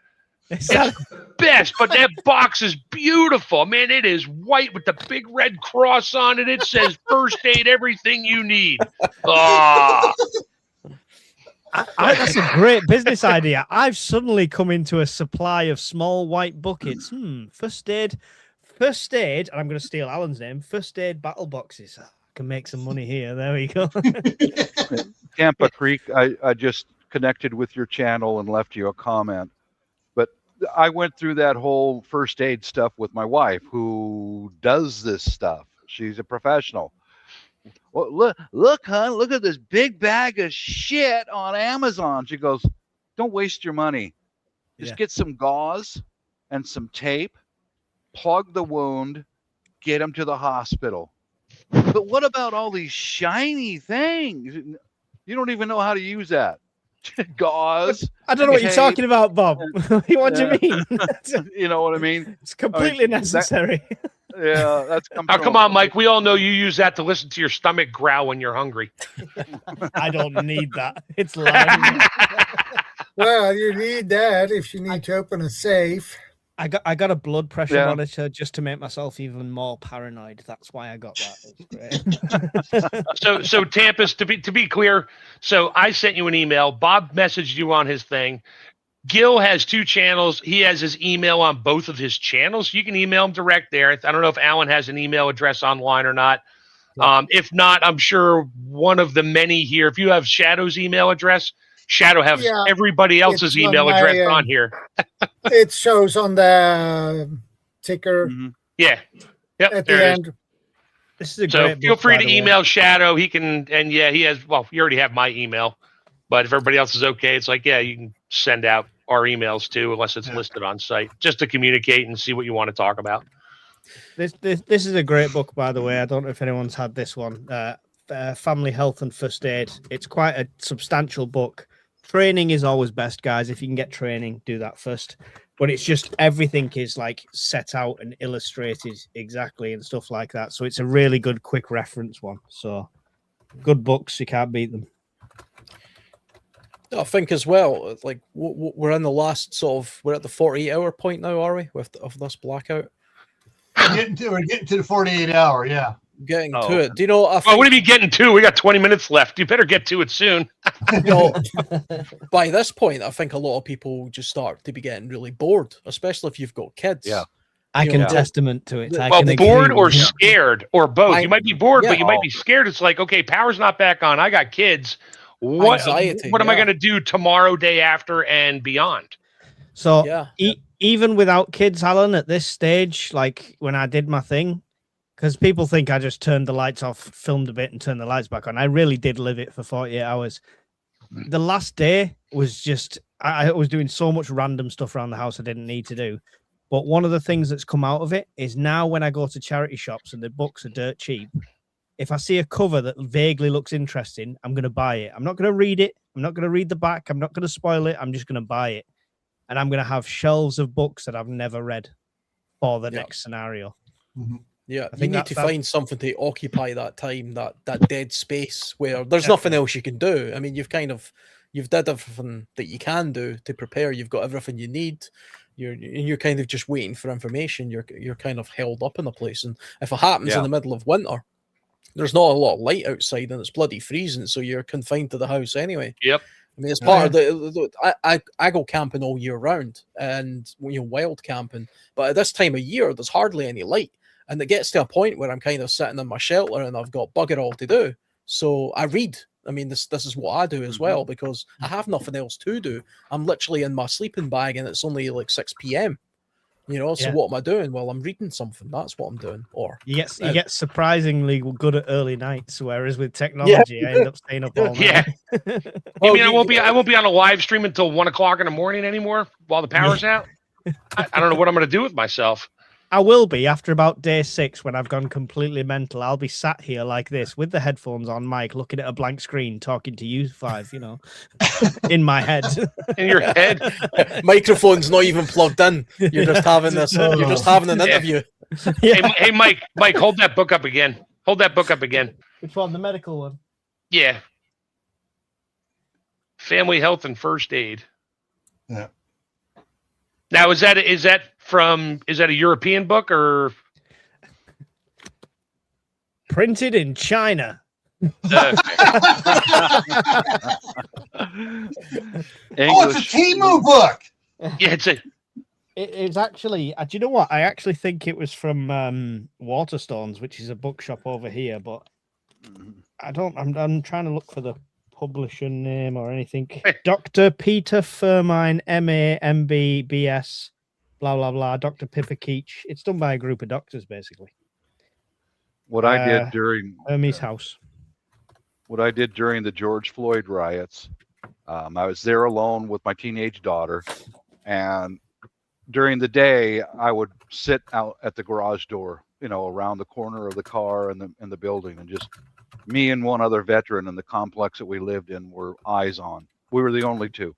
It's It's the best, but that box is beautiful, man. It is white with the big red cross on it. It says first aid, everything you need. Ah, that's a great business idea. I've suddenly come into a supply of small white buckets. First aid, and I'm going to steal Alan's name. First aid battle boxes. I can make some money here. There we go. Tampa Creek, I just connected with your channel and left you a comment. But I went through that whole first aid stuff with my wife, who does this stuff. She's a professional. Well, look, hon, look at this big bag of shit on Amazon. She goes, don't waste your money. Just get some gauze and some tape, plug the wound, get him to the hospital. But what about all these shiny things? You don't even know how to use that. Gauze. I don't know what you're talking about, Bob. What do you mean? You know what I mean? It's completely necessary. That's oh, come on, Mike. We all know you use that to listen to your stomach growl when you're hungry. I don't need that. It's loud. Well, you need that if you need to open a safe. I got a blood pressure monitor just to make myself even more paranoid. That's why I got that. It's great. So Tampus, to be clear, so I sent you an email. Bob messaged you on his thing. Gil has 2 channels. He has his email on both of his channels. You can email him direct there. I don't know if Alan has an email address online or not. If not, I'm sure one of the many here. If you have Shadow's email address, Shadow has everybody else's email address on here. It shows on the ticker. Mm-hmm. Yeah. Yep. At there the it end. is. This is a so great feel book, free by to the way. email Shadow. He can, and he has. Well, you already have my email, but if everybody else is okay, it's like you can send out our emails too, unless it's listed on site, just to communicate and see what you want to talk about. This is a great book, by the way. I don't know if anyone's had this one. Family Health and First Aid. It's quite a substantial book. Training is always best, guys. If you can get training, do that first. But it's just everything is like set out and illustrated exactly and stuff like that. So it's a really good quick reference one. So good books, you can't beat them. I think as well, like we're in the last we're at the 48-hour point now, are we, of this blackout? We're getting to the 48-hour, yeah. Getting to it. Do you know? What are you getting to? We got 20 minutes left. You better get to it soon. By this point, I think a lot of people just start to be getting really bored, especially if you've got kids. Yeah. I can testament to it. Bored or scared or both. You might be bored, but you might be Oh. scared. It's like, okay, power's not back on. I got kids. What Anxiety, am I going to do tomorrow, day after, and beyond? So even without kids, Alan, at this stage, like when I did my thing, because people think I just turned the lights off, filmed a bit, and turned the lights back on. I really did live it for 48 hours. The last day was just, I was doing so much random stuff around the house I didn't need to do. But one of the things that's come out of it is now when I go to charity shops and the books are dirt cheap, if I see a cover that vaguely looks interesting, I'm going to buy it. I'm not going to read it. I'm not going to read the back. I'm not going to spoil it. I'm just going to buy it. And I'm going to have shelves of books that I've never read for the next scenario. Mm-hmm. Yeah, I you think need to find something to occupy that time, that dead space where there's nothing else you can do. I mean, you've did everything that you can do to prepare. You've got everything you need. You're kind of just waiting for information. You're kind of held up in a place, and if it happens in the middle of winter, there's not a lot of light outside, and it's bloody freezing, so you're confined to the house anyway. Yep. I mean, it's part of the I go camping all year round, and wild camping, but at this time of year, there's hardly any light. And it gets to a point where I'm kind of sitting in my shelter and I've got bugger all to do. So I read. I mean, this is what I do as well, because I have nothing else to do. I'm literally in my sleeping bag and it's only like 6 p.m. So what am I doing? Well, I'm reading something. That's what I'm doing. Or you get surprisingly good at early nights, whereas with technology, I end up staying up all night. Yeah. I mean, I won't be on a live stream until 1 o'clock in the morning anymore while the power's out. I don't know what I'm going to do with myself. I will be after about day 6 when I've gone completely mental. I'll be sat here like this with the headphones on, mic, looking at a blank screen, talking to you 5, in my head. In your head, microphone's not even plugged in. You're just having this. You're just having an interview. Hey, Mike, hold that book up again. Hold that book up again. Which one? The medical one? Yeah. Family Health and First Aid. Yeah. Now, is that a European book or Printed in China. uh, Oh, it's a Timu book. yeah, it's a It's actually. Do you know what? I actually think it was from Waterstones, which is a bookshop over here. But I don't. I'm trying to look for the publisher name or anything. Dr. Peter Firmine, MA, MB, BS, blah blah blah. Dr. Pippa Keach. It's done by a group of doctors, basically. What I did during Hermes House. what I did during the George Floyd riots, I was there alone with my teenage daughter, and during the day I would sit out at the garage door, around the corner of the car and the building, and just me and one other veteran in the complex that we lived in were eyes on. We were the only two.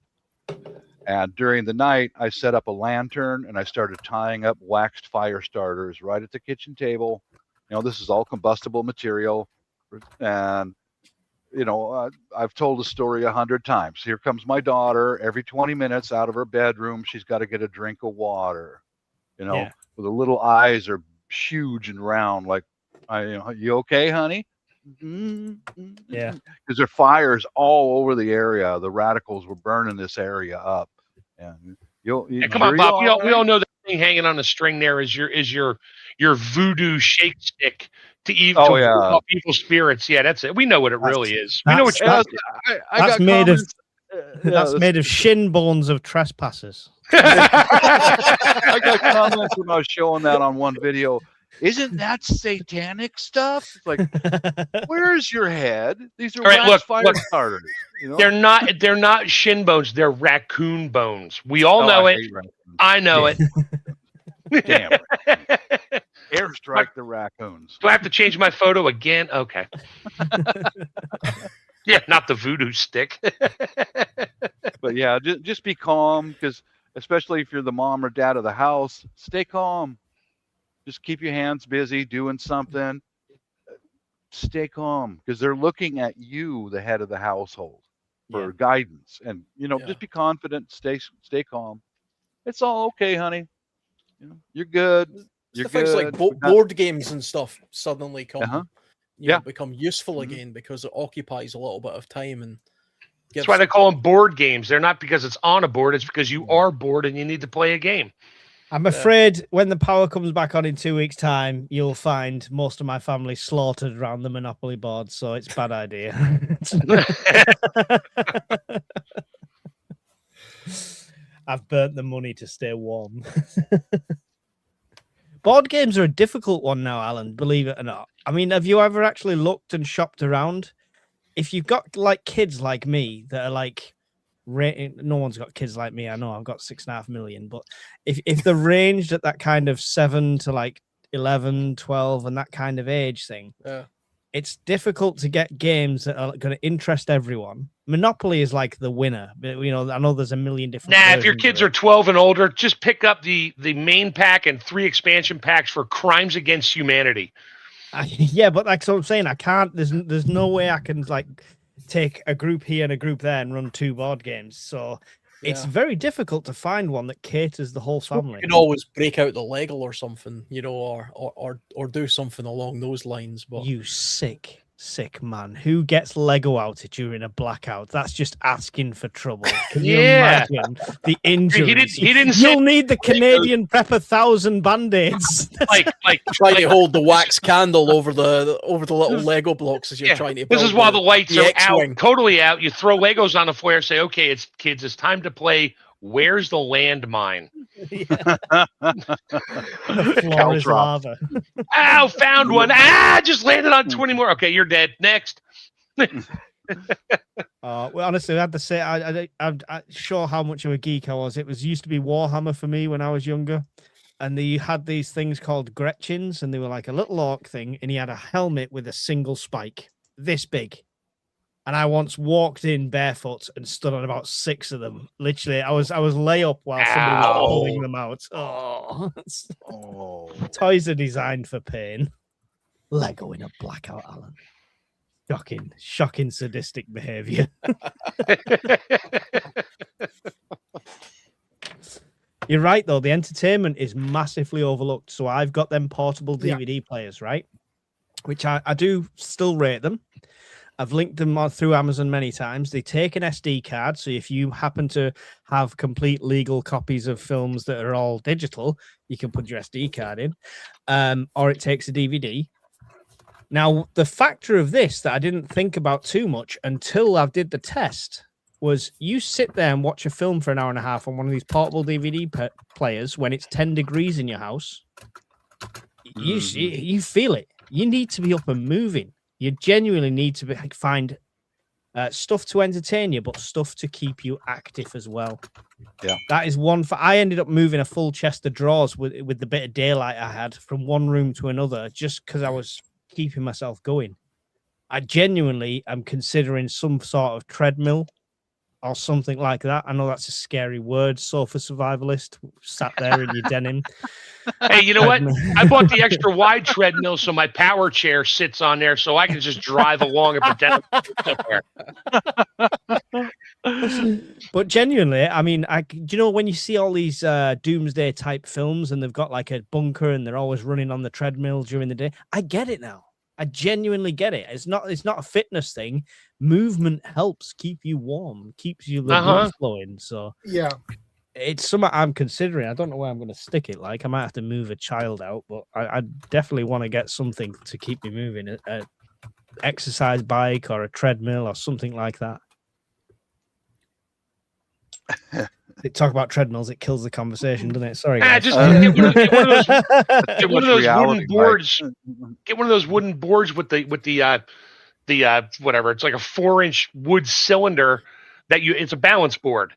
And during the night, I set up a lantern and I started tying up waxed fire starters right at the kitchen table. This is all combustible material. And, I've told the story 100 times. Here comes my daughter. Every 20 minutes out of her bedroom, she's got to get a drink of water, with the little eyes are huge and round. Like, you okay, honey? Yeah. Because there are fires all over the area. The radicals were burning this area up. And come on, Bob. We all know that thing hanging on the string there is your voodoo shake stick to ward off evil spirits. Yeah, that's it. We know what it really is. We know what you're that's made of. That's made of shin bones of trespassers. I got comments when I was showing that on one video. Isn't that satanic stuff? It's like, where's your head? These are fire starters. They're not shin bones. They're raccoon bones. We all know it. I know it. Damn. Airstrike the raccoons. Do I have to change my photo again? Okay. Yeah, not the voodoo stick. But yeah, just be calm, because especially if you're the mom or dad of the house, stay calm. Just keep your hands busy doing something. Stay calm, because they're looking at you, the head of the household, for guidance. And just be confident. Stay calm. It's all okay, honey. You're good. You're good. Things like board games and stuff suddenly become useful again, because it occupies a little bit of time. And that's why they call them board games. They're not because it's on a board. It's because you are bored and you need to play a game. I'm afraid when the power comes back on in 2 weeks' time, you'll find most of my family slaughtered around the Monopoly board. So it's a bad idea. I've burnt the money to stay warm. Board games are a difficult one now, Alan, believe it or not. I mean, have you ever actually looked and shopped around? If you've got like kids like me that are like, no one's got kids like me. I know I've got 6.5 million, but if they're ranged at that kind of 7 to like 11, 12 and that kind of age thing, it's difficult to get games that are going to interest everyone. Monopoly is like the winner. I know there's a million different. If your kids are 12 and older, just pick up the main pack and 3 expansion packs for Crimes Against Humanity. Yeah, but like, so I'm saying, I can't. There's no way I can like take a group here and a group there and run 2 board games. So it's very difficult to find one that caters the whole family. You can always break out the Lego or something, or do something along those lines. But you sick man, who gets Lego out during a blackout? That's just asking for trouble. Can you imagine the injuries? He didn't You'll need the Canadian Prep 1,000 band-aids. like trying to hold the wax candle over the little Lego blocks as you're trying to. This is while the lights are out, totally out. You throw Legos on the floor and say, "Okay, it's time to play. Where's the landmine?" The floor is lava. Ow, found one. Just landed on 20 more. Okay, you're dead. Next. Well, honestly, I had to say, I'm sure how much of a geek I was. It used to be Warhammer for me when I was younger. And you had these things called Gretchins, and they were like a little orc thing, and he had a helmet with a single spike, this big. And I once walked in barefoot and stood on about 6 of them. Literally, I was lay up while somebody was pulling them out. Toys are designed for pain. Lego in a blackout, Alan. Shocking sadistic behavior. You're right, though. The entertainment is massively overlooked. So I've got them portable Yeah. DVD players, right? Which I do still rate them. I've linked them through Amazon many times. They take an SD card. So if you happen to have complete legal copies of films that are all digital, you can put your SD card in. Or it takes a DVD. Now, the factor of this that I didn't think about too much until I did the test was you sit there and watch a film for an hour and a half on one of these portable DVD players when it's 10 degrees in your house. You feel it. You need to be up and moving. You genuinely need to find stuff to entertain you, but stuff to keep you active as well. Yeah, that is one. I ended up moving a full chest of drawers with the bit of daylight I had from one room to another, just because I was keeping myself going. I genuinely am considering some sort of treadmill or something like that. I know that's a scary word, sofa survivalist, sat there in your denim. Hey, you know what? I bought the extra wide treadmill so my power chair sits on there so I can just drive along and pretend I'm somewhere. But genuinely, I mean, do you know when you see all these doomsday type films and they've got like a bunker and they're always running on the treadmill during the day? I get it now. I genuinely get it. It's not a fitness thing. Movement helps keep you warm, keeps you the blood flowing. So Yeah. it's something I'm considering. I don't know where I'm going to stick it. Like I might have to move a child out, but I definitely want to get something to keep me moving. A exercise bike or a treadmill or something like that. They talk about treadmills, it kills the conversation, doesn't it? Sorry, guys. Just get one of those reality, wooden boards. Get one of those wooden boards with the whatever. It's like a 4-inch wood cylinder that it's a balance board.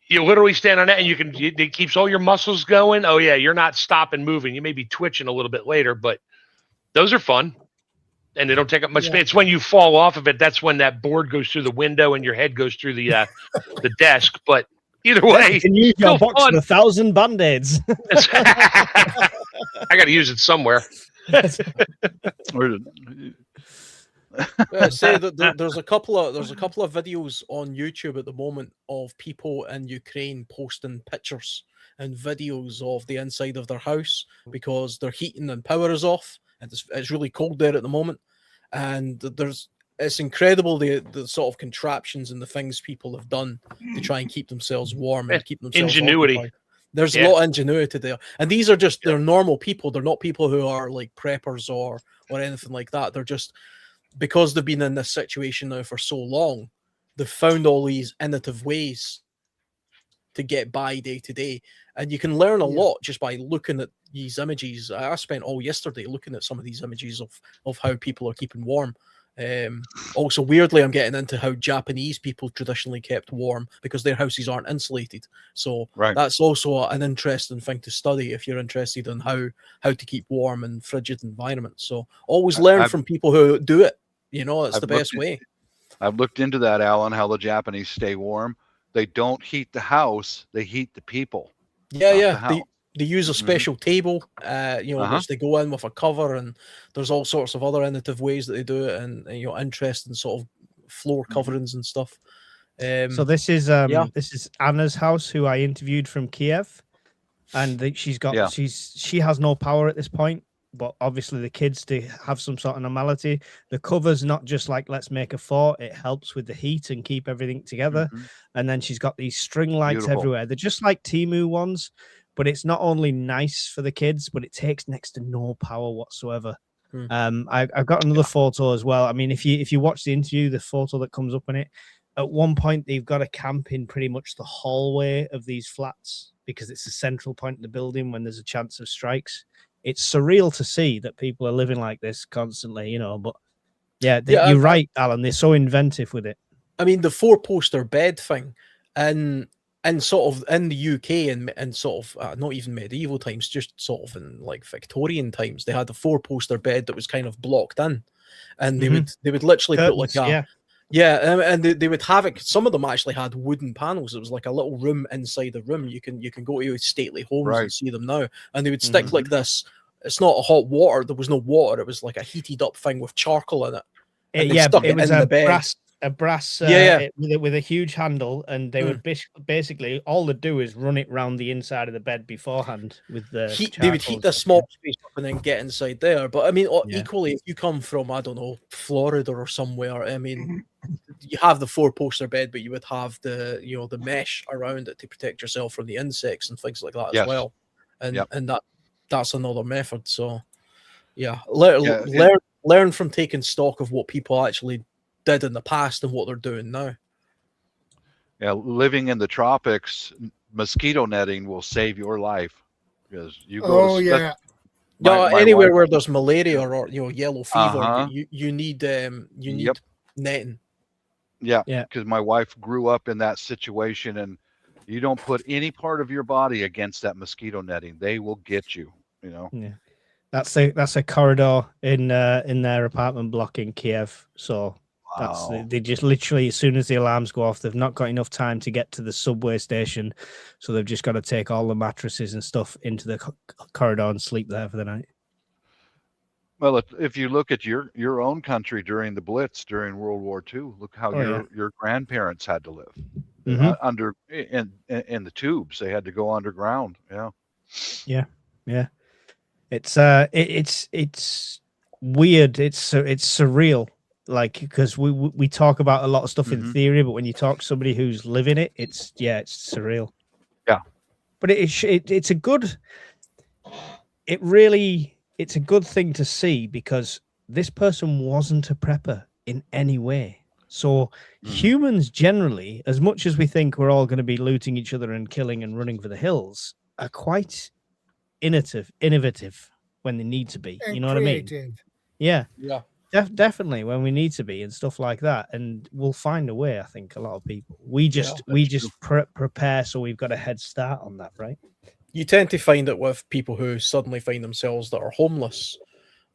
You literally stand on it and it keeps all your muscles going. Oh yeah, you're not stopping moving. You may be twitching a little bit later, but those are fun. And they don't take up much space. It's when you fall off of it, that's when that board goes through the window and your head goes through the desk. But either way, you can use your box with 1,000 band-aids. I got to use it somewhere. Say that there's a couple of videos on YouTube at the moment of people in Ukraine posting pictures and videos of the inside of their house because their heating and power is off. And it's really cold there at the moment, and it's incredible the sort of contraptions and the things people have done to try and keep themselves warm and keep themselves ingenuity. occupied. There's a lot of ingenuity there, and these are just they're normal people. They're not people who are like preppers or anything like that. They're just because they've been in this situation now for so long, they've found all these innovative ways to get by day to day. And you can learn a lot just by looking at these images. I spent all yesterday looking at some of these images of how people are keeping warm. Also, weirdly, I'm getting into how Japanese people traditionally kept warm because their houses aren't insulated. So that's also an interesting thing to study if you're interested in how to keep warm in frigid environments. So always learn from people who do it. You know, it's the best way. I've looked into that, Alan, how the Japanese stay warm. They don't heat the house; they heat the people. They use a special table, which they go in with a cover, and there's all sorts of other innovative ways that they do it, and interesting sort of floor coverings and stuff. So this is Anna's house, who I interviewed from Kiev, and she has no power at this point. But obviously the kids do have some sort of normality. The cover's not just like, let's make a fort. It helps with the heat and keep everything together. And then she's got these string lights everywhere. They're just like Temu ones, but it's not only nice for the kids, but it takes next to no power whatsoever. I've got another photo as well. I mean, if you watch the interview, the photo that comes up in it, at one point they've got a camp in pretty much the hallway of these flats because it's the central point in the building when there's a chance of strikes. It's surreal to see that people are living like this constantly, but you're right, Alan. They're so inventive with it. I mean, the 4-poster bed thing, and sort of in the UK and sort of not even medieval times, just sort of in like Victorian times, they had a 4-poster bed that was kind of blocked in, and they would literally Curtains, put like and they would have it. Some of them actually had wooden panels. It was like a little room inside a room. You can go to stately homes and see them now, and they would stick like this. It's not a hot water. There was no water. It was like a heated up thing with charcoal in it. It was a a brass Yeah. with a huge handle, and they would basically all they do is run it round the inside of the bed beforehand with the They would heat the small space up and then get inside there. But I mean, equally, if you come from, I don't know, Florida or somewhere, I mean, you have the 4-poster bed, but you would have the the mesh around it to protect yourself from the insects and things like that as well. And that's another method. So yeah, learn from taking stock of what people actually did in the past and what they're doing now. Yeah, living in the tropics, mosquito netting will save your life because you go. Anywhere where there's malaria or yellow fever, you need Yep. netting. Yeah, because my wife grew up in that situation, and you don't put any part of your body against that mosquito netting; they will get you. Yeah, that's a corridor in their apartment block in Kiev. So they just literally, as soon as the alarms go off, they've not got enough time to get to the subway station, so they've just got to take all the mattresses and stuff into the corridor and sleep there for the night. Well, if you look at your own country during the Blitz during World War II, look how your grandparents had to live under in the tubes. They had to go underground. Yeah. It's weird. It's surreal. Like, because we talk about a lot of stuff in theory, but when you talk to somebody who's living it, it's surreal. Yeah. But it's a good. It's a good thing to see because this person wasn't a prepper in any way. So humans generally, as much as we think we're all going to be looting each other and killing and running for the hills, are quite innovative when they need to be. And you know creative. what I mean? Yeah. Definitely when we need to be and stuff like that, and we'll find a way. I think a lot of people we just prepare, so we've got a head start on that, right? You tend to find it with people who suddenly find themselves that are homeless.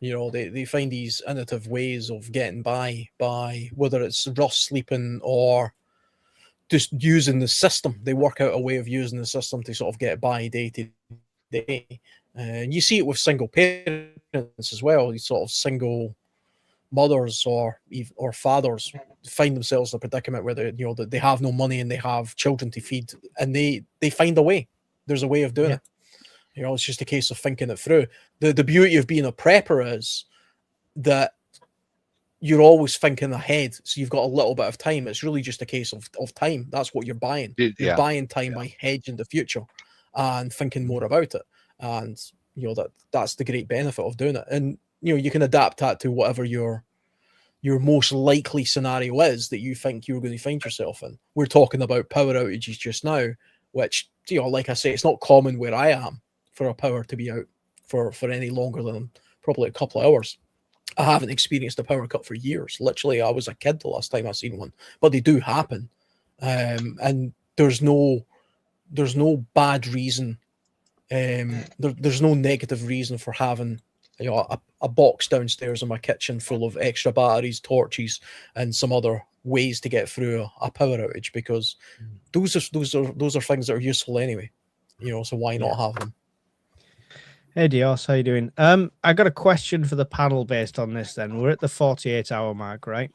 They find these innovative ways of getting by whether it's rough sleeping or just using the system. They work out a way of using the system to sort of get by day to day. And you see it with single parents as well. These sort of single mothers or fathers find themselves in a predicament where they have no money and they have children to feed, and they find a way. There's a way of doing it. It's just a case of thinking it through. The beauty of being a prepper is that you're always thinking ahead, so you've got a little bit of time. It's really just a case of time. That's what you're buying. You're buying time by hedging the future and thinking more about it. And that's the great benefit of doing it. And you can adapt that to whatever your most likely scenario is that you think you're going to find yourself in. We're talking about power outages just now, which, like I say, it's not common where I am for a power to be out for any longer than probably a couple of hours. I haven't experienced a power cut for years. Literally, I was a kid the last time I seen one, but they do happen. And there's no bad reason. There's no negative reason for having a box downstairs in my kitchen full of extra batteries, torches, and some other ways to get through a power outage, because those are things that are useful anyway. So why not have them? Hey Dios, how you doing? I got a question for the panel based on this. Then we're at the 48-hour mark, right?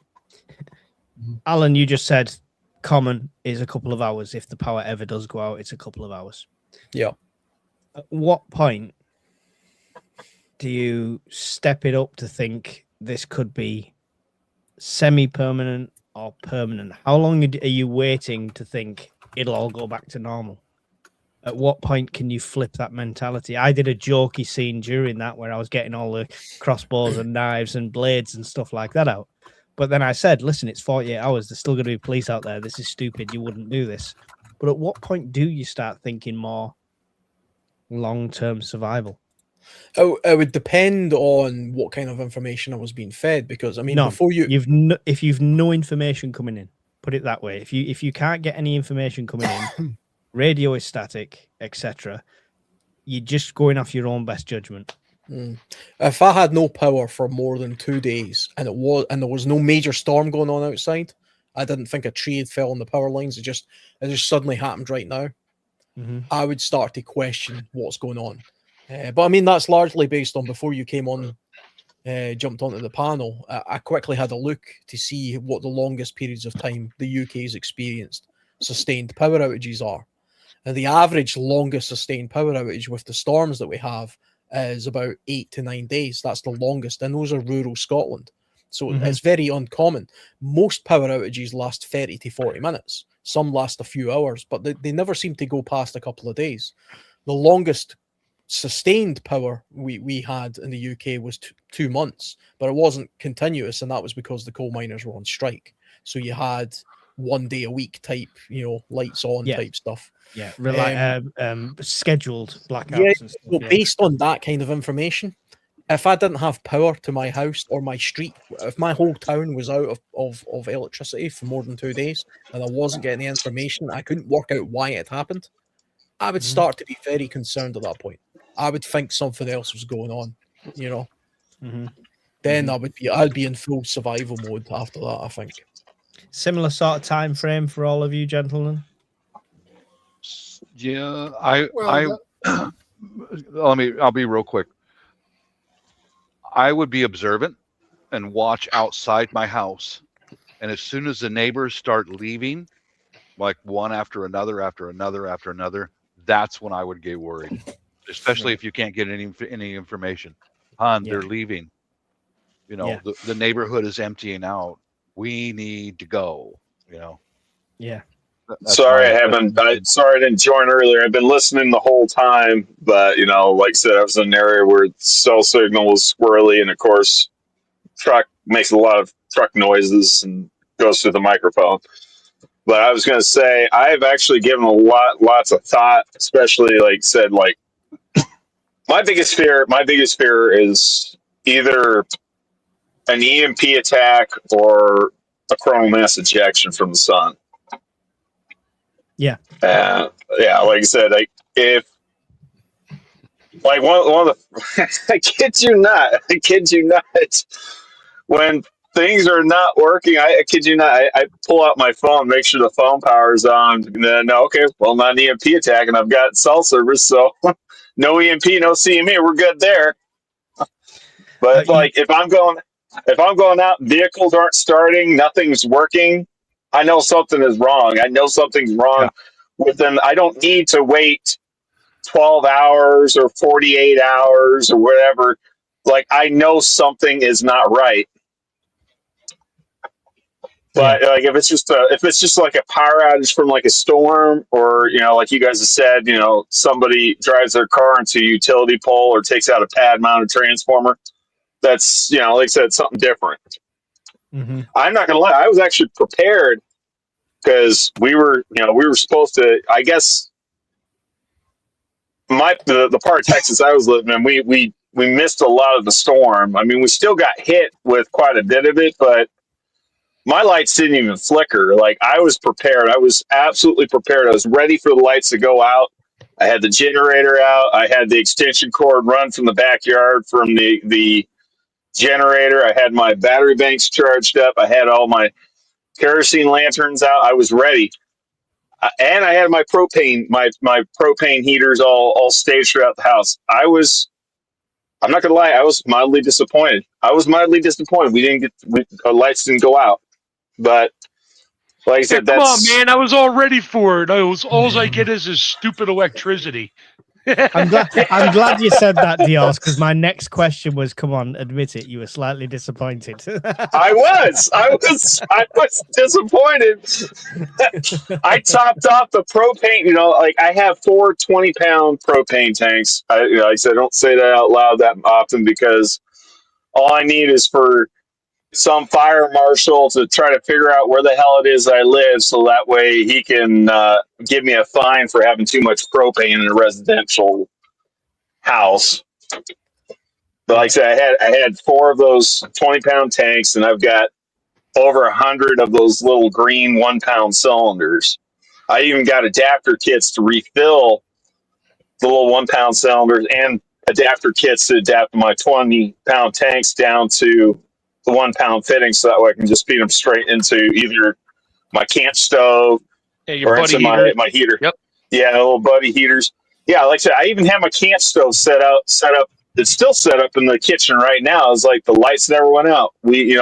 Alan, you just said common is a couple of hours. If the power ever does go out, it's a couple of hours. Yeah. At what point do you step it up to think this could be semi-permanent or permanent? How long are you waiting to think it'll all go back to normal? At what point can you flip that mentality? I did a jokey scene during that where I was getting all the crossbows and knives and blades and stuff like that out. But then I said, listen, it's 48 hours. There's still going to be police out there. This is stupid. You wouldn't do this. But at what point do you start thinking more long-term survival? Oh, it would depend on what kind of information I was being fed, because I mean, before if you've no information coming in, put it that way. If you can't get any information coming in, radio is static, etc., you're just going off your own best judgment. If I had no power for more than 2 days and there was no major storm going on outside, I didn't think a tree had fell on the power lines. It just suddenly happened right now. I would start to question what's going on. But I mean, that's largely based on before you came on jumped onto the panel, I quickly had a look to see what the longest periods of time the UK's experienced sustained power outages are. And the average longest sustained power outage with the storms that we have is about 8 to 9 days. That's the longest, and those are rural Scotland. So it's very uncommon. Most power outages last 30 to 40 minutes. Some last a few hours, but they never seem to go past a couple of days. The longest sustained power we had in the UK was 2 months, but it wasn't continuous, and that was because the coal miners were on strike. So you had 1 day a week type, lights on type stuff. Yeah, scheduled blackouts. Yeah, and stuff, so based on that kind of information, if I didn't have power to my house or my street, if my whole town was out of electricity for more than 2 days and I wasn't getting the information, I couldn't work out why it happened, I would start to be very concerned at that point. I would think something else was going on, Then I'd be in full survival mode after that, I think. Similar sort of time frame for all of you gentlemen? Yeah, I'll be real quick. I would be observant and watch outside my house. And as soon as the neighbors start leaving, like one after another, that's when I would get worried, especially if you can't get any information. They're leaving. The neighborhood is emptying out. We need to go, Yeah. Sorry I didn't join earlier. I've been listening the whole time, but like I said, I was in an area where cell signal was squirrely, and of course, truck makes a lot of truck noises and goes through the microphone. But I was going to say, I've actually given lots of thought, especially like I said, like my biggest fear is either an EMP attack or a coronal mass ejection from the sun. Yeah. Yeah, like I said, if like one of the I kid you not, when things are not working, I kid you not, I pull out my phone, make sure the phone power is on, and then okay, well, not an EMP attack, and I've got cell service, so no EMP, no CME, we're good there. But if I'm going out, vehicles aren't starting, nothing's working, I know something is wrong. I know something's wrong with them. I don't need to wait 12 hours or 48 hours or whatever. Like, I know something is not right. But like if it's just like a power outage from like a storm, or like you guys have said, somebody drives their car into a utility pole or takes out a pad mounted transformer, that's like I said, something different. I'm not gonna lie, I was actually prepared because we were supposed to, I guess the part of Texas I was living in, we missed a lot of the storm. I mean, we still got hit with quite a bit of it, but my lights didn't even flicker. Like, I was prepared. I was absolutely prepared. I was ready for the lights to go out. I had the generator out. I had the extension cord run from the backyard from the generator. I had my battery banks charged up. I had all my kerosene lanterns out. I was ready. And I had my propane heaters all staged throughout the house. I'm not gonna lie, I was mildly disappointed. Our lights didn't go out. But like I said, come on, man! I was all ready for it. All I get is stupid electricity. I'm glad you said that, Dios, because my next question was, come on, admit it, you were slightly disappointed. I was disappointed. I topped off the propane, like I have 4 20-pound propane tanks. Like I said, I don't say that out loud that often because all I need is for some fire marshal to try to figure out where the hell it is I live, so that way he can give me a fine for having too much propane in a residential house. But like I said, I had 4 of those 20-pound tanks, and I've got over 100 of those little green 1-pound cylinders. I even got adapter kits to refill the little 1-pound cylinders and adapter kits to adapt my 20-pound tanks down to the 1-pound fitting, so that way I can just feed them straight into either my camp stove or into my heater. Yep. Yeah, little buddy heaters. Yeah, like I said, I even have my camp stove set up it's still set up in the kitchen right now. It's like the lights never went out. We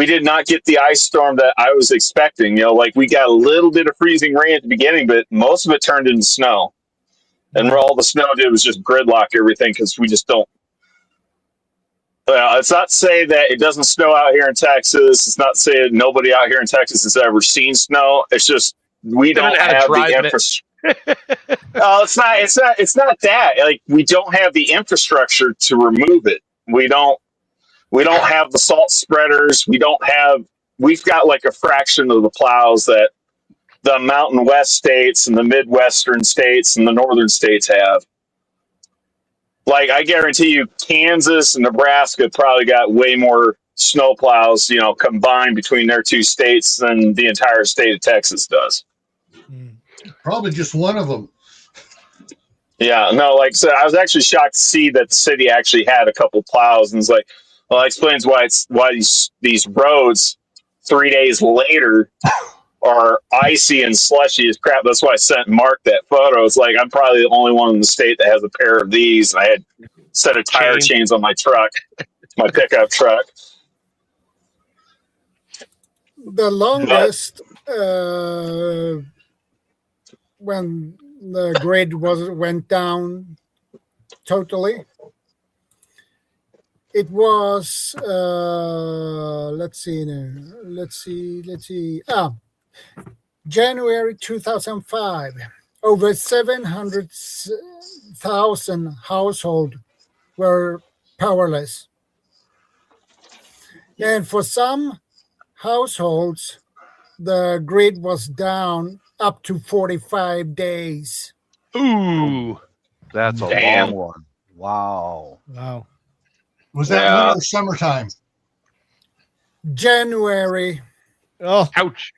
did not get the ice storm that I was expecting. Like we got a little bit of freezing rain at the beginning, but most of it turned into snow. And all the snow did was just gridlock everything because we just don't. Well, it's not to say that it doesn't snow out here in Texas. It's not to say that nobody out here in Texas has ever seen snow. It's just we don't have the infrastructure. It's not that. Like we don't have the infrastructure to remove it. We don't have the salt spreaders. We've got like a fraction of the plows that the Mountain West states and the Midwestern states and the Northern states have. Like, I guarantee you, Kansas and Nebraska probably got way more snow plows, combined between their two states than the entire state of Texas does. Probably just one of them. Yeah, no, like I said, I was actually shocked to see that the city actually had a couple plows, and it's like, well, that explains why these roads 3 days later are icy and slushy as crap. That's why I sent Mark that photo. It's like I'm probably the only one in the state that has a pair of these. And I had a set of tire chains on my truck, my pickup truck. The longest when the grid went down totally, it was let's see. January 2005, over 700,000 households were powerless. And for some households, the grid was down up to 45 days. Ooh. That's a long one. Wow. Was that winter or summertime? January. Oh, ouch.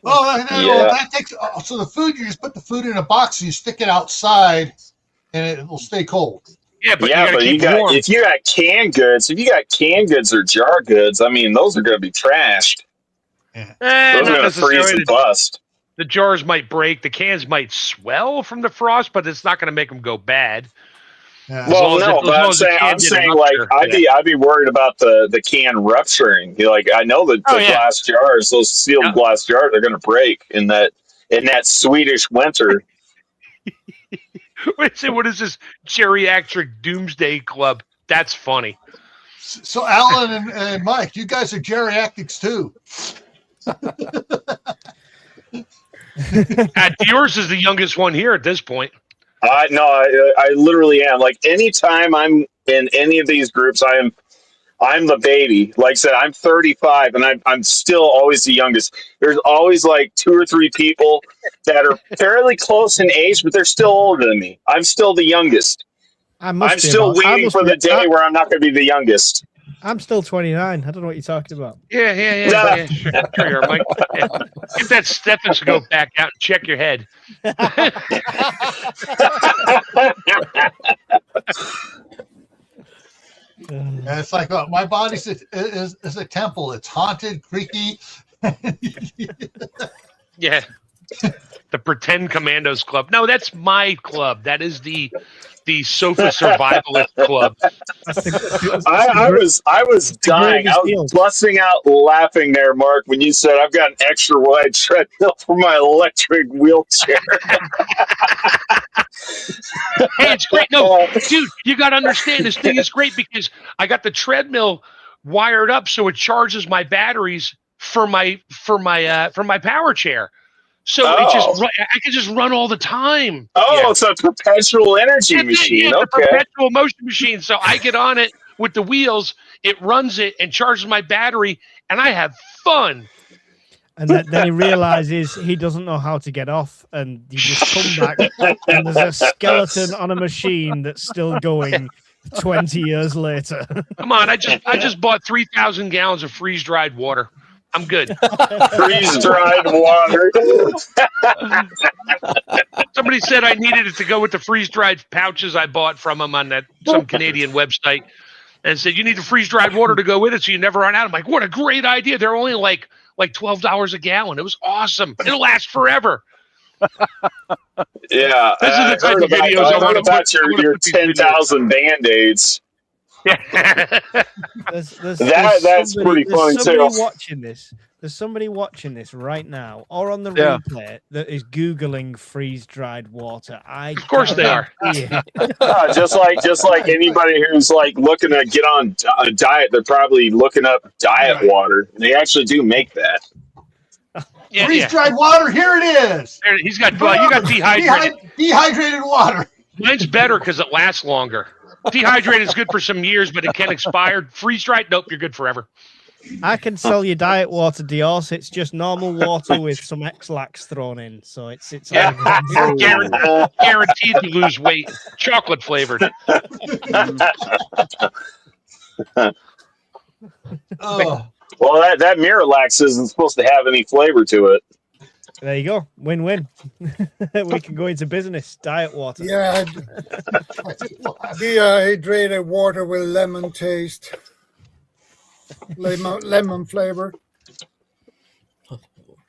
That takes. So the food, you just put the food in a box and you stick it outside, and it will stay cold. Yeah, but you got if you got canned goods or jar goods, I mean, those are going to be trashed. Yeah. Those are going to freeze and bust. The jars might break, the cans might swell from the frost, but it's not going to make them go bad. Yeah. Well, no, but I'm saying like I'd be worried about the can rupturing. Like I know that the glass jars, those sealed glass jars, are going to break in that Swedish winter. What is this geriatric doomsday club? That's funny. So Alan and Mike, you guys are geriatrics too. Yours is the youngest one here at this point. No, I literally am. Like anytime I'm in any of these groups, I'm the baby. Like I said, I'm 35 and I'm still always the youngest. There's always like 2 or 3 people that are fairly close in age, but they're still older than me. I'm still the youngest. I'm still waiting for the day where I'm not going to be the youngest. I'm still 29. I don't know what you're talking about. Yeah. Sure, Mike. Yeah. Get that stethoscope back out and check your head. It's like my body is a temple. It's haunted, creaky. Yeah. The Pretend Commandos Club. No, that's my club. That is the Sofa Survivalist Club. I was dying. I was busting out laughing there, Mark, when you said I've got an extra wide treadmill for my electric wheelchair. Hey, it's great. No, dude, you got to understand this thing is great because I got the treadmill wired up so it charges my batteries for my power chair. So I can just run all the time. Oh, it's a perpetual energy machine. Yeah, okay. Perpetual motion machine. So I get on it with the wheels, it runs it and charges my battery, and I have fun. And then he realizes he doesn't know how to get off, and you just come back, and there's a skeleton on a machine that's still going 20 years later. Come on, I just bought 3,000 gallons of freeze-dried water. I'm good. Freeze-dried water. Somebody said I needed it to go with the freeze-dried pouches I bought from them on some Canadian website, and said you need the freeze-dried water to go with it so you never run out. I'm like, what a great idea! They're only like $12 a gallon. It was awesome. It'll last forever. Yeah, This is the type of videos I I heard wanna about put- I wanna your put these videos 10,000 Band-Aids. That's pretty funny there's somebody too. watching this. There's somebody watching this right now, or on the Yeah. replay, that is googling freeze-dried water. Of course they are. guarantee it. Just like anybody who's like looking to get on a diet, they're probably looking up diet water. They actually do make that. Yeah, Freeze-dried water, here it is. There, he's got. Well, you got dehydrated. Dehydrated water. Mine's better because it lasts longer. Dehydrated is good for some years, but it can expire. Freeze-dried, nope, you're good forever. I can sell you diet water, Dios. It's just normal water with some X-Lax thrown in, so it's Yeah, guaranteed to lose weight. Chocolate flavored. Oh. Well, that Miralax isn't supposed to have any flavor to it. There you go. Win-win. We can go into business. Diet water. Yeah, dehydrated water with lemon taste, lemon flavor.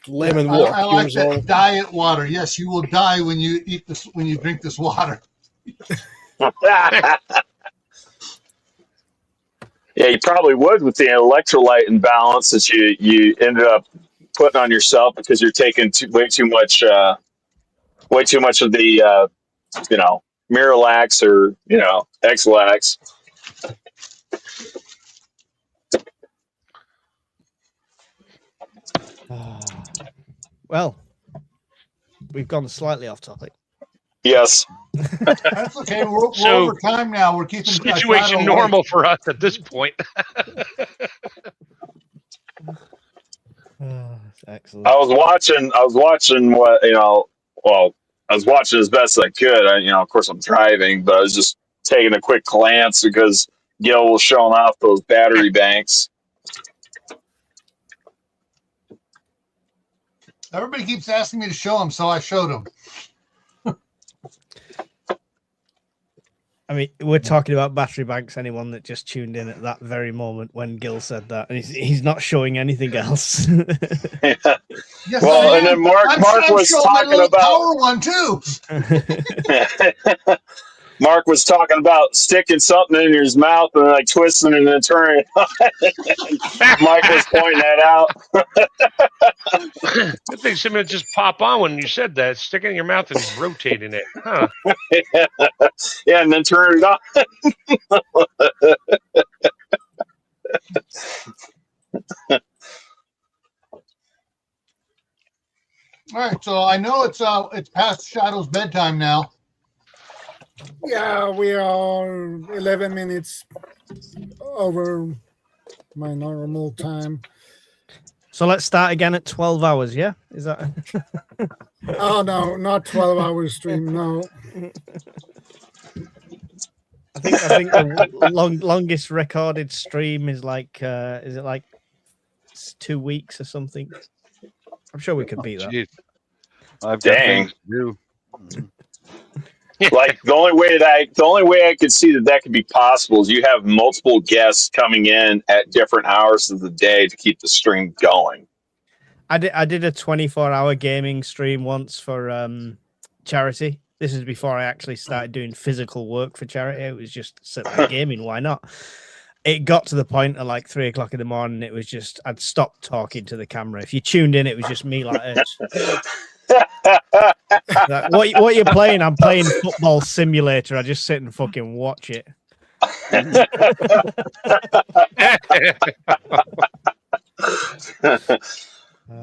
Lemon I water. like cures all. that diet water. Yes, you will die when you eat this. When you drink this water. Yeah, you probably would with the electrolyte imbalance that you ended up putting on yourself because you're taking way too much of the Miralax or X-Lax. Well, we've gone slightly off topic. Yes. That's okay. We're So, over time now. We're keeping Situation normal for us at this point. Excellent. I was watching what well, I was watching as best as I could. Of course I'm driving, but I was just taking a quick glance because Gil was showing off those battery banks. Everybody keeps asking me to show them, so I showed them. I mean, we're talking about battery banks. Anyone that just tuned in at that very moment when Gil said that, and he's not showing anything else. Yes, Well, and then Mark was showing my talking little about power one too. Mark was talking about sticking something in his mouth and like twisting it and then turning it. Mike was pointing that out. Good thing somebody just pop on when you said that. Stick it in your mouth and rotating it. Huh. Yeah, and then turn it on. All right, so I know it's past Shadow's bedtime now. Yeah, we are 11 minutes over my normal time. So let's start again at 12 hours, yeah? Is that... Oh, no, not 12-hour stream, no. I think the longest recorded stream is like, is it like 2 weeks or something? I'm sure we could beat that. Jeez. I've got Dang. things to do. Like the only way I could see that could be possible is you have multiple guests coming in at different hours of the day to keep the stream going. I did a 24-hour gaming stream once for charity. This is before I actually started doing physical work for charity. It was just sitting there gaming. Why not? It got to the point at like 3 o'clock in the morning. It was just, I'd stopped talking to the camera. If you tuned in, it was just me like this. Like, what you're playing? I'm playing Football Simulator. I just sit and fucking watch it. I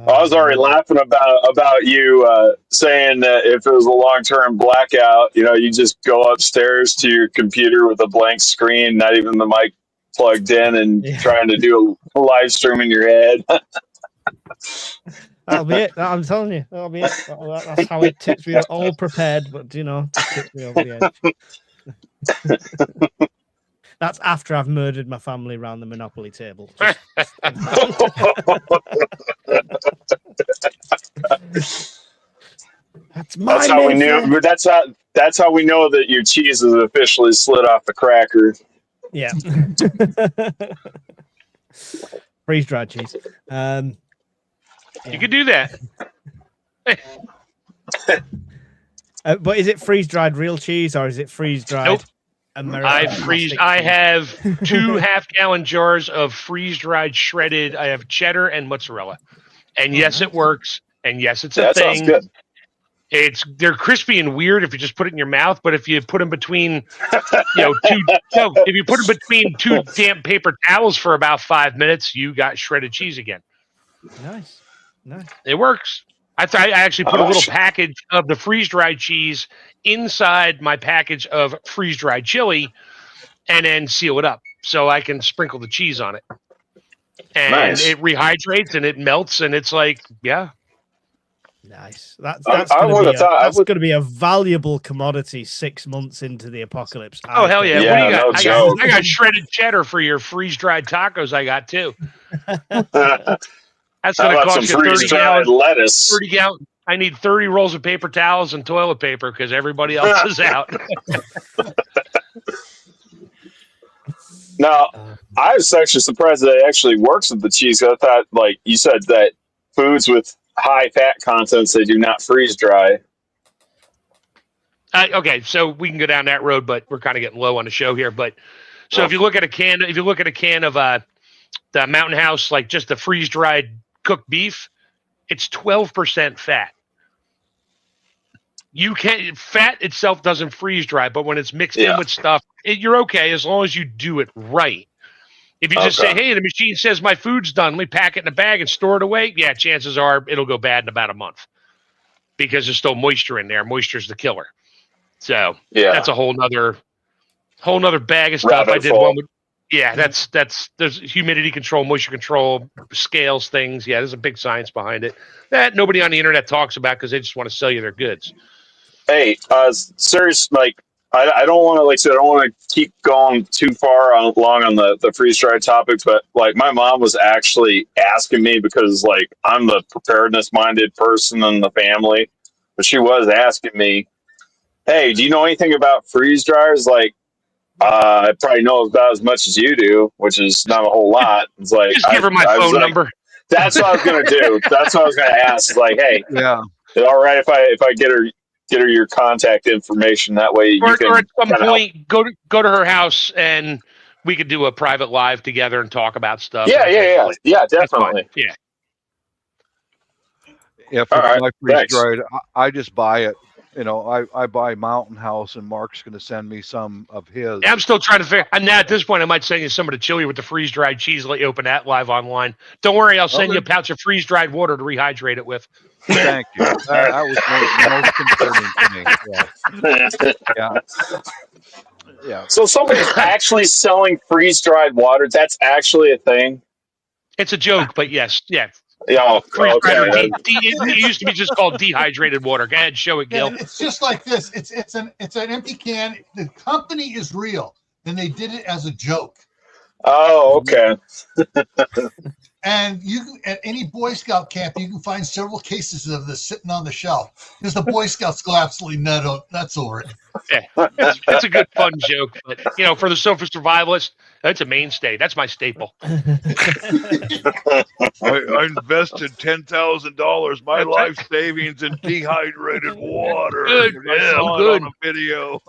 was already laughing about you saying that if it was a long-term blackout, you just go upstairs to your computer with a blank screen, not even the mic plugged in, and trying to do a live stream in your head. That'll be it. I'm telling you, that'll be it. That's how it tips me. All prepared, but tips me over the edge. That's after I've murdered my family around the Monopoly table. That's how we knew. That's how we know that your cheese is officially slid off the cracker. Yeah. Freeze dried cheese. You could do that. But is it freeze dried real cheese or is it freeze dried? Nope. American I have 2 half-gallon jars of freeze-dried shredded. I have cheddar and mozzarella, and yes, it works. And yes, it's a That thing. sounds good. They're crispy and weird if you just put it in your mouth, but if you put them between, if you put them between 2 damp paper towels for about 5 minutes, you got shredded cheese again. Nice. It works. I actually put a little package of the freeze-dried cheese inside my package of freeze-dried chili and then seal it up so I can sprinkle the cheese on it. And it rehydrates and it melts and it's like, yeah. Nice. That's going to be a valuable commodity 6 months into the apocalypse. Oh, hell yeah. Yeah, what do you got? I got shredded cheddar for your freeze-dried tacos I got too. That's going to cost you 30 gallons. Lettuce. 30 gallons. I need 30 rolls of paper towels and toilet paper because everybody else is out. Now, I was actually surprised that it actually works with the cheese. I thought, like you said, that foods with high fat contents, they do not freeze dry. Okay, so we can go down that road, but we're kind of getting low on the show here. But so if you look at a can of the Mountain House, like just the freeze dried cooked beef, it's 12% fat. Fat itself doesn't freeze dry, but when it's mixed in with stuff, you're okay as long as you do it right. If you just say, hey, the machine says my food's done, let me pack it in a bag and store it away, yeah, chances are it'll go bad in about a month because there's still moisture in there. Moisture's the killer. So that's a whole nother bag of stuff. I did one with there's humidity control, moisture control, scales, things. Yeah, there's a big science behind it that nobody on the internet talks about because they just want to sell you their goods. Hey, serious, like, I don't want to, like I said, I don't want to keep going too far along on the freeze dried topic, but like my mom was actually asking me because like I'm the preparedness minded person in the family, but she was asking me, hey, do you know anything about freeze dryers? Like, I probably know about as much as you do, which is not a whole lot. It's like, just give her my phone number. That's what I was gonna do. That's what I was gonna ask. It's like, hey, is it all right if I get her your contact information? That way you can. Or at some point, go to her house and we could do a private live together and talk about stuff. Yeah, definitely. Yeah. If it's my freeze dried, I just buy it. You know, I buy Mountain House, and Mark's going to send me some of his. I'm still trying to figure. And now at this point, I might send you some of the chili with the freeze dried cheese. Let you open that live online. Don't worry, I'll send you a pouch of freeze dried water to rehydrate it with. Thank you. That was most concerning to me. Yeah. So somebody's actually selling freeze dried water. That's actually a thing. It's a joke, but yes, yeah. Yeah, okay. It used to be just called dehydrated water. Go ahead, show it, Gil. It's just like this. It's an empty can. The company is real, and they did it as a joke. Oh, okay. And you at any Boy Scout camp, you can find several cases of this sitting on the shelf because the Boy Scouts go absolutely nuts over it. Yeah, it's a good fun joke, but for the survivalist, that's a mainstay. That's my staple. I invested $10,000, my life savings in dehydrated water. Good, yeah, I'm good. On a video.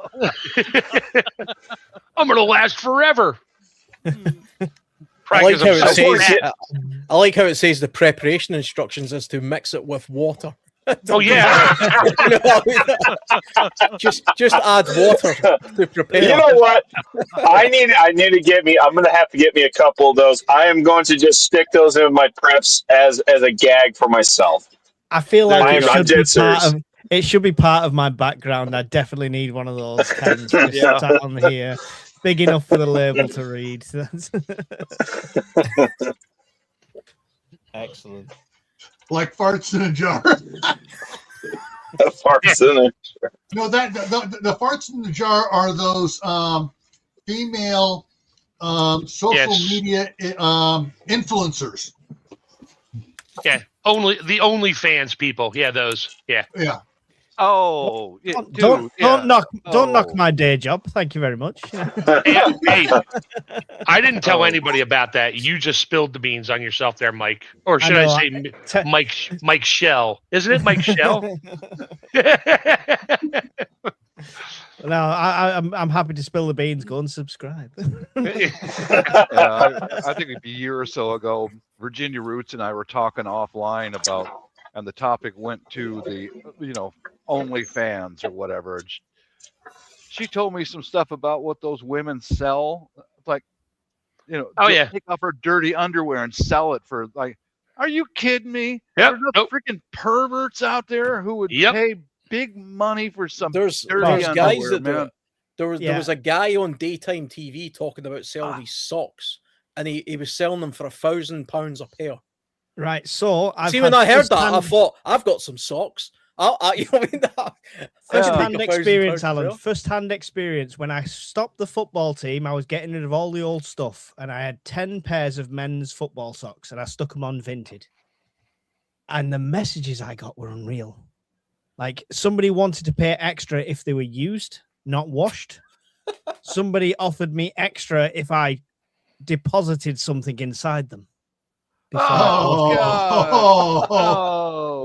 I'm gonna last forever. I like how it says the preparation instructions is to mix it with water. Oh yeah. just add water to prepare. You know what? I need to get me. I'm gonna have to get me a couple of those. I am going to just stick those in my preps as a gag for myself. I feel like it should be part of my background. I definitely need one of those pens sat on here. Big enough for the label to read. Excellent. Like farts in a jar. Farts in a jar. No, the farts in the jar are those female social media influencers. Yeah, the OnlyFans people. Yeah, those. Yeah. Yeah. Oh, yeah, Don't knock Oh. my day job. Thank you very much. Hey, I didn't tell Oh. anybody about that. You just spilled the beans on yourself there, Mike. Or should know, I say Mike Shell? Isn't it Mike Shell? No, I'm happy to spill the beans. Go and subscribe. Yeah, I think a year or so ago, Virginia Roots and I were talking offline about, and the topic went to the, OnlyFans or whatever. And she told me some stuff about what those women sell, like, Oh, yeah. take off her dirty underwear and sell it for like. Are you kidding me? Yep. There's no freaking perverts out there who would pay big money for some There's dirty guys underwear, that do man. it. There was a guy on daytime TV talking about selling these socks, and he was selling them for £1,000 a pair. Right. So when I heard that, I thought, I've got some socks. First-hand experience, Alan. First-hand experience. When I stopped the football team, I was getting rid of all the old stuff, and I had 10 pairs of men's football socks, and I stuck them on Vinted. And the messages I got were unreal. Like, somebody wanted to pay extra if they were used, not washed. Somebody offered me extra if I deposited something inside them.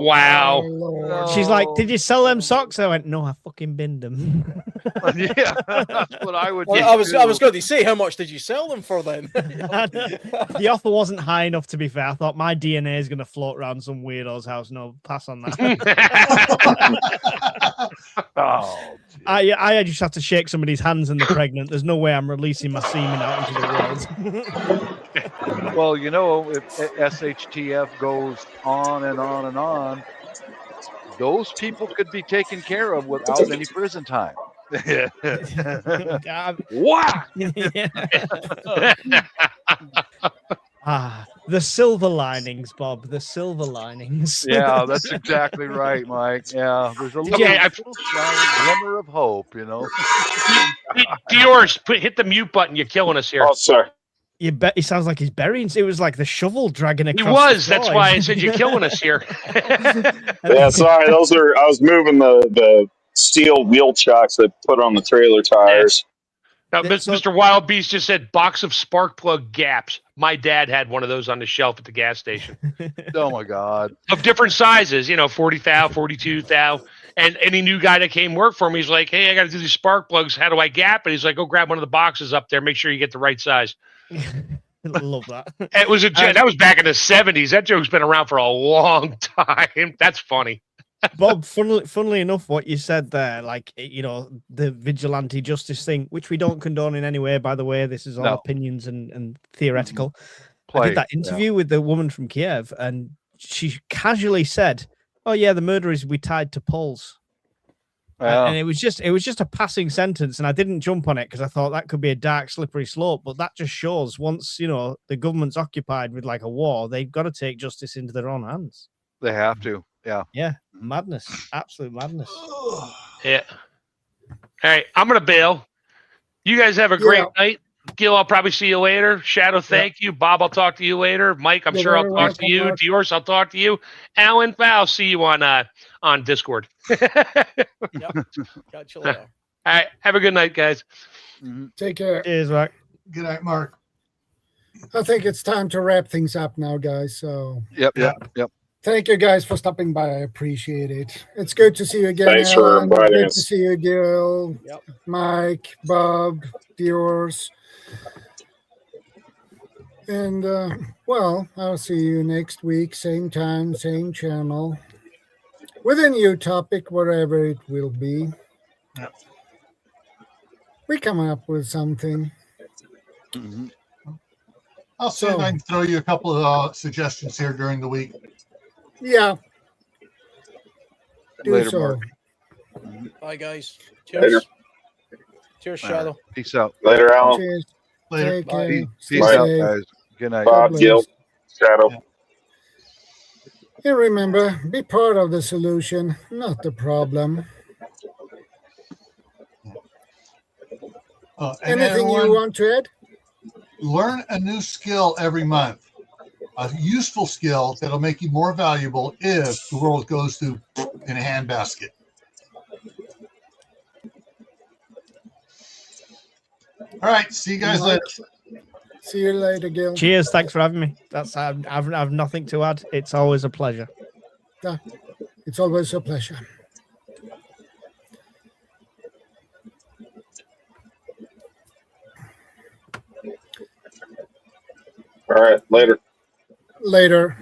Wow. She's like, did you sell them socks? I went, no, I fucking binned them. Yeah, that's what I would do. I was going to say, how much did you sell them for then? The offer wasn't high enough, to be fair. I thought my DNA is going to float around some weirdo's house. No, pass on that. I just have to shake somebody's hands and they're pregnant. There's no way I'm releasing my semen out into the world. Well, if SHTF goes on and on and on, those people could be taken care of without any prison time. Wow. The silver linings, Bob. The silver linings. Yeah, that's exactly right, Mike. Yeah, there's a little shining glimmer of hope, Dior's, hit the mute button. You're killing us here. Oh, sorry. You bet. He sounds like he's burying. It was like the shovel dragging across. He was. That's why I said you're killing us here. Yeah, sorry. I was moving the steel wheel chocks they put on the trailer tires. Now, Mr. Wild Beast just said box of spark plug gaps. My dad had one of those on the shelf at the gas station. Oh my God. Of different sizes, 40 thou, 42 thou. And any new guy that came work for me, he's like, hey, I got to do these spark plugs. How do I gap it? He's like, go grab one of the boxes up there. Make sure you get the right size. Love that. It was that was back in the 70s. That joke's been around for a long time. That's funny. Bob, funnily enough, what you said there, like, the vigilante justice thing, which we don't condone in any way, by the way, this is all opinions and theoretical. I did that interview with the woman from Kiev, and she casually said, oh yeah, the murderers we tied to poles. And it was just a passing sentence, and I didn't jump on it because I thought that could be a dark, slippery slope. But that just shows once the government's occupied with like a war, they've got to take justice into their own hands. They have to, yeah, madness, absolute madness. Yeah. All right, I'm gonna bail. You guys have a great night. Gil, I'll probably see you later. Shadow, thank you. Bob, I'll talk to you later. Mike, I'm sure I'll talk to you. Diorce, I'll talk to you. Alan, I'll see you on Discord. Yep. Catch you later. All right, have a good night, guys. Take care. Cheers, Mark. Good night, Mark. I think it's time to wrap things up now, guys. So Yep. thank you guys for stopping by. I appreciate it. It's good to see you again. Thanks for Alan. inviting Good us. to see you, Gil, Yep. Mike, Bob, Diorce. And, I'll see you next week, same time, same channel, with a new topic, wherever it will be. Yep. We come up with something. Mm-hmm. I'll see if I can throw you a couple of suggestions here during the week. Yeah. Do Later, so. Mark. Bye, guys. Later. Cheers. Cheers, Shadow. Peace out. Later, Alan. Cheers. Later. Take care. Peace Stay out, safe. guys. Good night. Bob, Gil, Shadow. And remember, be part of the solution, not the problem. And Anything everyone, you want to add? learn a new skill every month, a useful skill that'll make you more valuable if the world goes to in a handbasket. All right. See you guys Mike. later. See you later, Gil. Cheers. Thanks for having me. That's I've nothing to add. It's always a pleasure. It's always a pleasure. All right. Later. Later.